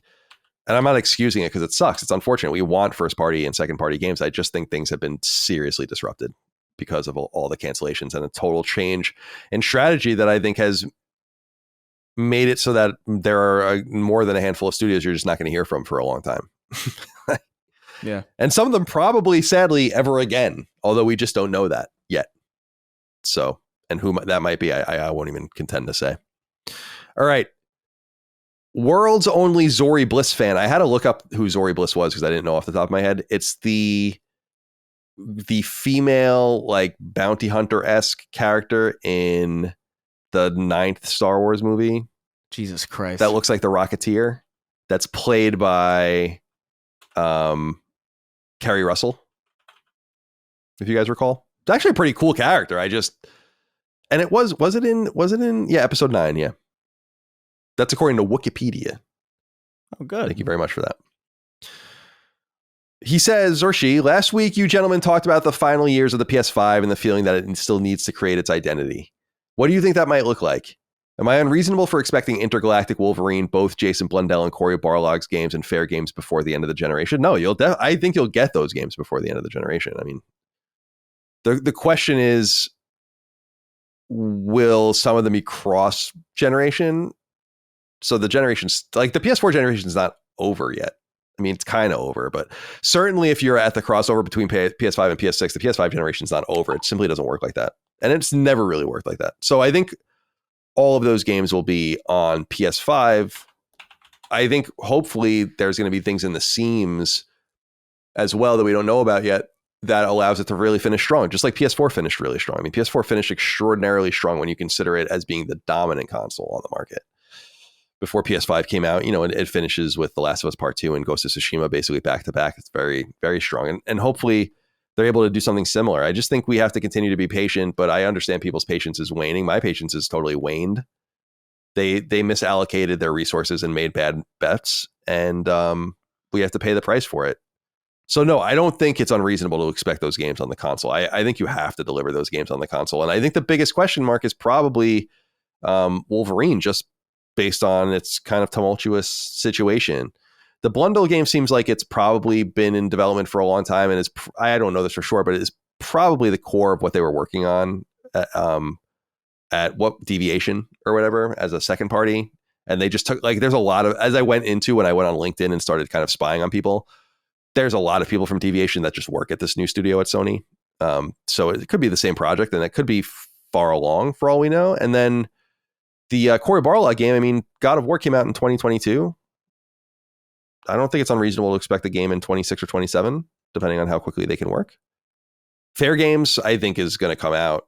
and I'm not excusing it because it sucks. It's unfortunate. We want first party and second party games. I just think things have been seriously disrupted because of all the cancellations and a total change in strategy that I think has made it so that there are more than a handful of studios you're just not going to hear from for a long time. Yeah. And some of them probably, sadly, ever again, although we just don't know that yet. So, and who that might be, I won't even contend to say. All right. World's only Zori Bliss fan. I had to look up who Zori Bliss was because I didn't know off the top of my head. It's the female, like, bounty hunter-esque character in the 9th Star Wars movie. Jesus Christ. That looks like the Rocketeer. That's played by Kerry Russell, if you guys recall. It's actually a pretty cool character. And it was it in episode 9, yeah. That's according to Wikipedia. Oh, good. Thank you very much for that. He says, or she, last week you gentlemen talked about the final years of the PS5 and the feeling that it still needs to create its identity. What do you think that might look like? Am I unreasonable for expecting Intergalactic Wolverine, both Jason Blundell and Corey Barlog's games and Fair Games before the end of the generation? No, I think you'll get those games before the end of the generation. I mean, the question is, will some of them be cross-generation? So the generation's, like the PS4 generation is not over yet. I mean, it's kind of over, but certainly if you're at the crossover between PS5 and PS6, the PS5 generation is not over. It simply doesn't work like that. And it's never really worked like that. So I think all of those games will be on PS5. I think hopefully there's going to be things in the seams as well that we don't know about yet that allows it to really finish strong, just like PS4 finished really strong. I mean, PS4 finished extraordinarily strong when you consider it as being the dominant console on the market. Before PS5 came out, it finishes with The Last of Us Part 2 and Ghost of Tsushima basically back to back. It's very, very strong. And hopefully they're able to do something similar. I just think we have to continue to be patient, but I understand people's patience is waning. My patience is totally waned. They misallocated their resources and made bad bets, and we have to pay the price for it. So no, I don't think it's unreasonable to expect those games on the console. I think you have to deliver those games on the console. And I think the biggest question mark is probably Wolverine, just based on its kind of tumultuous situation. The Blundell game seems like it's probably been in development for a long time, and I don't know this for sure, but it is probably the core of what they were working on at what Deviation or whatever as a second party. And they just took, like, there's a lot of, as I went into when I went on LinkedIn and started kind of spying on people, there's a lot of people from Deviation that just work at this new studio at Sony. So it could be the same project, and it could be far along for all we know. And then the Corey Barlog game, I mean, God of War came out in 2022. I don't think it's unreasonable to expect the game in 26 or 27, depending on how quickly they can work. Fair Games, I think, is going to come out.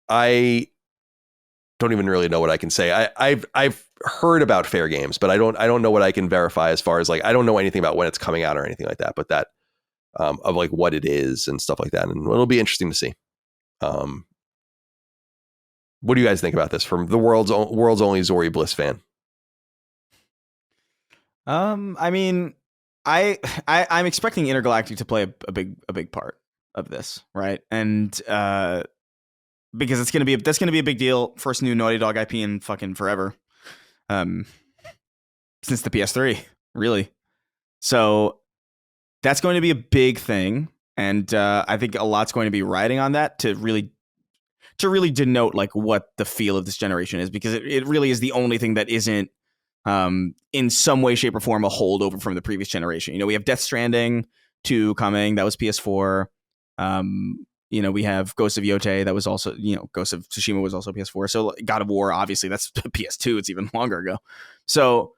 I don't even really know what I can say. I've heard about Fair Games, but I don't know what I can verify as far as, like, I don't know anything about when it's coming out or anything like that, but that of like what it is and stuff like that. And it'll be interesting to see. What do you guys think about this from the world's only Zori Bliss fan? I mean, I'm expecting Intergalactic to play a big part. of this, right? And because that's gonna be a big deal. First new Naughty Dog IP in fucking forever, since the PS3, really. So that's going to be a big thing, and I think a lot's going to be riding on that to really denote like what the feel of this generation is, because it really is the only thing that isn't in some way, shape, or form a holdover from the previous generation. You know, we have Death Stranding 2 coming. That was PS4. You know, we have Ghost of Yotei. That was also, you know, Ghost of Tsushima was also PS4. So God of War, obviously, that's PS2. It's even longer ago. So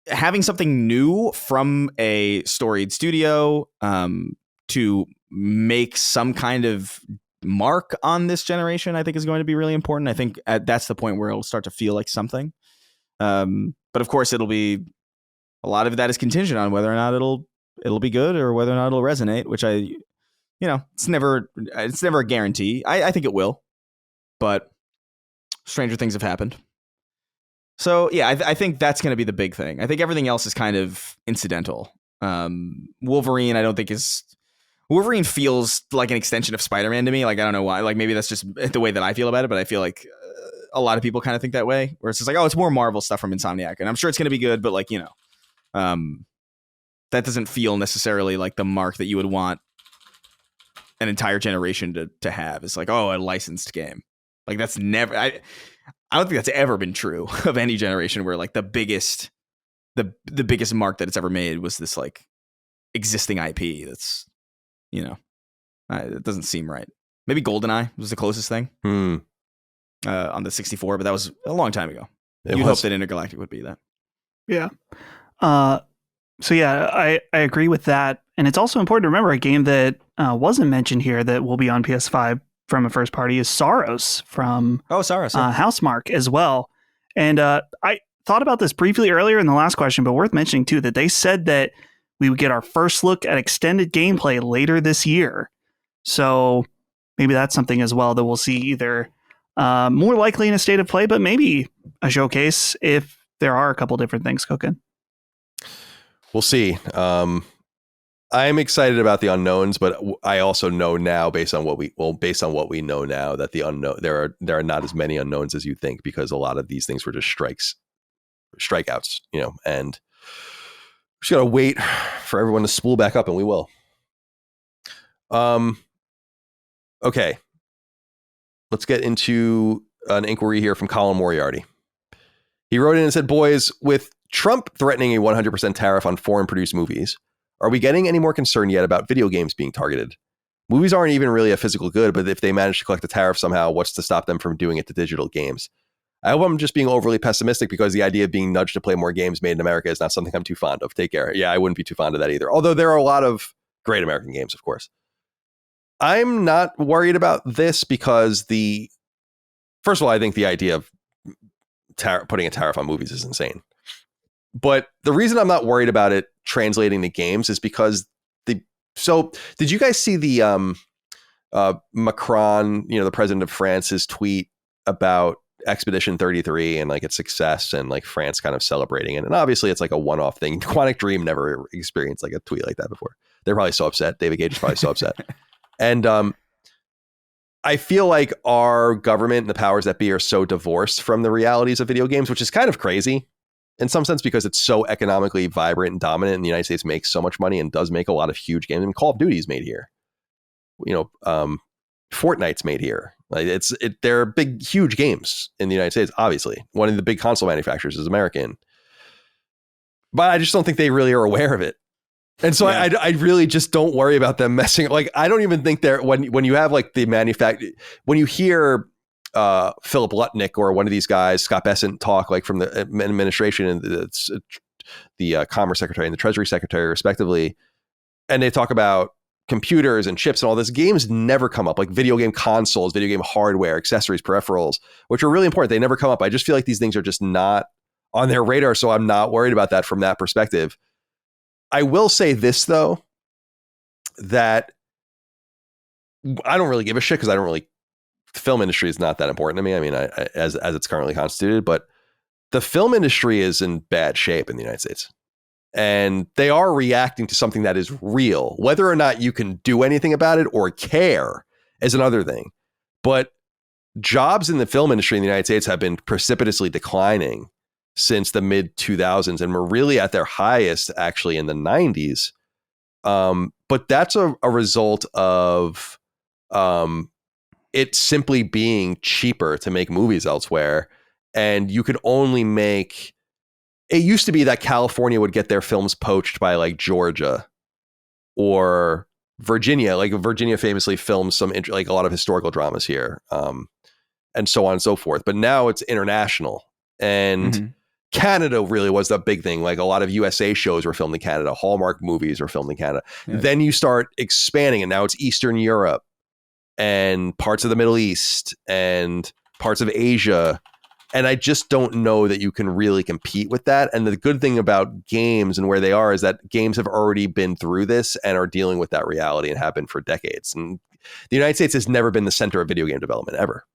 having something new from a storied studio to make some kind of mark on this generation, I think is going to be really important. I think that's the point where it'll start to feel like something. But of course, it'll be a lot of that is contingent on whether or not it'll be good or whether or not it'll resonate, which it's never a guarantee. I think it will, but stranger things have happened. So yeah, I think that's going to be the big thing. I think everything else is kind of incidental. Wolverine, I don't think Wolverine feels like an extension of Spider-Man to me. Like, I don't know why. Like, maybe that's just the way that I feel about it, but I feel like a lot of people kind of think that way, where it's just like, oh, it's more Marvel stuff from Insomniac, and I'm sure it's going to be good, but like, that doesn't feel necessarily like the mark that you would want an entire generation to have. It's like, oh, a licensed game. Like, that's never. I don't think that's ever been true of any generation, where like the biggest mark that it's ever made was this like existing IP. That's, it doesn't seem right. Maybe GoldenEye was the closest thing on the 64, but that was a long time ago. You'd hope that Intergalactic would be that. Yeah. So yeah, I agree with that. And it's also important to remember a game that wasn't mentioned here that will be on PS5 from a first party is Saros from Housemarque as well. And I thought about this briefly earlier in the last question, but worth mentioning too, that they said that we would get our first look at extended gameplay later this year. So maybe that's something as well that we'll see, either more likely in a state of play, but maybe a showcase if there are a couple different things cooking. We'll see. I'm excited about the unknowns, but I also know now, based on what we know now, that the unknown there are not as many unknowns as you think, because a lot of these things were just strikeouts, and we just gotta wait for everyone to spool back up, and we will. Okay, let's get into an inquiry here from Colin Moriarty. He wrote in and said, "Boys, with Trump threatening a 100% tariff on foreign-produced movies, are we getting any more concerned yet about video games being targeted? Movies aren't even really a physical good, but if they manage to collect a tariff somehow, what's to stop them from doing it to digital games? I hope I'm just being overly pessimistic, because the idea of being nudged to play more games made in America is not something I'm too fond of. Take care." Yeah, I wouldn't be too fond of that either. Although there are a lot of great American games, of course. I'm not worried about this because first of all, I think the idea of putting a tariff on movies is insane. But the reason I'm not worried about it translating to games is because so did you guys see the Macron, the president of France's tweet about Expedition 33 and like its success, and like France kind of celebrating it? And obviously it's like a one-off thing. Quantic Dream never experienced like a tweet like that before. They're probably so upset. David Cage is probably so upset. And I feel like our government and the powers that be are so divorced from the realities of video games, which is kind of crazy in some sense, because it's so economically vibrant and dominant, and the United States makes so much money and does make a lot of huge games. I mean, Call of Duty is made here. Fortnite's made here. Like they're big, huge games in the United States. Obviously, one of the big console manufacturers is American, but I just don't think they really are aware of it. And so yeah. I really just don't worry about them messing. Like, I don't even think they're when you have like the when you hear Philip Lutnick or one of these guys, Scott Bessent, talk like from the administration and the Commerce Secretary and the Treasury Secretary respectively, and they talk about computers and chips and all this, games never come up. Like video game consoles, video game hardware, accessories, peripherals, which are really important. They never come up. I just feel like these things are just not on their radar. So I'm not worried about that from that perspective. I will say this, though, that I don't really give a shit, because the film industry is not that important to me. I mean, as it's currently constituted, but the film industry is in bad shape in the United States. And they are reacting to something that is real. Whether or not you can do anything about it or care is another thing. But jobs in the film industry in the United States have been precipitously declining since the mid 2000s, and were really at their highest actually in the 90s. But that's a result of it simply being cheaper to make movies elsewhere. And you could only make, it used to be that California would get their films poached by like Georgia or Virginia. Like Virginia famously films like a lot of historical dramas here, and so on and so forth. But now it's international, and Canada really was the big thing. Like a lot of USA shows were filmed in Canada. Hallmark movies were filmed in Canada. Yeah. Then you start expanding, and now it's Eastern Europe and parts of the Middle East and parts of Asia. And I just don't know that you can really compete with that. And the good thing about games and where they are is that games have already been through this and are dealing with that reality and have been for decades. And the United States has never been the center of video game development ever.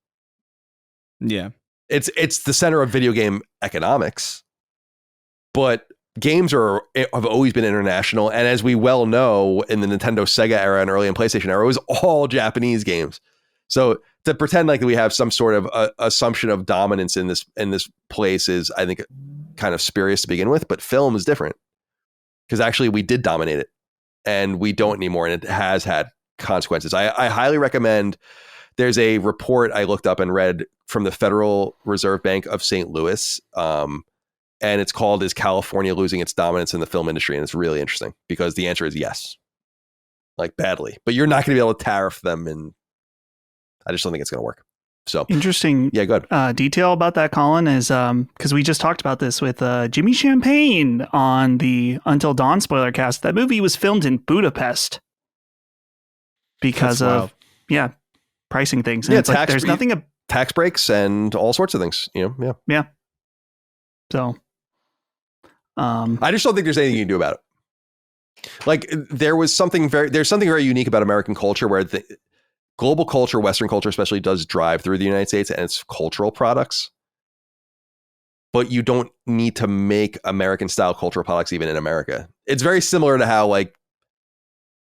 Yeah. It's the center of video game economics, but games have always been international. And as we well know, in the Nintendo Sega era and early in PlayStation era, it was all Japanese games. So to pretend like we have some sort of assumption of dominance in this place is, I think, kind of spurious to begin with. But film is different, because actually we did dominate it, and we don't anymore, and it has had consequences. I highly recommend. There's a report I looked up and read from the Federal Reserve Bank of St. Louis, and it's called "Is California Losing Its Dominance in the Film Industry?" And it's really interesting, because the answer is yes, like badly. But you're not going to be able to tariff them, and I just don't think it's going to work. So interesting. Yeah, go ahead. Detail about that, Colin, is because we just talked about this with Jimmy Champagne on the Until Dawn spoiler cast. That movie was filmed in Budapest because of pricing things. And yeah, it's like, there's nothing tax breaks and all sorts of things. Yeah. So, I just don't think there's anything you can do about it. Like there's something very unique about American culture, where the global culture, Western culture especially, does drive through the United States and its cultural products. But you don't need to make American style cultural products even in America. It's very similar to how like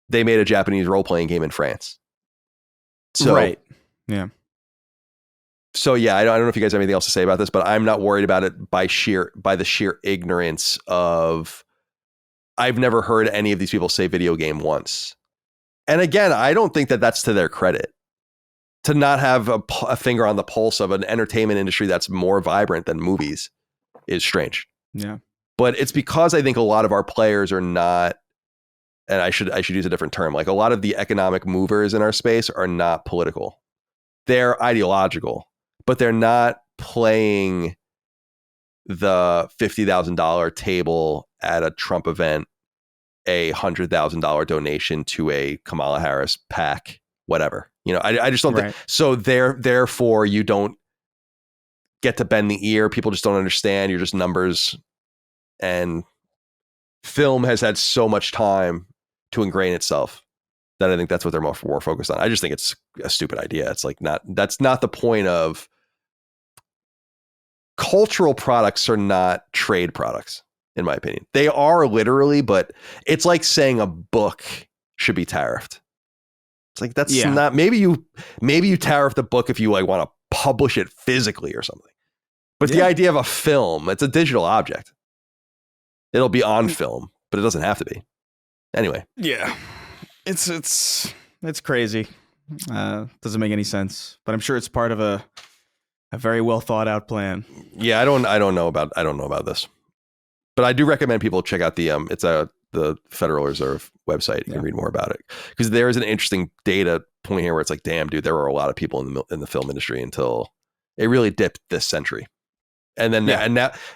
they made a Japanese role playing game in France. So, right. Yeah. So yeah, I don't know if you guys have anything else to say about this, but I'm not worried about it by the sheer ignorance of, I've never heard any of these people say video game once. And again, I don't think that that's to their credit. To not have a finger on the pulse of an entertainment industry that's more vibrant than movies is strange. Yeah. But it's because I think a lot of our players are not, and I should use a different term, like a lot of the economic movers in our space are not political. They're ideological, but they're not playing the $50,000 table at a Trump event, a $100,000 donation to a Kamala Harris PAC, whatever. I just don't think so. Therefore, you don't get to bend the ear. People just don't understand. You're just numbers. And film has had so much time to ingrain itself that I think that's what they're more focused on. I just think it's a stupid idea. It's like that's not the point of cultural products. Are not trade products, in my opinion. They are literally, but it's like saying a book should be tariffed. It's like, that's not, maybe you tariff the book if you like want to publish it physically or something. But the idea of a film, it's a digital object. It'll be on film, but it doesn't have to be. Anyway. Yeah. It's crazy. Doesn't make any sense, but I'm sure it's part of a very well thought out plan. Yeah, I don't know about this. But I do recommend people check out the Federal Reserve website. You can read more about it, because there is an interesting data point here where it's like, damn, dude, there were a lot of people in the film industry until it really dipped this century. And then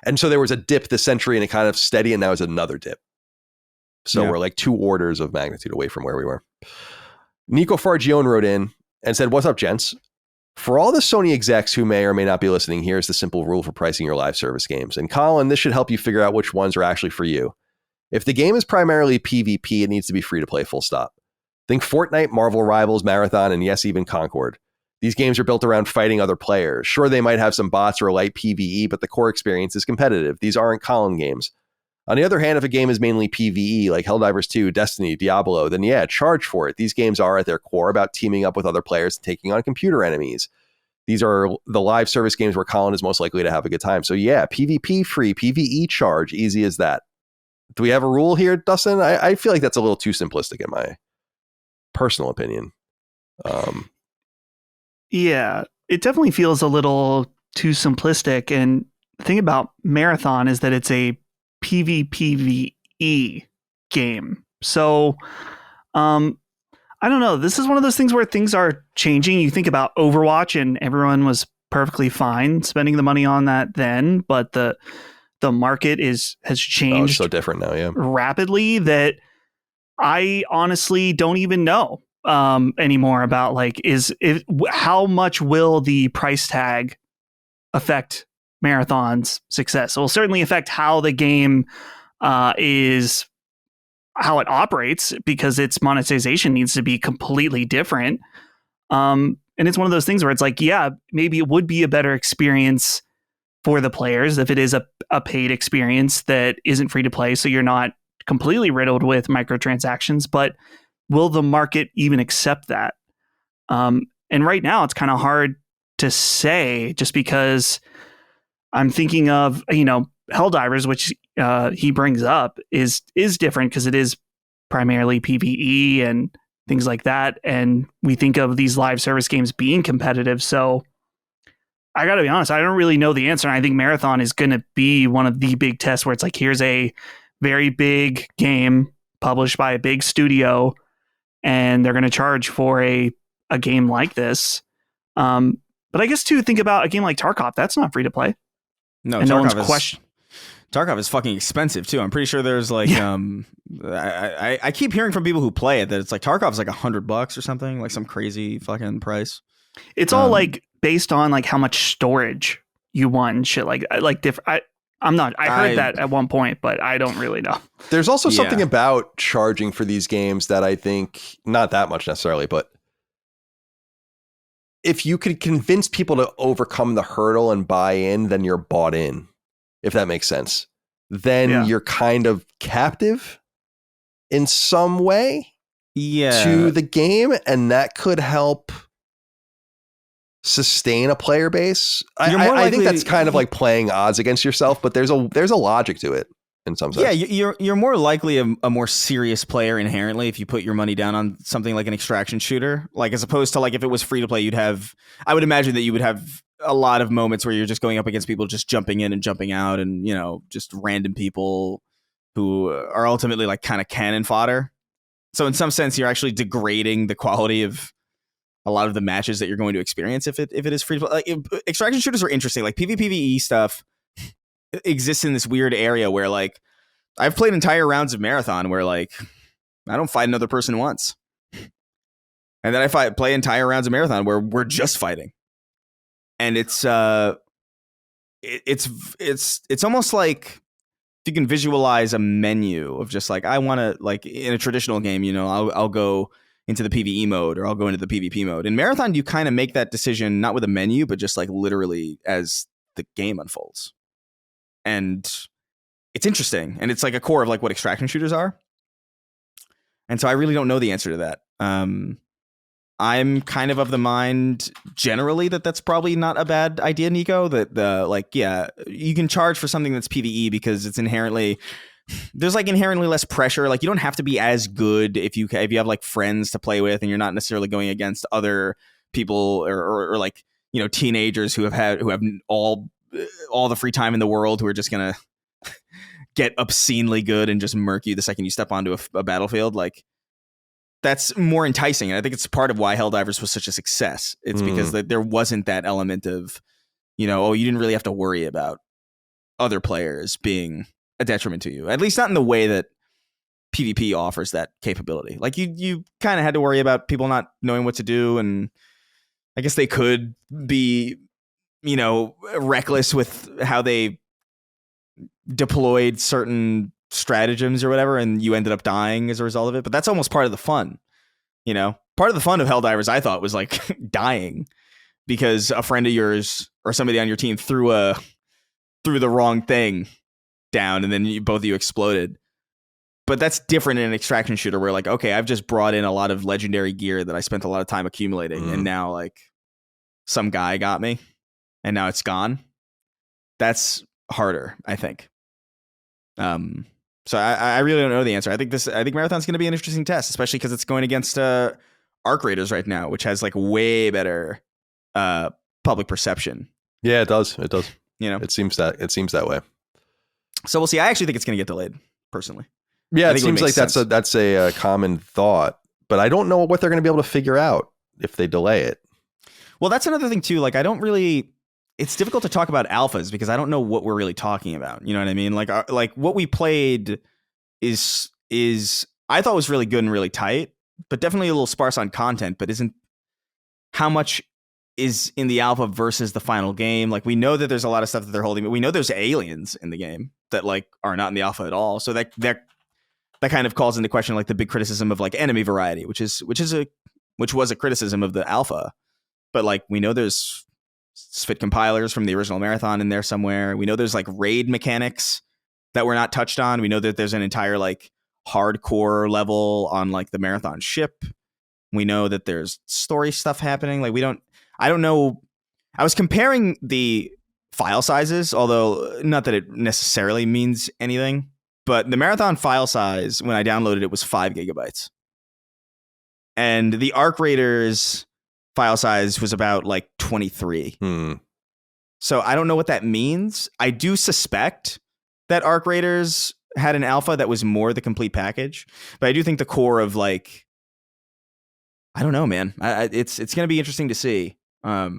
and so there was a dip this century and it kind of steady, and now is another dip. So we're like 2 orders of magnitude away from where we were. Nico Fargione wrote in and said, "What's up, gents? For all the Sony execs who may or may not be listening, here's the simple rule for pricing your live service games. And Colin, this should help you figure out which ones are actually for you. If the game is primarily PvP, it needs to be free to play, full stop. Think Fortnite, Marvel Rivals, Marathon, and yes, even Concord. These games are built around fighting other players. Sure, they might have some bots or a light PvE, but the core experience is competitive. These aren't Colin games. On the other hand, if a game is mainly PvE, like Helldivers 2, Destiny, Diablo, then yeah, charge for it. These games are at their core about teaming up with other players and taking on computer enemies. These are the live service games where Colin is most likely to have a good time. So yeah, PvP free, PvE charge, easy as that. Do we have a rule here, Dustin? I feel like that's a little too simplistic in my personal opinion. Yeah, it definitely feels a little too simplistic. And the thing about Marathon is that it's a PvPvE game. So, I don't know. This is one of those things where things are changing. You think about Overwatch, and everyone was perfectly fine spending the money on that then, but the market has changed so different now, yeah, rapidly that I honestly don't even know anymore about like how much will the price tag affect Marathon's success. It will certainly affect how the game is, how it operates, because its monetization needs to be completely different. And it's one of those things where it's like, yeah, maybe it would be a better experience for the players if it is a paid experience that isn't free to play, so you're not completely riddled with microtransactions, but will the market even accept that? And right now it's kind of hard to say, just because I'm thinking of, Helldivers, which he brings up, is different because it is primarily PvE and things like that. And we think of these live service games being competitive. So I got to be honest, I don't really know the answer. And I think Marathon is going to be one of the big tests where it's like, here's a very big game published by a big studio, and they're going to charge for a game like this. But I guess to think about a game like Tarkov, that's not free to play. No, and Tarkov is fucking expensive too. I'm pretty sure there's like, I keep hearing from people who play it that it's like Tarkov's like $100 or something, like some crazy fucking price. It's all like based on like how much storage you want and shit like different. I heard that at one point, but I don't really know. There's also something about charging for these games that I think, not that much necessarily, but if you could convince people to overcome the hurdle and buy in, then you're bought in, if that makes sense. Then you're kind of captive in some way to the game, and that could help sustain a player base. I think that's kind of like playing odds against yourself, but there's a logic to it in some sense. Yeah, you're more likely a more serious player inherently if you put your money down on something like an extraction shooter, like as opposed to like if it was free to play, I would imagine that you would have a lot of moments where you're just going up against people just jumping in and jumping out, and just random people who are ultimately like kind of cannon fodder. So in some sense, you're actually degrading the quality of a lot of the matches that you're going to experience if it is free to play. Like, extraction shooters are interesting. Like PvPvE stuff exists in this weird area where like I've played entire rounds of Marathon where like I don't fight another person once, and then I play entire rounds of Marathon where we're just fighting, and it's almost like if you can visualize a menu of just like I want to, like in a traditional game, I'll go into the PvE mode or I'll go into the PvP mode. In Marathon, you kind of make that decision not with a menu, but just like literally as the game unfolds. And it's interesting. And it's like a core of like what extraction shooters are. And so I really don't know the answer to that. I'm kind of the mind generally that that's probably not a bad idea, Nico, that you can charge for something that's PvE because it's there's like inherently less pressure. Like you don't have to be as good if you have like friends to play with and you're not necessarily going against other people or like, teenagers who have all the free time in the world who are just going to get obscenely good and just murk you the second you step onto a battlefield. Like that's more enticing. And I think it's part of why Helldivers was such a success. It's because there wasn't that element of, you didn't really have to worry about other players being a detriment to you, at least not in the way that PvP offers that capability. Like you kind of had to worry about people not knowing what to do. And I guess they could be, reckless with how they deployed certain stratagems or whatever, and you ended up dying as a result of it. But that's almost part of the fun. Part of the fun of Helldivers, I thought, was like dying because a friend of yours or somebody on your team threw the wrong thing down and then both of you exploded. But that's different in an extraction shooter where like, okay, I've just brought in a lot of legendary gear that I spent a lot of time accumulating, and now like some guy got me and now it's gone. That's harder, I think. So I really don't know the answer. I think Marathon's going to be an interesting test, especially because it's going against Arc Raiders right now, which has like way better public perception. Yeah, it does. You know, it seems that way. So we'll see. I actually think it's going to get delayed, personally. Yeah, it seems like that's a common thought, but I don't know what they're going to be able to figure out if they delay it. Well, that's another thing too. Like, it's difficult to talk about alphas because I don't know what we're really talking about. You know what I mean? Like what we played is I thought was really good and really tight, but definitely a little sparse on content. But isn't how much is in the alpha versus the final game? Like, we know that there's a lot of stuff that they're holding, but we know there's aliens in the game that like are not in the alpha at all. So that kind of calls into question like the big criticism of like enemy variety, which was a criticism of the alpha. But like, we know there's SFIT compilers from the original Marathon in there somewhere. We know there's like raid mechanics that were not touched on. We know that there's an entire like hardcore level on like the Marathon ship. We know that there's story stuff happening. Like, I don't know. I was comparing the file sizes, although not that it necessarily means anything. But the Marathon file size, when I downloaded it, was 5 gigabytes. And the Arc Raiders file size was about like 23. So I don't know what that means. I do suspect that Arc Raiders had an alpha that was more the complete package. But I do think the core of like, I don't know, man. It's going to be interesting to see. I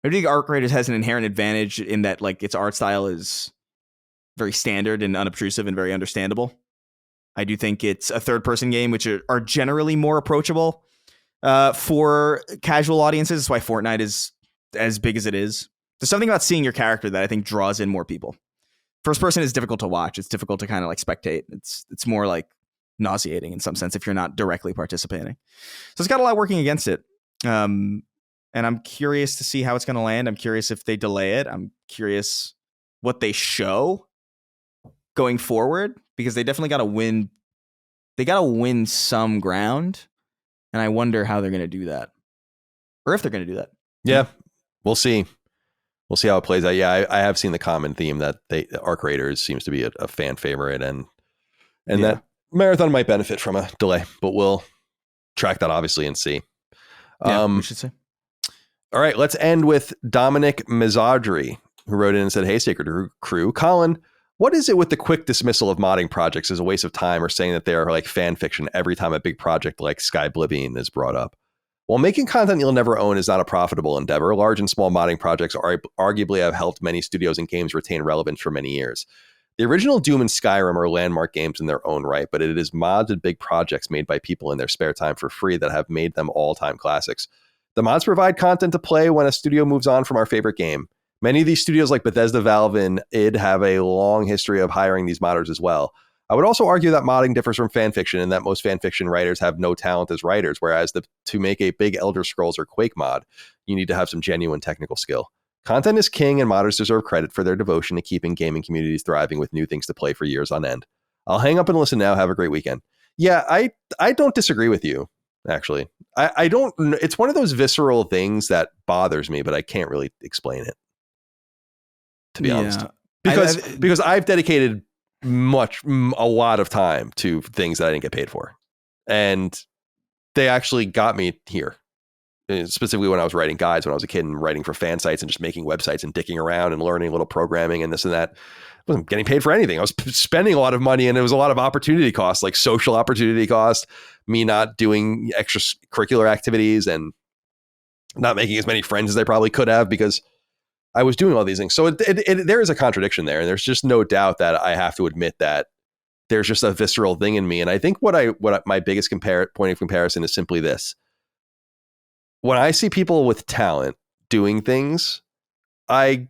think Arc Raiders has an inherent advantage in that like its art style is very standard and unobtrusive and very understandable. I do think it's a third-person game, which are generally more approachable for casual audiences. That's why Fortnite is as big as it is. There's something about seeing your character that I think draws in more people. First person is difficult to watch. It's difficult to kind of like spectate. It's more like nauseating in some sense if you're not directly participating. So it's got a lot working against it. And I'm curious to see how it's going to land. I'm curious if they delay it. I'm curious what they show going forward, because they definitely got to win. They got to win some ground. And I wonder how they're going to do that, or if they're going to do that. Yeah, we'll see. We'll see how it plays out. Yeah, I have seen the common theme that Arc Raiders seems to be a fan favorite, and that Marathon might benefit from a delay, but we'll track that obviously and see. We should see. All right, let's end with Dominic Mizadri, who wrote in and said, "Hey, Sacred Crew, Colin, what is it with the quick dismissal of modding projects as a waste of time, or saying that they are like fan fiction every time a big project like Sky Oblivion is brought up? While making content you'll never own is not a profitable endeavor, large and small modding projects arguably have helped many studios and games retain relevance for many years. The original Doom and Skyrim are landmark games in their own right, but it is mods and big projects made by people in their spare time for free that have made them all-time classics. The mods provide content to play when a studio moves on from our favorite game. Many of these studios like Bethesda, Valve, and id have a long history of hiring these modders as well. I would also argue that modding differs from fanfiction in that most fanfiction writers have no talent as writers, whereas to make a big Elder Scrolls or Quake mod, you need to have some genuine technical skill. Content is king, and modders deserve credit for their devotion to keeping gaming communities thriving with new things to play for years on end. I'll hang up and listen now. Have a great weekend." Yeah, I don't disagree with you, actually. I don't. It's one of those visceral things that bothers me, but I can't really explain it, to be honest. Because I've dedicated a lot of time to things that I didn't get paid for, and they actually got me here. Specifically when I was writing guides when I was a kid and writing for fan sites and just making websites and dicking around and learning a little programming and this and that. I wasn't getting paid for anything. I was spending a lot of money, and it was a lot of opportunity costs, like social opportunity cost, me not doing extracurricular activities and not making as many friends as I probably could have because I was doing all these things. So there is a contradiction there. And there's just no doubt that I have to admit that there's just a visceral thing in me. And I think what my biggest point of comparison is simply this. When I see people with talent doing things, and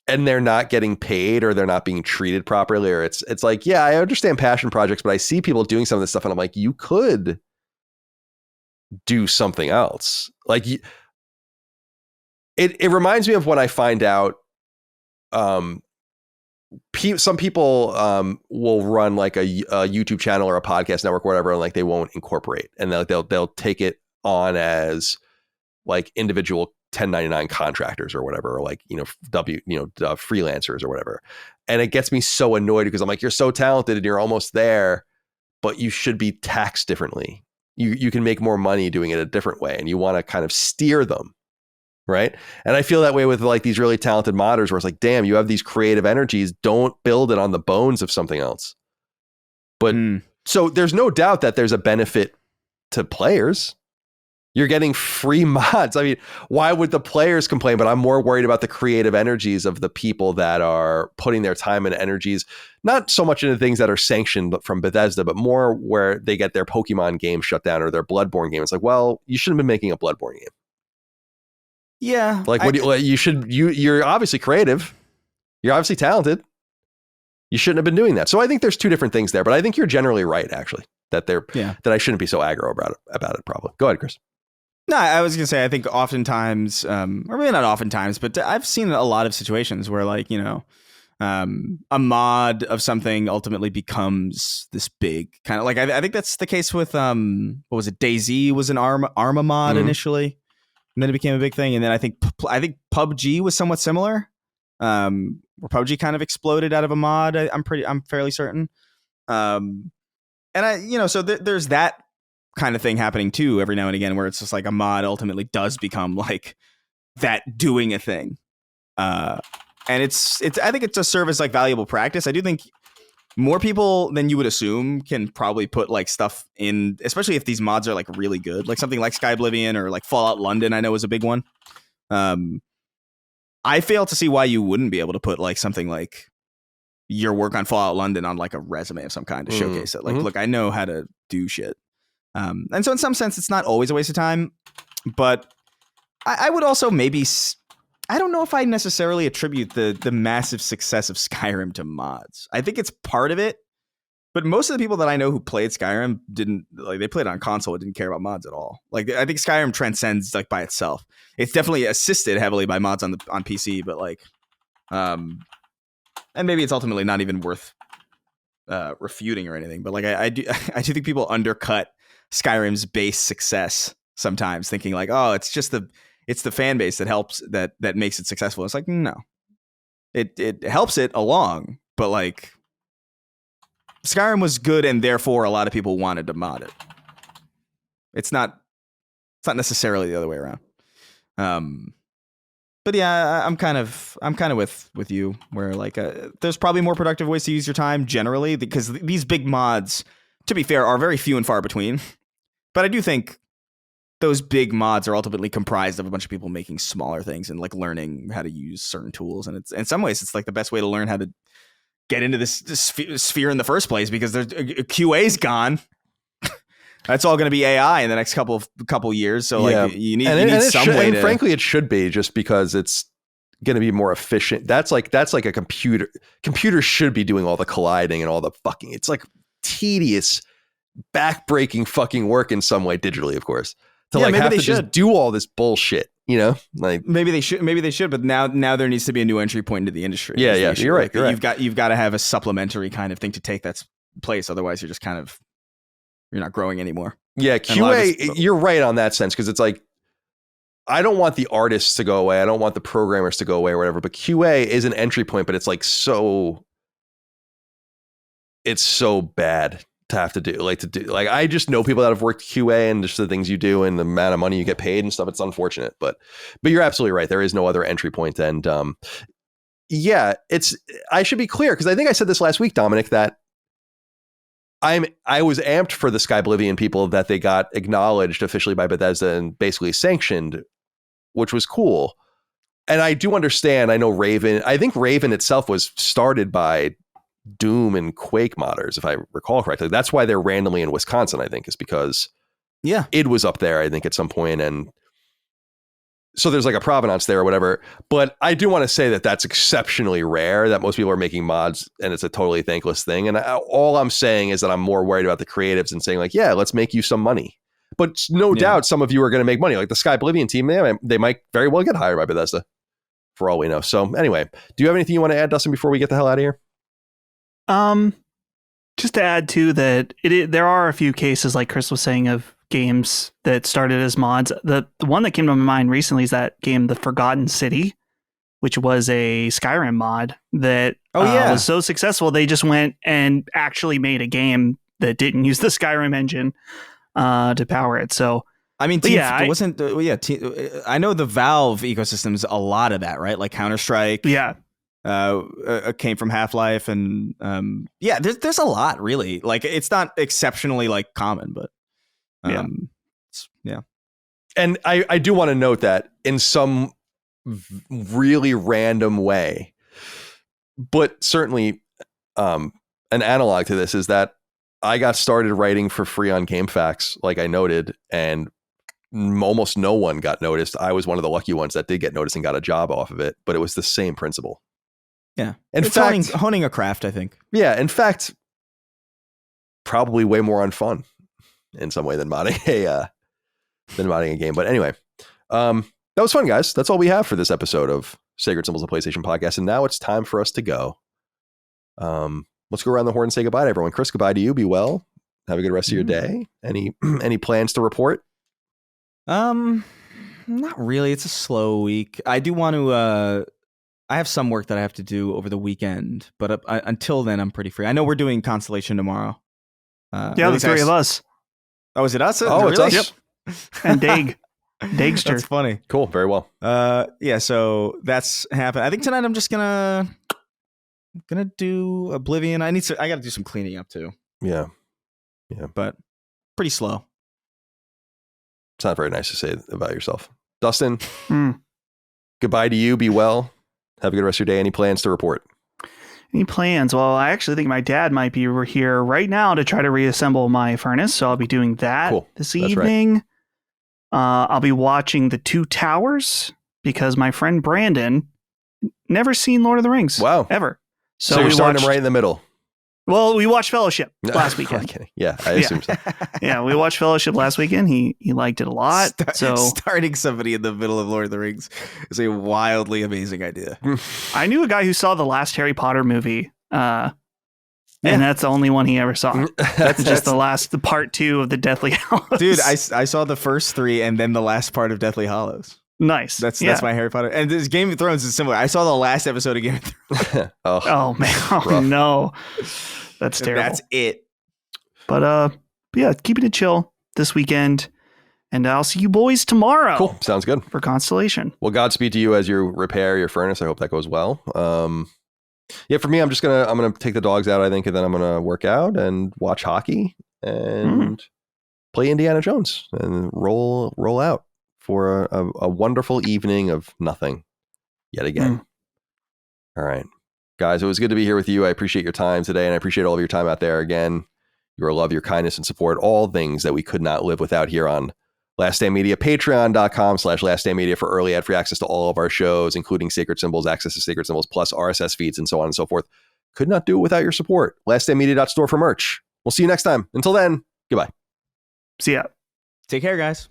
they're not getting paid or they're not being treated properly, or it's like, yeah, I understand passion projects, but I see people doing some of this stuff and I'm like, you could do something else. Like it reminds me of when I find out some people will run like a YouTube channel or a podcast network or whatever, and like they won't incorporate, and they'll take it on as like individual 1099 contractors or whatever, or like freelancers or whatever. And it gets me so annoyed because I'm like, you're so talented and you're almost there, but you should be taxed differently. You can make more money doing it a different way, and you want to kind of steer them. Right. And I feel that way with like these really talented modders where it's like, damn, you have these creative energies. Don't build it on the bones of something else. But so there's no doubt that there's a benefit to players. You're getting free mods. I mean, why would the players complain? But I'm more worried about the creative energies of the people that are putting their time and energies, not so much into things that are sanctioned from Bethesda, but more where they get their Pokemon game shut down or their Bloodborne game. It's like, well, you shouldn't have been making a Bloodborne game. Yeah. Like, you're obviously creative. You're obviously talented. You shouldn't have been doing that. So I think there's two different things there, but I think you're generally right, actually, that I shouldn't be so aggro about it, probably. Go ahead, Chris. No, I was going to say, I think oftentimes, or maybe not oftentimes, but I've seen a lot of situations where like, a mod of something ultimately becomes this big kind of like, I think that's the case with, what was it? DayZ was an Arma mod initially. And then it became a big thing. And then I think PUBG was somewhat similar. Where PUBG kind of exploded out of a mod. I'm fairly certain. And so there's that kind of thing happening too every now and again, where it's just like a mod ultimately does become like that doing a thing. And it's I think it's a service like valuable practice. I do think more people than you would assume can probably put like stuff in, especially if these mods are like really good, like something like Sky Oblivion or like Fallout London, I know is a big one. I fail to see why you wouldn't be able to put like something like your work on Fallout London on like a resume of some kind to showcase it. Like, look, I know how to do shit. And so in some sense, it's not always a waste of time, but I would also maybe, I don't know if I necessarily attribute the massive success of Skyrim to mods. I think it's part of it, but most of the people that I know who played Skyrim didn't like, they played it on console and didn't care about mods at all. Like, I think Skyrim transcends like by itself. It's definitely assisted heavily by mods on PC, but like, and maybe it's ultimately not even worth refuting or anything. But like, I do think people undercut Skyrim's base success sometimes, thinking like, oh, it's the fan base that helps that makes it successful. It's like, no, it helps it along, but like Skyrim was good and therefore a lot of people wanted to mod it. It's not necessarily the other way around. But yeah, I'm kind of with you where like there's probably more productive ways to use your time generally, because these big mods, to be fair, are very few and far between. But I do think those big mods are ultimately comprised of a bunch of people making smaller things and like learning how to use certain tools. And it's in some ways it's like the best way to learn how to get into this sphere in the first place, because there's QA's gone. That's all going to be AI in the next couple years. So like you need some way to. And frankly, it should be, just because it's going to be more efficient. That's like a computer. Computers should be doing all the colliding and all the fucking. It's like tedious, backbreaking fucking work in some way, digitally, of course. To like have to just do all this bullshit, like maybe they should, but now there needs to be a new entry point into the industry. Yeah, you're right. You've got to have a supplementary kind of thing to take that place. Otherwise, you're just kind of, you're not growing anymore. Yeah, QA, you're right on that sense, because it's like, I don't want the artists to go away. I don't want the programmers to go away or whatever, but QA is an entry point, but it's like it's so bad to have to do. Like I just know people that have worked QA, and just the things you do and the amount of money you get paid and stuff. It's unfortunate, but you're absolutely right. There is no other entry point. And I should be clear, because I think I said this last week, Dominic, that I was amped for the Sky Oblivion people, that they got acknowledged officially by Bethesda and basically sanctioned, which was cool. And I do understand. I know I think Raven itself was started by Doom and Quake modders, if I recall correctly. That's why they're randomly in Wisconsin, I think, is because it was up there, I think, at some point, and so there's like a provenance there or whatever. But I do want to say that that's exceptionally rare, that most people are making mods and it's a totally thankless thing. And all I'm saying is that I'm more worried about the creatives and saying like, yeah, let's make you some money. But no doubt some of you are going to make money. Like the Sky Oblivion team, they might very well get hired by Bethesda for all we know. So anyway, do you have anything you want to add, Dustin, before we get the hell out of here? Just to add to that, there are a few cases, like Chris was saying, of games that started as mods. The one that came to my mind recently is that game, The Forgotten City, which was a Skyrim mod that was so successful they just went and actually made a game that didn't use the Skyrim engine to power it. So I mean, I know the Valve ecosystem's a lot of that, right? Like Counter-Strike. Yeah. Came from Half-Life, and there's a lot, really. Like, it's not exceptionally like common, but yeah. And I do want to note that in some really random way, but certainly an analog to this is that I got started writing for free on GameFAQs, like I noted, and almost no one got noticed. I was one of the lucky ones that did get noticed and got a job off of it, but it was the same principle. Yeah. In fact, honing a craft, I think. Yeah. In fact, probably way more on fun in some way than modding a game. But anyway, that was fun, guys. That's all we have for this episode of Sacred Symbols of PlayStation Podcast. And now it's time for us to go. Let's go around the horn and say goodbye to everyone. Chris, goodbye to you. Be well. Have a good rest of your day. Any plans to report? Not really. It's a slow week. I do want to. I have some work that I have to do over the weekend, but until then, I'm pretty free. I know we're doing Constellation tomorrow. The three of us. Oh, is it us? Oh, really? It's us. Yep. And Dagster. That's funny. Cool. Very well. So that's happened. I think tonight I'm just gonna do Oblivion. I got to do some cleaning up too. Yeah. But pretty slow. It's not very nice to say about yourself. Dustin, goodbye to you. Be well. Have a good rest of your day. Any plans to report? Any plans? Well, I actually think my dad might be here right now to try to reassemble my furnace, so I'll be doing that this evening. Right. I'll be watching The Two Towers because my friend Brandon never seen Lord of the Rings. Wow. Ever. So you're starting him right in the middle. Well, we watched Fellowship last weekend. Yeah, I assume so. Yeah, we watched Fellowship last weekend. He liked it a lot. Starting somebody in the middle of Lord of the Rings is a wildly amazing idea. I knew a guy who saw the last Harry Potter movie, and that's the only one he ever saw. That's just the part 2 of the Deathly Hallows. Dude, I saw the first 3 and then the last part of Deathly Hallows. Nice. That's my Harry Potter. And this Game of Thrones is similar. I saw the last episode of Game of Thrones. Oh man. Oh no. That's terrible. That's it. But keeping it chill this weekend. And I'll see you boys tomorrow. Cool. Sounds good. For Constellation. Well, Godspeed to you as you repair your furnace. I hope that goes well. For me, I'm gonna take the dogs out, I think, and then I'm gonna work out and watch hockey and play Indiana Jones and roll out for a wonderful evening of nothing yet again. All right, guys, it was good to be here with you. I appreciate your time today, and I appreciate all of your time out there. Again, your love, your kindness, and support, all things that we could not live without here on Last Stand Media. Patreon.com/Last Stand Media for early ad-free access to all of our shows, including Sacred Symbols, access to Sacred Symbols, plus RSS feeds, and so on and so forth. Could not do it without your support. LastStandMedia.store for merch. We'll see you next time. Until then, goodbye. See ya. Take care, guys.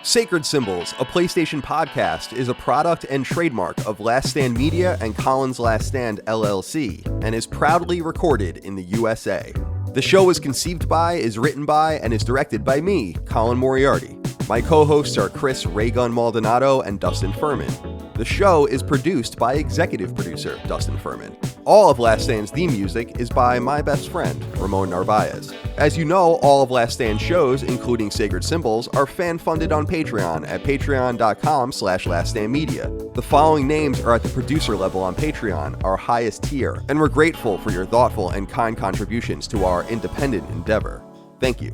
Sacred Symbols, a PlayStation podcast, is a product and trademark of Last Stand Media and Collins Last Stand LLC, and is proudly recorded in the USA. The show is conceived by, is written by, and is directed by me, Colin Moriarty. My co-hosts are Chris Raygun Maldonado and Dustin Furman. The show is produced by executive producer Dustin Furman. All of Last Stand's theme music is by my best friend, Ramon Narvaez. As you know, all of Last Stand's shows, including Sacred Symbols, are fan-funded on Patreon at patreon.com/laststandmedia. The following names are at the producer level on Patreon, our highest tier, and we're grateful for your thoughtful and kind contributions to our independent endeavor. Thank you.